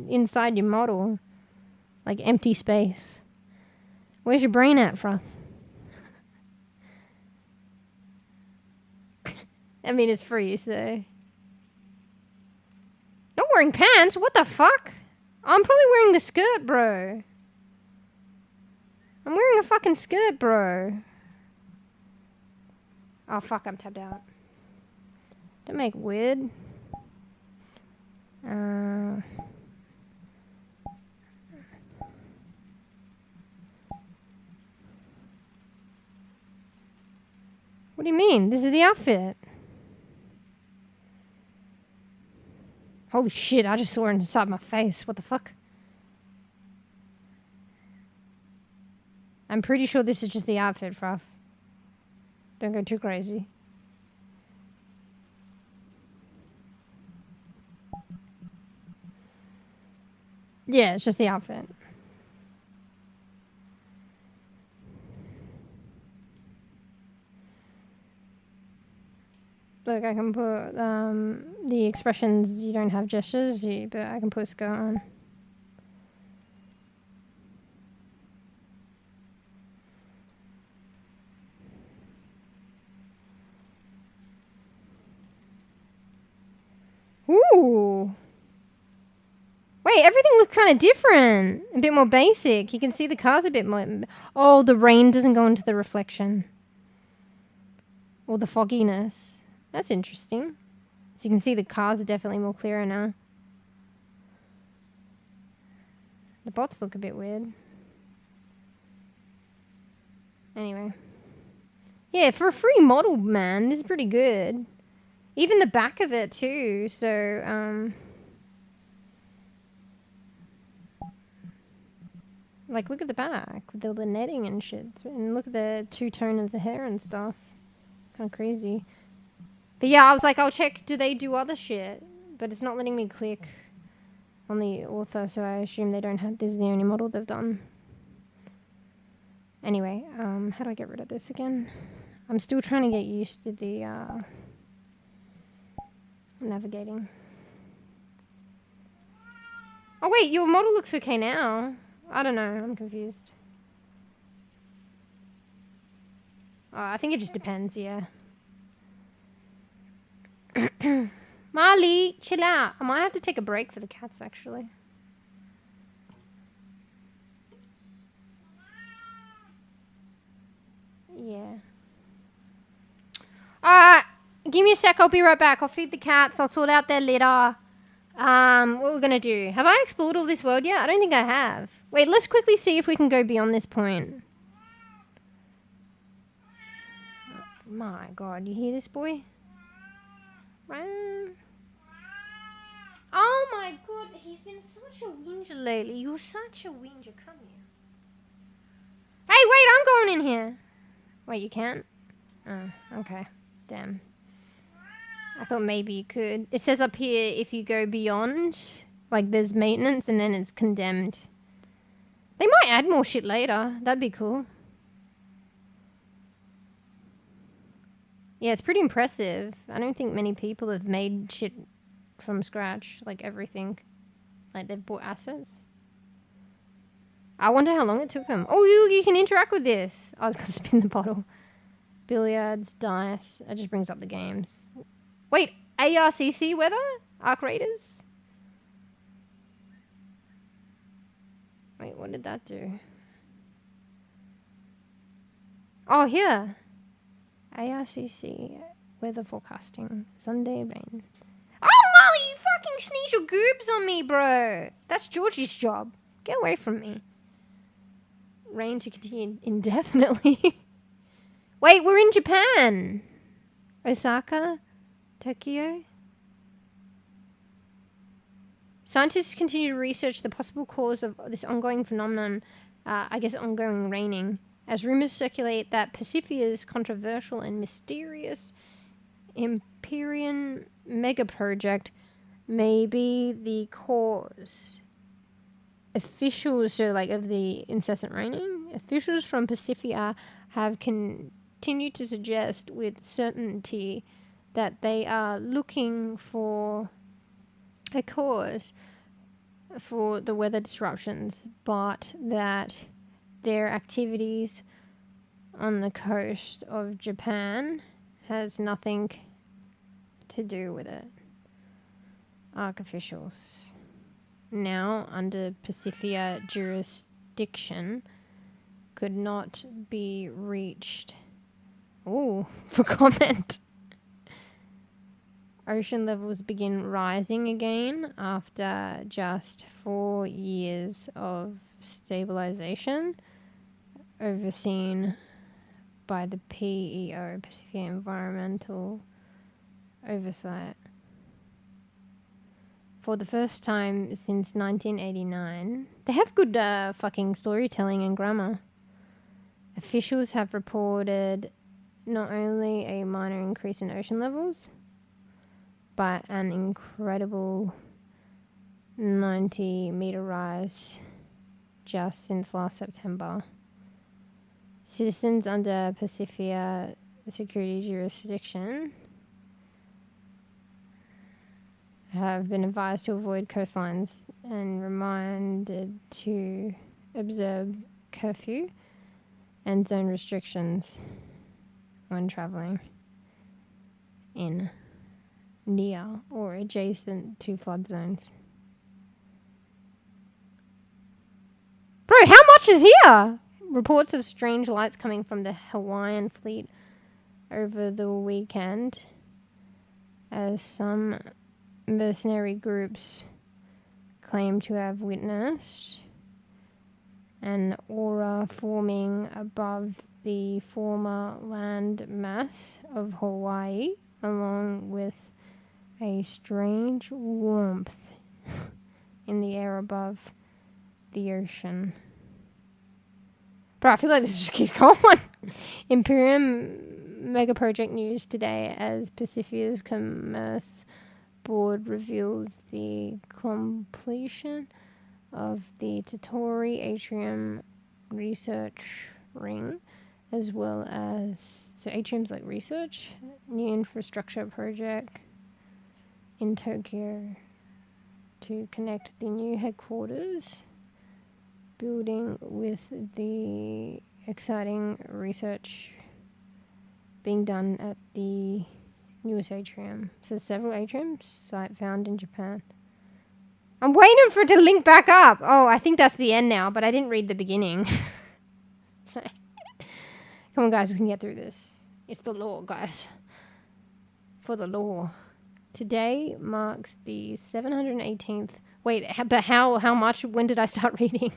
inside your model. Like empty space. Where's your brain at, Fro? I mean, it's free, so. Not wearing pants? What the fuck? I'm probably wearing the skirt, bro. I'm wearing a fucking skirt, bro. Oh, fuck, I'm tabbed out. Don't make weird. What do you mean? This is the outfit. Holy shit, I just saw it inside my face. What the fuck? I'm pretty sure this is just the outfit, Fruff. Don't go too crazy. Yeah, it's just the outfit. Look, I can put the expressions, you don't have gestures, but I can put a skirt on. Ooh. Wait, everything looks kind of different. A bit more basic. You can see the cars a bit more. Oh, the rain doesn't go into the reflection. Or the fogginess. That's interesting. So you can see the cars are definitely more clearer now. The bots look a bit weird. Anyway. Yeah, for a free model, man, this is pretty good. Even the back of it too, so, like, look at the back with all the netting and shit. And look at the two-tone of the hair and stuff. Kind of crazy. But yeah, I was like, I'll check, do they do other shit? But it's not letting me click on the author, so I assume they don't have, this is the only model they've done. Anyway, how do I get rid of this again? I'm still trying to get used to the, navigating. Oh wait, your model looks okay now. I don't know, I'm confused. I think it just depends, yeah. Marley, chill out. I might have to take a break for the cats, actually. Yeah. Alright, give me a sec, I'll be right back. I'll feed the cats, I'll sort out their litter. What we're gonna do? Have I explored all this world yet? I don't think I have. Wait, let's quickly see if we can go beyond this point. My God, you hear this boy? Oh my God, he's been such a whinger lately. You're such a whinger. Come here. Hey, wait, I'm going in here. Wait, you can't? Oh, okay. Damn. I thought maybe you could. It says up here if you go beyond, like there's maintenance and then it's condemned. They might add more shit later. That'd be cool. Yeah, it's pretty impressive. I don't think many people have made shit from scratch, like everything. Like they've bought assets. I wonder how long it took them. Oh, you can interact with this. I was going to spin the bottle. Billiards, dice. It just brings up the games. Wait, ARCC weather? Arc Raiders? Wait, what did that do? Oh, here. ARCC weather forecasting. Sunday rain. Oh, Molly, you fucking sneeze your goobs on me, bro. That's Georgie's job. Get away from me. Rain to continue indefinitely. Wait, we're in Japan. Osaka, Tokyo. Scientists continue to research the possible cause of this ongoing phenomenon, ongoing raining, as rumors circulate that Pacifia's controversial and mysterious Empyrean megaproject may be the cause. Officials, of the incessant raining, officials from Pacifica have continued to suggest with certainty that they are looking for a cause for the weather disruptions, but that their activities on the coast of Japan has nothing to do with it. ARC officials, now under Pacifica jurisdiction, could not be reached. Ooh, for comment. Ocean levels begin rising again after just 4 years of stabilization, overseen by the PEO, Pacific Environmental Oversight. For the first time since 1989, they have good fucking storytelling and grammar. Officials have reported not only a minor increase in ocean levels, but an incredible 90-meter rise just since last September. Citizens under Pacifica security jurisdiction have been advised to avoid coastlines and reminded to observe curfew and zone restrictions when traveling in, near, or adjacent to flood zones. Bro, how much is here? Reports of strange lights coming from the Hawaiian fleet over the weekend, as some mercenary groups claim to have witnessed an aura forming above the former land mass of Hawaii, along with a strange warmth in the air above the ocean. Bro, I feel like this just keeps going. Imperium mega project news today as Pacifia's Commerce Board reveals the completion of the Totori Atrium research ring, as well as, so Atrium's like research, new infrastructure project in Tokyo to connect the new headquarters building with the exciting research being done at the newest atrium. So several atriums, site found in Japan. I'm waiting for it to link back up. Oh, I think that's the end now, but I didn't read the beginning. Come on, guys, we can get through this. It's the law, guys. For the law. Today marks the 718th. Wait, but how much? When did I start reading?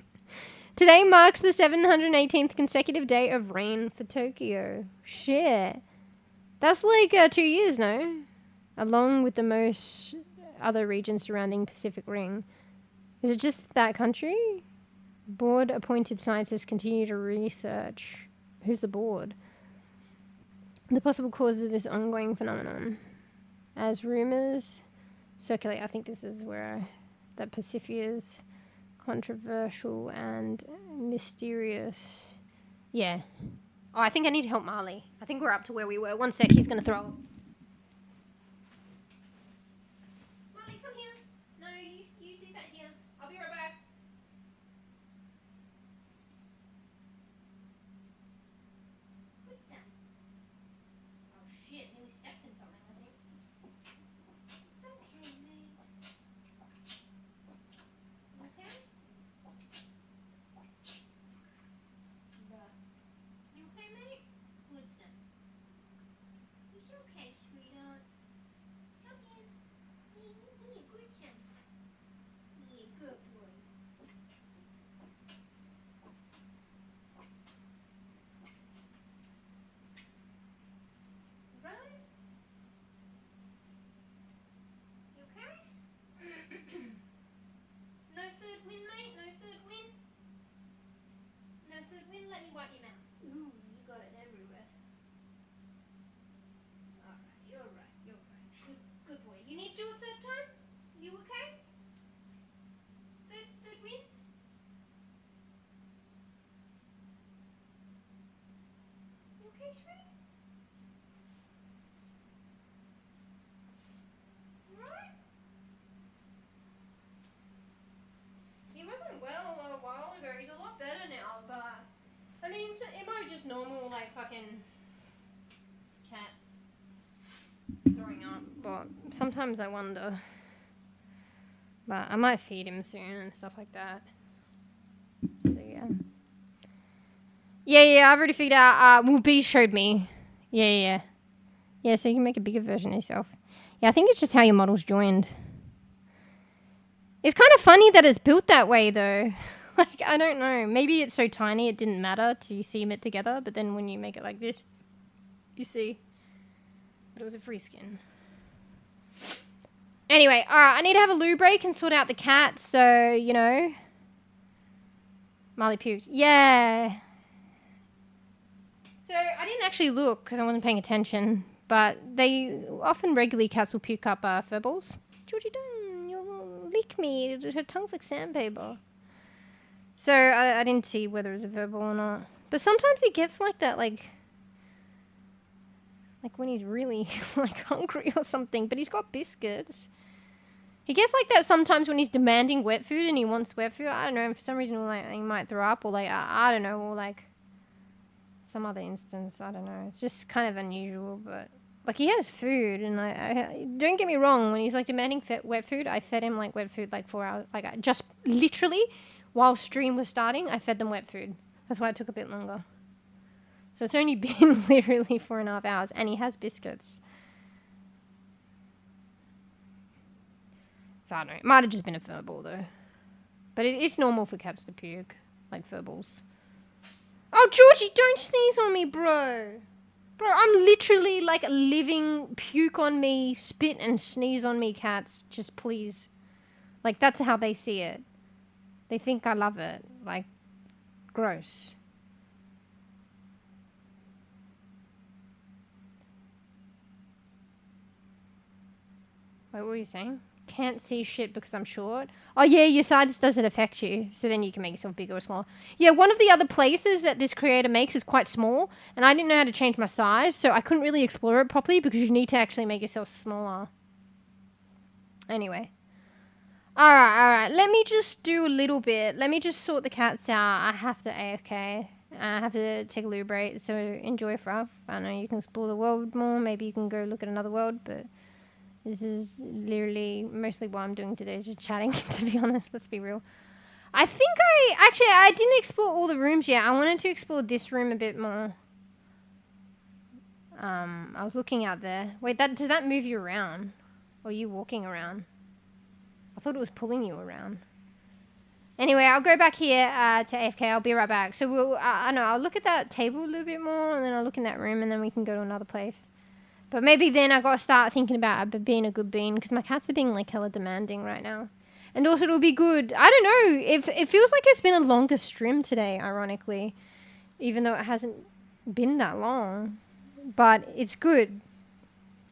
Today marks the 718th consecutive day of rain for Tokyo. Shit. That's like 2 years, no? Along with the most other regions surrounding Pacific Ring. Is it just that country? Board-appointed scientists continue to research. Who's the board? The possible cause of this ongoing phenomenon. As rumors circulate, I think this is where that Pacifia's controversial and mysterious. Yeah. Oh, I think I need to help Marley. I think we're up to where we were. One sec, he's going to throw. Marley, come here. No, you do that here. I'll be right back. What's that? Oh shit, nearly stepped in something, I think. It's okay, mate. Okay? You okay, mate? Good, son. It's okay, sweetheart. Come here. Yeah, good, son. Yeah, good boy. Right? You okay? No third win, mate? No third win? No third win? Let me wipe your mouth. Ooh, you got it everywhere. Alright, you're right. Good boy. You need to do a third time? You okay? Third win? You okay, sweet? Alright? He wasn't well a while ago. He's a lot better now, but I mean, it might be just normal, like fucking cat throwing up. But sometimes I wonder. But I might feed him soon and stuff like that. So yeah. Yeah, I've already figured out. Well, B showed me. Yeah. Yeah, so you can make a bigger version of yourself. Yeah, I think it's just how your model's joined. It's kind of funny that it's built that way, though. Like, I don't know. Maybe it's so tiny it didn't matter to seam it together, but then when you make it like this, you see. But it was a free skin. Anyway, alright, I need to have a loo break and sort out the cat, so, you know. Marley puked. Yeah. So, I didn't actually look because I wasn't paying attention, but regularly cats will puke up fur balls. Georgie, don't, you'll lick me. Her tongue's like sandpaper. So, I didn't see whether it was a verbal or not. But sometimes he gets like that, like when he's really, like, hungry or something. But he's got biscuits. He gets like that sometimes when he's demanding wet food and he wants wet food. I don't know, for some reason, like, he might throw up or, like, I don't know, or, like, some other instance. I don't know. It's just kind of unusual, but... Like, he has food, and I don't get me wrong, when he's, like, demanding wet food, I fed him, like, wet food, like, 4 hours. Like, I just literally, while stream was starting, I fed them wet food. That's why it took a bit longer. So it's only been literally 4.5 hours, and he has biscuits. So I don't know. It might have just been a fur ball, though. But it's normal for cats to puke, like fur balls. Oh, Georgie, don't sneeze on me, bro. Bro, I'm literally like a living puke on me, spit and sneeze on me cats. Just please. Like, that's how they see it. They think I love it. Like, gross. Wait, what were you saying? Can't see shit because I'm short. Oh yeah, your size doesn't affect you, so then you can make yourself bigger or smaller. Yeah, one of the other places that this creator makes is quite small, and I didn't know how to change my size, so I couldn't really explore it properly because you need to actually make yourself smaller. Anyway. Alright, let me just do a little bit. Let me just sort the cats out. I have to AFK. I have to take a loo break, so enjoy Fruff. I know you can explore the world more, maybe you can go look at another world, but... This is literally mostly what I'm doing today, is just chatting, to be honest. Let's be real. I think I didn't explore all the rooms yet. I wanted to explore this room a bit more. I was looking out there. Wait, does that move you around? Or are you walking around? I thought it was pulling you around. Anyway, I'll go back here to AFK. I'll be right back. So we'll, I know, I'll look at that table a little bit more, and then I'll look in that room, and then we can go to another place. But maybe then I got to start thinking about being a good bean, because my cats are being like hella demanding right now. And also it'll be good. I don't know. It feels like it's been a longer stream today, ironically, even though it hasn't been that long. But it's good.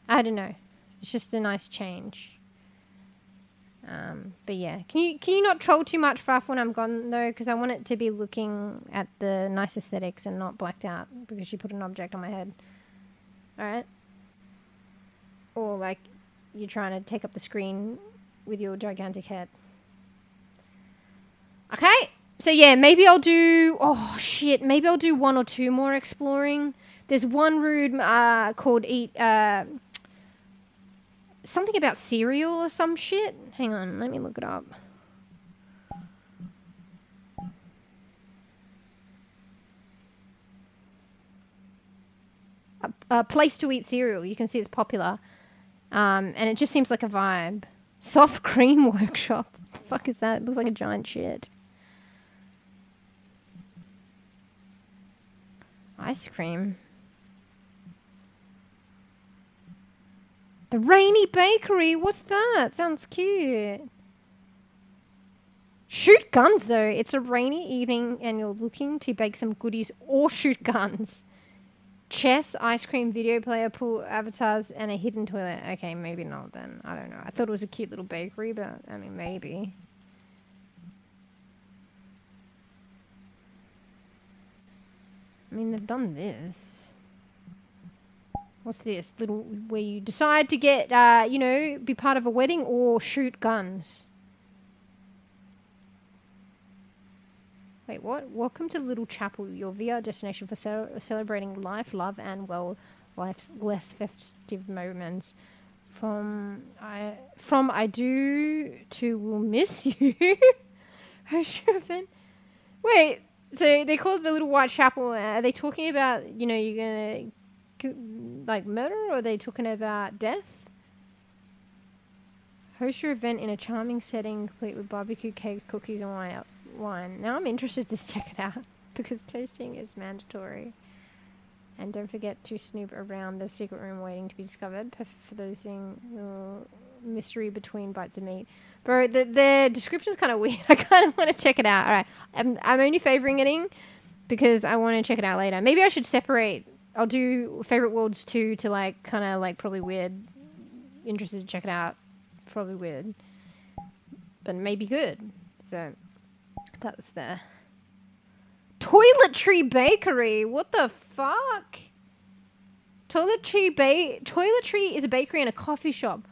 I don't know. It's just a nice change. But yeah, can you not troll too much Fuff when I'm gone though? Because I want it to be looking at the nice aesthetics and not blacked out because you put an object on my head. Alright? Or like you're trying to take up the screen with your gigantic head. Okay, so yeah, maybe I'll do, oh shit, maybe I'll do 1 or 2 more exploring. There's one room called something about cereal or some shit. Hang on, let me look it up. A place to eat cereal. You can see it's popular. And it just seems like a vibe. Soft cream workshop. What the fuck is that? It looks like a giant shit. Ice cream. The Rainy Bakery. What's that? Sounds cute. Shoot guns though. It's a rainy evening and you're looking to bake some goodies or shoot guns. Chess, ice cream, video player, pool, avatars, and a hidden toilet. Okay, maybe not then. I don't know. I thought it was a cute little bakery, but I mean, maybe. I mean, they've done this. What's this? Little, where you decide to get, you know, be part of a wedding or shoot guns. Wait, what? Welcome to Little Chapel, your VR destination for celebrating life, love, and, well, life's less festive moments. From I do to will miss you. Wait, so they call it the Little White Chapel. Are they talking about, you know, you're going to, like, murder, or are they talking about death? Host your event in a charming setting, complete with barbecue, cake, cookies, and wine. Now I'm interested to check it out, because toasting is mandatory. And don't forget to snoop around the secret room waiting to be discovered. For those things, mystery between bites of meat. Bro, the description's kind of weird. I kind of want to check it out. Alright, I'm only favoriting because I want to check it out later. Maybe I should separate. I'll do favorite worlds 2 to like kind of like probably weird. Interested to check it out. Probably weird. But maybe good. So that was the Toiletry Bakery. What the fuck? Toiletry is a bakery and a coffee shop.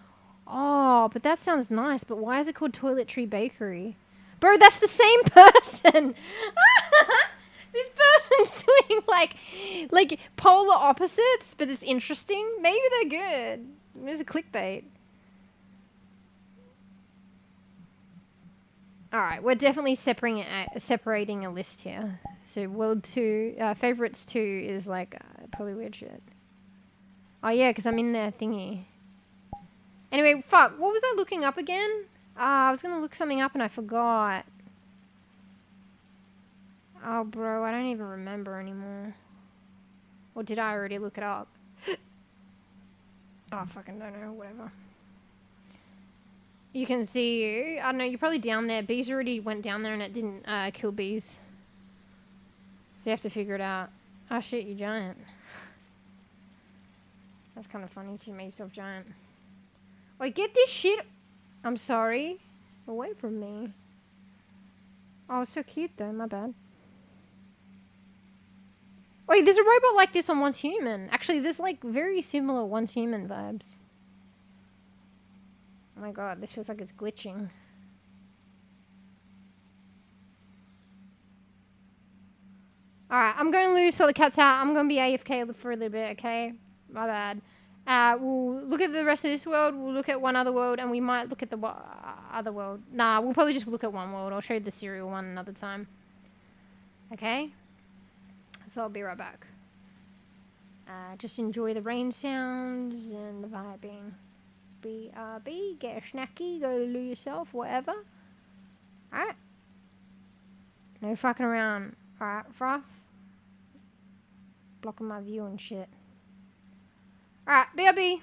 Oh, but that sounds nice. But why is it called Toiletry Bakery? Bro, that's the same person. This person's doing like polar opposites, but it's interesting. Maybe they're good. There's a clickbait. Alright, we're definitely separating a list here. So world 2, favorites 2 is like probably weird shit. Oh yeah, because I'm in their thingy. Anyway, fuck, what was I looking up again? I was going to look something up and I forgot. Oh, bro, I don't even remember anymore. Or did I already look it up? Oh, I fucking don't know, whatever. You can see, I don't know, you're probably down there. Bees already went down there and it didn't kill bees. So you have to figure it out. Oh shit, you giant. That's kind of funny, you made yourself giant. Wait, get this shit. I'm sorry. Away from me. Oh, it's so cute though, my bad. Wait, there's a robot like this on Once Human. Actually, there's like very similar Once Human vibes. Oh my god, this feels like it's glitching. Alright, I'm going to lose so the cat's out. I'm going to be AFK for a little bit, okay? My bad. We'll look at the rest of this world. We'll look at one other world, and we might look at the other world. Nah, we'll probably just look at one world. I'll show you the serial one another time. Okay? So I'll be right back. Just enjoy the rain sounds and the vibing. BRB, get a snacky, go loo yourself, whatever. Alright. No fucking around. Alright, Froth. Blocking my view and shit. Alright, BRB.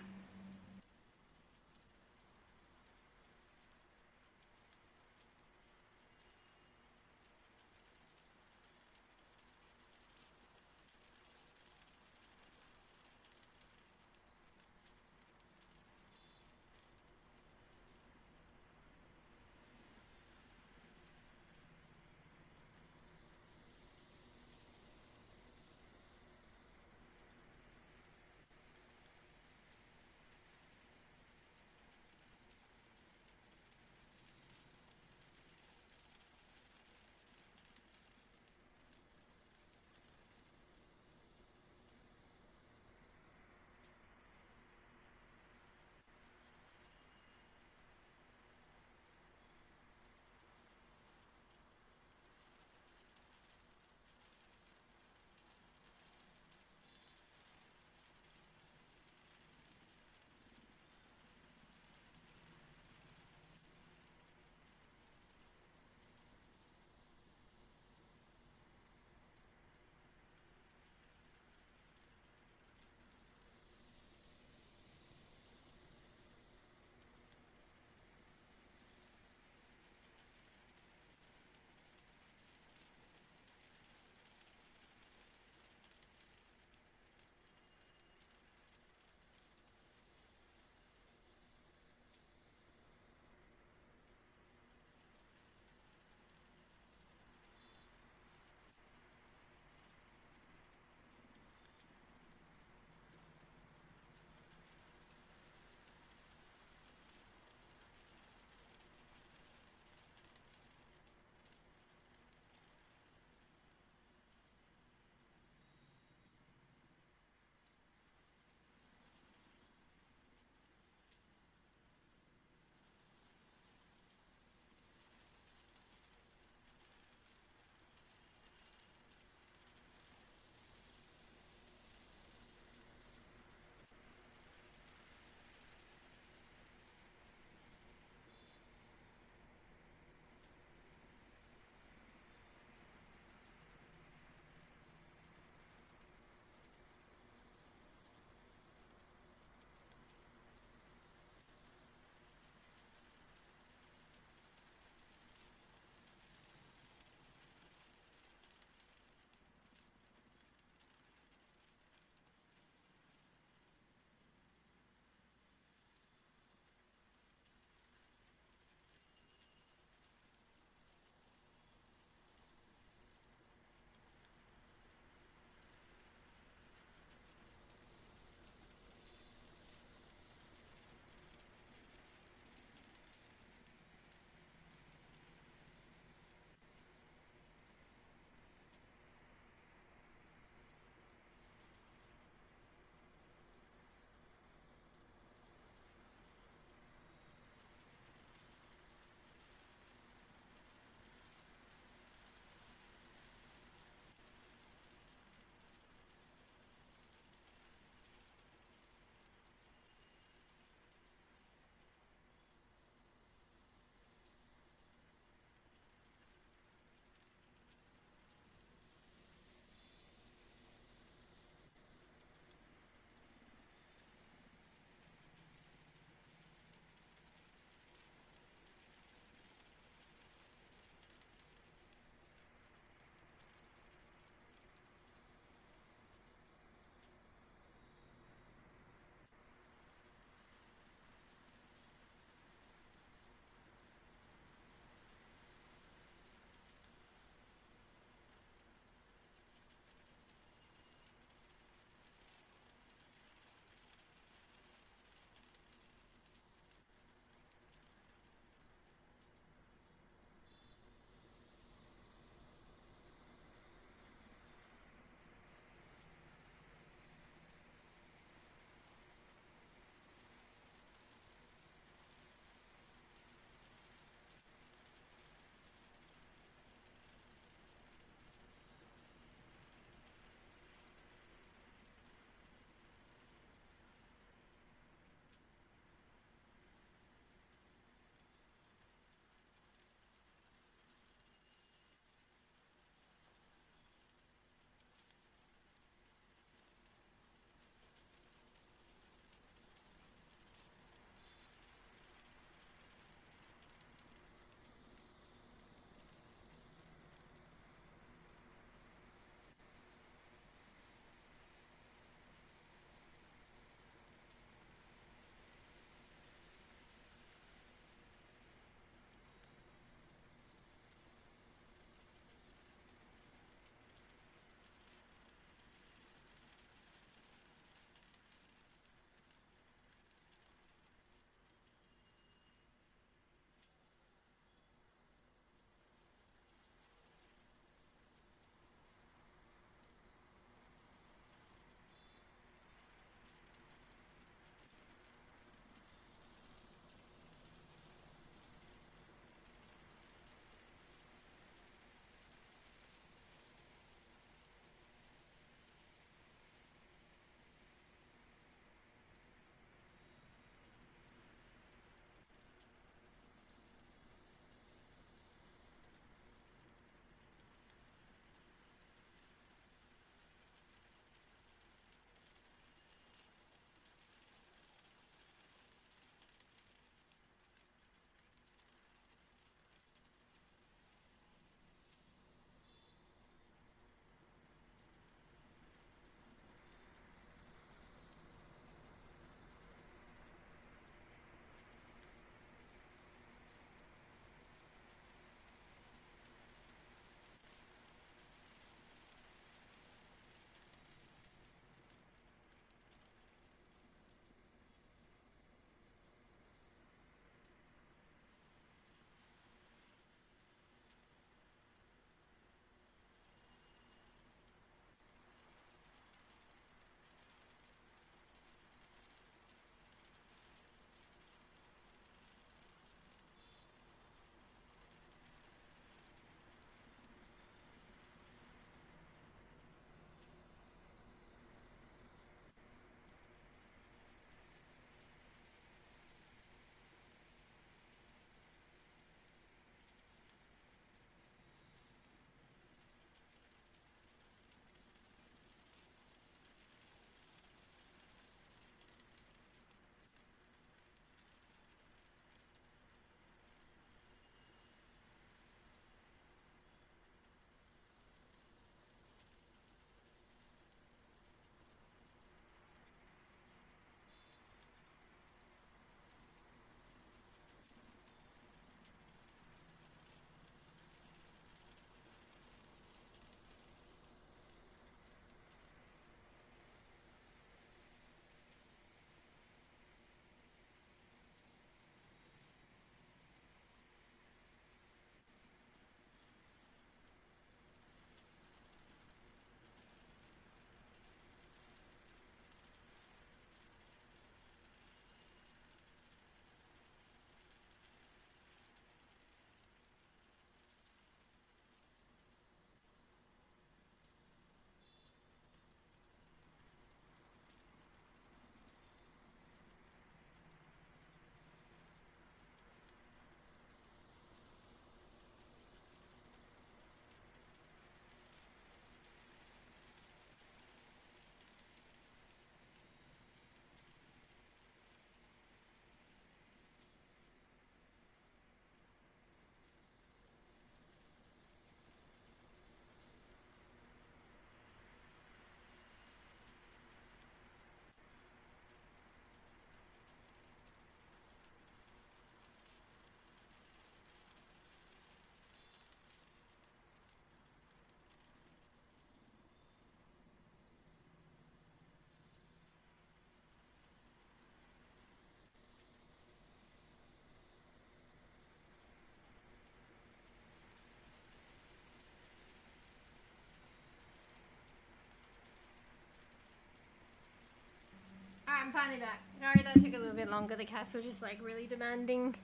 finally back. Sorry that took a little bit longer. The cats were just like really demanding.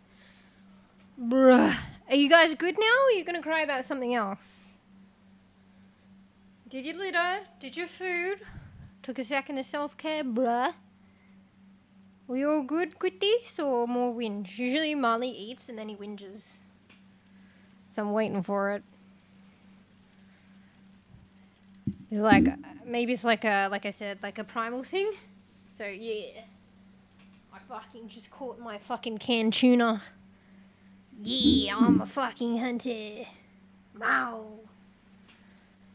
Bruh. Are you guys good now, or are you gonna cry about something else? Did you litter? Did your food? Took a second of self-care, bruh. Were you all good, quitties, or more whinge? Usually Marley eats and then he whinges. So I'm waiting for it. It's like, maybe it's like a, like I said, like a primal thing. So yeah. I fucking just caught my fucking canned tuna. Yeah, I'm a fucking hunter. Wow.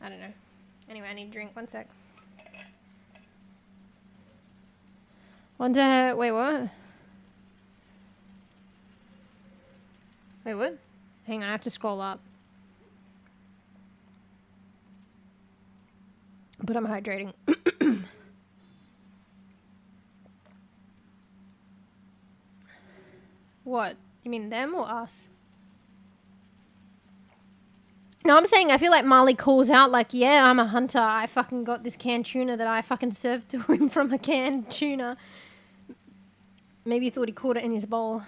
I don't know. Anyway, I need a drink. One sec. Wait, what? Wait, what? Hang on, I have to scroll up. But I'm hydrating. What? You mean them or us? No, I'm saying I feel like Marley calls out like, yeah, I'm a hunter. I fucking got this canned tuna that I fucking served to him from a canned tuna. Maybe he thought he caught it in his bowl.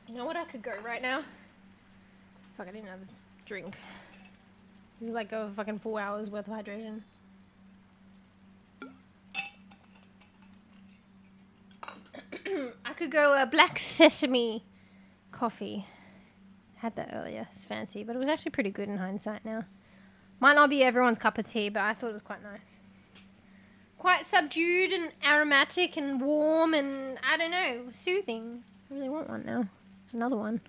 You know what, I could go right now? Fuck, I didn't have this drink. This is like a fucking 4 hours worth of hydration. I could go a black sesame coffee. Had that earlier. It's fancy, but it was actually pretty good in hindsight now. Might not be everyone's cup of tea, but I thought it was quite nice. Quite subdued and aromatic and warm and, I don't know, soothing. I really want one now. Another one.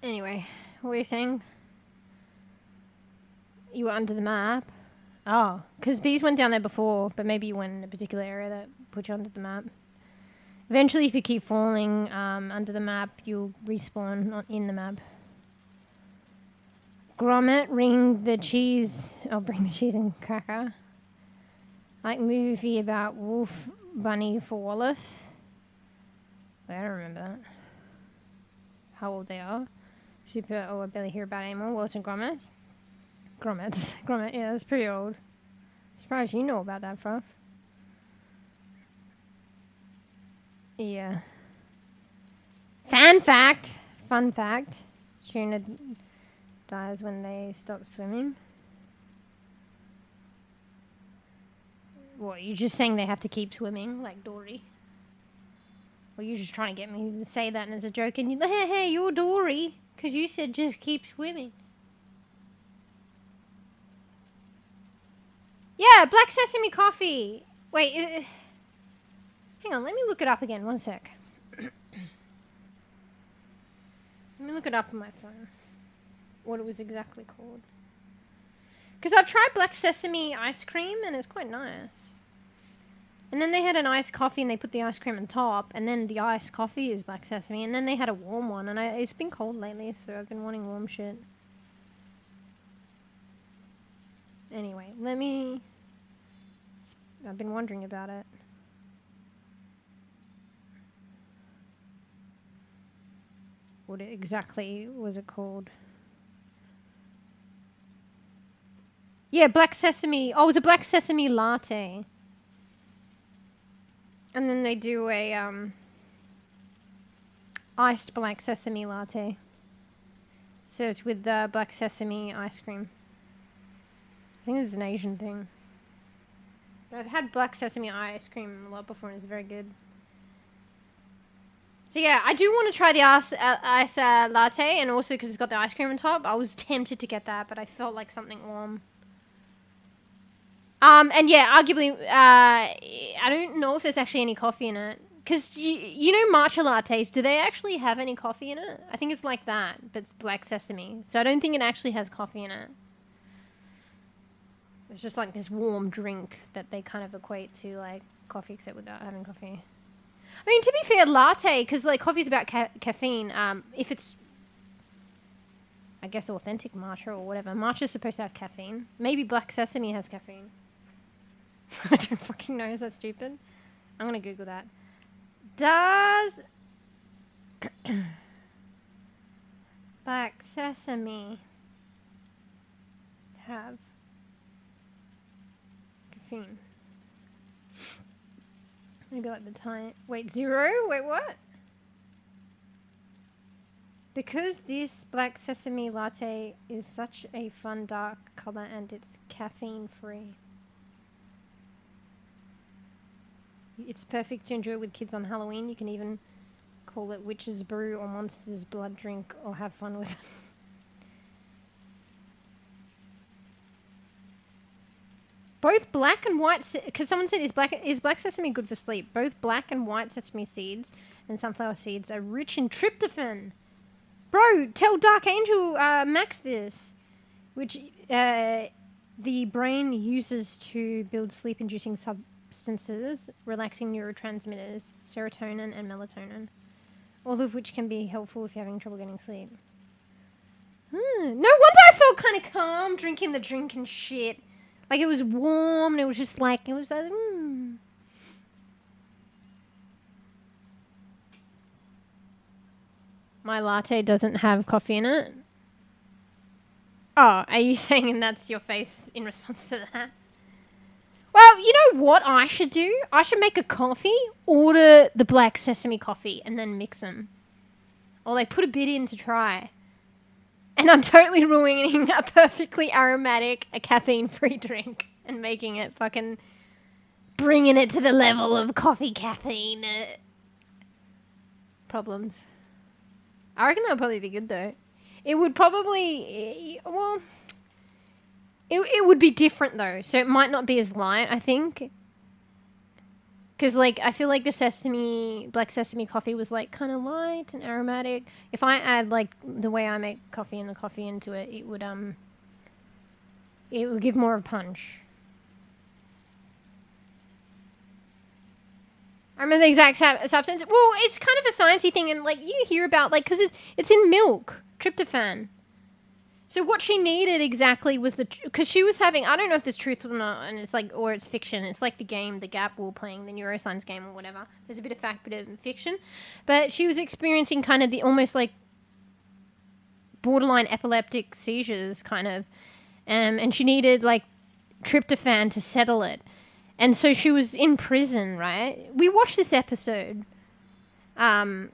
Anyway, what were you saying? You were under the map? Oh, because bees went down there before, but maybe you went in a particular area that put you under the map. Eventually, if you keep falling under the map, you'll respawn in the map. Grommet, ring the cheese. I'll bring the cheese and cracker. Like movie about Wolf, Bunny for Wallace. Wait, I don't remember that. How old they are. Super, oh, I barely hear about it anymore. Walton Grommets. Grommet, yeah, that's pretty old. I'm surprised you know about that, Froth. Yeah. Fun fact. Tuna dies when they stop swimming. What, you just saying they have to keep swimming, like Dory? Or you just trying to get me to say that and as a joke and you, hey, you're Dory, because you said just keep swimming. Yeah, black sesame coffee. Wait, hang on, let me look it up again, one sec. Let me look it up on my phone. What it was exactly called. Because I've tried black sesame ice cream and it's quite nice. And then they had an iced coffee and they put the ice cream on top. And then the iced coffee is black sesame. And then they had a warm one. And it's been cold lately, so I've been wanting warm shit. Anyway, I've been wondering about it. What exactly was it called? Yeah, black sesame. Oh, it was a black sesame latte. And then they do a iced black sesame latte. So it's with the black sesame ice cream. I think it's an Asian thing. But I've had black sesame ice cream a lot before and it's very good. So yeah, I do want to try the ice latte, and also because it's got the ice cream on top. I was tempted to get that, but I felt like something warm. And yeah, arguably, I don't know if there's actually any coffee in it. Because, you know matcha lattes, do they actually have any coffee in it? I think it's like that, but it's black sesame. So I don't think it actually has coffee in it. It's just like this warm drink that they kind of equate to like coffee, except without having coffee. I mean, to be fair, latte, because like coffee's about caffeine. If it's, I guess, authentic matcha or whatever, matcha's supposed to have caffeine. Maybe black sesame has caffeine. I don't fucking know. Is that stupid? I'm gonna Google that. Does Black Sesame have caffeine? Maybe like the time. Wait, 0? Wait, what? Because this black sesame latte is such a fun dark color and it's caffeine free. It's perfect to enjoy with kids on Halloween. You can even call it witch's brew or monster's blood drink or have fun with it. Both black and white, because someone said, is black sesame good for sleep? Both black and white sesame seeds and sunflower seeds are rich in tryptophan. Bro, tell Dark Angel Max this, which the brain uses to build sleep-inducing substances, relaxing neurotransmitters, serotonin and melatonin, all of which can be helpful if you're having trouble getting sleep. No wonder I felt kind of calm drinking the drink and shit. Like, it was warm, and it was just like, it was like, My latte doesn't have coffee in it. Oh, are you saying that's your face in response to that? Well, you know what I should do? I should make a coffee, order the black sesame coffee, and then mix them. Or, like, put a bit in to try. And I'm totally ruining a perfectly aromatic, a caffeine-free drink and making it fucking... bringing it to the level of coffee caffeine problems. I reckon that would probably be good, though. It would probably... well... It would be different, though. So it might not be as light, I think. Because, like, I feel like the black sesame coffee was, like, kind of light and aromatic. If I add, like, the way I make coffee and the coffee into it, it would give more of a punch. I remember the exact substance. Well, it's kind of a sciencey thing, and, like, you hear about, like, because it's in milk, tryptophan. So what she needed exactly was because she was having, I don't know if this is truth or not, and it's like, or it's fiction. It's like the game, the Gap we were playing, the neuroscience game or whatever. There's a bit of fact, bit of fiction. But she was experiencing kind of the almost like borderline epileptic seizures kind of. And she needed like tryptophan to settle it. And so she was in prison, right? We watched this episode. Oh,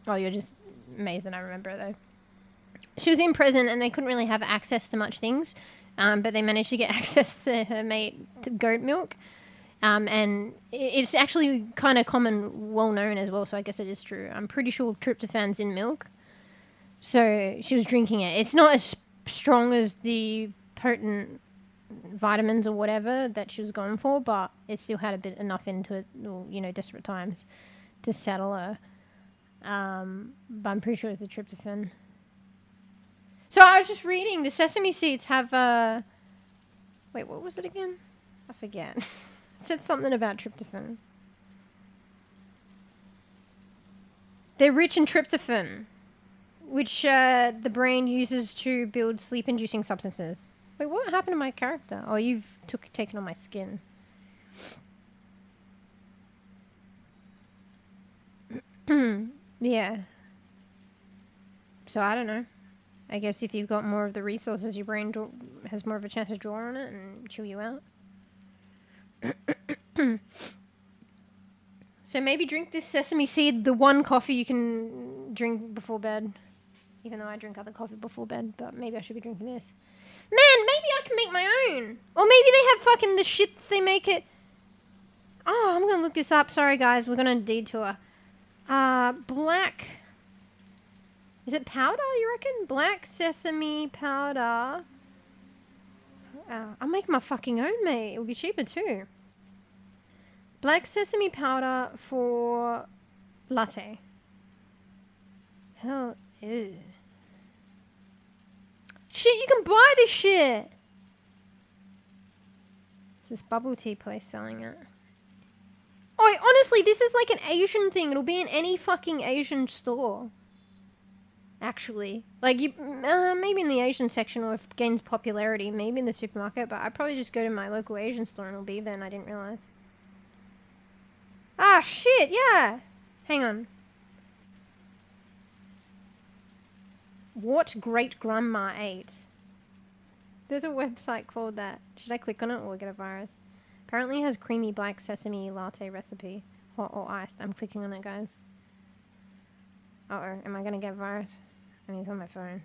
you're just amazed that I remember it though. She was in prison and they couldn't really have access to much things, but they managed to get access to her mate to goat milk. And it's actually kind of common, well known as well, so I guess it is true. I'm pretty sure tryptophan's in milk. So she was drinking it. It's not as strong as the potent vitamins or whatever that she was going for, but it still had enough into it, you know, desperate times to settle her. But I'm pretty sure it's the tryptophan. So I was just reading, the sesame seeds have, wait, what was it again? I forget. It said something about tryptophan. They're rich in tryptophan, which the brain uses to build sleep-inducing substances. Wait, what happened to my character? Oh, you've taken on my skin. Yeah. So I don't know. I guess if you've got more of the resources, your brain has more of a chance to draw on it and chew you out. So maybe drink this sesame seed, the one coffee you can drink before bed. Even though I drink other coffee before bed, but maybe I should be drinking this. Man, maybe I can make my own. Or maybe they have fucking the shit they make it. Oh, I'm going to look this up. Sorry, guys. We're going to detour. Black... Is it powder, you reckon? Black sesame powder. I'll make my fucking own, mate. It'll be cheaper too. Black sesame powder for latte. Hell, ew. Shit, you can buy this shit. It's this bubble tea place selling it. Oh, honestly, this is like an Asian thing. It'll be in any fucking Asian store. Actually, like you, maybe in the Asian section, or if it gains popularity, maybe in the supermarket. But I'd probably just go to my local Asian store and it'll be there. And I didn't realize. Ah, shit! Yeah. Hang on. What great grandma ate? There's a website called that. Should I click on it or get a virus? Apparently it has creamy black sesame latte recipe. Hot or iced. I'm clicking on it, guys. Uh-oh. Am I going to get a virus? I mean, it's on my phone.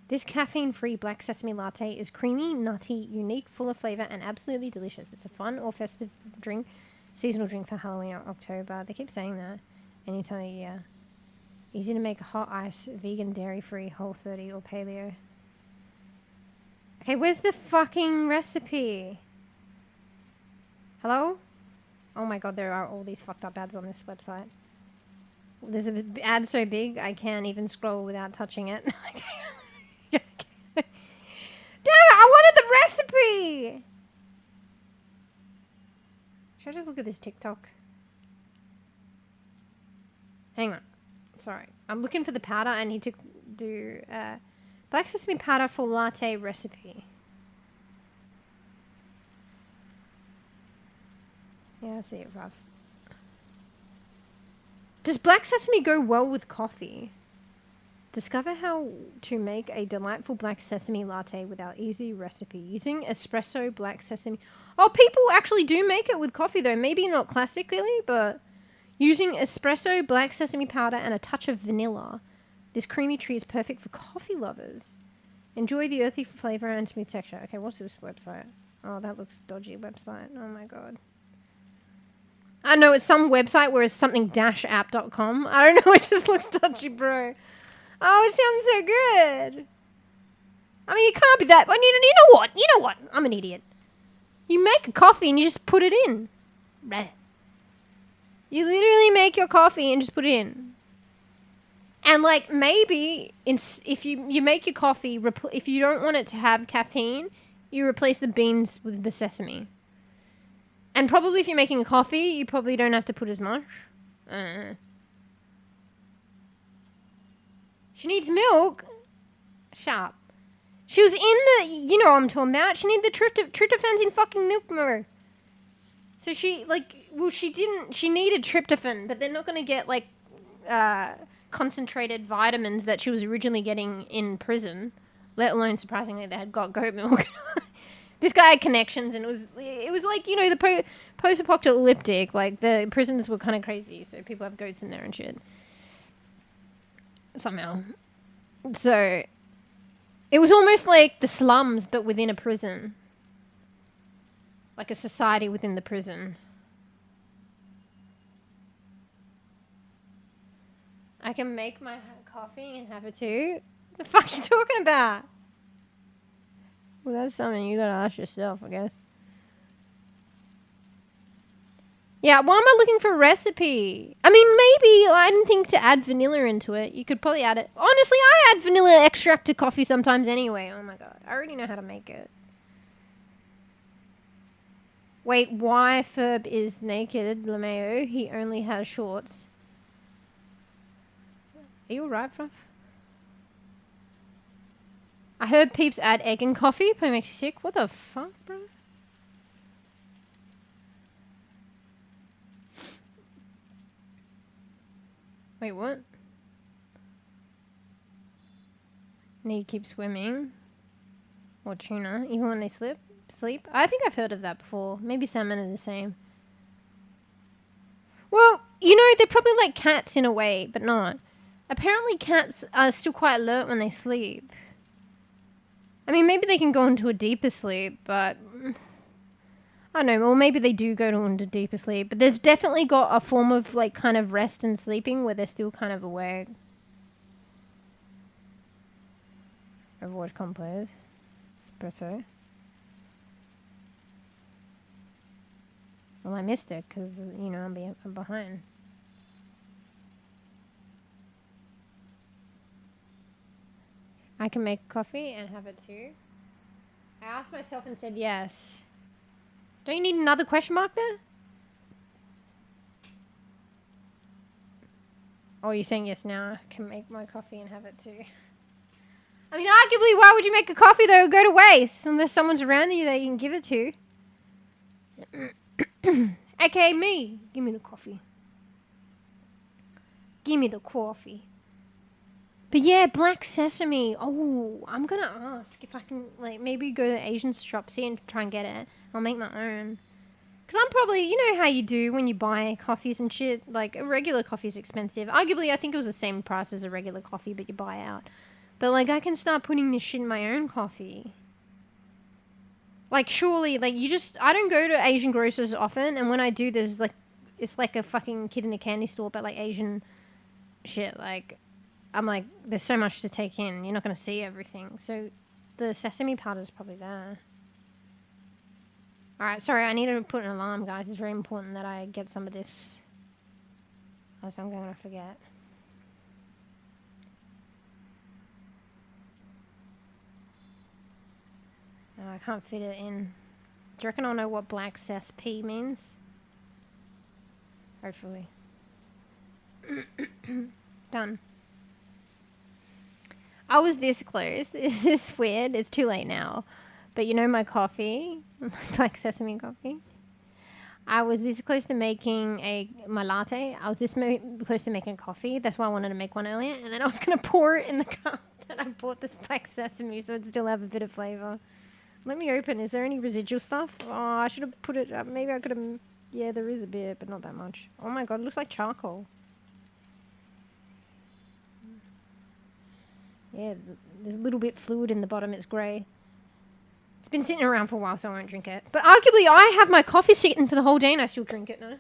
This caffeine-free black sesame latte is creamy, nutty, unique, full of flavor, and absolutely delicious. It's a fun or festive drink, seasonal drink for Halloween or October. They keep saying that any time of year. Easy to make, hot ice, vegan, dairy-free, Whole30 or paleo. Okay, where's the fucking recipe? Hello? Oh my god, there are all these fucked up ads on this website. There's an ad so big I can't even scroll without touching it. Damn it, I wanted the recipe! Should I just look at this TikTok? Hang on. Sorry. I'm looking for the powder. I need to do black sesame powder for latte recipe. Yeah, I see it rough. Does black sesame go well with coffee? Discover how to make a delightful black sesame latte with our easy recipe using espresso black sesame. Oh, people actually do make it with coffee though. Maybe not classically, but using espresso black sesame powder and a touch of vanilla. This creamy treat is perfect for coffee lovers. Enjoy the earthy flavor and smooth texture. Okay, what's this website? Oh, that looks dodgy website. Oh my god. I know it's some website where it's something -app.com. I don't know, it just looks dodgy, bro. Oh, it sounds so good. I mean, it can't be that. I mean, you know what? You know what? I'm an idiot. You make a coffee and you just put it in. You literally make your coffee and just put it in. And, like, maybe if you make your coffee, if you don't want it to have caffeine, you replace the beans with the sesame. And probably if you're making a coffee, you probably don't have to put as much. She needs milk. Sharp. She was in the... You know what I'm talking about. She needed the tryptophan's in fucking milk, bro. So she, like... Well, she didn't... She needed tryptophan, but they're not going to get, like... concentrated vitamins that she was originally getting in prison. Let alone, surprisingly, they had got goat milk. This guy had connections, and it was like, you know, the post-apocalyptic. Like, the prisons were kind of crazy, so people have goats in there and shit. Somehow. So, it was almost like the slums, but within a prison. Like a society within the prison. I can make my coffee and have it too? The fuck are you talking about? Well, that's something you gotta ask yourself, I guess. Yeah, why am I looking for a recipe? I mean, maybe I didn't think to add vanilla into it. You could probably add it. Honestly, I add vanilla extract to coffee sometimes anyway. Oh my god, I already know how to make it. Wait, why Ferb is naked, LeMayo? He only has shorts. Are you alright, Fluff? I heard peeps add egg in coffee, but it makes you sick. What the fuck, bro? Wait, what? Need to keep swimming. Or tuna, even when they sleep. I think I've heard of that before. Maybe salmon are the same. Well, you know, they're probably like cats in a way, but not. Apparently cats are still quite alert when they sleep. I mean, maybe they can go into a deeper sleep, but... I don't know, or maybe they do go into deeper sleep, but they've definitely got a form of, like, kind of rest and sleeping where they're still kind of awake. Overwatch comp players. Espresso. Well, I missed it, because, you know, I'm behind. I can make coffee and have it too. I asked myself and said yes. Don't you need another question mark there? Oh, you're saying yes now. I can make my coffee and have it too. I mean, arguably, why would you make a coffee that would go to waste? Unless someone's around you that you can give it to. Okay, me. Give me the coffee. Give me the coffee. But yeah, black sesame. Oh, I'm going to ask if I can, like, maybe go to the Asian shop, see and try and get it. I'll make my own. Because I'm probably, you know how you do when you buy coffees and shit? Like, a regular coffee is expensive. Arguably, I think it was the same price as a regular coffee, but you buy out. But, like, I can start putting this shit in my own coffee. Like, surely, like, I don't go to Asian grocers often, and when I do, there's, like, it's like a fucking kid in a candy store, but, like, Asian shit. Like, I'm like, there's so much to take in. You're not going to see everything. So, the sesame powder's probably there. Alright, sorry, I need to put an alarm, guys. It's very important that I get some of this. Else I'm going to forget. I can't fit it in. Do you reckon I'll know what black cess P means? Hopefully. Done. I was this close. This is weird. It's too late now. But you know my coffee? Black sesame coffee? I was this close to making my latte. I was this close to making coffee. That's why I wanted to make one earlier. And then I was going to pour it in the cup that I bought this black sesame so it'd still have a bit of flavour. Let me open. Is there any residual stuff? Oh, I should have put it up. Maybe I could have... Yeah, there is a bit, but not that much. Oh my god, it looks like charcoal. Yeah, there's a little bit fluid in the bottom. It's grey. It's been sitting around for a while, so I won't drink it. But arguably, I have my coffee sitting for the whole day and I still drink it, no?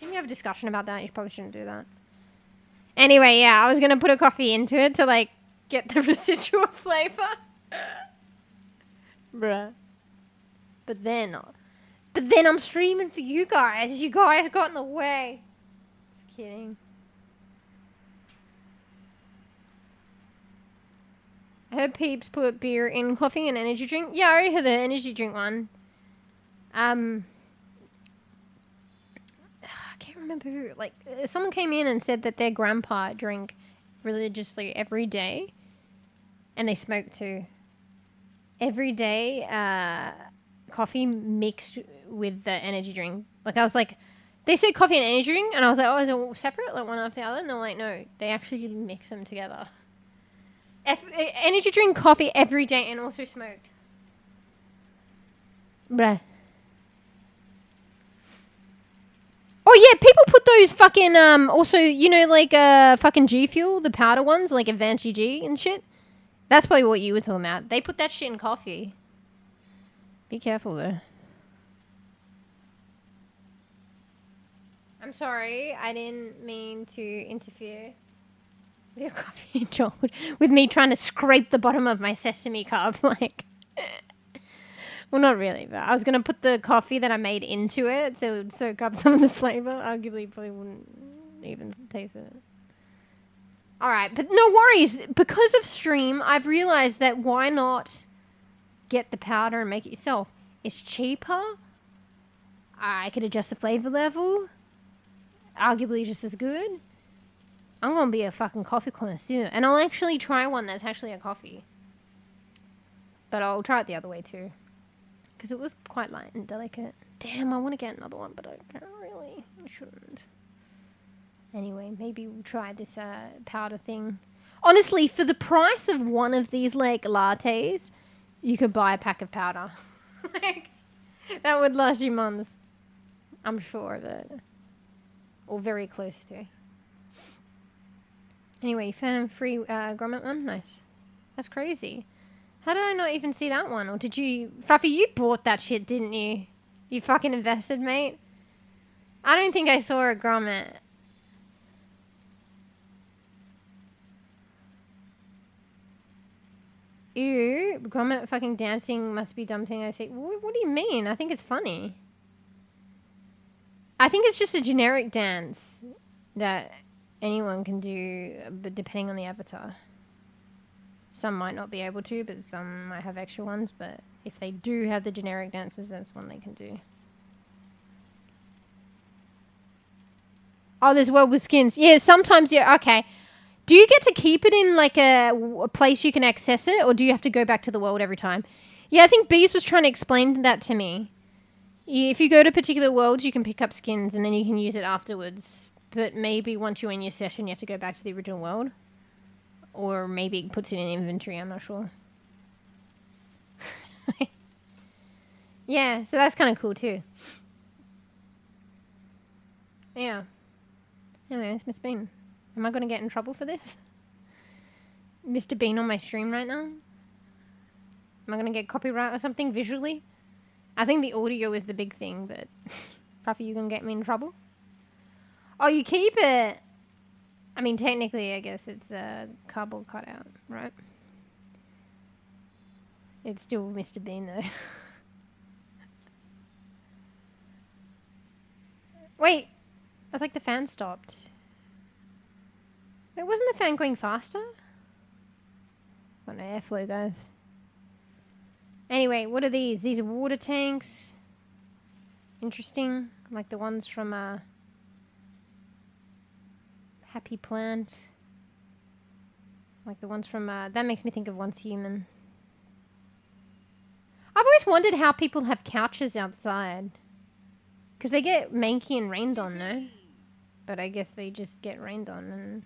Can we have a discussion about that? You probably shouldn't do that. Anyway, yeah, I was going to put a coffee into it to, like, get the residual flavour. Bruh. But then I'm streaming for you guys. You guys got in the way. Just kidding. I heard Peeps put beer in coffee and energy drink. Yeah, I already heard the energy drink one. I can't remember who. Like, someone came in and said that their grandpa drank religiously every day. And they smoked too. Every day, coffee mixed with the energy drink. Like, I was like, they said coffee and energy drink, and I was like, oh, is it separate, like one after the other? And they were like, no, they actually mix them together. Energy drink, coffee every day, and also smoked. Bruh. Oh yeah, people put those fucking, also, you know, like, fucking G Fuel, the powder ones, like Advanced GG and shit. That's probably what you were talking about. They put that shit in coffee. Be careful, though. I'm sorry. I didn't mean to interfere with your coffee, Joel. With me trying to scrape the bottom of my sesame cup. Like, well, not really, but I was going to put the coffee that I made into it so it would soak up some of the flavor. Arguably, you probably wouldn't even taste it. Alright, but no worries. Because of Stream, I've realized that why not get the powder and make it yourself? It's cheaper. I could adjust the flavor level. Arguably just as good. I'm going to be a fucking coffee connoisseur. And I'll actually try one that's actually a coffee. But I'll try it the other way too. Because it was quite light and delicate. Damn, I want to get another one, but I can't really. I shouldn't. Anyway, maybe we'll try this powder thing. Honestly, for the price of one of these, like, lattes, you could buy a pack of powder. Like, that would last you months. I'm sure of it. Or very close to. Anyway, you found a free grommet one? Nice. That's crazy. How did I not even see that one? Or did you... Fluffy, you bought that shit, didn't you? You fucking invested, mate. I don't think I saw a grommet. Ew, grommet fucking dancing must be dumb thing I say. What do you mean? I think it's funny. I think it's just a generic dance that anyone can do, but depending on the avatar. Some might not be able to, but some might have extra ones. But if they do have the generic dances, that's one they can do. Oh, there's world with skins. Yeah, sometimes, yeah, okay. Do you get to keep it in, like, a place you can access it, or do you have to go back to the world every time? Yeah, I think Bees was trying to explain that to me. If you go to particular worlds, you can pick up skins and then you can use it afterwards. But maybe once you're in your session, you have to go back to the original world. Or maybe it puts it in inventory, I'm not sure. Yeah, so that's kind of cool too. Yeah. Anyway, it's Miss Bean. Am I going to get in trouble for this? Mr. Bean on my stream right now? Am I going to get copyright or something visually? I think the audio is the big thing, but Puffy, you going to get me in trouble? Oh, you keep it! I mean, technically, I guess it's a cardboard cutout, right? It's still Mr. Bean, though. Wait! I think the fan stopped. Wait, wasn't the fan going faster? Got no airflow, guys. Anyway, what are these? These are water tanks. Interesting. Like the ones from Happy Plant. Like the ones from that makes me think of Once Human. I've always wondered how people have couches outside. Because they get manky and rained on, no? But I guess they just get rained on and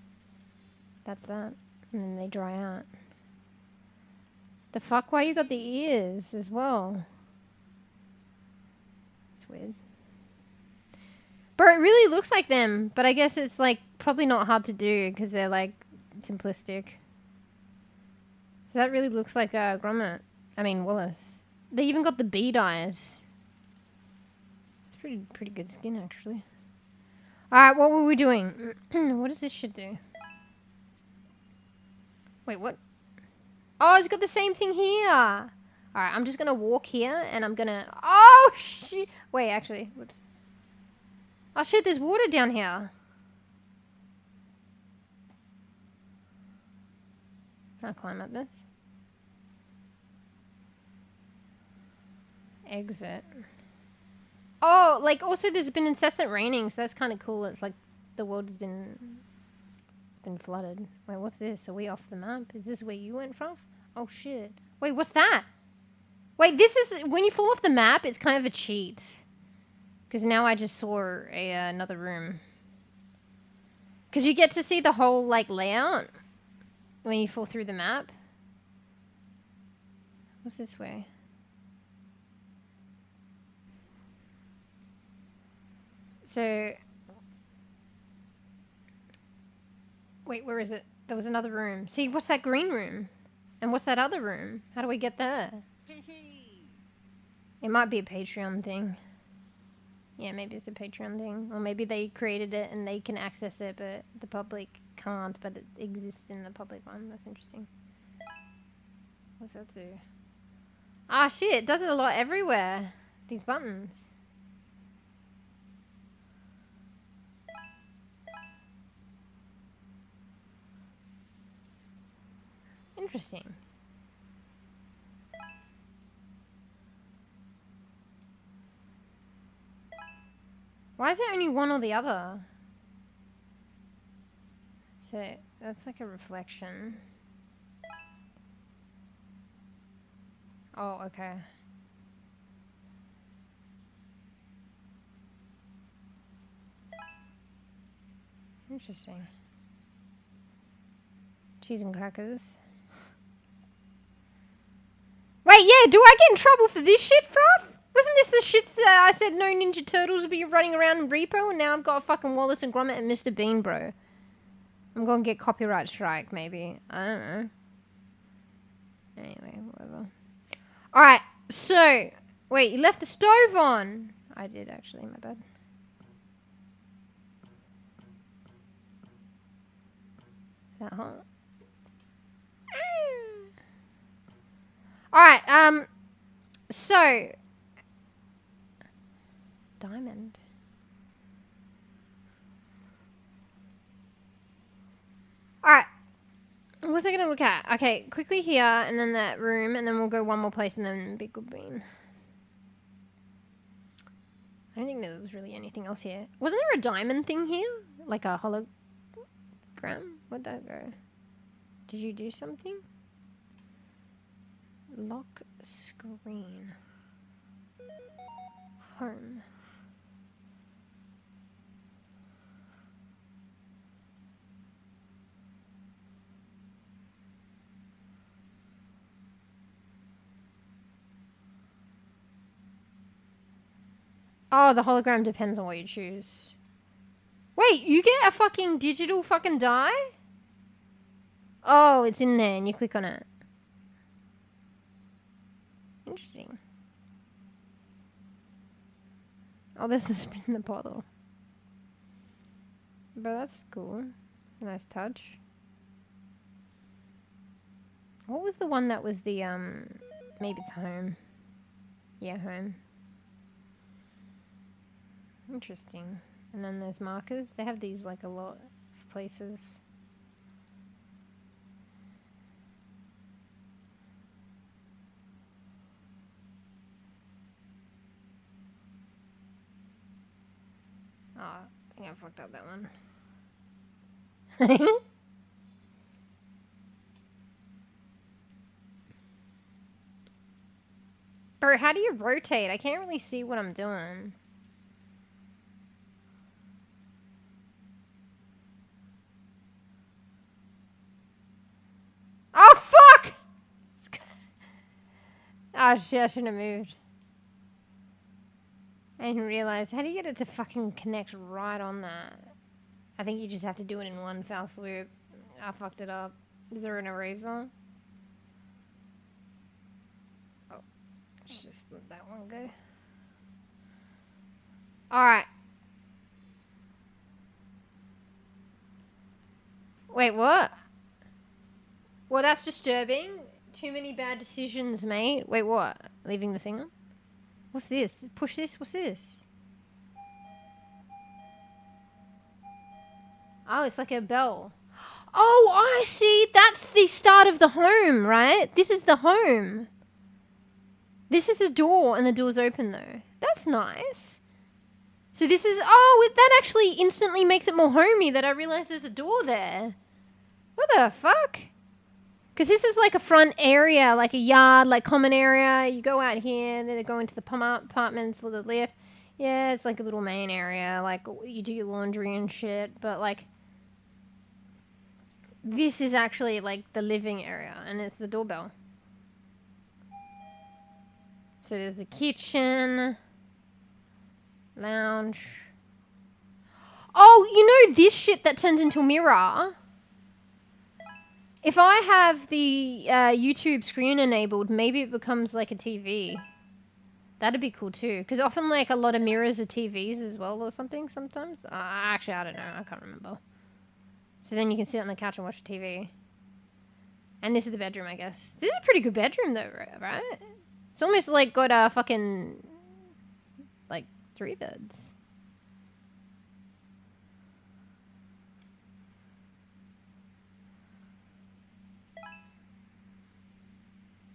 that's that. And then they dry out. The fuck? Why you got the ears as well? It's weird. Bro, it really looks like them. But I guess it's like probably not hard to do because they're like simplistic. So that really looks like Gromit. I mean Wallace. They even got the bead eyes. It's pretty good skin actually. Alright, what were we doing? What does this shit do? Wait, what? Oh, it's got the same thing here. Alright, I'm just gonna walk here and I'm gonna... Oh, shit. Wait, actually, whoops. Oh, shit, there's water down here. Can I climb up this? Exit. Oh, like, also there's been incessant raining, so that's kind of cool. It's like the world has been flooded. Wait, what's this? Are we off the map? Is this where you went from? Oh, shit. Wait, what's that? Wait, this is... When you fall off the map, it's kind of a cheat. Because now I just saw another room. Because you get to see the whole, like, layout when you fall through the map. What's this way? So... Wait, where is it? There was another room. See, what's that green room? And what's that other room? How do we get there? It might be a Patreon thing. Yeah, maybe it's a Patreon thing. Or maybe they created it and they can access it, but the public can't, but it exists in the public one. That's interesting. What's that do? Ah, shit, it does it a lot everywhere. These buttons. Interesting. Why is it only one or the other? So, that's like a reflection. Oh, okay. Interesting. Cheese and crackers. Wait, yeah, do I get in trouble for this shit, bruv? Wasn't this the shit I said no Ninja Turtles would be running around in repo, and now I've got fucking Wallace and Gromit and Mr. Bean, bro. I'm gonna get copyright strike, maybe. I don't know. Anyway, whatever. Alright, so... Wait, you left the stove on! I did, actually, my bad. Is that hot? Alright, so... Diamond. Alright. What's I gonna look at? Okay, quickly here, and then that room, and then we'll go one more place, and then Big Good Bean. I don't think there was really anything else here. Wasn't there a diamond thing here? Like a hologram? Where'd that go? Did you do something? Lock screen. home. Oh, the hologram depends on what you choose. Wait, you get a fucking digital fucking die? Oh, it's in there and you click on it. Interesting. Oh, there's the spin in the bottle. But that's cool. Nice touch. What was the one that was the, maybe it's home. Yeah, home. Interesting. And then there's markers. They have these like a lot of places. Oh, I think I fucked up that one. Bro, how do you rotate? I can't really see what I'm doing. Oh, fuck! Oh, shit, I shouldn't have moved. I didn't realize. How do you get it to fucking connect right on that? I think you just have to do it in one foul swoop. I fucked it up. Is there an eraser? Oh, let's just let that one go. Alright. Wait, what? Well, that's disturbing. Too many bad decisions, mate. Wait, what? Leaving the thing on? What's this? Push this? What's this? Oh, it's like a bell. Oh, I see. That's the start of the home, right? This is the home. This is a door, and the door's open, though. That's nice. So this is... Oh, that actually instantly makes it more homey that I realize there's a door there. What the fuck? Because this is like a front area, like a yard, like common area. You go out here, and then they go into the apartments with the lift. Yeah, it's like a little main area. Like, you do your laundry and shit. But, like, this is actually, like, the living area. And it's the doorbell. So there's the kitchen. Lounge. Oh, you know this shit that turns into a mirror? If I have the YouTube screen enabled, maybe it becomes like a TV. That'd be cool too. Because often like a lot of mirrors are TVs as well or something sometimes. Actually, I don't know. I can't remember. So then you can sit on the couch and watch TV. And this is the bedroom, I guess. This is a pretty good bedroom though, right? It's almost like got a fucking... like 3 beds.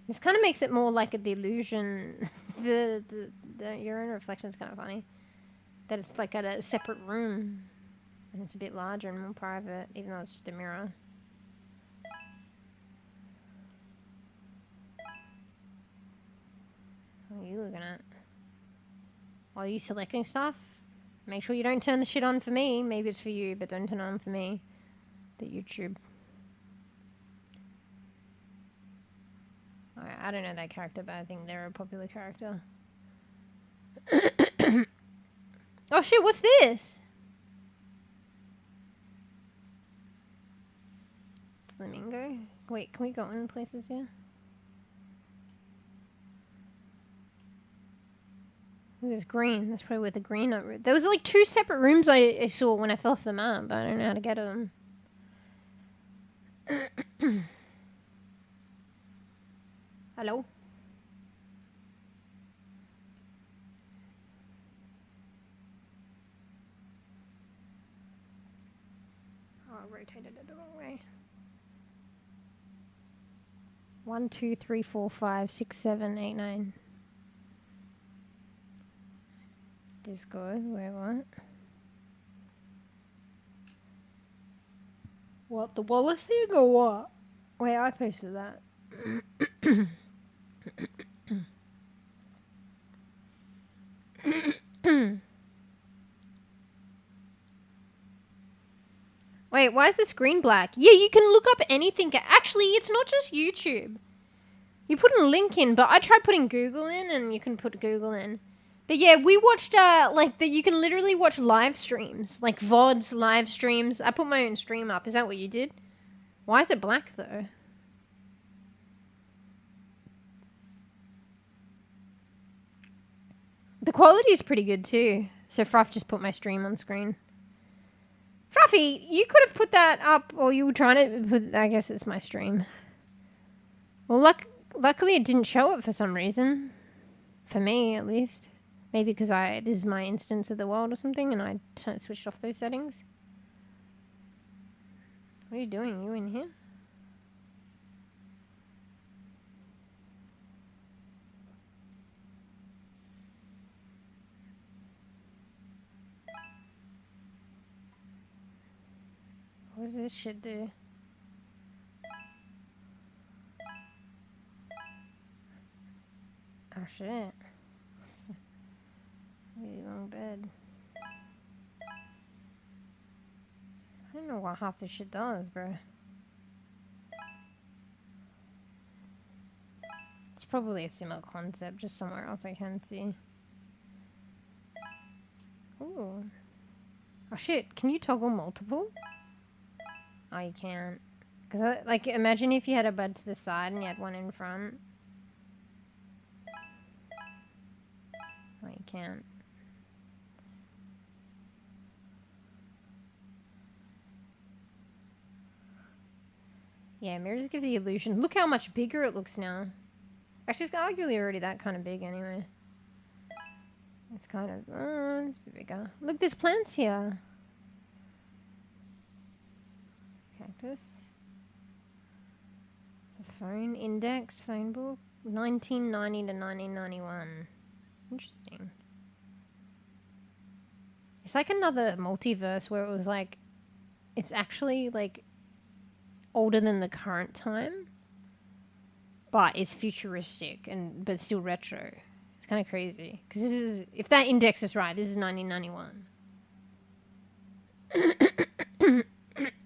This kind of makes it more like the illusion. Your own reflection is kind of funny. That it's like at a separate room. And it's a bit larger and more private, even though it's just a mirror. What are you looking at? Are you selecting stuff? Make sure you don't turn the shit on for me. Maybe it's for you, but don't turn it on for me. The YouTube. I don't know that character, but I think they're a popular character. Oh shit, what's this? Flamingo? Wait, can we go in places here? There's green. That's probably where the green... There was like 2 separate rooms I saw when I fell off the map, but I don't know how to get them. Hello? Oh, I rotated it the wrong way. 1, 2, 3, 4, 5, 6, 7, 8, 9. Discord, wait, what? What, the Wallace thing or what? Wait, I posted that. Wait, why is the screen black? Yeah, you can look up anything. Actually, it's not just YouTube. You put a link in, but I tried putting Google in, and you can put Google in. But yeah, we watched, you can literally watch live streams. Like VODs, live streams. I put my own stream up. Is that what you did? Why is it black, though? The quality is pretty good, too. So Fruff just put my stream on screen. Fruffy, you could have put that up, or you were trying to put... I guess it's my stream. Well, luckily it didn't show it for some reason. For me, at least. Maybe because this is my instance of the world or something, and I switched off those settings. What are you doing? You in here? What does this shit do? Oh shit. It's a really long bed. I don't know what half this shit does, bro. It's probably a similar concept, just somewhere else I can see. Ooh. Oh shit, can you toggle multiple? Oh, you can't. Because, like, imagine if you had a bed to the side and you had one in front. Oh, you can't. Yeah, mirrors give the illusion. Look how much bigger it looks now. Actually, it's arguably already that kind of big anyway. It's kind of... it's a bit bigger. Look, there's plants here. Cactus. It's a phone index, phone book. 1990 to 1991. Interesting. It's like another multiverse where it was like... It's actually like... older than the current time, but is futuristic but still retro. It's kind of crazy because this is, if that index is right, this is 1991.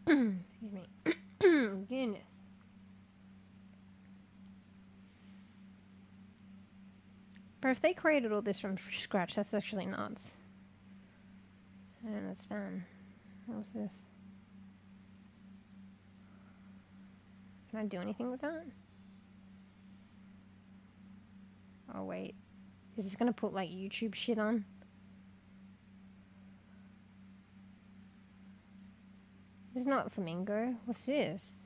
Excuse me. Goodness. But if they created all this from scratch, that's actually nuts. I don't understand. What's this? Can I do anything with that? Oh, wait. Is this going to put, like, YouTube shit on? This is not Flamingo. What's this?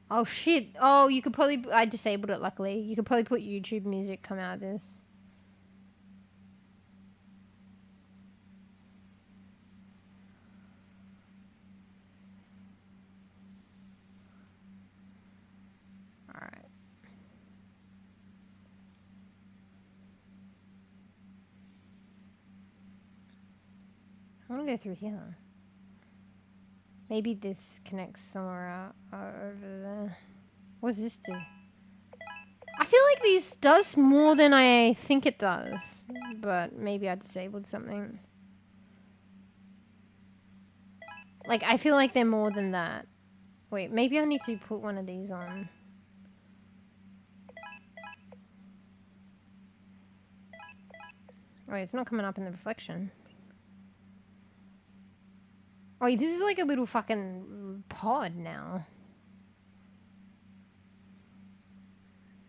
Oh, shit. Oh, you could probably... I disabled it, luckily. You could probably put YouTube music come out of this. Alright. I want to go through here. Maybe this connects somewhere out over there. What does this do? I feel like this does more than I think it does. But maybe I disabled something. Like, I feel like they're more than that. Wait, maybe I need to put one of these on. Wait, it's not coming up in the reflection. Oh, this is like a little fucking pod now.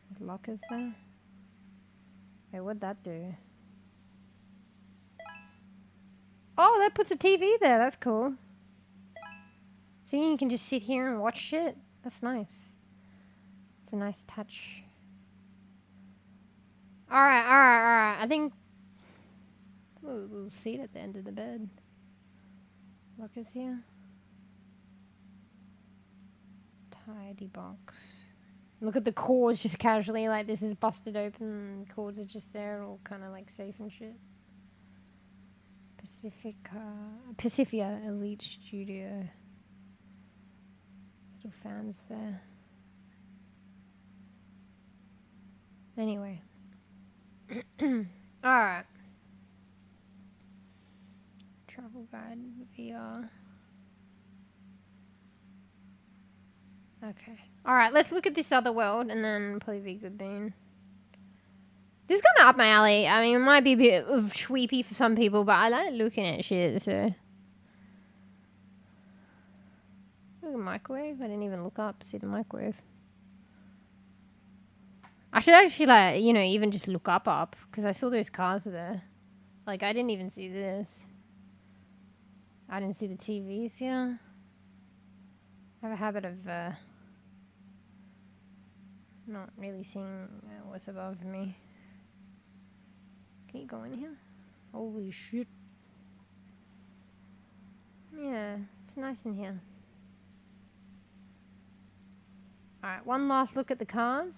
There's lockers there. Wait, what'd that do? Oh, that puts a TV there. That's cool. See, you can just sit here and watch shit. That's nice. It's a nice touch. Alright. I think... Ooh, a little seat at the end of the bed. Lockers here. Tidy box. Look at the cords just casually, like this is busted open. Cords are just there, all kind of like safe and shit. Pacifica Elite Studio. Little fans there. Anyway. Alright. Travel guide VR. Okay. Alright, let's look at this other world and then probably be good bean. This is kind of up my alley. I mean, it might be a bit of sweepy for some people, but I like looking at shit, so. Look at the microwave. I didn't even look up to see the microwave. I should actually, like, you know, even just look up, because I saw those cars there. Like, I didn't even see this. I didn't see the TVs here. I have a habit of, not really seeing what's above me. Can you go in here? Holy shit. Yeah, it's nice in here. Alright, one last look at the cars.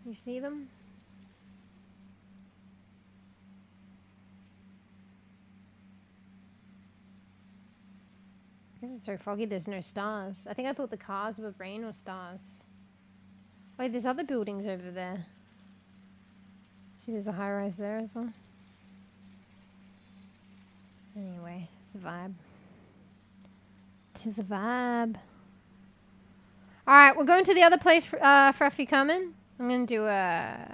You see them? This is so foggy, there's no stars. I think I thought the cars were rain or stars. Wait, there's other buildings over there. See, there's a high-rise there as well. Anyway, it's a vibe. Tis a vibe. Alright, we're going to the other place, Fruffy coming. I'm gonna do I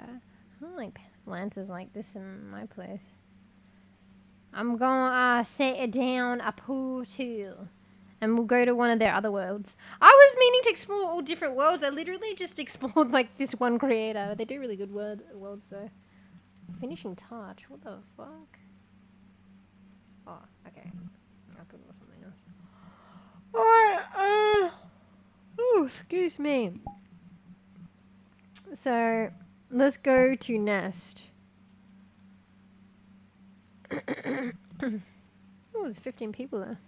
don't like lanterns like this in my place. I'm gonna set it down a pool too. And we'll go to one of their other worlds. I was meaning to explore all different worlds. I literally just explored like this one creator. They do really good worlds though. Finishing touch. What the fuck? Oh, okay. I could do something else. Alright, oh, excuse me. So, let's go to Nest. Oh, there's 15 people there.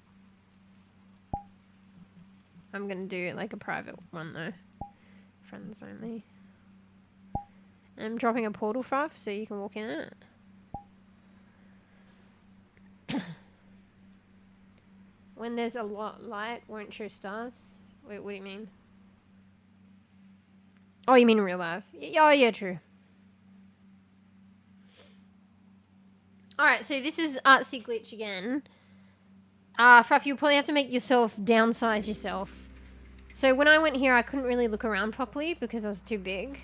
I'm gonna do like a private one though. Friends only. I'm dropping a portal fruff so you can walk in it. When there's a lot light, won't show stars. Wait, what do you mean? Oh, you mean in real life? Oh, yeah, true. Alright, so this is Artsy Glitch again. Fruff, you'll probably have to make yourself downsize yourself. So when I went here, I couldn't really look around properly because I was too big.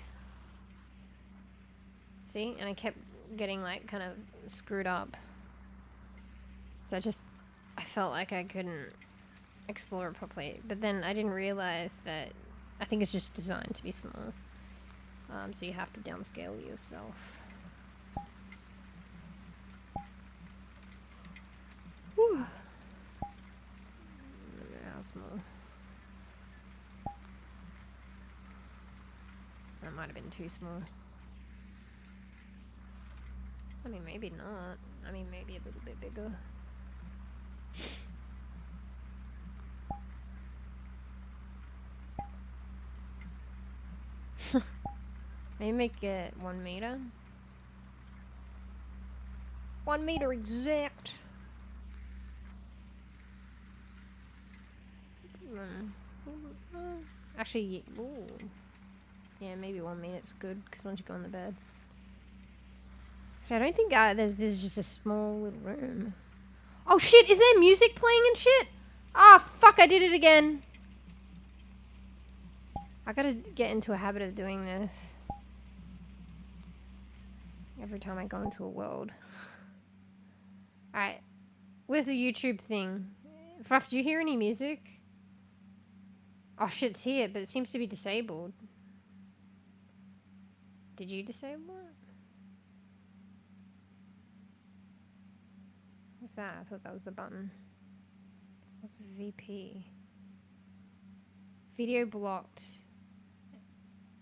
See? And I kept getting, like, kind of screwed up. So I felt like I couldn't explore it properly. But then I didn't realize that I think it's just designed to be small. So you have to downscale yourself. Whew. I don't know how small. That might have been too small. I mean, maybe not. I mean, maybe a little bit bigger. Maybe make it 1 meter. 1 meter exact. Actually, ooh. Yeah, maybe 1 minute's good because once you go in the bed. Actually, I don't think this is just a small little room. Oh shit! Is there music playing and shit? Ah, fuck! I did it again. I gotta get into a habit of doing this every time I go into a world. Alright. Where's the YouTube thing? Fruff, do you hear any music? Oh shit, it's here, but it seems to be disabled. Did you disable it? What's that? I thought that was the button. What's VP? Video blocked.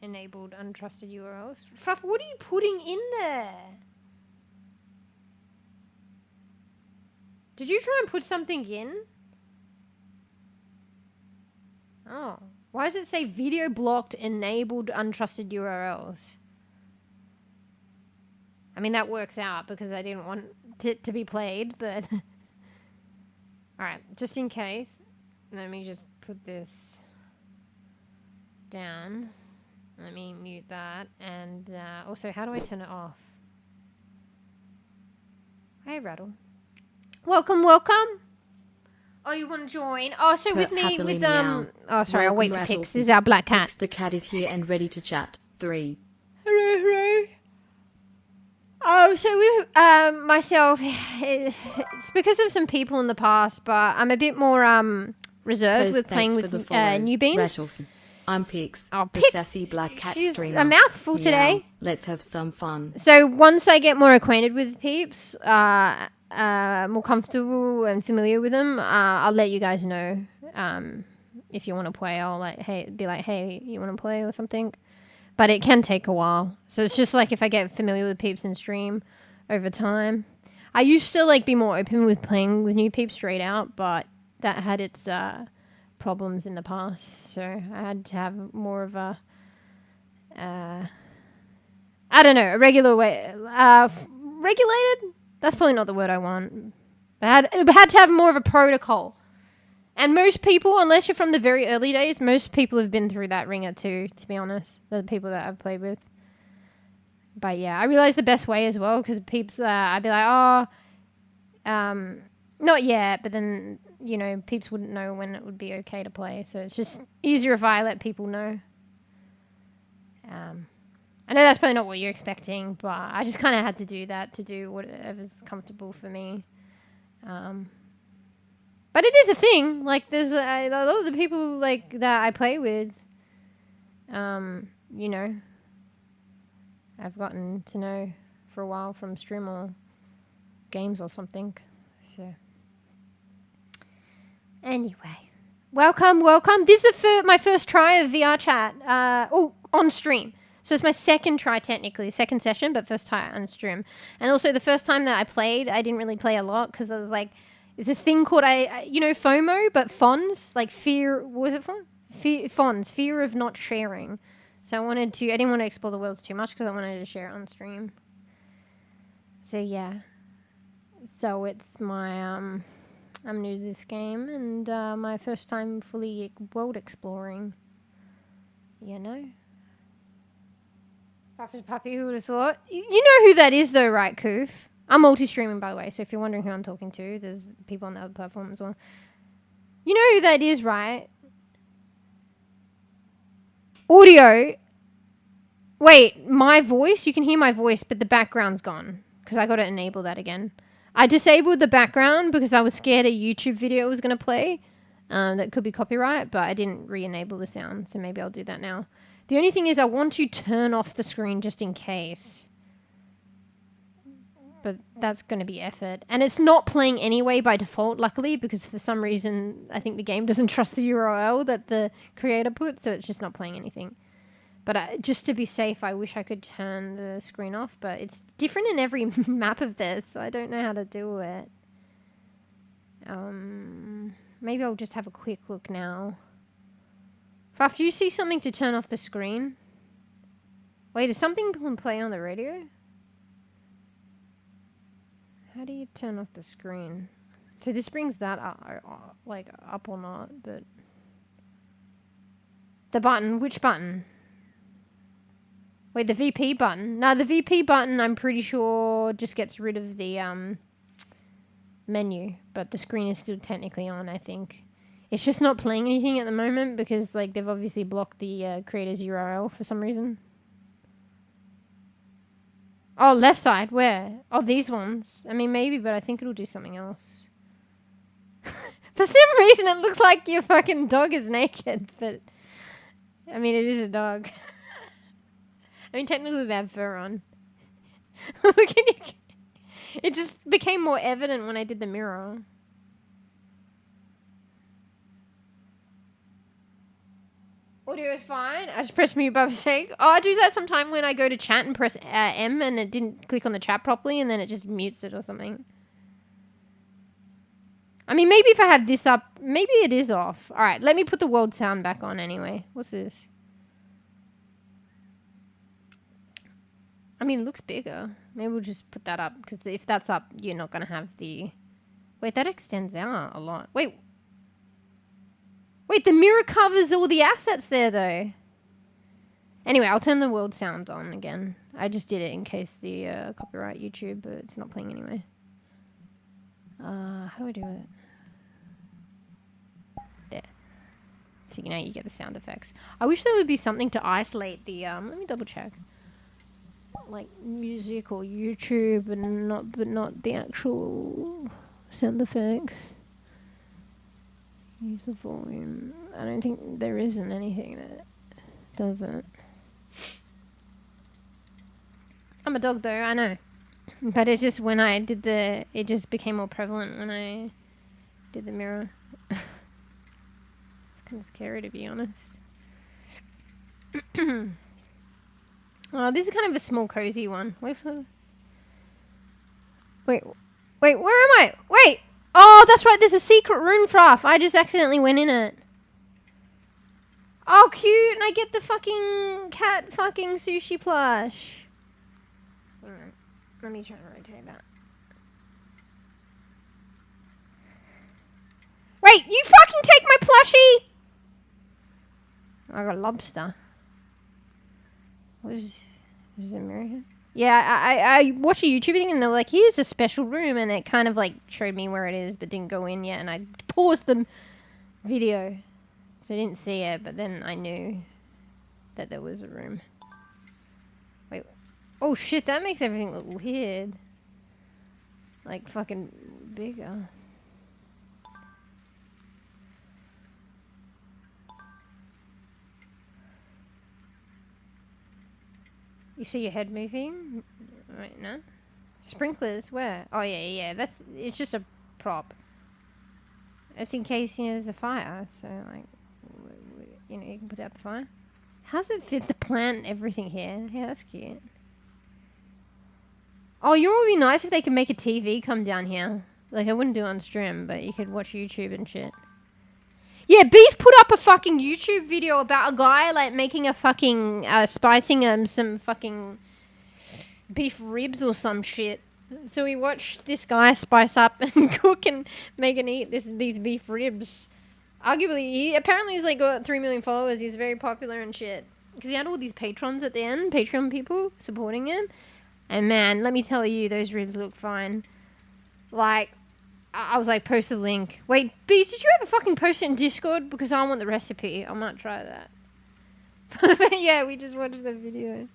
Enabled untrusted URLs. Fruff, what are you putting in there? Did you try and put something in? Oh. Why does it say video blocked enabled untrusted URLs? I mean, that works out because I didn't want it to be played, but... Alright, just in case, let me just put this down. Let me mute that. And also, how do I turn it off? Hey, Rattle. Welcome, welcome. Oh, you want to join? Oh, so with me, with meow. Oh, sorry, I'll wait for Welcome, Pix. This is our black cat. Pix the cat is here and ready to chat. 3. Hooray. Oh, so with myself, it's because of some people in the past, but I'm a bit more reserved with playing with new beans. I'm Pix, the sassy black cat She's streamer. a mouthful today. Let's have some fun. So once I get more acquainted with peeps, more comfortable and familiar with them, I'll let you guys know. If you want to play, I'll be like, hey, you want to play or something? But it can take a while. So it's just like if I get familiar with peeps in stream over time. I used to be more open with playing with new peeps straight out, but that had its problems in the past. So I had to have more of a I don't know, a regular way, regulated? That's probably not the word I want. It had to have more of a protocol. And most people, unless you're from the very early days, most people have been through that ringer too, to be honest. The people that I've played with. But yeah, I realized the best way as well, because peeps, I'd be like, not yet, but then, peeps wouldn't know when it would be okay to play. So it's just easier if I let people know. I know that's probably not what you're expecting, but I just kind of had to do that to do whatever's comfortable for me. But it is a thing. There's a lot of the people that I play with, I've gotten to know for a while from stream or games or something. So anyway, welcome. This is my first try of VRChat. On stream. So it's my second try, technically, second session, but first try on stream. And also the first time that I played, I didn't really play a lot because I was like, it's this thing called, FOMO, but FONS, fear, what was it for? FONS, fear of not sharing. So I didn't want to explore the worlds too much because I wanted to share it on stream. So yeah. So it's my, I'm new to this game and my first time fully world exploring, Papa's puppy, who would have thought? You know who that is though, right, Koof? I'm multi-streaming, by the way, so if you're wondering who I'm talking to, there's people on the other platform as well. You know who that is, right? Audio. Wait, my voice? You can hear my voice, but the background's gone, because I got to enable that again. I disabled the background because I was scared a YouTube video was going to play. That could be copyright, but I didn't re-enable the sound, so maybe I'll do that now. The only thing is I want to turn off the screen just in case. But that's going to be effort. And it's not playing anyway by default, luckily, because for some reason I think the game doesn't trust the URL that the creator put, so it's just not playing anything. But just to be safe, I wish I could turn the screen off, but it's different in every map of this, so I don't know how to do it. Maybe I'll just have a quick look now. Faf, do you see something to turn off the screen? Wait, is something play on the radio? How do you turn off the screen? So this brings that up, up or not, but... The button, which button? Wait, the VP button? No, the VP button, I'm pretty sure, just gets rid of the menu, but the screen is still technically on, I think. It's just not playing anything at the moment because, they've obviously blocked the creator's URL for some reason. Oh, left side, where? Oh, these ones. I mean, maybe, but I think it'll do something else. For some reason, it looks like your fucking dog is naked, but... I mean, it is a dog. I mean, technically they have fur on. Look at you. It just became more evident when I did the mirror. Audio is fine. I just pressed mute by mistake. Oh, I do that sometime when I go to chat and press M and it didn't click on the chat properly and then it just mutes it or something. I mean, maybe if I have this up, maybe it is off. All right, let me put the world sound back on anyway. What's this? I mean, it looks bigger. Maybe we'll just put that up because if that's up, you're not going to have the... Wait, that extends out a lot. Wait, the mirror covers all the assets there, though. Anyway, I'll turn the world sound on again. I just did it in case the copyright YouTube, but it's not playing anyway. How do I do it? So now you get the sound effects. I wish there would be something to isolate the let me double check. Like music or YouTube and not the actual sound effects. Use the volume. I don't think there isn't anything that does it. I'm a dog though, I know. But it just when I did it just became more prevalent when I did the mirror. It's kind of scary to be honest. Oh, this is kind of a small cozy one. Wait, where am I? Wait! Oh, that's right, there's a secret room, Fruff. I just accidentally went in it. Oh, cute, and I get the fucking cat fucking sushi plush. Hang on. Let me try to rotate that. Wait, you fucking take my plushie! I got a lobster. What is it mirror here? Yeah, I watched a YouTube thing and they're like, here's a special room, and it kind of like showed me where it is but didn't go in yet, and I paused the video. So I didn't see it, but then I knew that there was a room. Wait. Oh shit, that makes everything look weird. Like fucking bigger. You see your head moving? Wait, no? Sprinklers, where? Oh yeah, it's just a prop. It's in case, there's a fire, so like, you can put out the fire. How does it fit the plant and everything here? Yeah, that's cute. Oh, you know what would be nice if they could make a TV come down here? Like, I wouldn't do it on stream, but you could watch YouTube and shit. Yeah, Bees put up a fucking YouTube video about a guy, like, making a fucking, spicing some fucking beef ribs or some shit. So we watched this guy spice up and cook and make and eat these beef ribs. Arguably, apparently he's, like, got 3 million followers. He's very popular and shit. Because he had all these patrons at the end, Patreon people supporting him. And man, let me tell you, those ribs look fine. Like, I was like, post the link. Wait, Bees, did you ever fucking post it in Discord? Because I want the recipe. I might try that. But yeah, we just watched the video.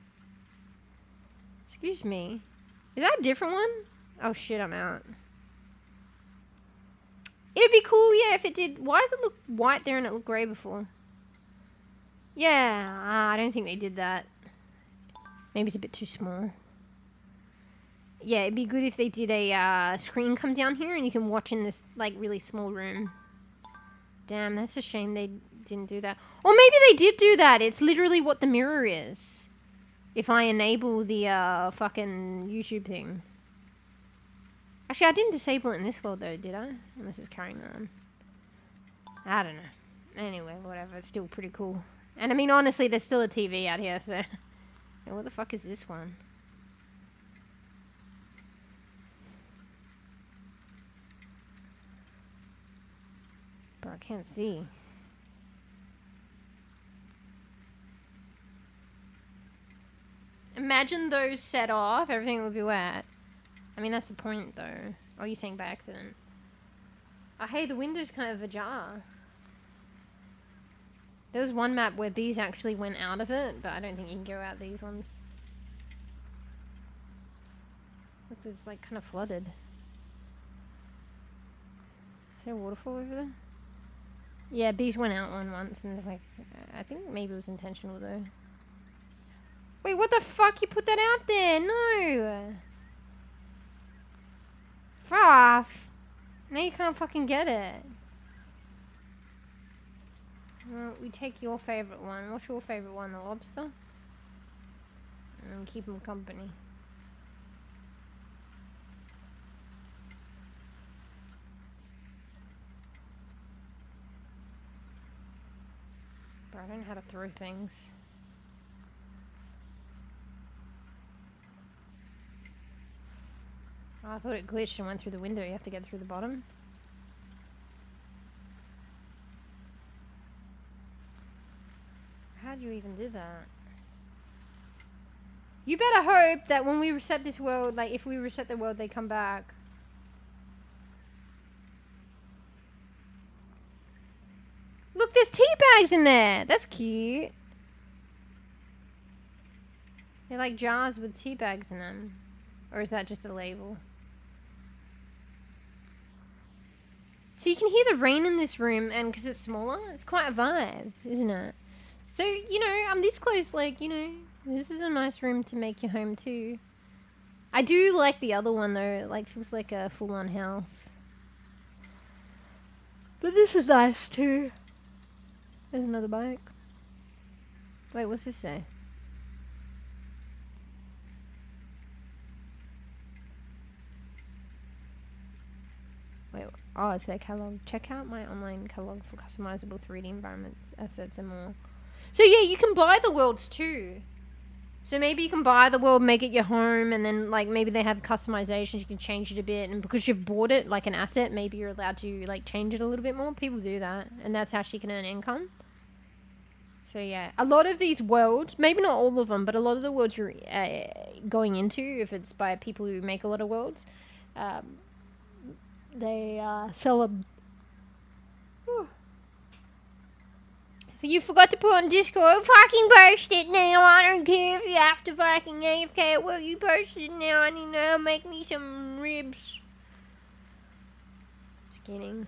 Excuse me. Is that a different one? Oh shit, I'm out. It'd be cool, yeah, if it did. Why does it look white there and it looked grey before? Yeah, I don't think they did that. Maybe it's a bit too small. Yeah, it'd be good if they did a screen come down here and you can watch in this, like, really small room. Damn, that's a shame they didn't do that. Or maybe they did do that. It's literally what the mirror is. If I enable the fucking YouTube thing. Actually, I didn't disable it in this world, though, did I? Unless it's carrying on. I don't know. Anyway, whatever. It's still pretty cool. And, I mean, honestly, there's still a TV out here, so... Yeah, what the fuck is this one? But I can't see. Imagine those set off, everything would be wet. I mean, that's the point, though. Oh, you're saying by accident. Oh, hey, the window's kind of ajar. There was one map where bees actually went out of it, but I don't think you can go out these ones. Look, it's like kind of flooded. Is there a waterfall over there? Yeah, bees went out one once, and there's like... I think maybe it was intentional, though. Wait, what the fuck? You put that out there? No! Fruff! Now you can't fucking get it. Well, we take your favourite one. What's your favourite one? The lobster? And keep them company. But I don't know how to throw things. Oh, I thought it glitched and went through the window. You have to get through the bottom. How do you even do that? You better hope that when we reset this world, like if we reset the world, they come back. Look, there's tea bags in there. That's cute. They're like jars with tea bags in them. Or is that just a label? So you can hear the rain in this room, and because it's smaller, it's quite a vibe, isn't it? So, you know, I'm this close, like, you know, this is a nice room to make your home too. I do like the other one though, it like feels like a full-on house. But this is nice too. There's another bike. Wait, what's this say? Wait, oh, it's their catalog. Check out my online catalog for customizable 3D environments, assets, and more. So yeah, you can buy the worlds too. So maybe you can buy the world, make it your home, and then like maybe they have customizations, you can change it a bit, and because you've bought it like an asset, maybe you're allowed to like change it a little bit more. People do that, and that's how she can earn income. So yeah, a lot of these worlds, maybe not all of them, but a lot of the worlds you're going into, if it's by people who make a lot of worlds, they sell them. You forgot to put on Discord. Fucking post it now. I don't care if you have to fucking AFK. Well, you post it now. I need to make me some ribs. Just kidding.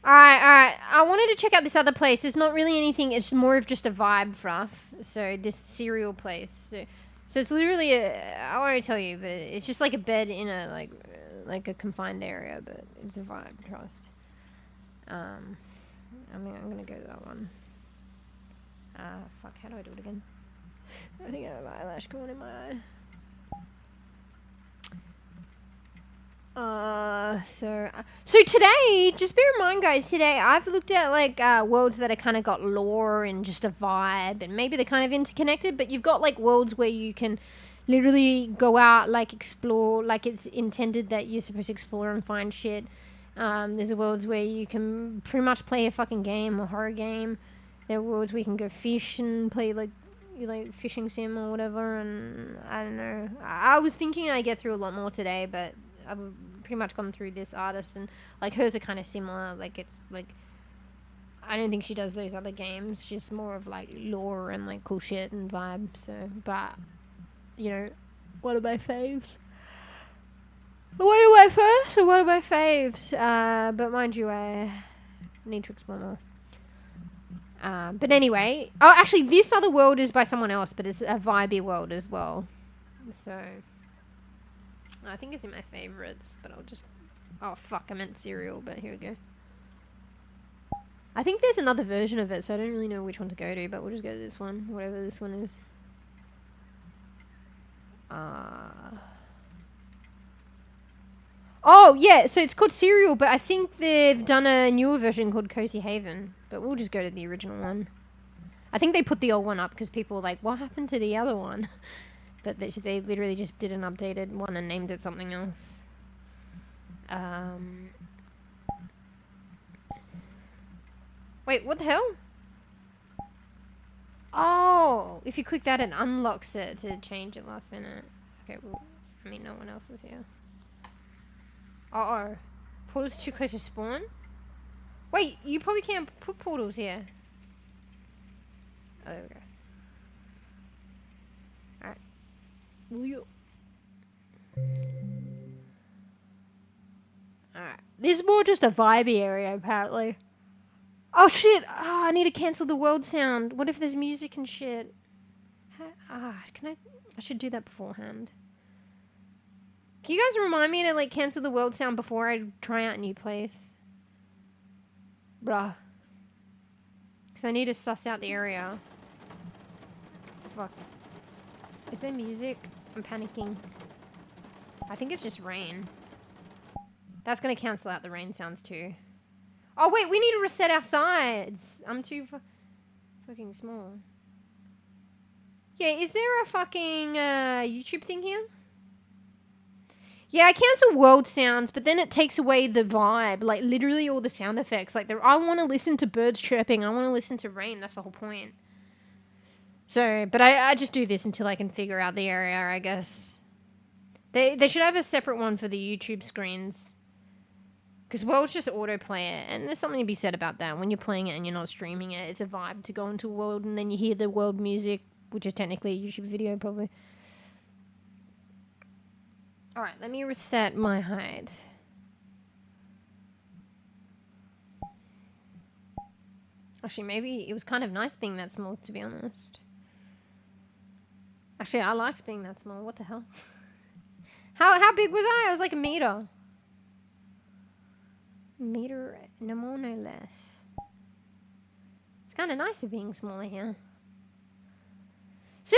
Alright. I wanted to check out this other place. There's not really anything. It's more of just a vibe, fruff. So, this cereal place. So it's literally I won't tell you, but it's just like a bed in a, like a confined area, but it's a vibe, trust. I mean, I'm gonna go to that one. Fuck, how do I do it again? I think I have an eyelash going in my eye. So today, just bear in mind, guys, today I've looked at, like, worlds that are kind of got lore and just a vibe, and maybe they're kind of interconnected, but you've got, like, worlds where you can literally go out, like, explore, like it's intended that you're supposed to explore and find shit. There's worlds where you can pretty much play a fucking game, a horror game. There are worlds where you can go fish and play like fishing sim or whatever, and I don't know. I was thinking I'd get through a lot more today, but I've pretty much gone through this artist, and like hers are kind of similar. Like it's like, I don't think she does those other games. She's more of like lore and like cool shit and vibe. So, but you know, one of my faves. What are my first or what are my faves? But mind you, I need to explore more. But anyway, oh, actually, this other world is by someone else, but it's a vibey world as well. So, I think it's in my favorites, but I'll just, oh fuck, I meant cereal, but here we go. I think there's another version of it, so I don't really know which one to go to, but we'll just go to this one, whatever this one is. Oh, yeah, so it's called Serial, but I think they've done a newer version called Cozy Haven. But we'll just go to the original one. I think they put the old one up because people were like, what happened to the other one? But they literally just did an updated one and named it something else. Wait, what the hell? Oh, if you click that, it unlocks it to change it last minute. Okay, well, I mean, no one else is here. Uh-oh. Portal's too close to spawn? Wait, you probably can't put portals here. Oh, there we go. Alright. Alright. This is more just a vibey area, apparently. Oh, shit! Oh, I need to cancel the world sound. What if there's music and shit? Can I should do that beforehand. Can you guys remind me to, like, cancel the world sound before I try out a new place? Bruh. Because I need to suss out the area. Fuck. Is there music? I'm panicking. I think it's just rain. That's going to cancel out the rain sounds too. Oh, wait, we need to reset our sides. I'm too fucking small. Yeah, is there a fucking YouTube thing here? Yeah, I cancel world sounds, but then it takes away the vibe. Like, literally all the sound effects. Like, I want to listen to birds chirping. I want to listen to rain. That's the whole point. So, but I just do this until I can figure out the area, I guess. They should have a separate one for the YouTube screens. Because world's just autoplay it, and there's something to be said about that. When you're playing it and you're not streaming it, it's a vibe to go into a world and then you hear the world music, which is technically a YouTube video probably. Alright, let me reset my height. Actually, maybe it was kind of nice being that small, to be honest. Actually, I liked being that small. What the hell? How big was I? I was like a meter. Meter, no more, no less. It's kind of nicer being smaller here. So,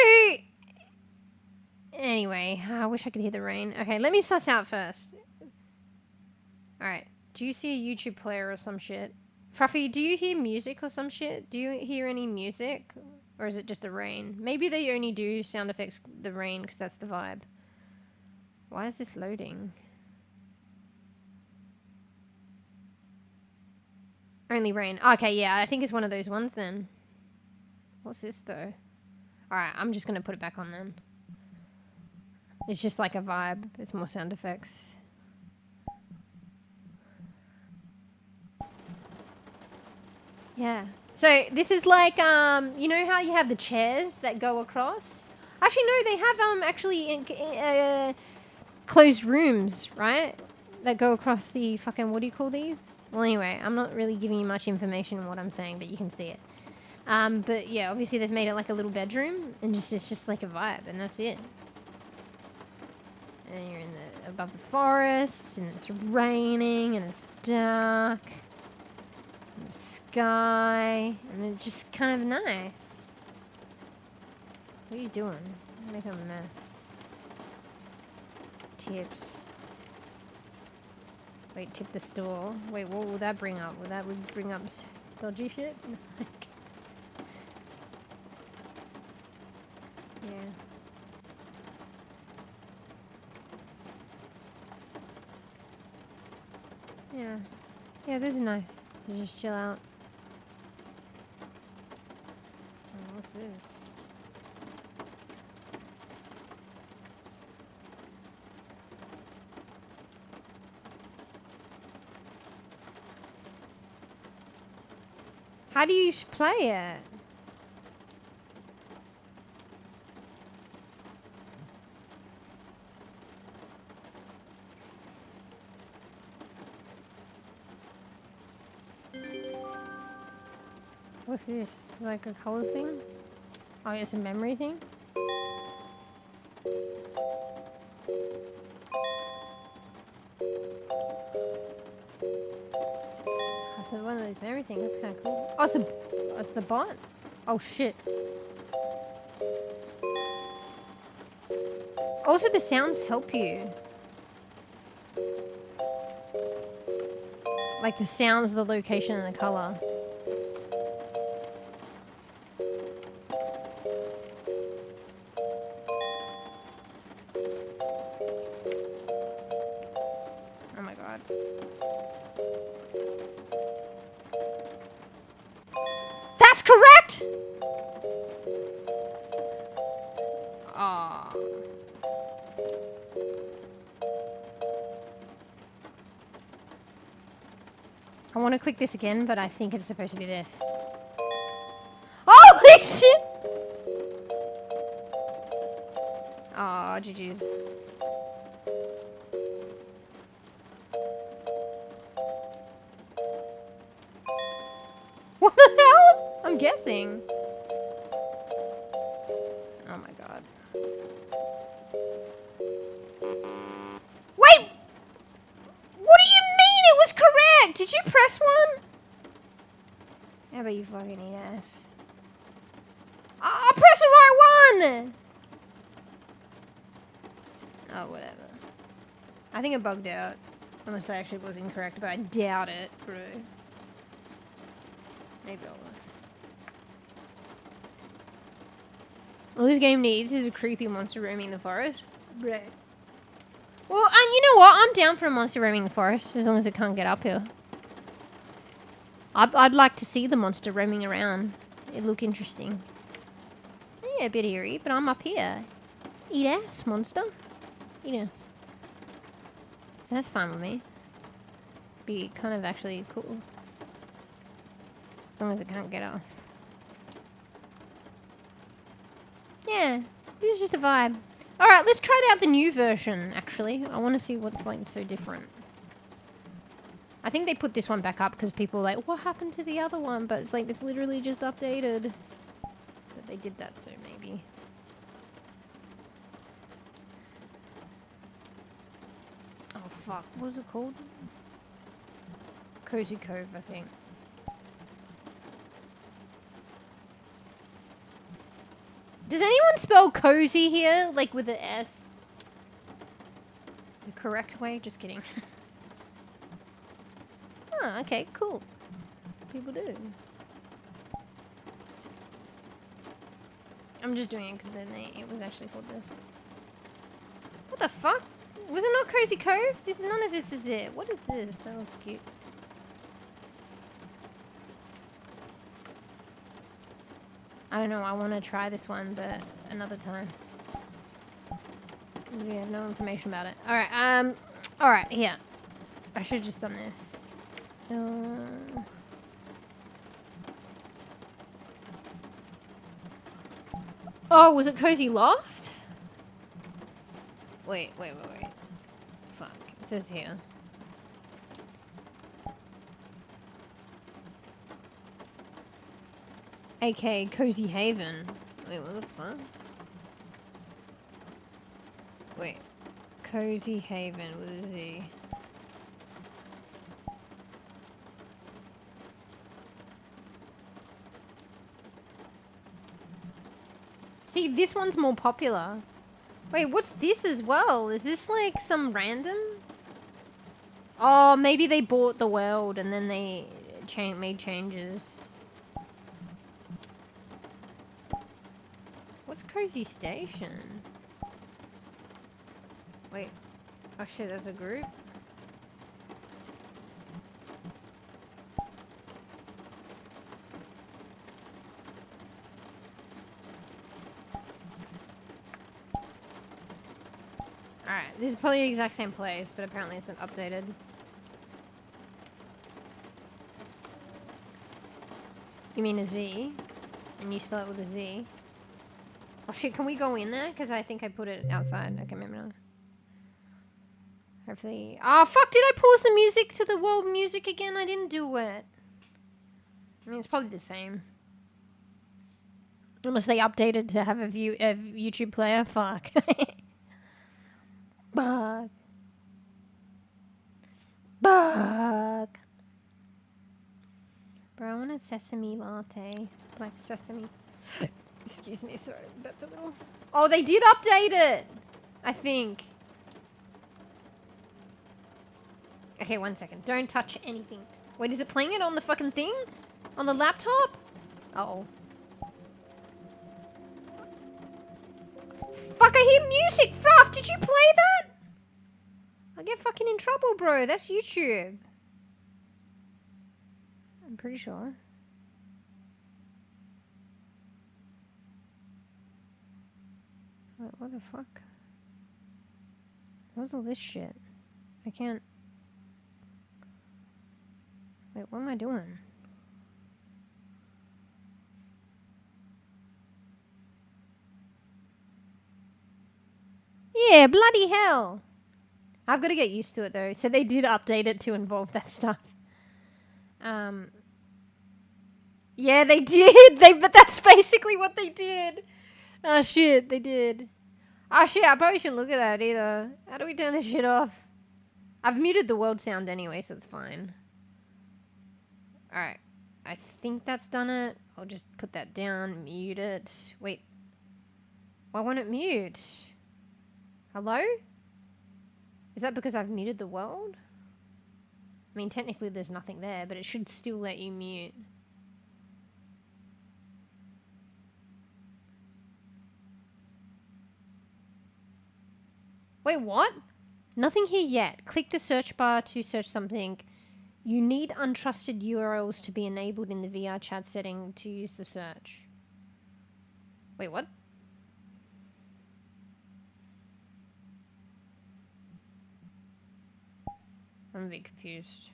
anyway, I wish I could hear the rain. Okay, let me suss out first. Alright, do you see a YouTube player or some shit? Fruffy, do you hear music or some shit? Do you hear any music? Or is it just the rain? Maybe they only do sound effects the rain because that's the vibe. Why is this loading? Only rain. Okay, yeah, I think it's one of those ones then. What's this though? Alright, I'm just going to put it back on then. It's just like a vibe. It's more sound effects. Yeah. So this is like, you know how you have the chairs that go across? Actually, no, they have closed rooms, right? That go across the fucking, what do you call these? Well, anyway, I'm not really giving you much information on what I'm saying, but you can see it. But yeah, obviously they've made it like a little bedroom, and it's just like a vibe, and that's it. And you're above the forest, and it's raining, and it's dark. And the sky, and it's just kind of nice. What are you doing? You're making a mess. Tips. Wait, tip the store. Wait, what will that bring up? Will that bring up dodgy shit? Yeah. Yeah. Yeah, this is nice. You just chill out. Oh, what's this? How do you play it? What's this? Like a color thing? Oh, it's a memory thing? That's one of those memory things. That's kind of cool. Oh, it's the bot? Oh, shit. Also, the sounds help you. Like the sounds, the location, and the color. Oh my god. That's correct! Aww. I want to click this again, but I think it's supposed to be this. Holy shit! Aw, GG's. What the hell? I'm guessing. Oh my god. Wait! What do you mean it was correct? Did you press one? How about you fucking eat ass? I pressed the right one! Oh, whatever. I think it bugged out. Unless I actually was incorrect, but I doubt it, bro. Maybe I was. All this game needs is a creepy monster roaming the forest. Bro. Well, and you know what? I'm down for a monster roaming the forest, as long as it can't get up here. I'd like to see the monster roaming around. It'd look interesting. Yeah, a bit eerie, but I'm up here. Eat ass, monster. Eat ass. That's fine with me. be kind of actually cool. As long as it can't get us. Yeah, this is just a vibe. Alright, let's try out the new version, actually. I want to see what's like so different. I think they put this one back up because people are like, what happened to the other one? But it's like, it's literally just updated. But they did that, so maybe. Oh fuck, what was it called? Cozy Cove, I think. Does anyone spell cozy here? Like with an S? The correct way? Just kidding. Oh, okay, cool. People do. I'm just doing it because then it was actually called this. What the fuck? Was it not Cozy Cove? None of this is it. What is this? That looks cute. I don't know, I want to try this one, but another time. We have no information about it. Alright, alright, here. I should have just done this. Oh, was it Cozy Loft? Wait. Fuck, it says here. AK Cozy Haven. Wait, what the fuck? Wait. Cozy Haven with a Z. See, this one's more popular. Wait, what's this as well? Is this like some random? Oh, maybe they bought the world and then they made changes. What's Cozy Station? Wait. Oh shit, there's a group? Alright, this is probably the exact same place, but apparently it's not updated. You mean a Z? And you spell it with a Z? Oh shit, can we go in there? Because I think I put it outside. Okay, maybe not. Hopefully... Oh fuck, did I pause the music to the world music again? I didn't do it. I mean, it's probably the same. Unless they updated to have a YouTube player. Fuck. Bug. Bug. Bro, I want a sesame latte. Black sesame. Excuse me, sorry. That's a little... Oh, they did update it! I think. Okay, 1 second. Don't touch anything. Wait, is it playing it on the fucking thing? On the laptop? Uh-oh. Fuck, I hear music! Fruff, did you play that? I'll get fucking in trouble, bro. That's YouTube. I'm pretty sure. Wait, what the fuck? What's all this shit? I can't... Wait, what am I doing? Yeah, bloody hell. I've got to get used to it though. So they did update it to involve that stuff. Yeah, they did. But that's basically what they did. Oh shit, they did. Oh shit, I probably shouldn't look at that either. How do we turn this shit off? I've muted the world sound anyway, so it's fine. Alright. I think that's done it. I'll just put that down, mute it. Wait. Why won't it mute? Hello? Is that because I've muted the world? I mean, technically there's nothing there, but it should still let you mute. Wait, what? Nothing here yet. Click the search bar to search something. You need untrusted URLs to be enabled in the VRChat setting to use the search. Wait, what? I'm a bit confused.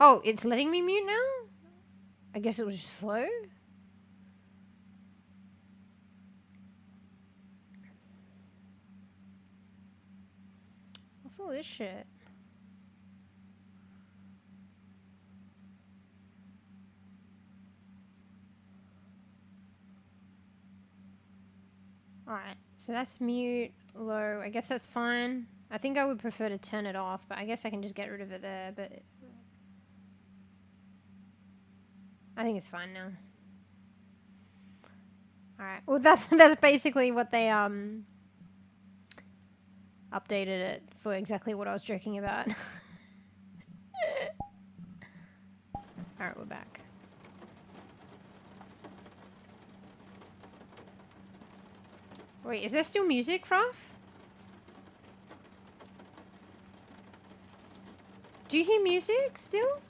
Oh, it's letting me mute now? I guess it was just slow. What's all this shit? Alright, so that's mute, low. I guess that's fine. I think I would prefer to turn it off, but I guess I can just get rid of it there, but I think it's fine now. Alright, well that's basically what they updated it for, exactly what I was joking about. Alright, we're back. Wait, is there still music, Fruff? Do you hear music still?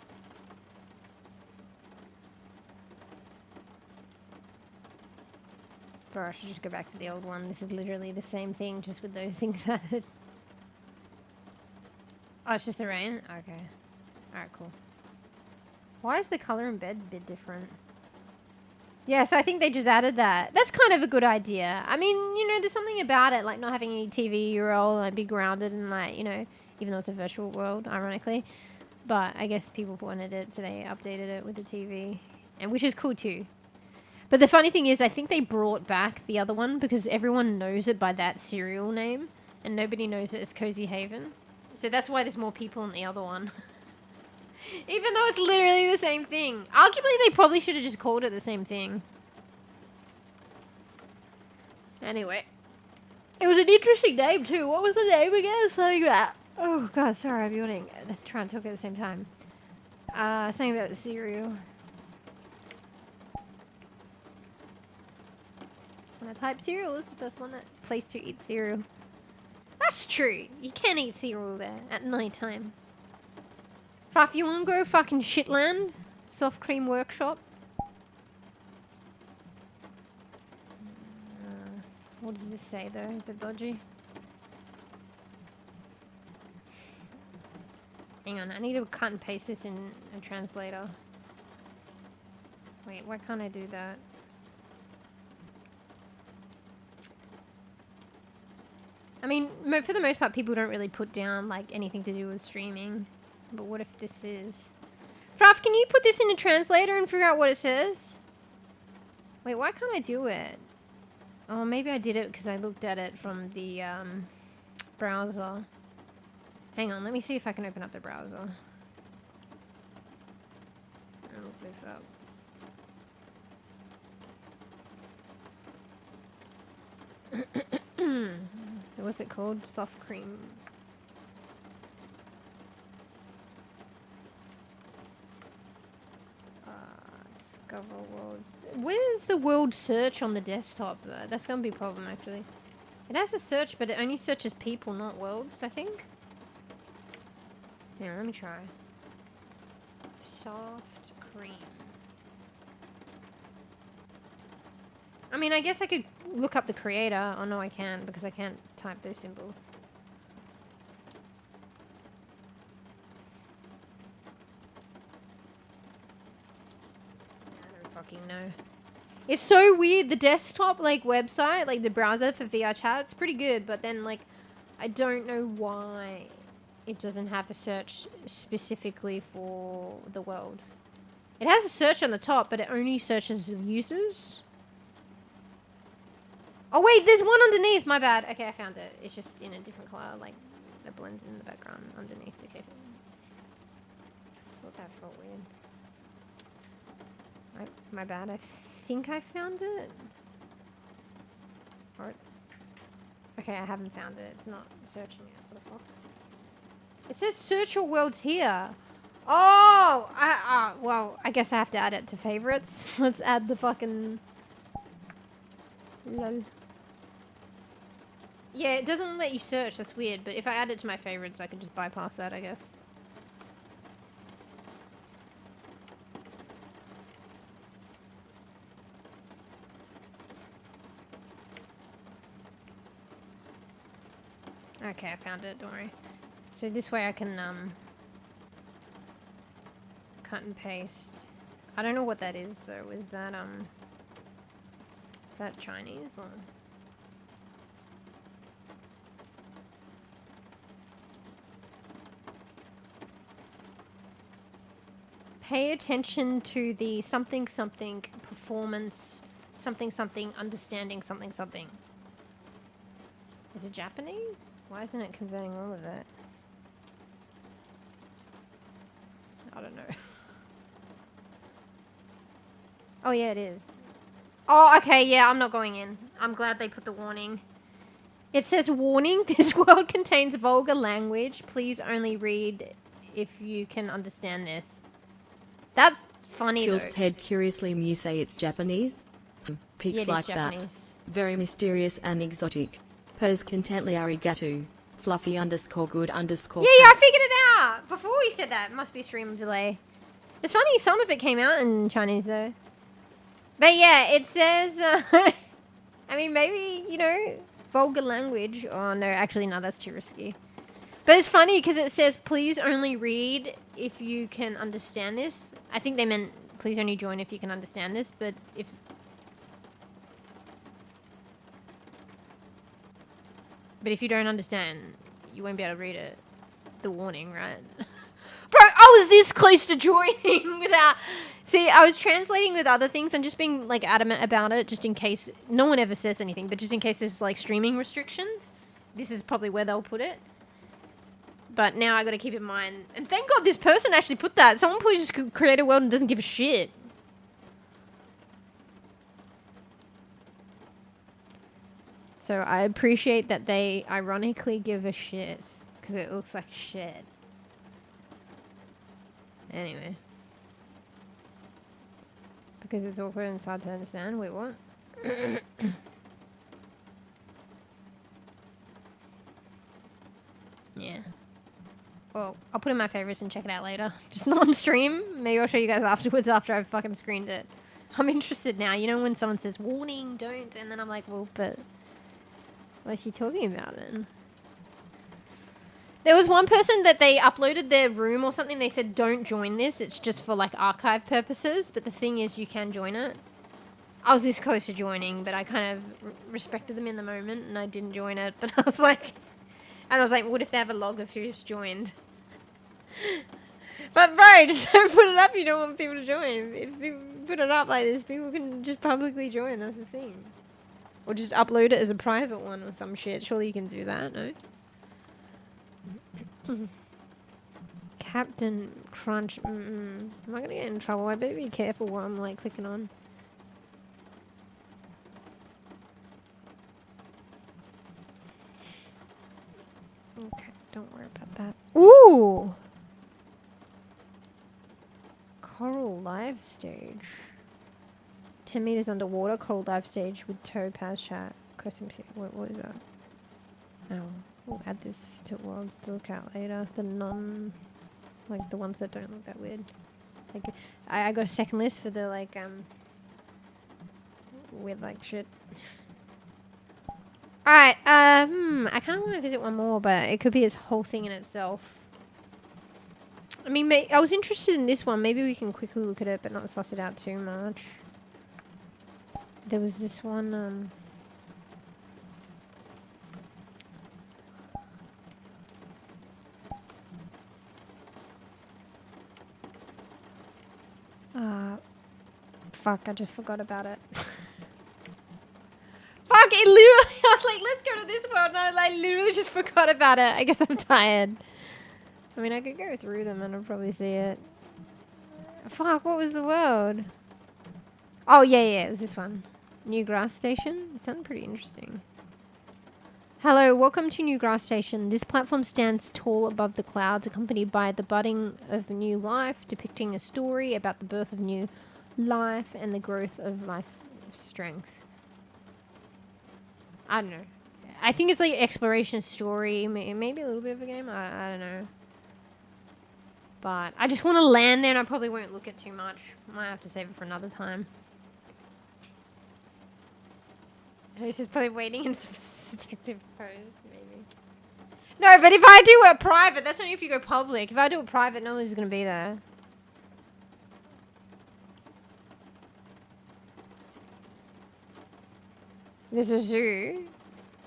Bro, I should just go back to the old one. This is literally the same thing, just with those things added. Oh, it's just the rain? Okay. Alright, cool. Why is the color in bed a bit different? Yeah, so I think they just added that. That's kind of a good idea. I mean, you know, there's something about it, like not having any TV URL, like be grounded and like, you know, even though it's a virtual world, ironically. But I guess people wanted it, so they updated it with the TV, and which is cool too. But the funny thing is, I think they brought back the other one because everyone knows it by that serial name, and nobody knows it as Cozy Haven. So that's why there's more people in the other one. Even though it's literally the same thing. Arguably, they probably should have just called it the same thing. Anyway. It was an interesting name, too. What was the name again? Something about... Oh, God, sorry, I'm yawning. I'm trying to talk at the same time. Something about the cereal. When I type cereal, it's the first one that place to eat cereal. That's true. You can eat cereal there at night time. Fruff, you wanna go fucking shitland? Soft cream workshop? What does this say though? Is it dodgy? Hang on, I need to cut and paste this in a translator. Wait, why can't I do that? I mean, for the most part, people don't really put down like anything to do with streaming. But what if this is... Fruff, can you put this in a translator and figure out what it says? Wait, why can't I do it? Oh, maybe I did it because I looked at it from the browser. Hang on, let me see if I can open up the browser. I'll look this up. So what's it called? Soft cream. Discover worlds. Where's the world search on the desktop? That's going to be a problem, actually. It has a search, but it only searches people, not worlds, I think. Here, let me try. Soft cream. I mean, I guess I could look up the creator. Oh, no, I can't, because I can't type those symbols. No. It's so weird. The desktop like website, like the browser for VRChat, it's pretty good, but then like I don't know why it doesn't have a search specifically for the world. It has a search on the top, but it only searches users. Oh wait, there's one underneath. My bad. Okay, I found it. It's just in a different color, like it blends in the background underneath. Okay. Thought that felt weird. My bad, I think I found it. Or, okay, I haven't found it. It's not searching it. What the fuck? It says search your worlds here. Oh! Well, I guess I have to add it to favorites. Let's add the fucking... Lol. Yeah, it doesn't let you search. That's weird. But if I add it to my favorites, I could just bypass that, I guess. Okay, I found it, don't worry. So this way I can, cut and paste. I don't know what that is though. Is that Chinese or? Pay attention to the something something performance something something understanding something something. Is it Japanese? Why isn't it converting all of it? I don't know. Oh yeah, it is. Oh, okay, yeah, I'm not going in. I'm glad they put the warning. It says, warning, this world contains vulgar language. Please only read if you can understand this. That's funny Tilts though. head curiously. You say it's Japanese? Pics Yeah, like Japanese. that. Very mysterious and exotic. Pose contently arigato. Fluffy _ good _ Yeah, I figured it out before we said that. It must be stream delay. It's funny, some of it came out in Chinese though. But yeah, it says, I mean, maybe, you know, vulgar language. Oh no, actually no, that's too risky. But it's funny because it says, please only read if you can understand this. I think they meant, please only join if you can understand this, but if you don't understand, you won't be able to read it. The warning, right? Bro, I was this close to joining without... See, I was translating with other things and just being, like, adamant about it just in case... No one ever says anything, but just in case there's, like, streaming restrictions. This is probably where they'll put it. But now I got to keep in mind... And thank God this person actually put that. Someone probably just could create a world and doesn't give a shit. So I appreciate that they ironically give a shit. Because it looks like shit. Anyway. Because it's awkward and it's hard to understand. Wait, what? Yeah. Well, I'll put in my favorites and check it out later. Just not on stream. Maybe I'll show you guys afterwards after I've fucking screened it. I'm interested now. You know when someone says, warning, don't, and then I'm like, well, but what's he talking about then? There was one person that they uploaded their room or something. They said, don't join this. It's just for like archive purposes. But the thing is, you can join it. I was this close to joining, but I kind of respected them in the moment and I didn't join it. But I was like, what if they have a log of who's joined? But bro, just don't put it up. You don't want people to join. If you put it up like this, people can just publicly join. That's the thing. Or just upload it as a private one or some shit. Surely you can do that, no? Captain Crunch. Am I gonna get in trouble? I better be careful what I'm like clicking on. Okay, don't worry about that. Ooh! Coral live stage. 10 meters underwater, coral dive stage with CyberLove A7. What is that? Oh, we'll add this to worlds to look at later. The like the ones that don't look that weird. Like, I got a second list for the like weird like shit. Alright, I kind of want to visit one more, but it could be its whole thing in itself. I mean, I was interested in this one. Maybe we can quickly look at it, but not suss it out too much. There was this one, fuck, I just forgot about it. Fuck, it literally, I was like, let's go to this world, and I like literally just forgot about it. I guess I'm tired. I mean, I could go through them and I'll probably see it. Fuck, what was the world? Oh, yeah, it was this one. New Grass Station? It sounded pretty interesting. Hello, welcome to New Grass Station. This platform stands tall above the clouds, accompanied by the budding of new life, depicting a story about the birth of new life and the growth of life strength. I don't know. I think it's like exploration story, maybe a little bit of a game. I don't know. But I just want to land there and I probably won't look at too much. Might have to save it for another time. This is probably waiting in some seductive pose, maybe. No, but if I do it private, that's only if you go public. If I do it private, no one's going to be there. There's a zoo.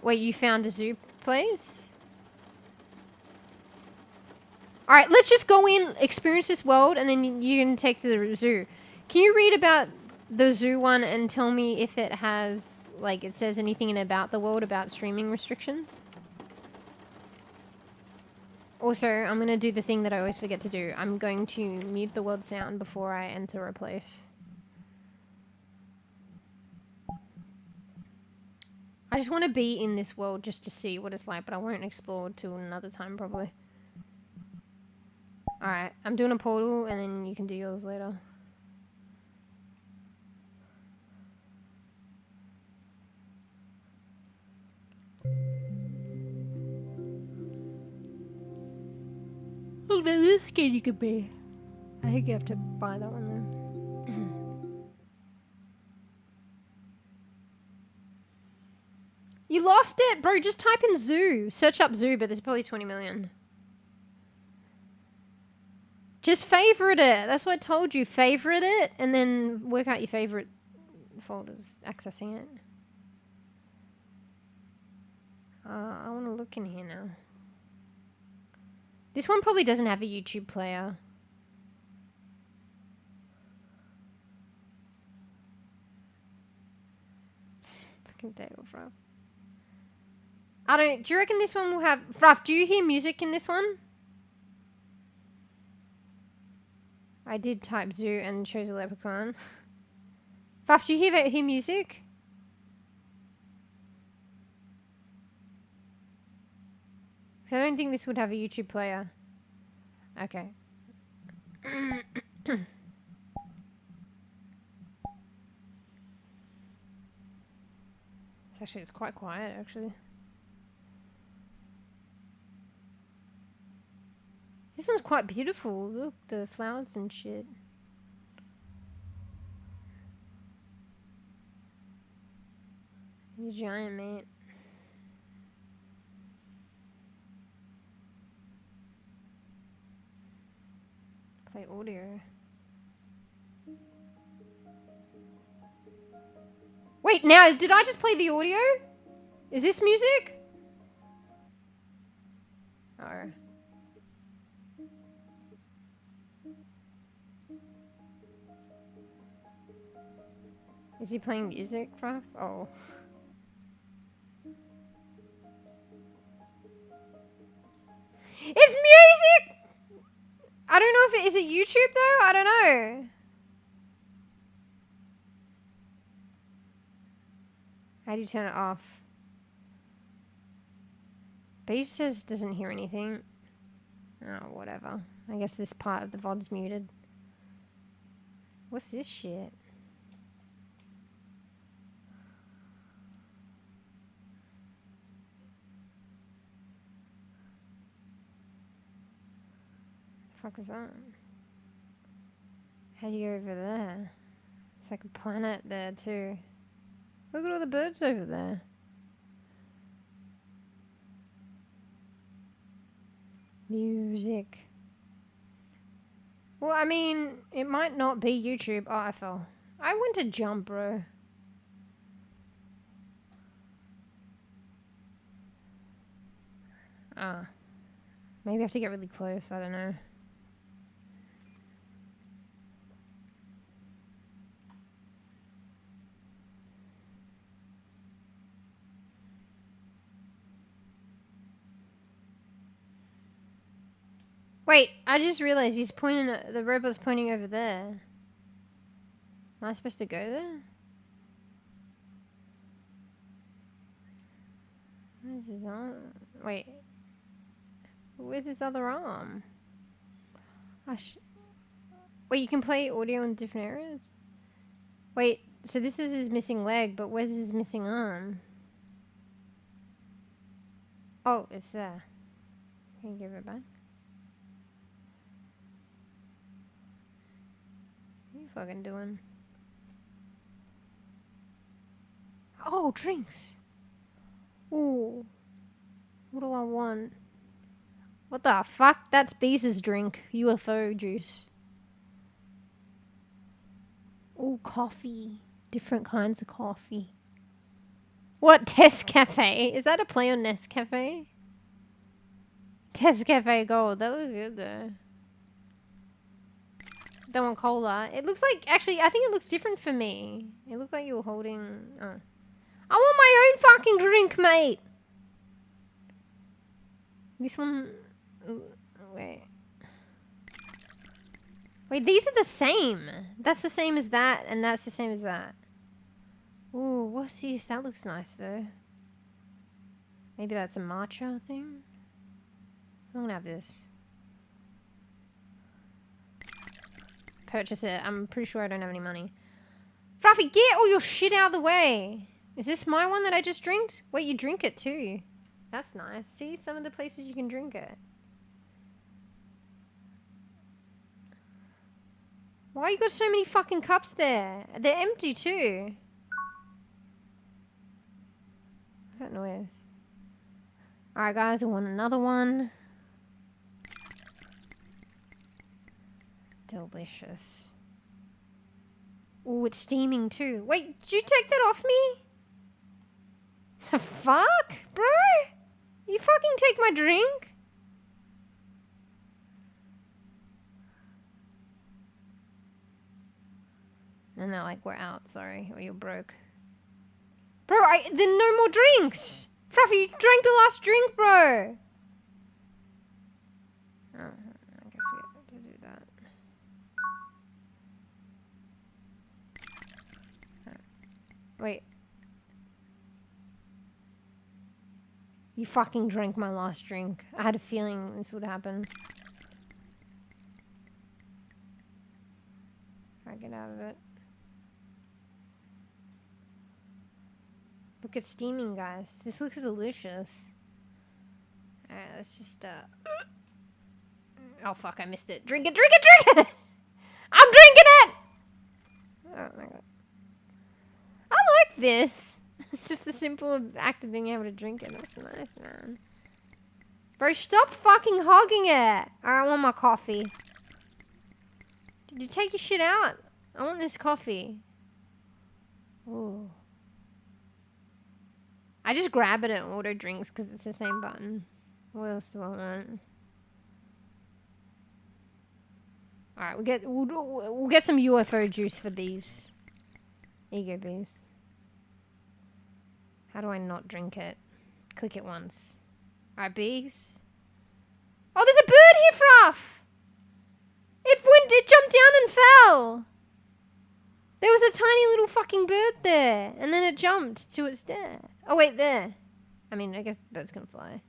Wait, you found a zoo place? Alright, let's just go in, experience this world, and then you can take to the zoo. Can you read about the zoo one and tell me if it has, like, it says anything in about the world about streaming restrictions? Also, I'm going to do the thing that I always forget to do. I'm going to mute the world sound before I enter a place. I just want to be in this world just to see what it's like, but I won't explore till another time probably. Alright, I'm doing a portal and then you can do yours later. Look at this skin you could be. I think you have to buy that one then. You lost it? Bro, just type in zoo. Search up zoo, but there's probably 20 million. Just favorite it. That's what I told you. Favorite it, and then work out your favorite folders. Accessing it. I want to look in here now. This one probably doesn't have a YouTube player. Fucking Dale, bro. I don't... Do you reckon this one will have... Ruff, do you hear music in this one? I did type zoo and chose a leprechaun. Ruff, do you hear music? I don't think this would have a YouTube player. Okay. Actually, it's quite quiet, actually. This one's quite beautiful. Look, the flowers and shit. He's a giant, mate. Play audio. Wait, now, did I just play the audio? Is this music? Oh. Is he playing music, Ruff? Oh. It's music! I don't know if it... Is it YouTube, though? I don't know. How do you turn it off? B says doesn't hear anything. Oh, whatever. I guess this part of the VOD's muted. What's this shit? The fuck is that? How do you go over there? It's like a planet there too. Look at all the birds over there. Music. Well, I mean, it might not be YouTube. Oh, I fell. I went to jump, bro. Ah. Maybe I have to get really close. I don't know. Wait, I just realized he's pointing at, the robot's pointing over there. Am I supposed to go there? Where's his arm? Wait. Where's his other arm? Wait, you can play audio in different areas? Wait, so this is his missing leg, but where's his missing arm? Oh, it's there. Can you give it back? What are you fucking doing? Oh, drinks! Ooh. What do I want? What the fuck? That's Beeze's drink. UFO juice. Ooh, coffee. Different kinds of coffee. What? Test Cafe? Is that a play on Nescafe? Test Cafe Gold. That looks good though. Don't want cola. It looks like, actually, I think it looks different for me. It looked like you were holding, oh. I want my own fucking drink, mate. This one, wait. Wait, these are the same. That's the same as that, and that's the same as that. Ooh, what's this? That looks nice though. Maybe that's a matcha thing. I'm gonna have this. Purchase it. I'm pretty sure I don't have any money. Fluffy, get all your shit out of the way. Is this my one that I just drank? Wait, you drink it too. That's nice. See, some of the places you can drink it. Why you got so many fucking cups there? They're empty too. What's that noise? Alright guys, I want another one. Delicious. Ooh, it's steaming too. Wait, did you take that off me? The fuck? Bro? You fucking take my drink? And they're like, we're out, sorry, or you're broke. Bro, then no more drinks! Fluffy, you drank the last drink, bro! Oh, I guess we have to do that. Wait. You fucking drank my last drink. I had a feeling this would happen. Alright, get out of it. Look, it's steaming, guys. This looks delicious. Alright, let's just, oh, fuck, I missed it. Drink it, drink it, drink it! I'm drinking it! Oh, my God. I like this. Just the simple act of being able to drink it. That's nice, man. Bro, stop fucking hogging it. Alright, I want my coffee. Did you take your shit out? I want this coffee. Ooh. I just grab it at auto drinks because it's the same button. What else do I want? Alright, we'll get some UFO juice for these. There you go, bees. How do I not drink it? Click it once. Alright, bees. Oh, there's a bird here, Fluff! It jumped down and fell! There was a tiny little fucking bird there, and then it jumped to its death. Oh, wait, there. I mean, I guess birds can fly.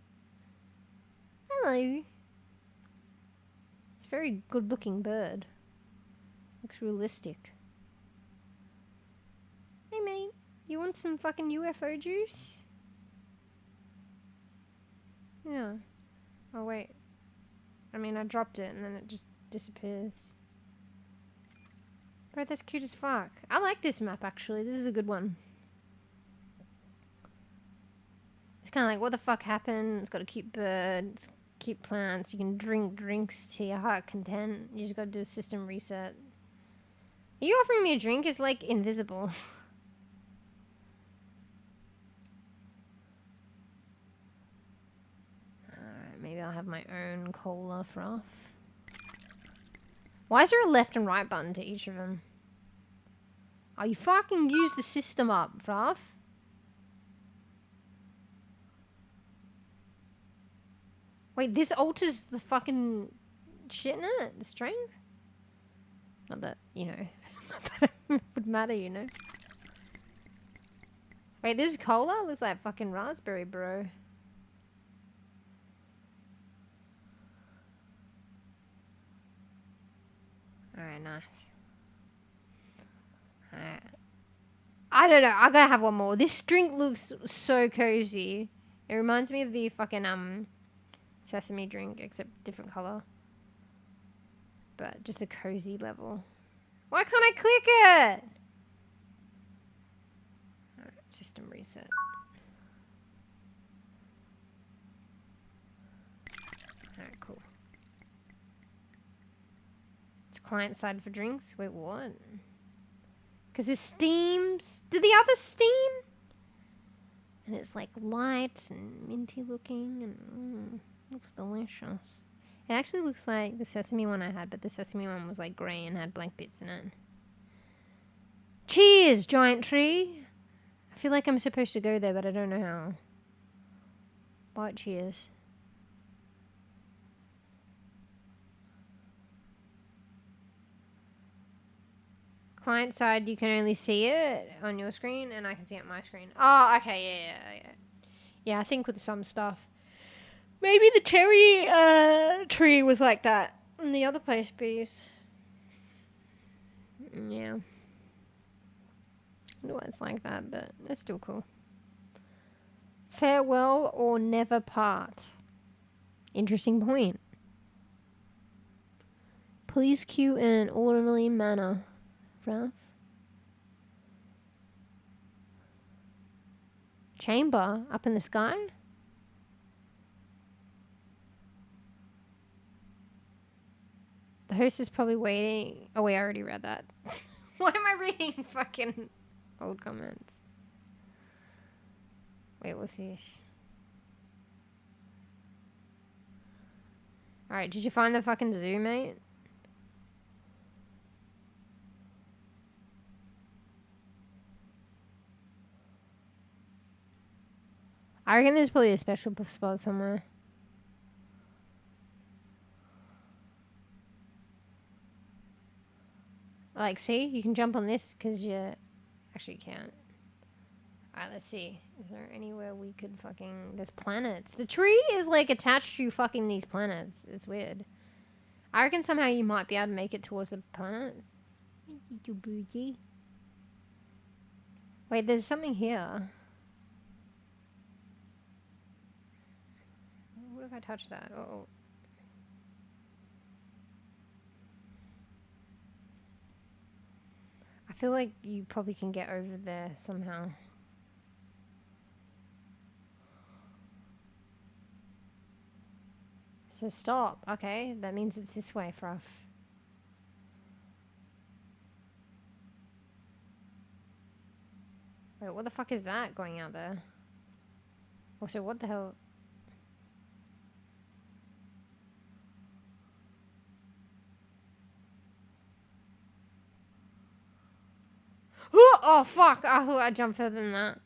Hello. It's a very good-looking bird. Looks realistic. Hey, mate. You want some fucking UFO juice? Yeah. Oh, wait. I mean, I dropped it, and then it just disappears. Bro, that's cute as fuck. I like this map, actually. This is a good one. It's kind of like, what the fuck happened? It's got a cute bird. It's cute plants. You can drink drinks to your heart content. You just gotta do a system reset. Are you offering me a drink? It's like invisible. Alright, maybe I'll have my own cola froth. Why is there a left and right button to each of them? Oh, you fucking use the system up, Fluff. Wait, this alters the fucking shit in it? The strength? Not that, you know. Not that it would matter, you know. Wait, this cola looks like fucking raspberry, bro. Alright, nice. Alright. I don't know. I gotta have one more. This drink looks so cozy. It reminds me of the fucking, sesame drink, except different color. But just the cozy level. Why can't I click it? Alright, system reset. Alright, cool. Client side for drinks? Wait, what? Because this steams. Did the other steam? And it's like light and minty looking and looks delicious. It actually looks like the sesame one I had, but the sesame one was like grey and had black bits in it. Cheers, giant tree! I feel like I'm supposed to go there, but I don't know how. Bite cheers. Client side, you can only see it on your screen, and I can see it on my screen. Oh, okay, yeah. Yeah, I think with some stuff. Maybe the cherry tree was like that in the other place, bees. Yeah. I don't know why it's like that, but it's still cool. Farewell or never part. Interesting point. Please queue in an orderly manner. Ralph. Chamber up in the sky? The host is probably waiting. Oh wait, I already read that. Why am I reading fucking old comments? Wait, what's this? Alright, did you find the fucking zoo, mate? I reckon there's probably a special spot somewhere. Like, see? You can jump on this because you... Actually, you can't. Alright, let's see. Is there anywhere we could fucking... There's planets. The tree is, like, attached to fucking these planets. It's weird. I reckon somehow you might be able to make it towards the planet. Wait, there's something here. What if I touch that? Oh. I feel like you probably can get over there somehow. So stop. Okay, that means it's this way, Fruff. Wait, what the fuck is that going out there? Also, what the hell? Oh, fuck. I thought I'd jump further than that.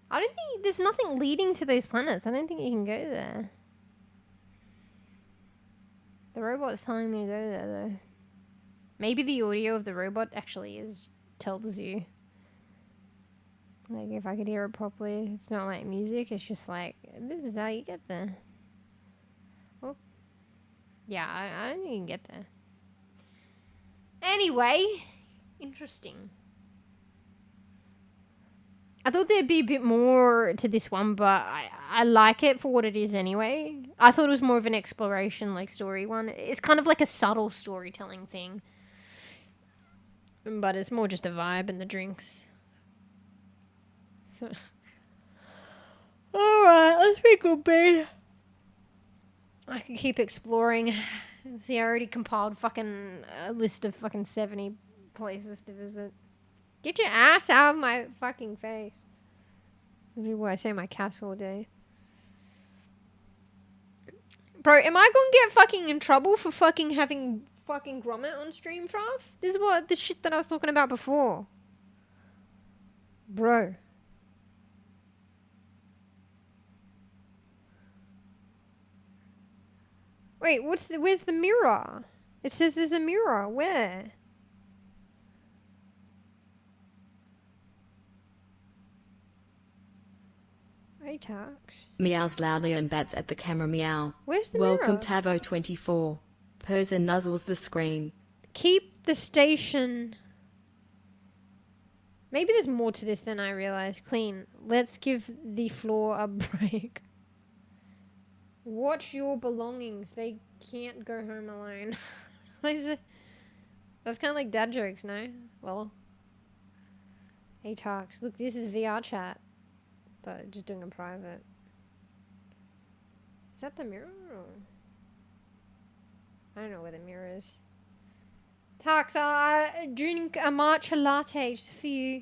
I don't think... There's nothing leading to those planets. I don't think you can go there. The robot's telling me to go there, though. Maybe the audio of the robot actually tells you. Like, if I could hear it properly. It's not like music. It's just like, this is how you get there. Oh. Yeah, I don't think you can get there. Anyway... Interesting. I thought there'd be a bit more to this one, but I like it for what it is anyway. I thought it was more of an exploration, like, story one. It's kind of like a subtle storytelling thing. But it's more just a vibe and the drinks. So. Alright, let's be good, babe. I can keep exploring. See, I already compiled fucking a list of fucking 70 places to visit. Get your ass out of my fucking face. This is why I say my cats all day. Bro, am I gonna get fucking in trouble for fucking having fucking grommet on stream, Fruff? This is what the shit that I was talking about before. Bro. Wait, where's the mirror? It says there's a mirror. Where? Talks. Meows loudly and bats at the camera. Meow. Where's the Welcome mirror? Tavo24. Purrs and nuzzles the screen. Keep the station. Maybe there's more to this than I realized. Clean. Let's give the floor a break. Watch your belongings. They can't go home alone. That's kind of like dad jokes, no? Well. Hey, Talks. Look, this is VRChat. But just doing a private. Is that the mirror? Or? I don't know where the mirror is. Tax, drink a matcha latte just for you.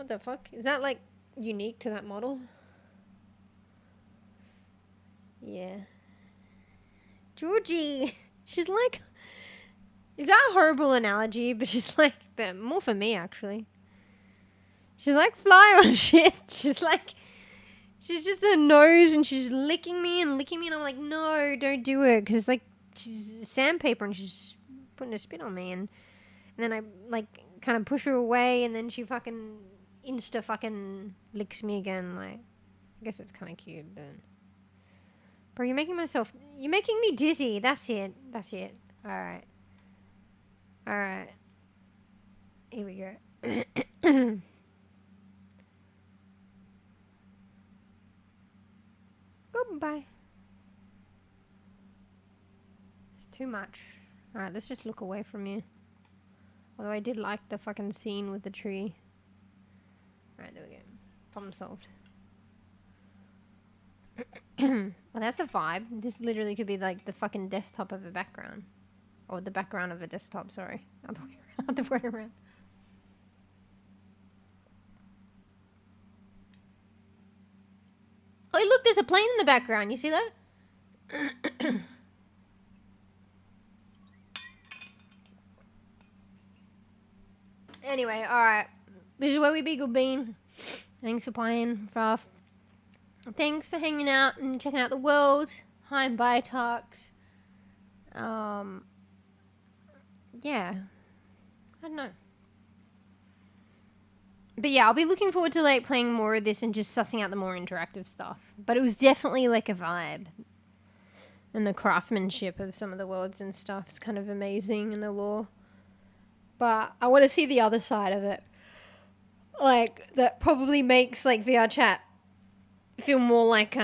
What the fuck? Is that like unique to that model? Yeah. Georgie. She's like... Is that a horrible analogy? But she's like... But more for me, actually. She's like fly on shit. She's like... She's just her nose and she's licking me. And I'm like, no, don't do it. Because like, she's sandpaper and she's putting a spit on me. And then I like kind of push her away. And then she fucking fucking licks me again. Like, I guess it's kind of cute, but... Bro, you're making me dizzy. That's it. Alright. Here we go. Goodbye. It's too much. Alright, let's just look away from you. Although I did like the fucking scene with the tree. Alright, there we go. Problem solved. Well, that's the vibe. This literally could be like the fucking desktop of a background. Or the background of a desktop, sorry. Other way around. Oh, look, there's a plane in the background. You see that? Anyway, alright. This is where we be, good bean. Thanks for playing, Ruff. Thanks for hanging out and checking out the world. Hi and bye, talks. Yeah. I don't know. But yeah, I'll be looking forward to like playing more of this and just sussing out the more interactive stuff. But it was definitely like a vibe. And the craftsmanship of some of the worlds and stuff is kind of amazing in the lore. But I want to see the other side of it. Like, that probably makes like VRChat feel more like, you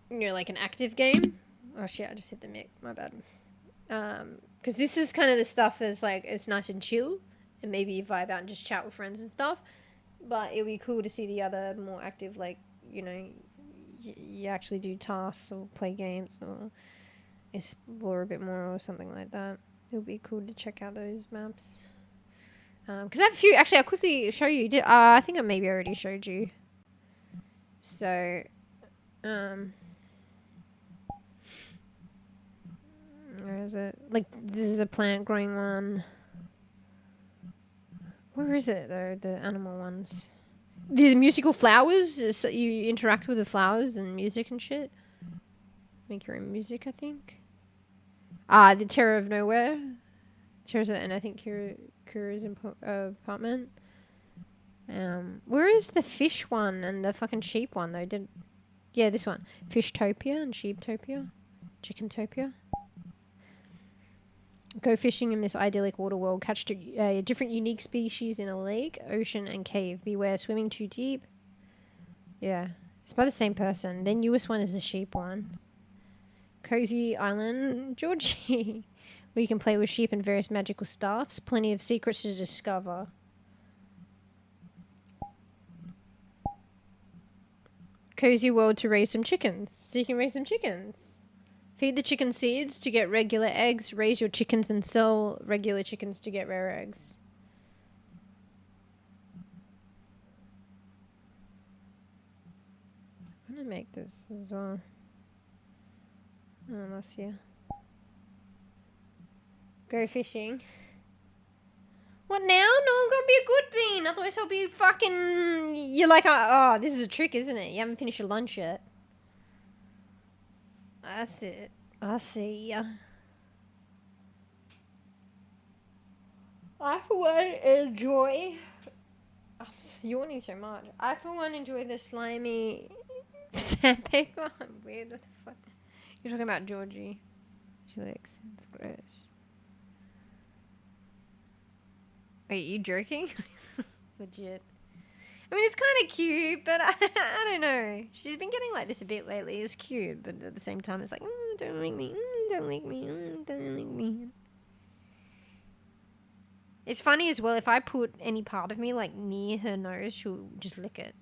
know, like an active game. Oh shit, I just hit the mic, my bad. Because this is kind of the stuff that's like, it's nice and chill. And maybe you vibe out and just chat with friends and stuff. But it would be cool to see the other more active, like, you know, you actually do tasks or play games or explore a bit more or something like that. It would be cool to check out those maps. Because I have a few, actually I'll quickly show you. I think I maybe already showed you. So, where is it? Like, this is a plant growing one. Where is it though, the animal ones? The musical flowers, so you interact with the flowers and music and shit. Make your own music, I think. The Terror of Nowhere. Terror's and I think Kira's apartment. Where is the fish one and the fucking sheep one though? Yeah, this one. Fishtopia and Sheeptopia. Chickentopia. Go fishing in this idyllic water world. Catch different unique species in a lake, ocean, and cave. Beware swimming too deep. Yeah. It's by the same person. The newest one is the sheep one. Cozy Island, Georgie. Where you can play with sheep and various magical staffs. Plenty of secrets to discover. Cozy world to raise some chickens. So you can raise some chickens. Feed the chicken seeds to get regular eggs. Raise your chickens and sell regular chickens to get rare eggs. I'm gonna make this as well. Oh, that's here. Go fishing. What now? No, I'm gonna be a good bean. Otherwise I'll be fucking... You're like, oh, this is a trick, isn't it? You haven't finished your lunch yet. That's it. I see ya. I for one enjoy... I'm yawning so much. I for one enjoy the slimy sandpaper. I'm weird. What the fuck? You're talking about Georgie. She looks... It's gross. Wait, you joking? Legit. I mean, it's kind of cute, but I don't know. She's been getting like this a bit lately. It's cute, but at the same time, it's like, don't lick me, don't lick me, don't lick me. It's funny as well, if I put any part of me like near her nose, she'll just lick it.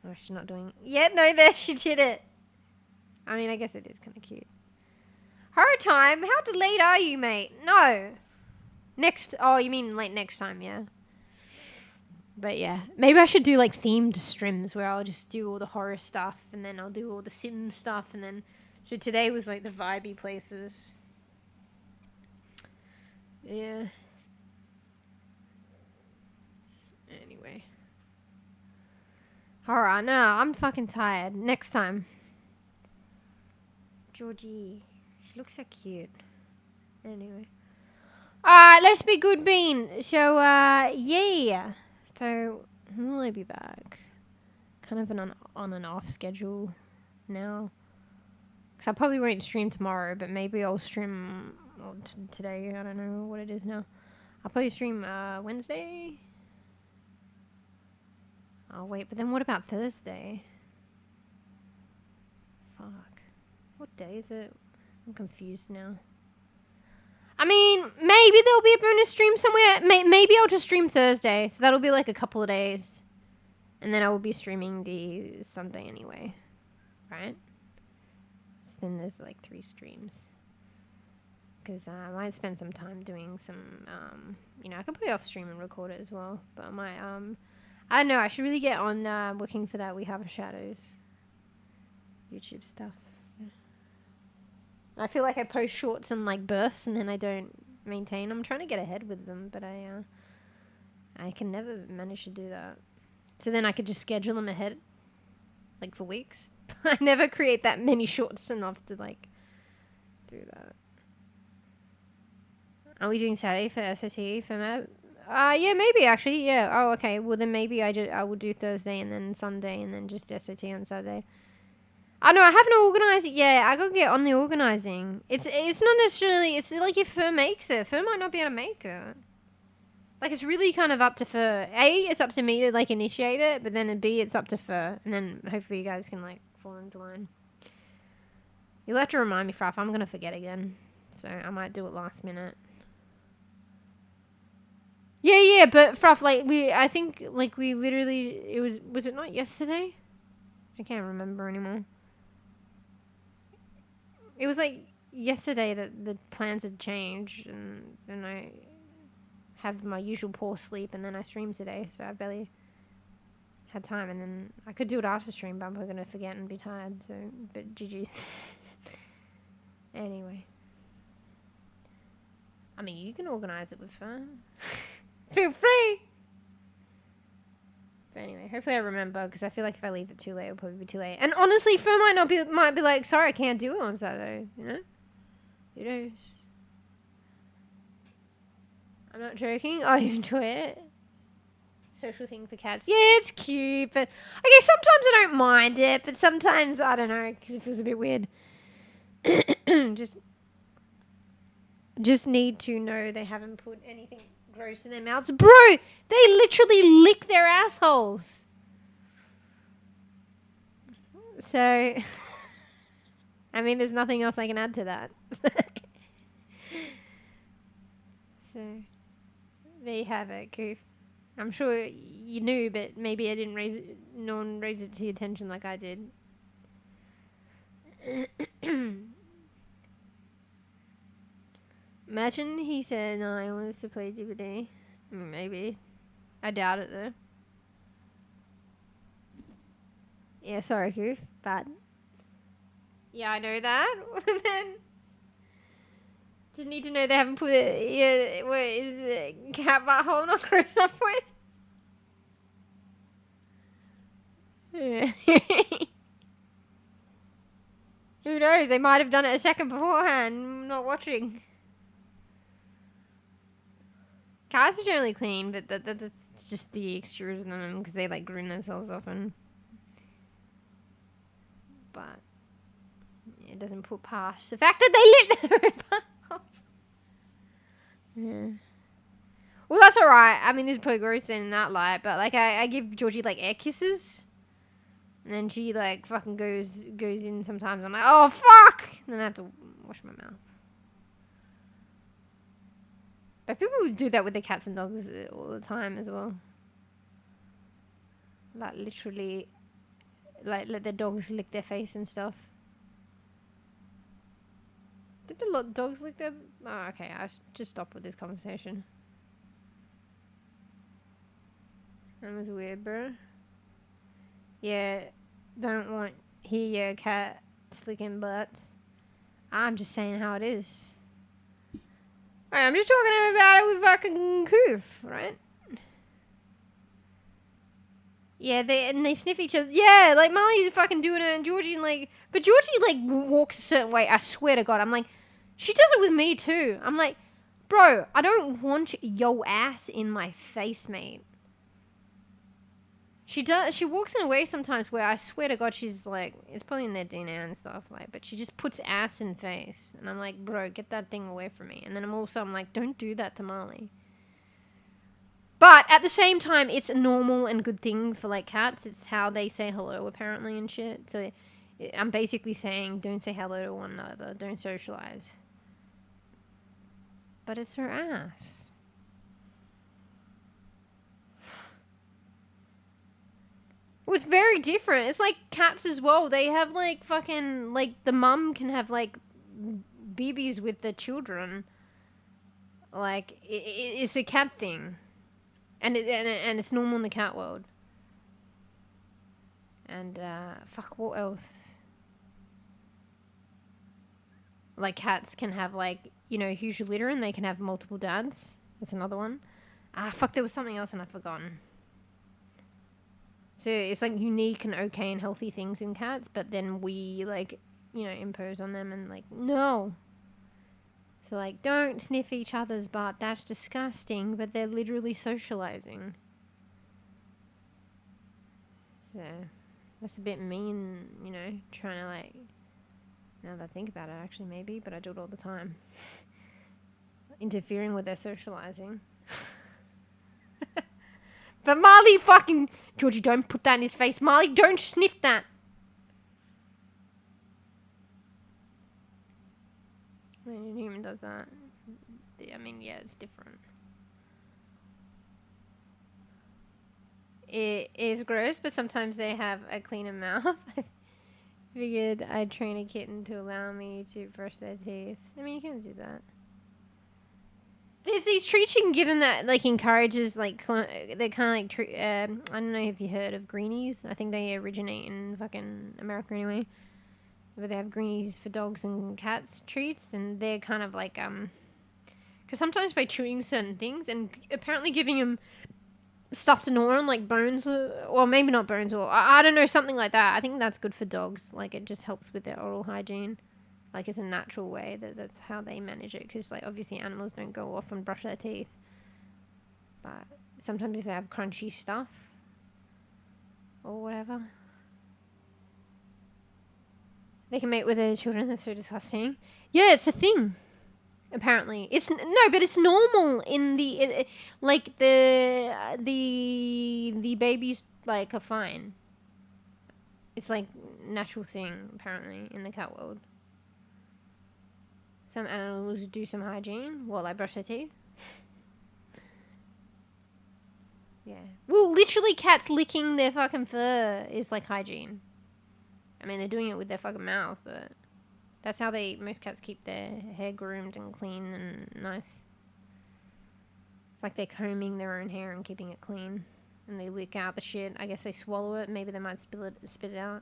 Oh, she's not doing it. Yeah, no, there, she did it. I mean, I guess it is kind of cute. Horror time, how delayed are you, mate? No. Oh, you mean like next time, yeah. But yeah, maybe I should do like themed streams where I'll just do all the horror stuff and then I'll do all the sim stuff and then... So today was like the vibey places. Yeah. Anyway. Alright, no, I'm fucking tired. Next time. Georgie. She looks so cute. Anyway. Alright, let's be good bean. So, yeah. So, when will I be back? Kind of an on and off schedule now. Because I probably won't stream tomorrow, but maybe I'll stream today. I don't know what it is now. I'll probably stream Wednesday. Oh, wait, but then what about Thursday? Fuck. What day is it? I'm confused now. I mean, maybe there'll be a bonus stream somewhere. Maybe I'll just stream Thursday. So that'll be like a couple of days. And then I will be streaming the Sunday anyway. Right? So then there's like 3 streams. Because I might spend some time doing some, I can put it off stream and record it as well. But I might, I don't know, I should really get on looking for that We Have a Shadows YouTube stuff. I feel like I post shorts and like bursts and then I don't maintain. I'm trying to get ahead with them, but I can never manage to do that. So then I could just schedule them ahead, like for weeks. I never create that many shorts enough to like do that. Are we doing Saturday for SOT for Matt? Yeah, maybe actually. Yeah. Oh, okay. Well, then maybe I will do Thursday and then Sunday and then just SOT on Saturday. I know I haven't organised it yet. I gotta get on the organising. It's not necessarily. It's like if Fur makes it, Fur might not be able to make it. Like it's really kind of up to Fur. A, it's up to me to like initiate it, but then B, it's up to Fur, and then hopefully you guys can like fall into line. You'll have to remind me, Fruff. I'm gonna forget again, so I might do it last minute. Yeah, but Fruff, like I think like we literally, was it not yesterday? I can't remember anymore. It was like yesterday that the plans had changed, and then I have my usual poor sleep, and then I streamed today, so I barely had time, and then I could do it after stream, but I'm probably gonna forget and be tired, so, but GG's. Anyway. I mean, you can organise it with fun. Feel free! But anyway, hopefully I remember, because I feel like if I leave it too late, it'll probably be too late. And honestly, Fur might be like, sorry, I can't do it on Saturday, you know? Who knows? I'm not joking. I enjoy it. Social thing for cats. Yeah, it's cute, but I guess sometimes I don't mind it, but sometimes, I don't know, because it feels a bit weird. Just need to know they haven't put anything gross in their mouths. Bro, they literally lick their assholes. So, I mean, there's nothing else I can add to that. So, there you have it, Goof. I'm sure you knew, but maybe I didn't raise it to your attention like I did. Imagine he said, no, I want us to play DVD. Maybe. I doubt it, though. Yeah, sorry, Goof, but... Yeah, I know that. Then... Just need to know they haven't put it... Yeah, what is it? Cat butthole not gross enough for it? Yeah. Who knows? They might have done it a second beforehand. Not watching. Cats are generally clean, but that's just the exteriors of them because they like groom themselves often. But it doesn't put past the fact that they lit their own buttholes. Yeah. Well, that's alright. I mean, this is probably gross in that light, but like I give Georgie like air kisses, and then she like fucking goes in sometimes. I'm like, oh fuck! And then I have to wash my mouth. But people do that with their cats and dogs all the time as well. Like literally, like let their dogs lick their face and stuff. Did the lot dogs lick their... Oh, okay. I just stopped with this conversation. That was weird, bro. Yeah, don't want hear your cat slicking butts. I'm just saying how it is. Right, I'm just talking about it with fucking Coof, right? Yeah, they sniff each other. Yeah, like Molly's fucking doing it, and Georgie but Georgie like walks a certain way. I swear to God, I'm like, she does it with me too. I'm like, bro, I don't want your ass in my face, mate. She does. She walks in a way sometimes where I swear to God, she's like, it's probably in their DNA and stuff, like, but she just puts ass in face, and I'm like, bro, get that thing away from me. And then I'm like, don't do that to Molly. But at the same time, it's a normal and good thing for like cats. It's how they say hello apparently and shit. So I'm basically saying, don't say hello to one another, don't socialize. But it's her ass. It was very different. It's like cats as well. They have like fucking, like the mum can have like babies with the children. Like it's a cat thing, and it's normal in the cat world. And fuck, what else? Like cats can have like, you know, huge litter and they can have multiple dads. That's another one. Fuck, there was something else and I've forgotten. So it's like unique and okay and healthy things in cats, but then we like, you know, impose on them and like, no. So like, don't sniff each other's butt, that's disgusting, but they're literally socializing. So that's a bit mean, you know, trying to like, now that I think about it actually maybe, but I do it all the time. Interfering with their socializing. But Marley fucking... Georgie, don't put that in his face. Marley, don't sniff that. When a human does that, I mean, yeah, it's different. It is gross, but sometimes they have a cleaner mouth. I figured I'd train a kitten to allow me to brush their teeth. I mean, you can do that. There's these treats you can give them that like encourages like they're kind of like I don't know if you heard of greenies. I think they originate in fucking America anyway. But they have greenies for dogs and cats treats, and they're kind of like because sometimes by chewing certain things and apparently giving them stuff to gnaw on like bones or maybe not bones or I don't know, something like that. I think that's good for dogs. Like it just helps with their oral hygiene. Like, it's a natural way that's how they manage it. Because, like, obviously animals don't go off and brush their teeth. But sometimes if they have crunchy stuff or whatever, they can mate with their children. That's so disgusting. Yeah, it's a thing. Apparently. But it's normal in the... like, the babies, like, are fine. It's, like, natural thing, apparently, in the cat world. Some animals do some hygiene while they brush their teeth. Yeah. Well, literally cats licking their fucking fur is like hygiene. I mean, they're doing it with their fucking mouth, but that's how most cats keep their hair groomed and clean and nice. It's like they're combing their own hair and keeping it clean. And they lick out the shit. I guess they swallow it. Maybe they might spit it out.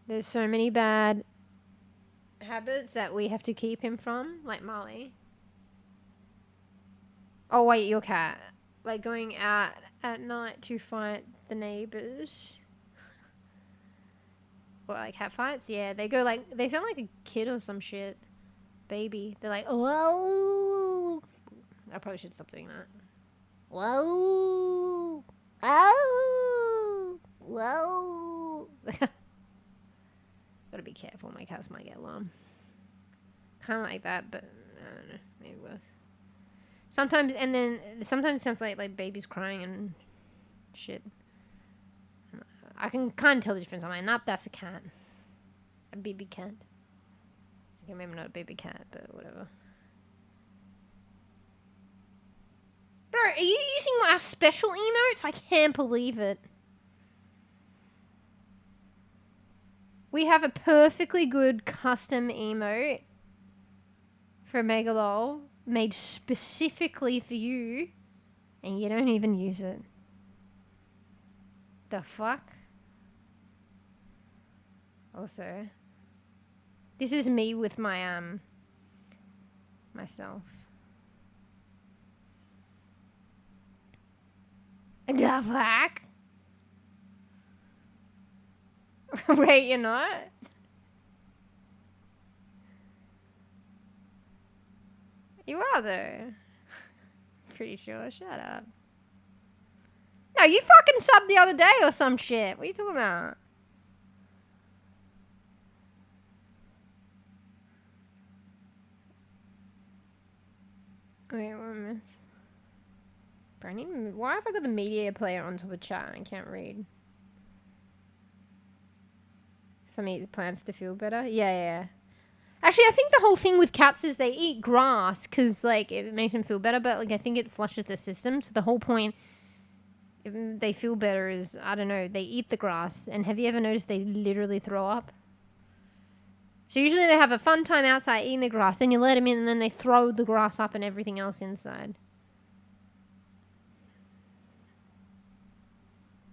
There's so many bad habits that we have to keep him from, like Molly. Oh wait, your cat. Like going out at night to fight the neighbors. Or like cat fights, yeah. They go like, they sound like a kid or some shit. Baby. They're like, whoa. I probably should stop doing that. Whoa. Oh. Whoa. Gotta be careful, my cats might get alarmed. Kind of like that, but I don't know, maybe worse. Sometimes it sounds like babies crying and shit. I can kind of tell the difference. I'm like, nope, that's a cat. A baby cat. Okay, maybe not a baby cat, but whatever. Bro, are you using our special emotes? I can't believe it. We have a perfectly good custom emote for mɛOw made specifically for you, and you don't even use it. The fuck? Also, this is me with my myself. The fuck? Wait, you're not? You are though. Pretty sure. Shut up. No, you fucking subbed the other day or some shit. What are you talking about? Wait, what am I? Brandon, why have I got the media player on top of chat and I can't read? Some eat plants to feel better? Yeah. Actually, I think the whole thing with cats is they eat grass because, like, it makes them feel better, but, like, I think it flushes the system. So the whole point, if they feel better is, I don't know, they eat the grass. And have you ever noticed they literally throw up? So usually they have a fun time outside eating the grass, then you let them in and then they throw the grass up and everything else inside.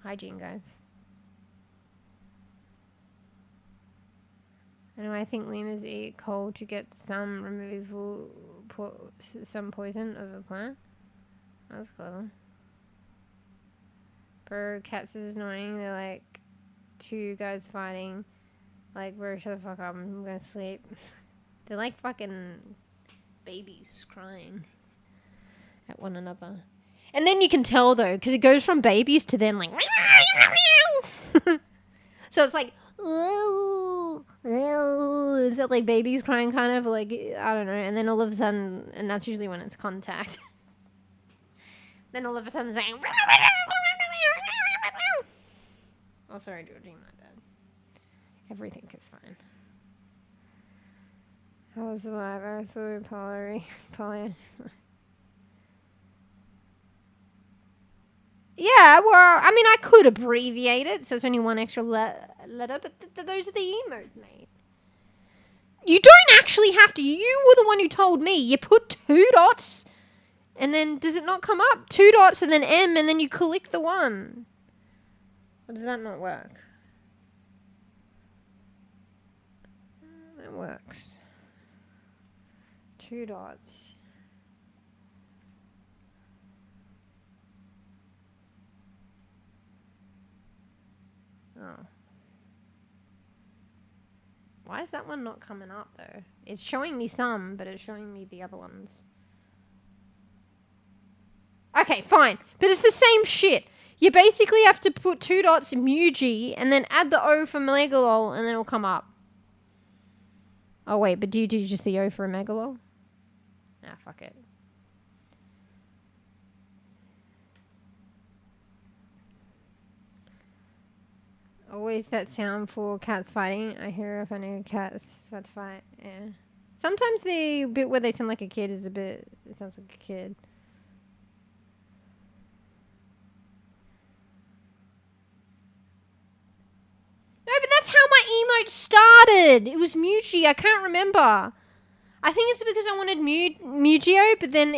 Hygiene, guys. Anyway, I think lemurs eat coal to get some some poison of a plant. That's clever. Bro, cats is annoying. They're like two guys fighting. Like, bro, shut the fuck up. I'm gonna sleep. They're like fucking babies crying at one another. And then you can tell though, because it goes from babies to then like. So it's like. Is that like babies crying kind of like, I don't know, and then all of a sudden, and that's usually when it's contact. Then all of a sudden saying oh sorry Georgie, my bad. Everything is fine. How's the live? I saw poly. Yeah, well, I mean, I could abbreviate it, so it's only one extra letter, but those are the emotes, mate. You don't actually have to. You were the one who told me. You put 2 dots, and then does it not come up? 2 dots and then M, and then you click the 1. Or does that not work? That works. 2 dots. Oh. Why is that one not coming up though? It's showing me some, but it's showing me the other ones. Okay, fine. But it's the same shit. You basically have to put 2 dots in MeewGeo and then add the O for mɛOw and then it'll come up. Oh wait, but do you do just the O for a mɛOw? Nah, fuck it. Always that sound for cats fighting. I hear if I know cats about to fight. Yeah. Sometimes the bit where they sound like a kid is a bit. It sounds like a kid. No, but that's how my emote started. It was MeewGeo. I can't remember. I think it's because I wanted MeewGeo, but then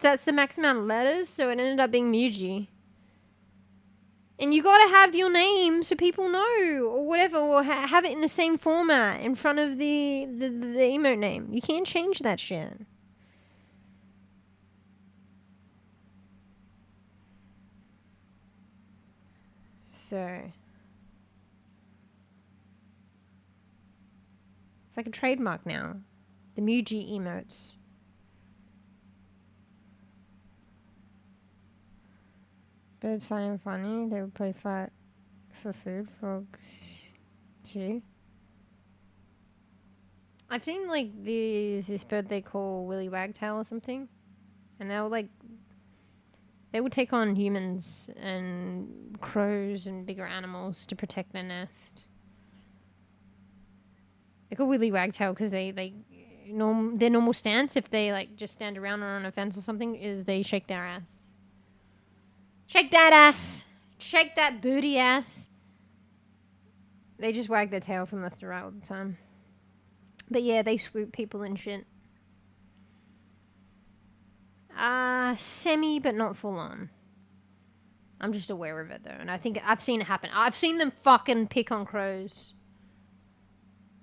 that's the max amount of letters, so it ended up being MeewGeo. And you gotta have your name so people know, or whatever, or have it in the same format in front of the emote name. You can't change that shit. So it's like a trademark now. The MeewGeo emotes. Birds find funny. They would play fight for food. Frogs too. I've seen like this bird they call Willy Wagtail or something, and they would take on humans and crows and bigger animals to protect their nest. They call Willy Wagtail because their normal stance, if they like just stand around or on a fence or something, is they shake their ass. Shake that ass. Shake that booty ass. They just wag their tail from left to right all the time. But yeah, they swoop people and shit. Semi, but not full on. I'm just aware of it though, and I think I've seen it happen. I've seen them fucking pick on crows.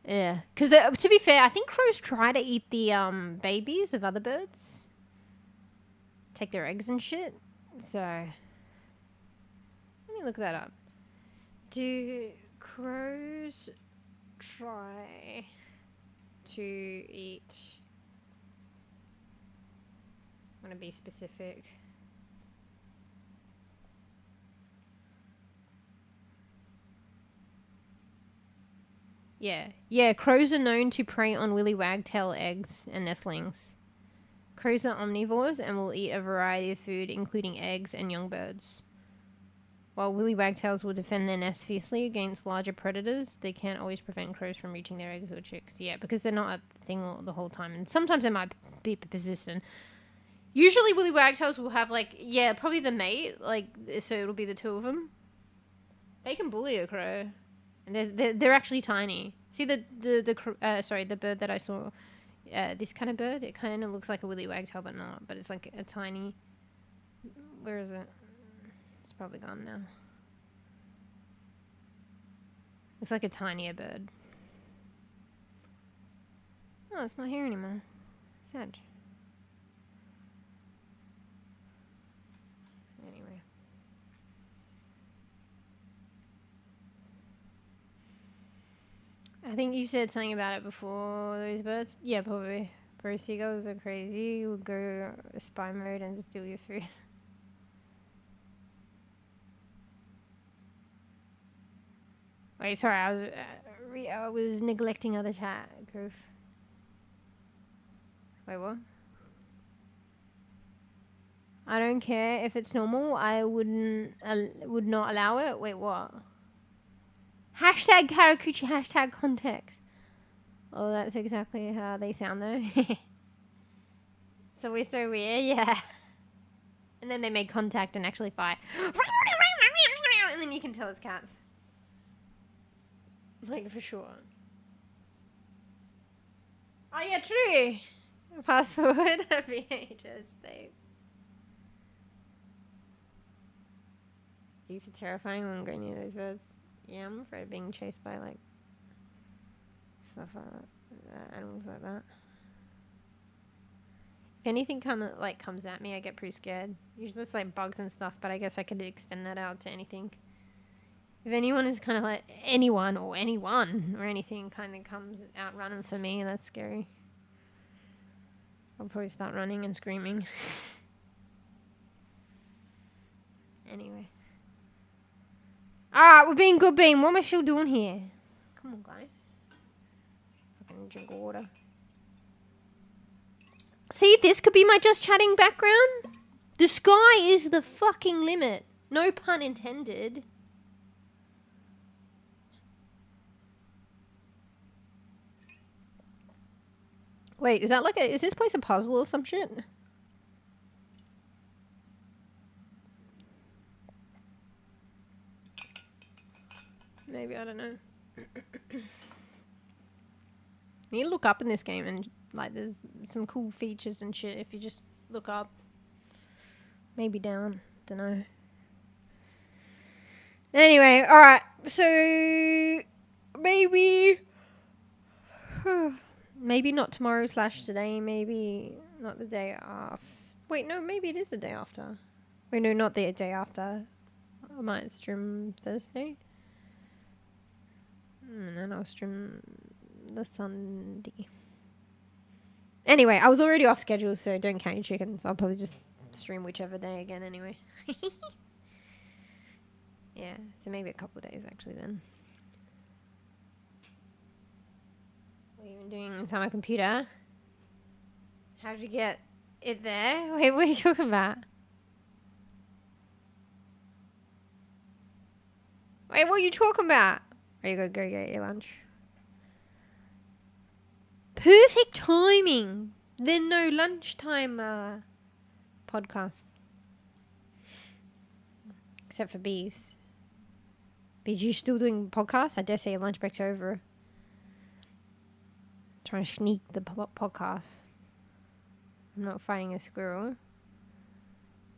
Yeah, because to be fair, I think crows try to eat the babies of other birds, take their eggs and shit. So let me look that up. Do crows try to eat? I'm gonna be specific. Yeah, crows are known to prey on willy wagtail eggs and nestlings. Crows are omnivores and will eat a variety of food, including eggs and young birds. While willy wagtails will defend their nest fiercely against larger predators, they can't always prevent crows from reaching their eggs or chicks. Yeah, because they're not a thing the whole time, and sometimes they might be persistent. Usually willy wagtails will have, like, yeah, probably the mate, like, so it'll be the two of them. They can bully a crow. And they're actually tiny. See the bird that I saw, this kind of bird. It kind of looks like a willy wagtail, but not. But it's like a tiny. Where is it? It's probably gone now. It's like a tinier bird. Oh, it's not here anymore. Sad. Anyway. I think you said something about it before, those birds. Yeah, probably. Bro, seagulls are crazy. You'll go spy mode and just steal your food. Wait, sorry, I was neglecting other chat. Goof. Wait, what? I don't care if it's normal. I would not allow it. Wait, what? Hashtag Karakuchi, hashtag context. Oh, that's exactly how they sound though. So we're so weird, yeah. And then they make contact and actually fight. And then you can tell it's cats. Like, for sure. Oh yeah, true. Fast forward VHS tape. These are terrifying when going near those birds. Yeah, I'm afraid of being chased by, like, stuff like that, animals like that. If anything comes at me, I get pretty scared. Usually it's like bugs and stuff, but I guess I could extend that out to anything. If anyone is kind of like anyone or anything kind of comes out running for me, that's scary. I'll probably start running and screaming. Anyway. Alright, we're being good, Bean. What am I still doing here? Come on, guys. Fucking drink of water. See, this could be my just chatting background. The sky is the fucking limit. No pun intended. Wait, is that like is this place a puzzle or some shit? Maybe, I don't know. You need to look up in this game and, like, there's some cool features and shit if you just look up. Maybe down. Don't know. Anyway, alright. So, maybe... maybe not tomorrow / today. Maybe not the day after. Wait, no, maybe it is the day after. Wait, no, not the day after. I might stream Thursday. And then I'll stream the Sunday. Anyway, I was already off schedule, so don't count your chickens. I'll probably just stream whichever day again anyway. Yeah, so maybe a couple of days actually then. What have you been doing inside my computer? How'd you get it there? Wait, what are you talking about? Wait, what are you talking about? Are you gonna go get your lunch? Perfect timing. Then no lunchtime podcast. Except for bees. But you still doing podcasts? I dare say your lunch break's over. Trying to sneak the podcast. I'm not fighting a squirrel.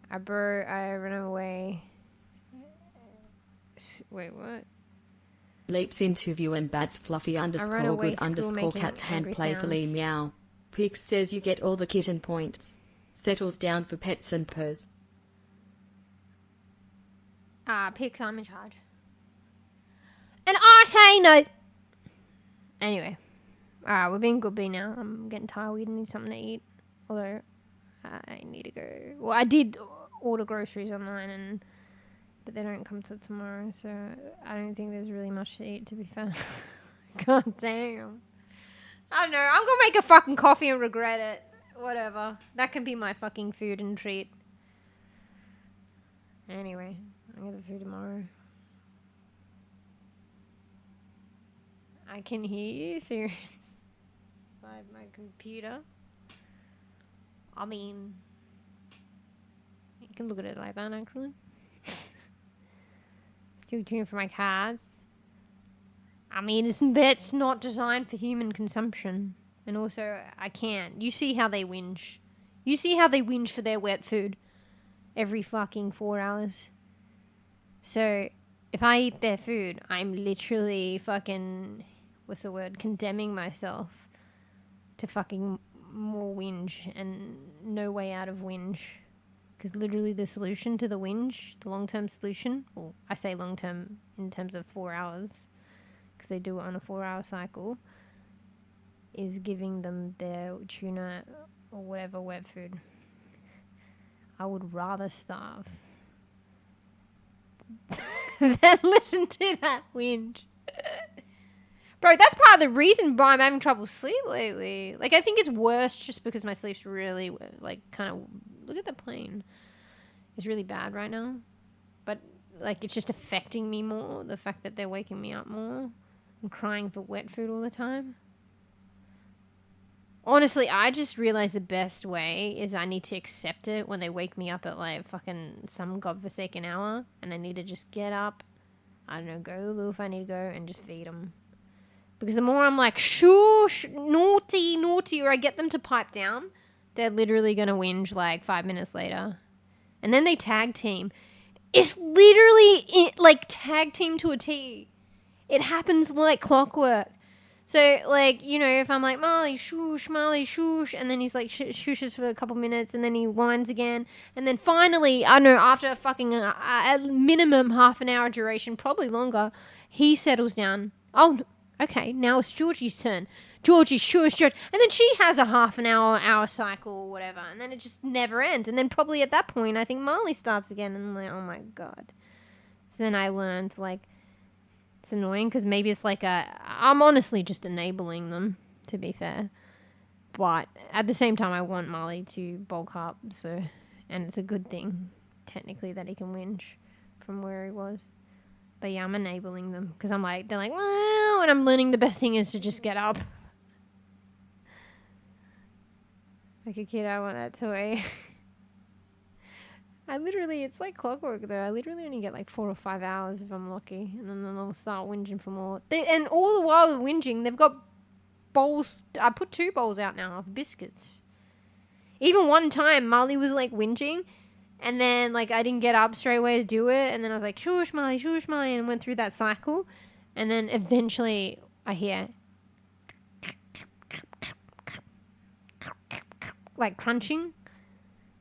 I ran away. Wait, what? Leaps into view and bats fluffy _ good _ cat's hand playfully meow. Pix says you get all the kitten points. Settles down for pets and purrs. Pix, I'm in charge. And I say no. Anyway. We're being good bee now. I'm getting tired. We need something to eat. Although, I need to go. Well, I did order groceries online, but they don't come till tomorrow, so I don't think there's really much to eat, to be fair. God damn. I don't know. I'm gonna make a fucking coffee and regret it. Whatever. That can be my fucking food and treat. Anyway, I'll get the food tomorrow. I can hear you, serious. Inside my computer. I mean, you can look at it like that, actually. Still tuning for my cats. I mean, that's not designed for human consumption. And also, I can't. You see how they whinge. You see how they whinge for their wet food every fucking 4 hours. So, if I eat their food, I'm literally fucking, condemning myself to fucking more whinge and no way out of whinge. Because literally the solution to the whinge, the long-term solution, well, I say long-term in terms of 4 hours, because they do it on a 4-hour cycle, is giving them their tuna or whatever wet food. I would rather starve than listen to that whinge. Bro, that's part of the reason why I'm having trouble sleep lately. Like, I think it's worse just because my sleep's really, like, kind of... Look at the plane. It's really bad right now. But, like, it's just affecting me more. The fact that they're waking me up more. I'm crying for wet food all the time. Honestly, I just realized the best way is I need to accept it when they wake me up at, like, fucking some godforsaken hour. And I need to just get up. I don't know, go to the loo if I need to go and just feed them. Because the more I'm like, shush, naughty, naughty, or I get them to pipe down, they're literally going to whinge like 5 minutes later. And then they tag team. It's literally like tag team to a T. It happens like clockwork. So, like, you know, if I'm like, Marley, shush, and then he's like, shushes for a couple minutes, and then he whines again. And then finally, I don't know, after fucking a minimum half an hour duration, probably longer, he settles down. Oh, okay, now it's Georgie's turn. Georgie, shush. And then she has a half an hour cycle or whatever. And then it just never ends. And then probably at that point, I think Marley starts again. And I'm like, oh my God. So then I learned, like, it's annoying because maybe it's like I'm honestly just enabling them, to be fair. But at the same time, I want Marley to bulk up. So, and it's a good thing, technically, that he can whinge from where he was. But yeah, I'm enabling them because I'm like, they're like, well, and I'm learning the best thing is to just get up. Like a kid, I want that toy. It's like clockwork though. I literally only get like 4 or 5 hours if I'm lucky. And then they'll start whinging for more. And all the while they're whinging, they've got bowls. I put 2 bowls out now of biscuits. Even one time, Marley was like whinging. And then, like, I didn't get up straight away to do it. And then I was like, shush, Marley, and went through that cycle. And then eventually I hear, like, crunching.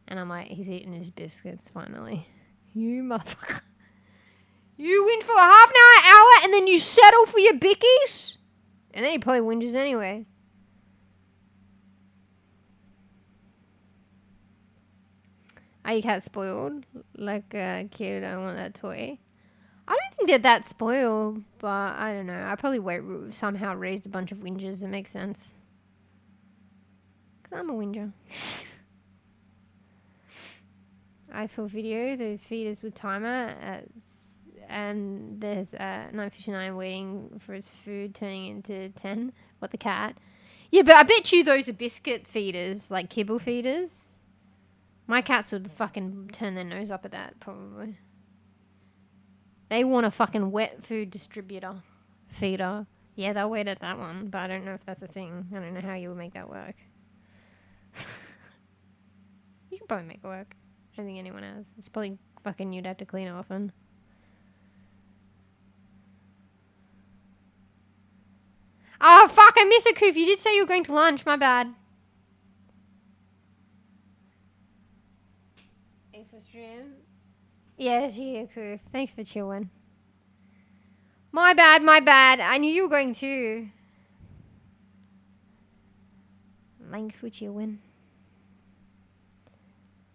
And I'm like, he's eating his biscuits, finally. You motherfucker. You win for a half an hour, and then you settle for your bickies? And then he probably whinges anyway. Are you cat spoiled? Like a kid, I want that toy. I don't think they're that spoiled, but I don't know. I probably somehow raised a bunch of whingers. It makes sense. Because I'm a whinger. I saw a video, those feeders with timer, and there's 959 waiting for his food, turning into 10. What, the cat? Yeah, but I bet you those are biscuit feeders, like kibble feeders. My cats would fucking turn their nose up at that, probably. They want a fucking wet food distributor. Feeder. Yeah, they'll wait at that one, but I don't know if that's a thing. I don't know how you would make that work. You can probably make it work. I don't think anyone has. It's probably fucking you'd have to clean it often. Oh, fuck, I missed it, Coof. You did say you were going to lunch. My bad. Thanks for stream. Yes, here, Coof. Thanks for chilling. My bad, my bad. I knew you were going to. Thanks for chilling.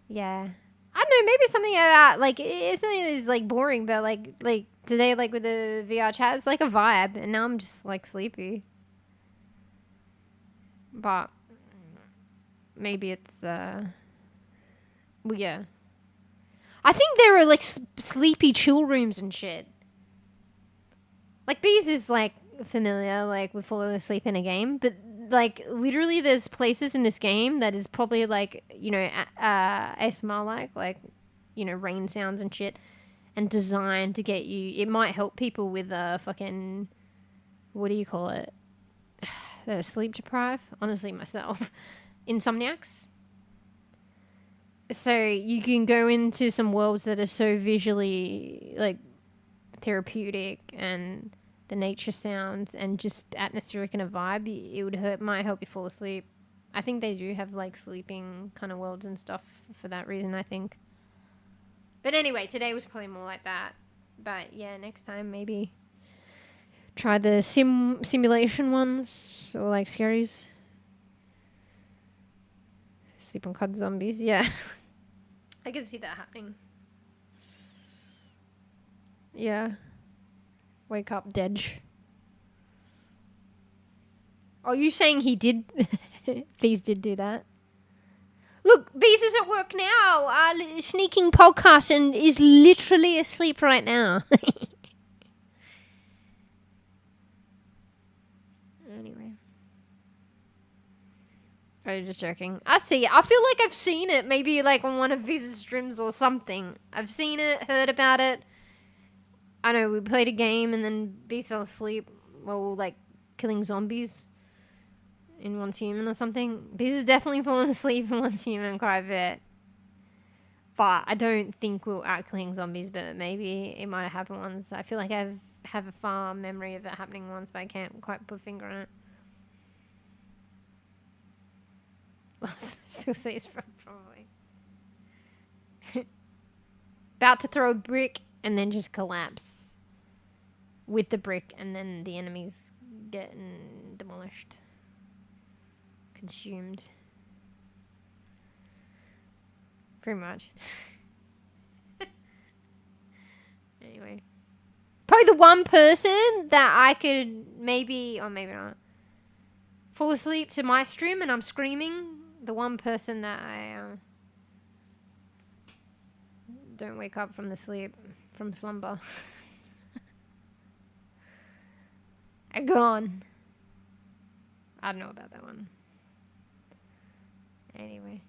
Yeah. I don't know, maybe something about, like, it's something that is, like, boring, but, like, today, like, with the VR chat, it's like a vibe, and now I'm just, like, sleepy. But maybe it's, well, yeah. I think there are, like, sleepy chill rooms and shit. Like, Bees is, like, familiar, like, with falling asleep in a game, but, like, literally there's places in this game that is probably, like, you know, ASMR like, you know, rain sounds and shit, and designed to get you, it might help people with, fucking, what do you call it? Sleep deprived? Honestly, myself. Insomniacs. So you can go into some worlds that are so visually, like, therapeutic, and the nature sounds and just atmospheric and a vibe, it would might help you fall asleep. I think they do have, like, sleeping kind of worlds and stuff for that reason, I think. But anyway, today was probably more like that. But yeah, next time maybe try the simulation ones, or like scaries. Sleep on COD zombies, yeah. I can see that happening. Yeah. Wake up, dead. Oh, you saying he did? Bees did do that. Look, Bees is at work now, sneaking podcast, and is literally asleep right now. Anyway. Oh, you're just joking. I see it. I feel like I've seen it, maybe like on one of Bees' streams or something. I've seen it, heard about it. I know, we played a game and then Bees fell asleep while we were, like, killing zombies in Once Human or something. Bees is definitely fallen asleep in Once Human quite a bit. But I don't think we were out killing zombies, but maybe it might have happened once. I feel like I have a far memory of it happening once, but I can't quite put a finger on it. Still say it's probably. About to throw a brick and then just collapse with the brick, and then the enemies getting demolished. Consumed. Pretty much. Anyway. Probably the one person that I could maybe, or maybe not, fall asleep to my stream and I'm screaming. The one person that I don't wake up from slumber. I'm gone. I don't know about that one. Anyway.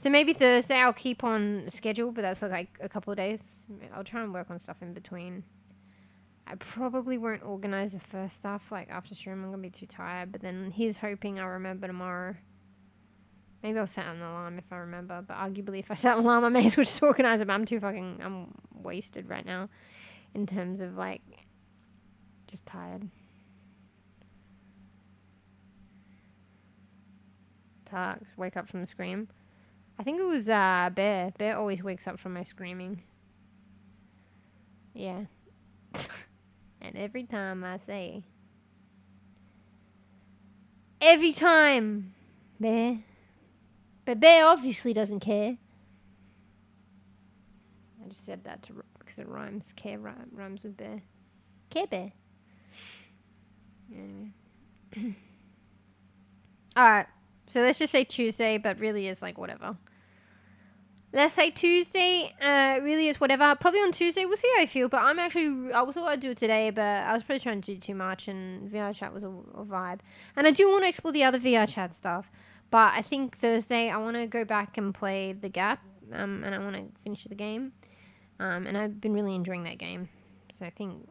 So maybe Thursday I'll keep on schedule, but that's like a couple of days. I'll try and work on stuff in between. I probably won't organize the first stuff, like after stream. I'm gonna be too tired, but then he's hoping I'll remember tomorrow. Maybe I'll set an alarm if I remember, but arguably if I set an alarm I may as well just organize it, but I'm wasted right now in terms of, like, just tired. Wake up from the scream. I think it was Bear. Bear always wakes up from my screaming. Yeah. And every time I say, every time, Bear. But Bear obviously doesn't care. I just said that because it rhymes. Care rhymes with Bear. Care Bear. Anyway. Alright. So let's just say Tuesday, but really is like whatever. Let's say Tuesday, really is whatever. Probably on Tuesday, we'll see how I feel. But I thought I'd do it today, but I was probably trying to do too much, and VRChat was a vibe. And I do want to explore the other VRChat stuff. But I think Thursday, I want to go back and play The Gap, and I want to finish the game. And I've been really enjoying that game. So I think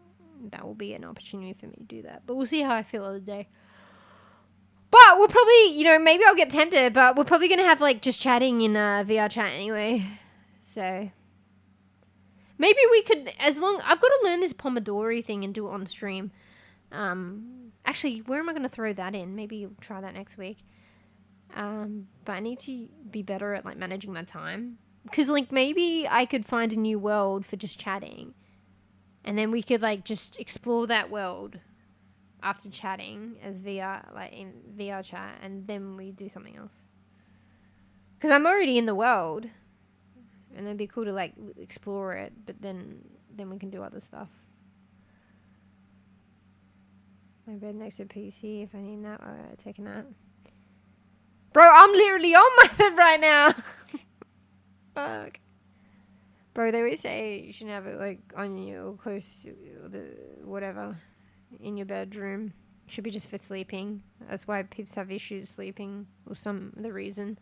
that will be an opportunity for me to do that. But we'll see how I feel the other day. But we'll probably, you know, maybe I'll get tempted, but we're probably going to have, like, just chatting in VRChat anyway. So maybe we could, I've got to learn this Pomodori thing and do it on stream. Actually, where am I going to throw that in? Maybe I'll try that next week. But I need to be better at, like, managing my time. Because, like, maybe I could find a new world for just chatting. And then we could, like, just explore that world after chatting as VR, like, in VRChat. And then we do something else. Because I'm already in the world. And it'd be cool to, like, explore it. But then we can do other stuff. My bed next to PC. If I need that, I'll take a nap. Bro, I'm literally on my bed right now. Fuck. Bro, they always say you should have it, like, on you or close to the whatever in your bedroom. It should be just for sleeping. That's why people have issues sleeping, or some the reason.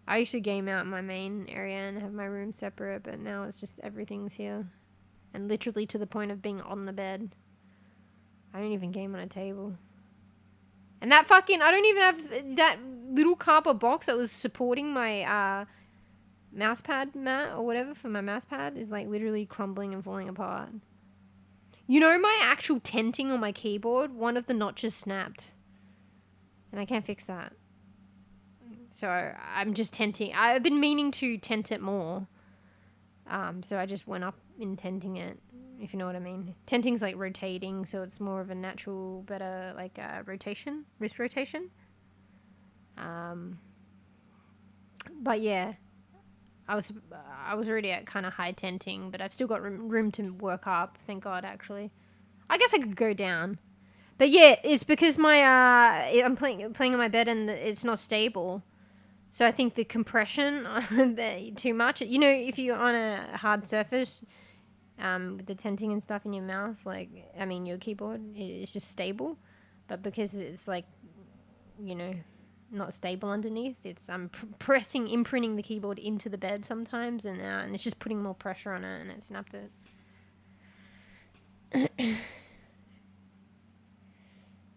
I used to game out in my main area and have my room separate, but now it's just everything's here. And literally to the point of being on the bed. I don't even game on a table. And that fucking, I don't even have that little cardboard box that was supporting my mouse pad mat or whatever for my mouse pad is, like, literally crumbling and falling apart. You know, my actual tenting on my keyboard, one of the notches snapped. And I can't fix that. So I'm just tenting. I've been meaning to tent it more. So I just went up in tenting it, if you know what I mean. Tenting's like rotating, so it's more of a natural, better, like, rotation, wrist rotation. But yeah, I was already at kind of high tenting, but I've still got room to work up. Thank God, actually. I guess I could go down, but yeah, it's because my I'm playing on my bed and it's not stable. So I think the compression too much. You know, if you're on a hard surface, with the tenting and stuff in your mouse, like, I mean, your keyboard, it's just stable. But because it's, like, you know, not stable underneath, it's imprinting the keyboard into the bed sometimes, and it's just putting more pressure on it, and it snapped it.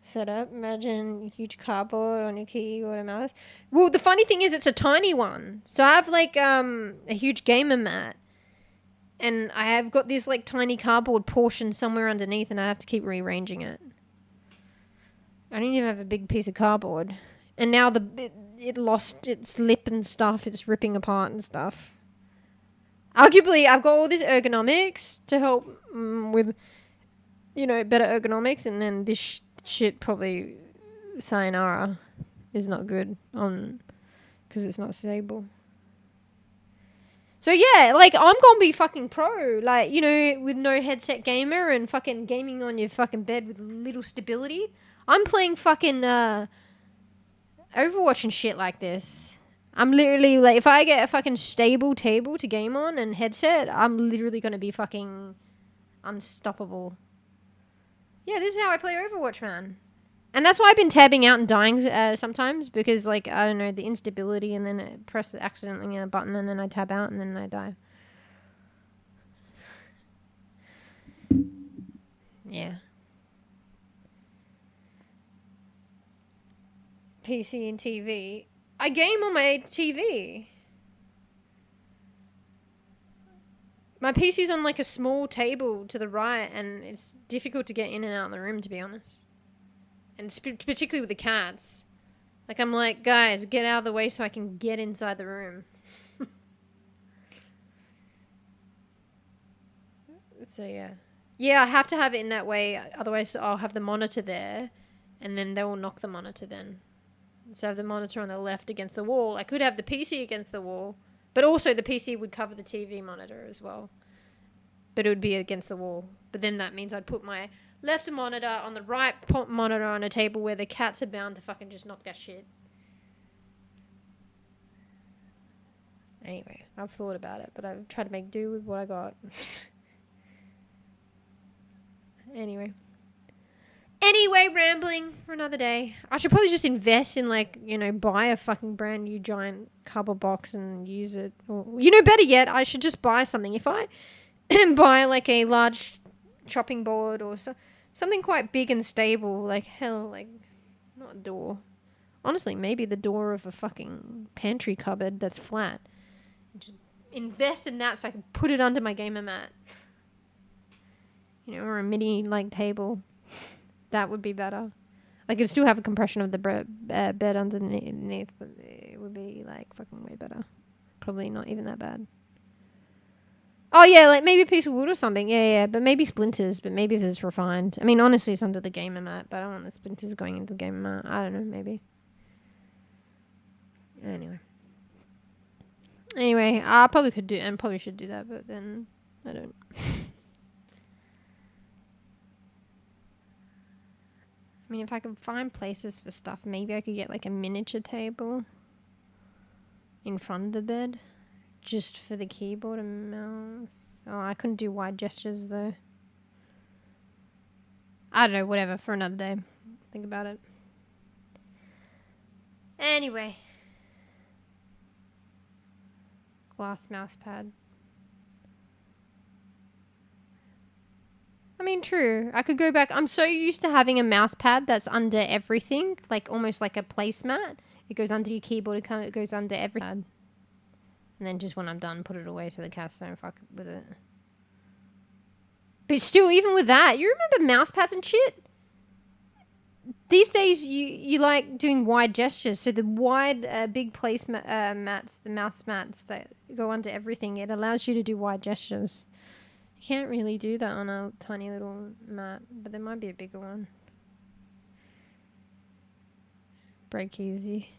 Set up, imagine a huge cardboard on your keyboard and mouse. Well, the funny thing is, it's a tiny one. So I have, like, a huge gamer mat. And I have got this, like, tiny cardboard portion somewhere underneath, and I have to keep rearranging it. I don't even have a big piece of cardboard. And now it lost its lip and stuff. It's ripping apart and stuff. Arguably, I've got all this ergonomics to help with, you know, better ergonomics. And then this shit probably, sayonara, is not good because it's not stable. So yeah, like, I'm gonna be fucking pro, like, you know, with no headset gamer and fucking gaming on your fucking bed with little stability. I'm playing fucking Overwatch and shit like this. I'm literally, like, if I get a fucking stable table to game on and headset, I'm literally gonna be fucking unstoppable. Yeah, this is how I play Overwatch, man. And that's why I've been tabbing out and dying sometimes, because, like, I don't know, the instability, and then I press accidentally a button, and then I tab out, and then I die. Yeah. PC and TV. I game on my TV. My PC's on, like, a small table to the right, and it's difficult to get in and out of the room, to be honest. And particularly with the cats. Like, I'm like, guys, get out of the way so I can get inside the room. So, yeah. Yeah, I have to have it in that way. Otherwise, I'll have the monitor there. And then they will knock the monitor then. So I have the monitor on the left against the wall. I could have the PC against the wall. But also the PC would cover the TV monitor as well. But it would be against the wall. But then that means I'd put my left monitor on the right monitor on a table where the cats are bound to fucking just knock that shit. Anyway, I've thought about it, but I've tried to make do with what I got. Anyway. Anyway, rambling for another day. I should probably just invest in, like, you know, buy a fucking brand new giant cardboard box and use it. Or, you know, better yet, I should just buy something. If I buy, like, a large chopping board or something quite big and stable, like, hell, like, not a door. Honestly, maybe the door of a fucking pantry cupboard that's flat. Just invest in that so I can put it under my gamer mat. You know, or a mini, like, table. That would be better. Like, it'd still have a compression of the bed underneath, but it would be, like, fucking way better. Probably not even that bad. Oh, yeah, like, maybe a piece of wood or something. Yeah, but maybe splinters, but maybe if it's refined. I mean, honestly, it's under the gamer mat, but I don't want the splinters going into the gamer mat. I don't know, maybe. Anyway, I probably could do, and probably should do that, but then I don't. I mean, if I could find places for stuff, maybe I could get like a miniature table in front of the bed just for the keyboard and mouse. Oh, I couldn't do wide gestures though. I don't know, whatever, for another day. Think about it. Anyway. Glass mouse pad. I mean, true. I could go back. I'm so used to having a mouse pad that's under everything, like almost like a placemat. It goes under your keyboard, it goes under every pad. And then just when I'm done, put it away so the cats don't fuck with it. But still, even with that, you remember mouse pads and shit? These days, you like doing wide gestures. So the wide, big place mats, the mouse mats that go under everything, it allows you to do wide gestures. You can't really do that on a tiny little mat, but there might be a bigger one. Break easy.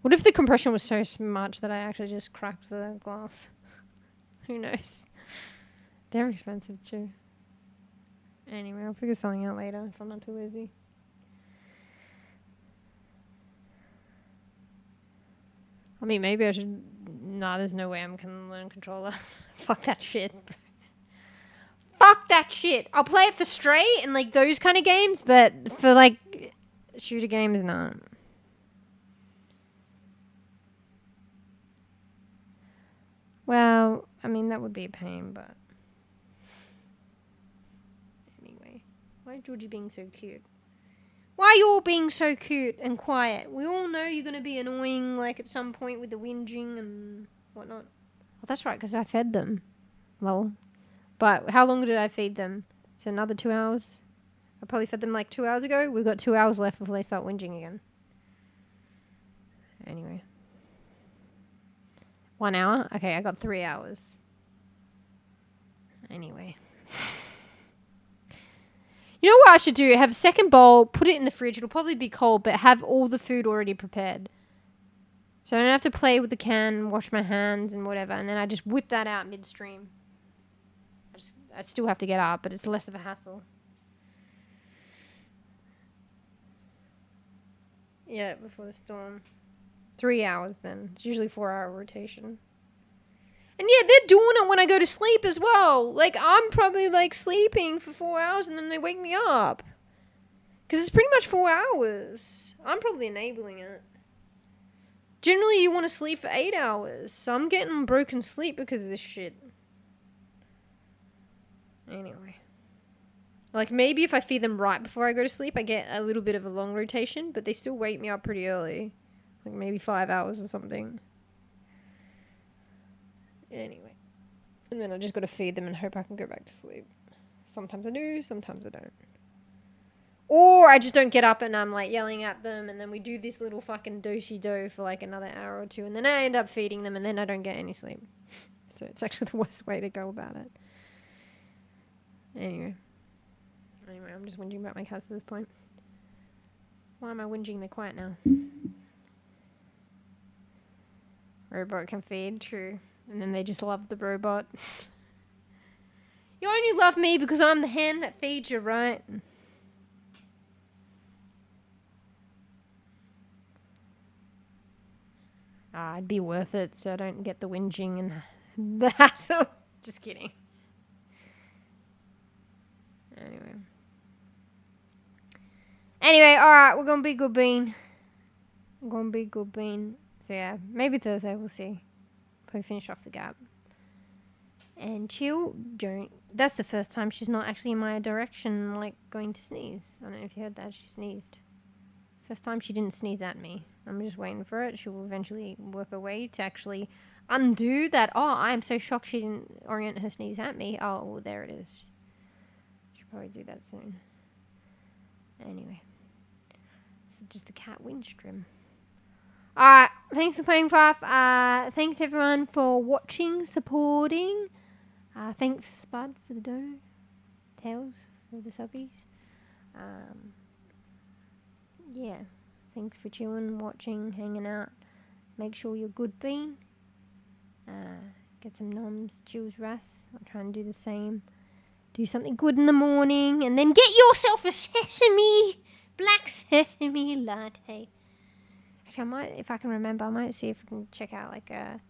What if the compression was so much that I actually just cracked the glass? Who knows? They're expensive too. Anyway, I'll figure something out later if I'm not too lazy. I mean, maybe I should... Nah, there's no way I can learn controller. Fuck that shit. Fuck that shit. I'll play it for Stray and, like, those kind of games, but for, like, shooter games, no. Well, I mean, that would be a pain, but... Anyway. Why is Georgie being so cute? Why are you all being so cute and quiet? We all know you're going to be annoying, like, at some point with the whinging and whatnot. Well, that's right, because I fed them. Well... But how long did I feed them? It's another 2 hours. I probably fed them like 2 hours ago. We've got 2 hours left before they start whinging again. Anyway. 1 hour? Okay, I got 3 hours. Anyway. You know what I should do? Have a second bowl, put it in the fridge. It'll probably be cold, but have all the food already prepared. So I don't have to play with the can, wash my hands and whatever. And then I just whip that out midstream. I still have to get up, but it's less of a hassle. Yeah, before the storm. 3 hours then. It's usually 4-hour rotation. And yeah, they're doing it when I go to sleep as well. Like, I'm probably, like, sleeping for 4 hours and then they wake me up. Because it's pretty much 4 hours. I'm probably enabling it. Generally, you want to sleep for 8 hours. So I'm getting broken sleep because of this shit. Anyway. Like, maybe if I feed them right before I go to sleep, I get a little bit of a long rotation, but they still wake me up pretty early. Like, maybe 5 hours or something. Anyway. And then I just got to feed them and hope I can go back to sleep. Sometimes I do, sometimes I don't. Or I just don't get up and I'm, like, yelling at them, and then we do this little fucking do-si-do for, like, another hour or two, and then I end up feeding them, and then I don't get any sleep. So it's actually the worst way to go about it. Anyway, I'm just whinging about my cats at this point. Why am I whinging? They're quiet now. Robot can feed, true. And then they just love the robot. You only love me because I'm the hen that feeds you, right? It'd be worth it so I don't get the whinging and the hassle. Just kidding. Anyway. Anyway, alright, we're gonna be good bean. So yeah, maybe Thursday, we'll see. Probably finish off the gap. And chill, don't. That's the first time she's not actually in my direction, like going to sneeze. I don't know if you heard that, she sneezed. First time she didn't sneeze at me. I'm just waiting for it. She will eventually work her way to actually undo that. Oh, I am so shocked she didn't orient her sneeze at me. Oh, well, there it is. She'll probably do that soon. Anyway. This is just a cat windstream. Alright, thanks for playing, Puff. Thanks everyone for watching, supporting. Thanks, Spud, for the dono. Tails for the subbies. Yeah, thanks for chilling, watching, hanging out. Make sure you're good bean. Get some noms, chills, Rys. I'll try and do the same. Do something good in the morning, and then get yourself a black sesame latte. Actually, I might, if I can remember, I might see if I can check out like a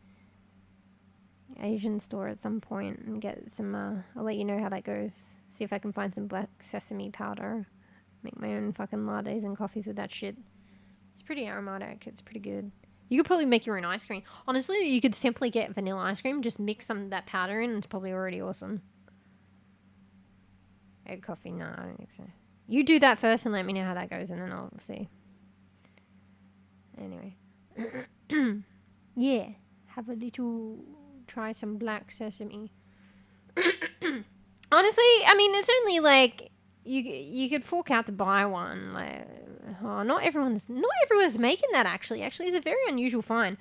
Asian store at some point and get some. I'll let you know how that goes. See if I can find some black sesame powder. Make my own fucking lattes and coffees with that shit. It's pretty aromatic. It's pretty good. You could probably make your own ice cream. Honestly, you could simply get vanilla ice cream, just mix some of that powder in, and it's probably already awesome. Egg coffee? No, I don't think so. You do that first and let me know how that goes, and then I'll see. Anyway. Yeah. Have a little... Try some black sesame. Honestly, I mean, it's only like... You could fork out to buy one. Like, not everyone's making that, actually. Actually, it's a very unusual find.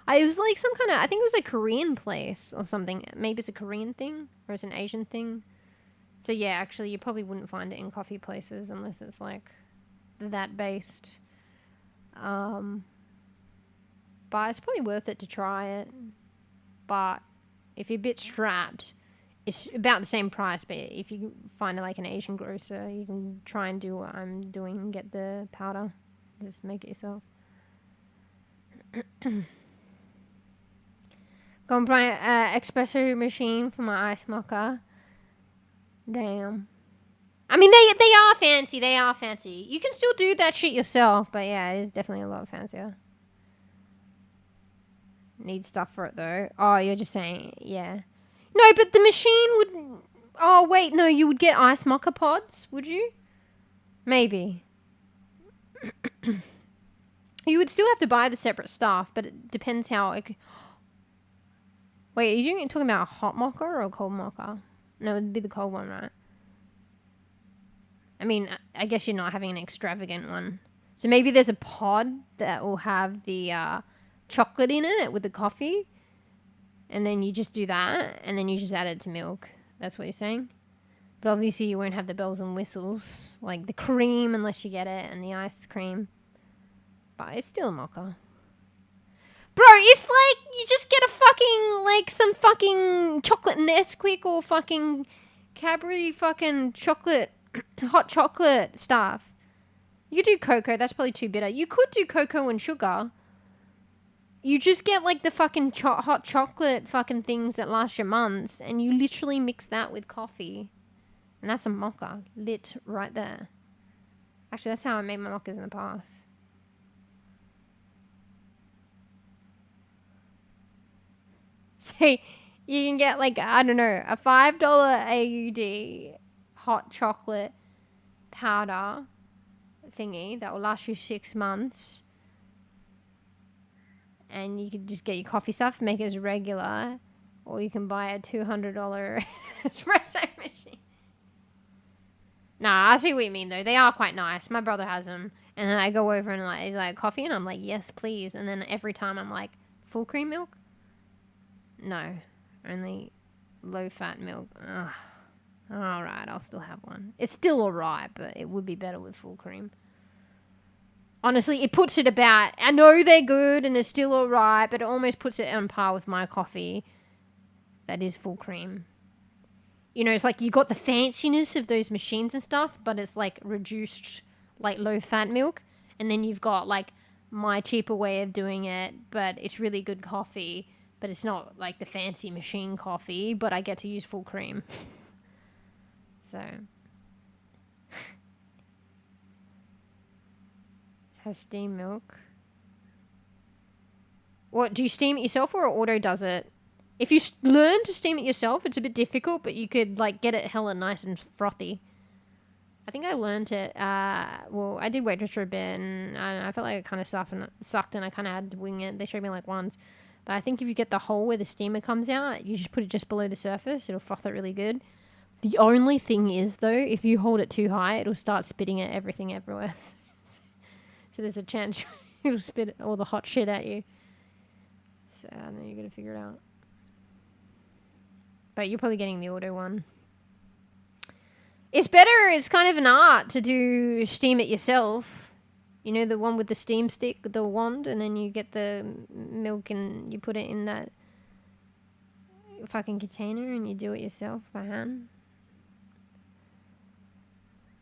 It was like some kind of... I think it was a Korean place or something. Maybe it's a Korean thing, or it's an Asian thing. So yeah, actually, you probably wouldn't find it in coffee places unless it's like that based. But it's probably worth it to try it. But if you're a bit strapped, it's about the same price. But if you find like an Asian grocer, you can try and do what I'm doing and get the powder. Just make it yourself. Go and buy an espresso machine for my ice mocha. Damn. I mean, they are fancy. They are fancy. You can still do that shit yourself, but yeah, it is definitely a lot fancier. Need stuff for it, though. Oh, you're just saying, yeah. No, but the machine would... Oh, wait, no, you would get ice mocha pods, would you? Maybe. You would still have to buy the separate stuff, but it depends how... Wait, are you talking about a hot mocha or a cold mocha? No, it would be the cold one, right? I mean, I guess you're not having an extravagant one. So maybe there's a pod that will have the chocolate in it with the coffee. And then you just do that. And then you just add it to milk. That's what you're saying? But obviously you won't have the bells and whistles. Like the cream unless you get it. And the ice cream. But it's still a mocha. Bro, it's like you just get a fucking, like, some fucking chocolate Nesquik or fucking Cadbury fucking chocolate, hot chocolate stuff. You could do cocoa. That's probably too bitter. You could do cocoa and sugar. You just get, like, the fucking hot chocolate fucking things that last you months, and you literally mix that with coffee. And that's a mocha. Lit right there. Actually, that's how I made my mochas in the past. So you can get like, I don't know, a $5 AUD hot chocolate powder thingy that will last you 6 months. And you could just get your coffee stuff, make it as regular. Or you can buy a $200 espresso machine. Nah, I see what you mean though. They are quite nice. My brother has them. And then I go over and he's like, coffee? And I'm like, yes, please. And then every time I'm like, full cream milk? No, only low-fat milk. Ugh. Alright, I'll still have one. It's still alright, but it would be better with full cream. Honestly, it puts it about... I know they're good and it's still alright, but it almost puts it on par with my coffee. That is full cream. You know, it's like you got the fanciness of those machines and stuff, but it's like reduced, like low-fat milk. And then you've got like my cheaper way of doing it, but it's really good coffee. But it's not like the fancy machine coffee, but I get to use full cream. So. Has steam milk. What, do you steam it yourself or auto does it? If you learn to steam it yourself, it's a bit difficult, but you could like get it hella nice and frothy. I think I learned it. Well, I did waitress for a bit, and I felt like it kind of sucked, and I kind of had to wing it. They showed me like once, but I think if you get the hole where the steamer comes out, you just put it just below the surface. It'll froth it really good. The only thing is, though, if you hold it too high, it'll start spitting at everything everywhere. So there's a chance it'll spit all the hot shit at you. So I don't know, you got to figure it out. But you're probably getting the auto one. It's better. It's kind of an art to do steam it yourself. You know, the one with the steam stick, the wand, and then you get the milk and you put it in that fucking container and you do it yourself by hand.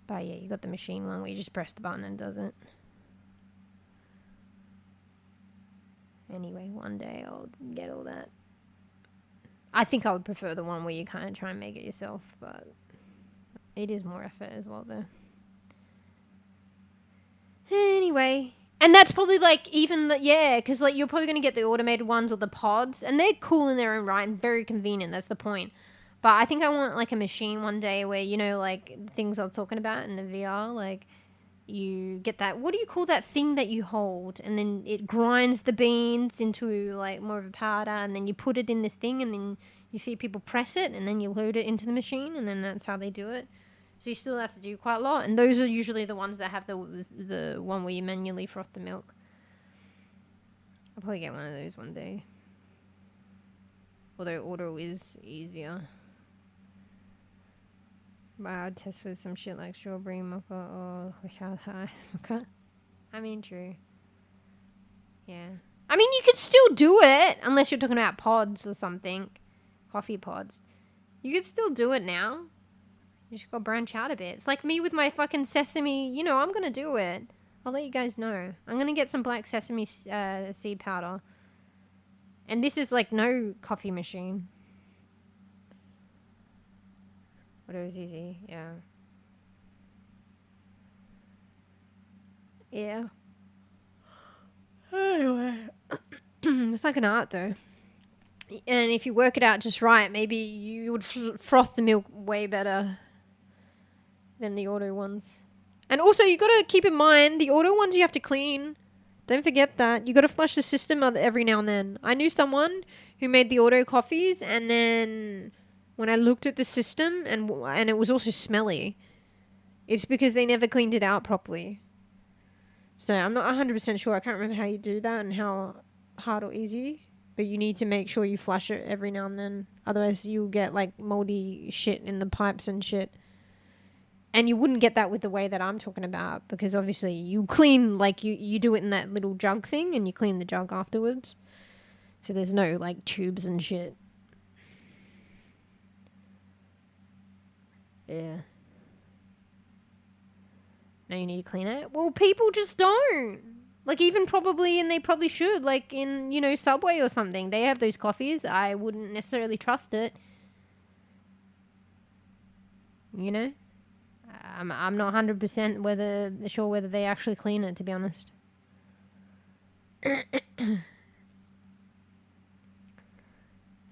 But yeah, you got the machine one where you just press the button and it does it. Anyway, one day I'll get all that. I think I would prefer the one where you kind of try and make it yourself, but it is more effort as well, though. Anyway, and that's probably like even the, yeah, because like you're probably going to get the automated ones or the pods, and they're cool in their own right and very convenient. That's the point. But I think I want like a machine one day where, you know, like things I was talking about in the VR, like you get that, what do you call that thing that you hold, and then it grinds the beans into like more of a powder, and then you put it in this thing, and then you see people press it, and then you load it into the machine, and then that's how they do it. So you still have to do quite a lot, and those are usually the ones that have the one where you manually froth the milk. I'll probably get one of those one day. Although auto is easier. But I'd test with some shit like strawberry mocha or mocha. I mean, true. Yeah. I mean, you could still do it, unless you're talking about pods or something. Coffee pods. You could still do it now. You just gotta branch out a bit. It's like me with my fucking sesame. You know, I'm gonna do it. I'll let you guys know. I'm gonna get some black sesame seed powder. And this is like no coffee machine. But it was easy, yeah. Yeah. Anyway. It's like an art, though. And if you work it out just right, maybe you would froth the milk way better than the auto ones. And also, you got to keep in mind, the auto ones you have to clean. Don't forget that. You got to flush the system every now and then. I knew someone who made the auto coffees, and then when I looked at the system, and it was also smelly, it's because they never cleaned it out properly. So I'm not 100% sure. I can't remember how you do that and how hard or easy. But you need to make sure you flush it every now and then. Otherwise, you'll get like moldy shit in the pipes and shit. And you wouldn't get that with the way that I'm talking about, because obviously you clean, like you do it in that little jug thing, and you clean the jug afterwards. So there's no like tubes and shit. Yeah. Now you need to clean it. Well, people just don't. Like, even probably, and they probably should, like in, you know, Subway or something. They have those coffees. I wouldn't necessarily trust it. You know? I'm not 100% sure whether they actually clean it, to be honest.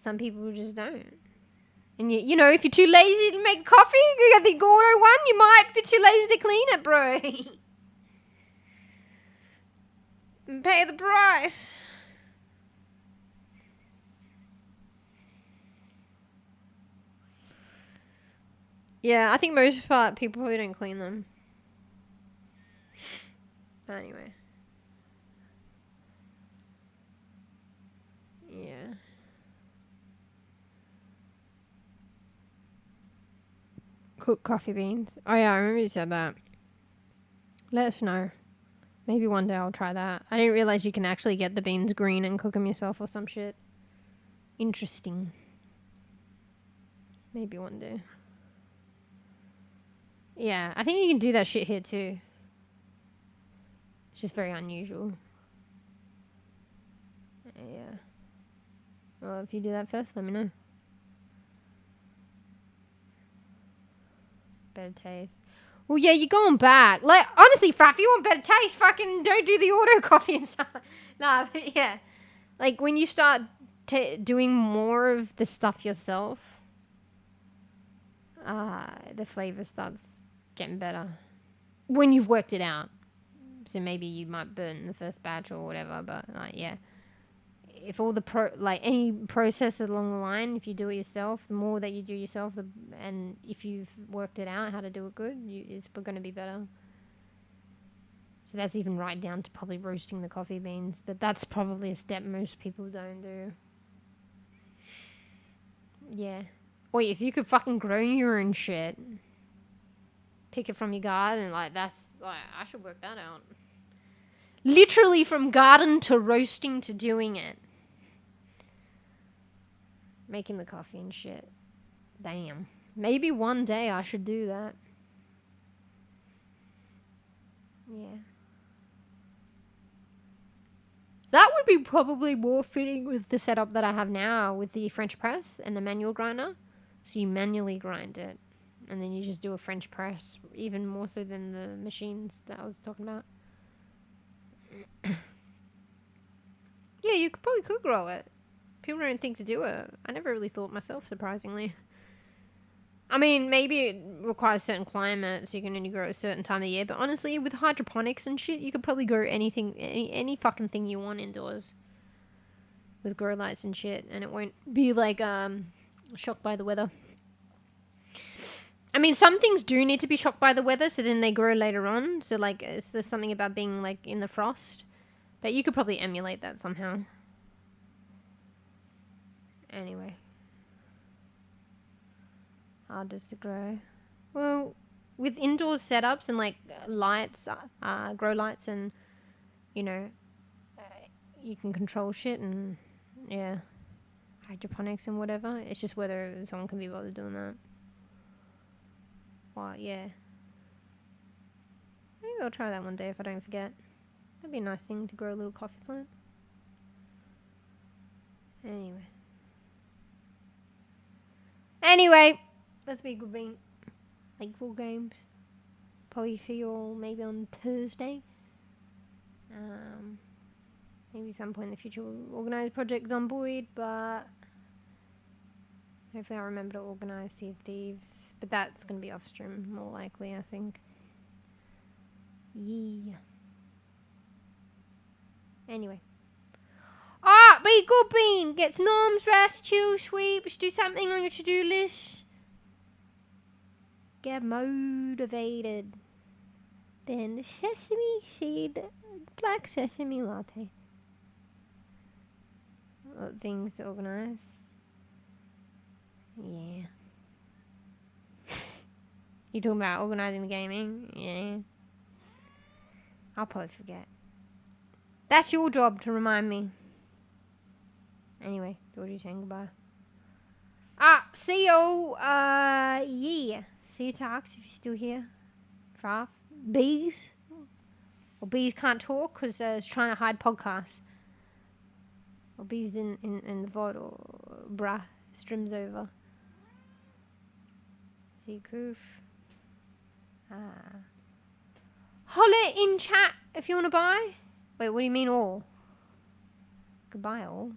Some people just don't. And you know, if you're too lazy to make coffee, you got the auto one, you might be too lazy to clean it, bro. And pay the price. Yeah, I think most part people probably don't clean them. But anyway. Yeah. Cook coffee beans. Oh yeah, I remember you said that. Let us know. Maybe one day I'll try that. I didn't realize you can actually get the beans green and cook them yourself or some shit. Interesting. Maybe one day. Yeah, I think you can do that shit here too. It's just very unusual. Yeah. Well, if you do that first, let me know. Better taste. Well, yeah, you're going back. Like, honestly, Fraff, if you want better taste, fucking don't do the auto coffee and stuff. Nah, but yeah. Like, when you start doing more of the stuff yourself, the flavor starts getting better. When you've worked it out. So maybe you might burn the first batch or whatever, but, like, yeah. If all the any process along the line, if you do it yourself, the more that you do yourself, and if you've worked it out how to do it good, it's going to be better. So that's even right down to probably roasting the coffee beans, but that's probably a step most people don't do. Yeah. Or if you could fucking grow your own shit, pick it from your garden, like that's like I should work that out. Literally from garden to roasting to doing it. Making the coffee and shit. Damn. Maybe one day I should do that. Yeah. That would be probably more fitting with the setup that I have now with the French press and the manual grinder. So you manually grind it. And then you just do a French press. Even more so than the machines that I was talking about. Yeah, you probably could grow it. People don't think to do it. I never really thought myself, surprisingly. I mean, maybe it requires certain climate, so you can only grow a certain time of year. But honestly, with hydroponics and shit, you could probably grow anything, any fucking thing you want indoors. With grow lights and shit. And it won't be like, shocked by the weather. I mean, some things do need to be shocked by the weather, so then they grow later on. So, like, there's something about being, like, in the frost. But you could probably emulate that somehow. Anyway. Hard just to grow. Well, with indoor setups and, like, lights, grow lights and, you know, you can control shit and, yeah, hydroponics and whatever. It's just whether someone can be bothered doing that. Well, yeah. Maybe I'll try that one day if I don't forget. That'd be a nice thing to grow a little coffee plant. Anyway, let's be good being like full games. Probably see you all maybe on Thursday. Maybe some point in the future we'll organise projects on board, but hopefully I'll remember to organise Sea of Thieves. But that's going to be off stream, more likely, I think. Yeah. Anyway. Ah, be good bean. Get some arms, rest, chill, sweeps, do something on your to-do list. Get motivated. Then the sesame seed, black sesame latte. Things to organise. Yeah. You talking about organising the gaming? Yeah. I'll probably forget. That's your job to remind me. Anyway, Georgie saying goodbye. See you, yeah. See you, Talks, if you're still here. Fraff. Bees. Well, Bees can't talk because it's trying to hide podcasts. Or Bees in the VOD or bruh. Stream's over. See you, Koof. Holler in chat if you want to buy. Wait, what do you mean all? Goodbye all.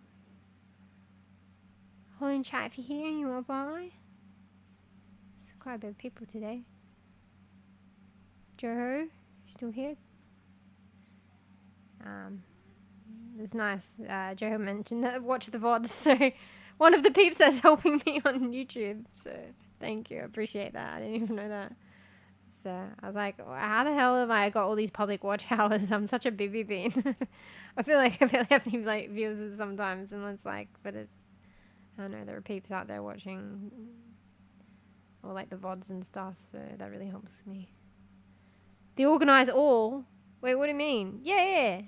Holler in chat if you're here and you want to buy. There's quite a bit of people today. Joho, still here? It's nice. Joho mentioned that watch the VODs, so one of the peeps that's helping me on YouTube. So thank you, I appreciate that. I didn't even know that. So I was like, how the hell have I got all these public watch hours? I'm such a bEbE bean. I feel like I have to like viewers sometimes, and it's like, but it's, I don't know, there are peeps out there watching, or like the VODs and stuff, so that really helps me. The organise all? Wait, what do you mean? Yeah.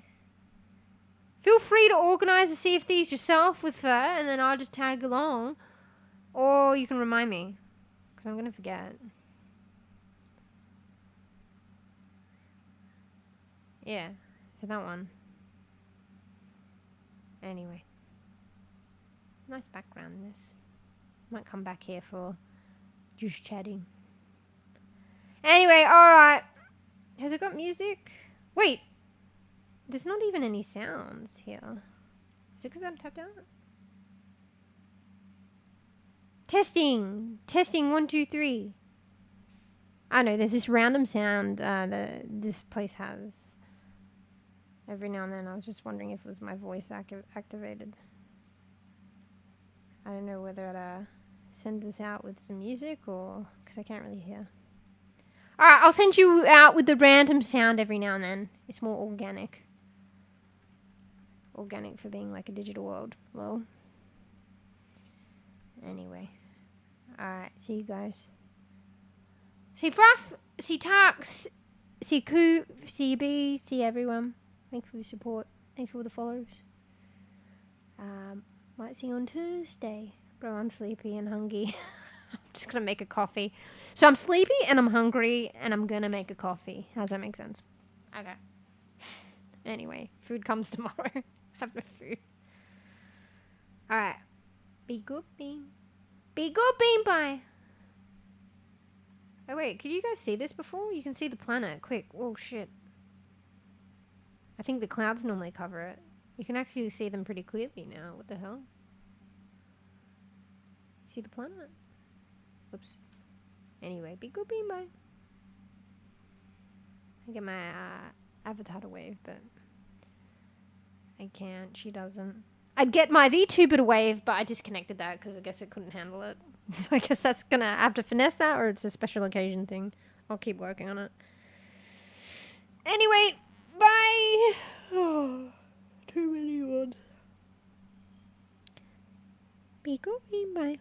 Feel free to organise the Sea of Thieves yourself with her, and then I'll just tag along. Or you can remind me, because I'm going to forget. Yeah, so that one. Anyway. Nice background, this. Might come back here for just chatting. Anyway, alright. Has it got music? Wait. There's not even any sounds here. Is it because I'm tapped out? Testing. Testing 1, 2, 3. I know, there's this random sound that this place has. Every now and then. I was just wondering if it was my voice activated. I don't know whether to send this out with some music or... because I can't really hear. Alright, I'll send you out with the random sound every now and then. It's more organic. Organic for being like a digital world. Lol. Anyway. Alright, see you guys. See Fruff, see Tux, see Coo, see B, see everyone. Thanks for the support. Thanks for all the follows. Might see you on Tuesday. Bro, I'm sleepy and hungry. I'm just gonna make a coffee. So I'm sleepy and I'm hungry and I'm gonna make a coffee. How does that make sense? Okay. Anyway, food comes tomorrow. Have no food. Alright. Be good, Bean. Be good, Bean, bye. Oh wait, could you guys see this before? You can see the planet. Quick. Oh shit. I think the clouds normally cover it. You can actually see them pretty clearly now. What the hell? See the planet? Whoops. Anyway, be good, Bean, bye. I get my avatar to wave, but I can't. She doesn't. I'd get my VTuber to wave, but I disconnected that because I guess it couldn't handle it. So I guess that's gonna have to finesse that, or it's a special occasion thing. I'll keep working on it. Anyway, bye. Oh, too many words. Be good, bye.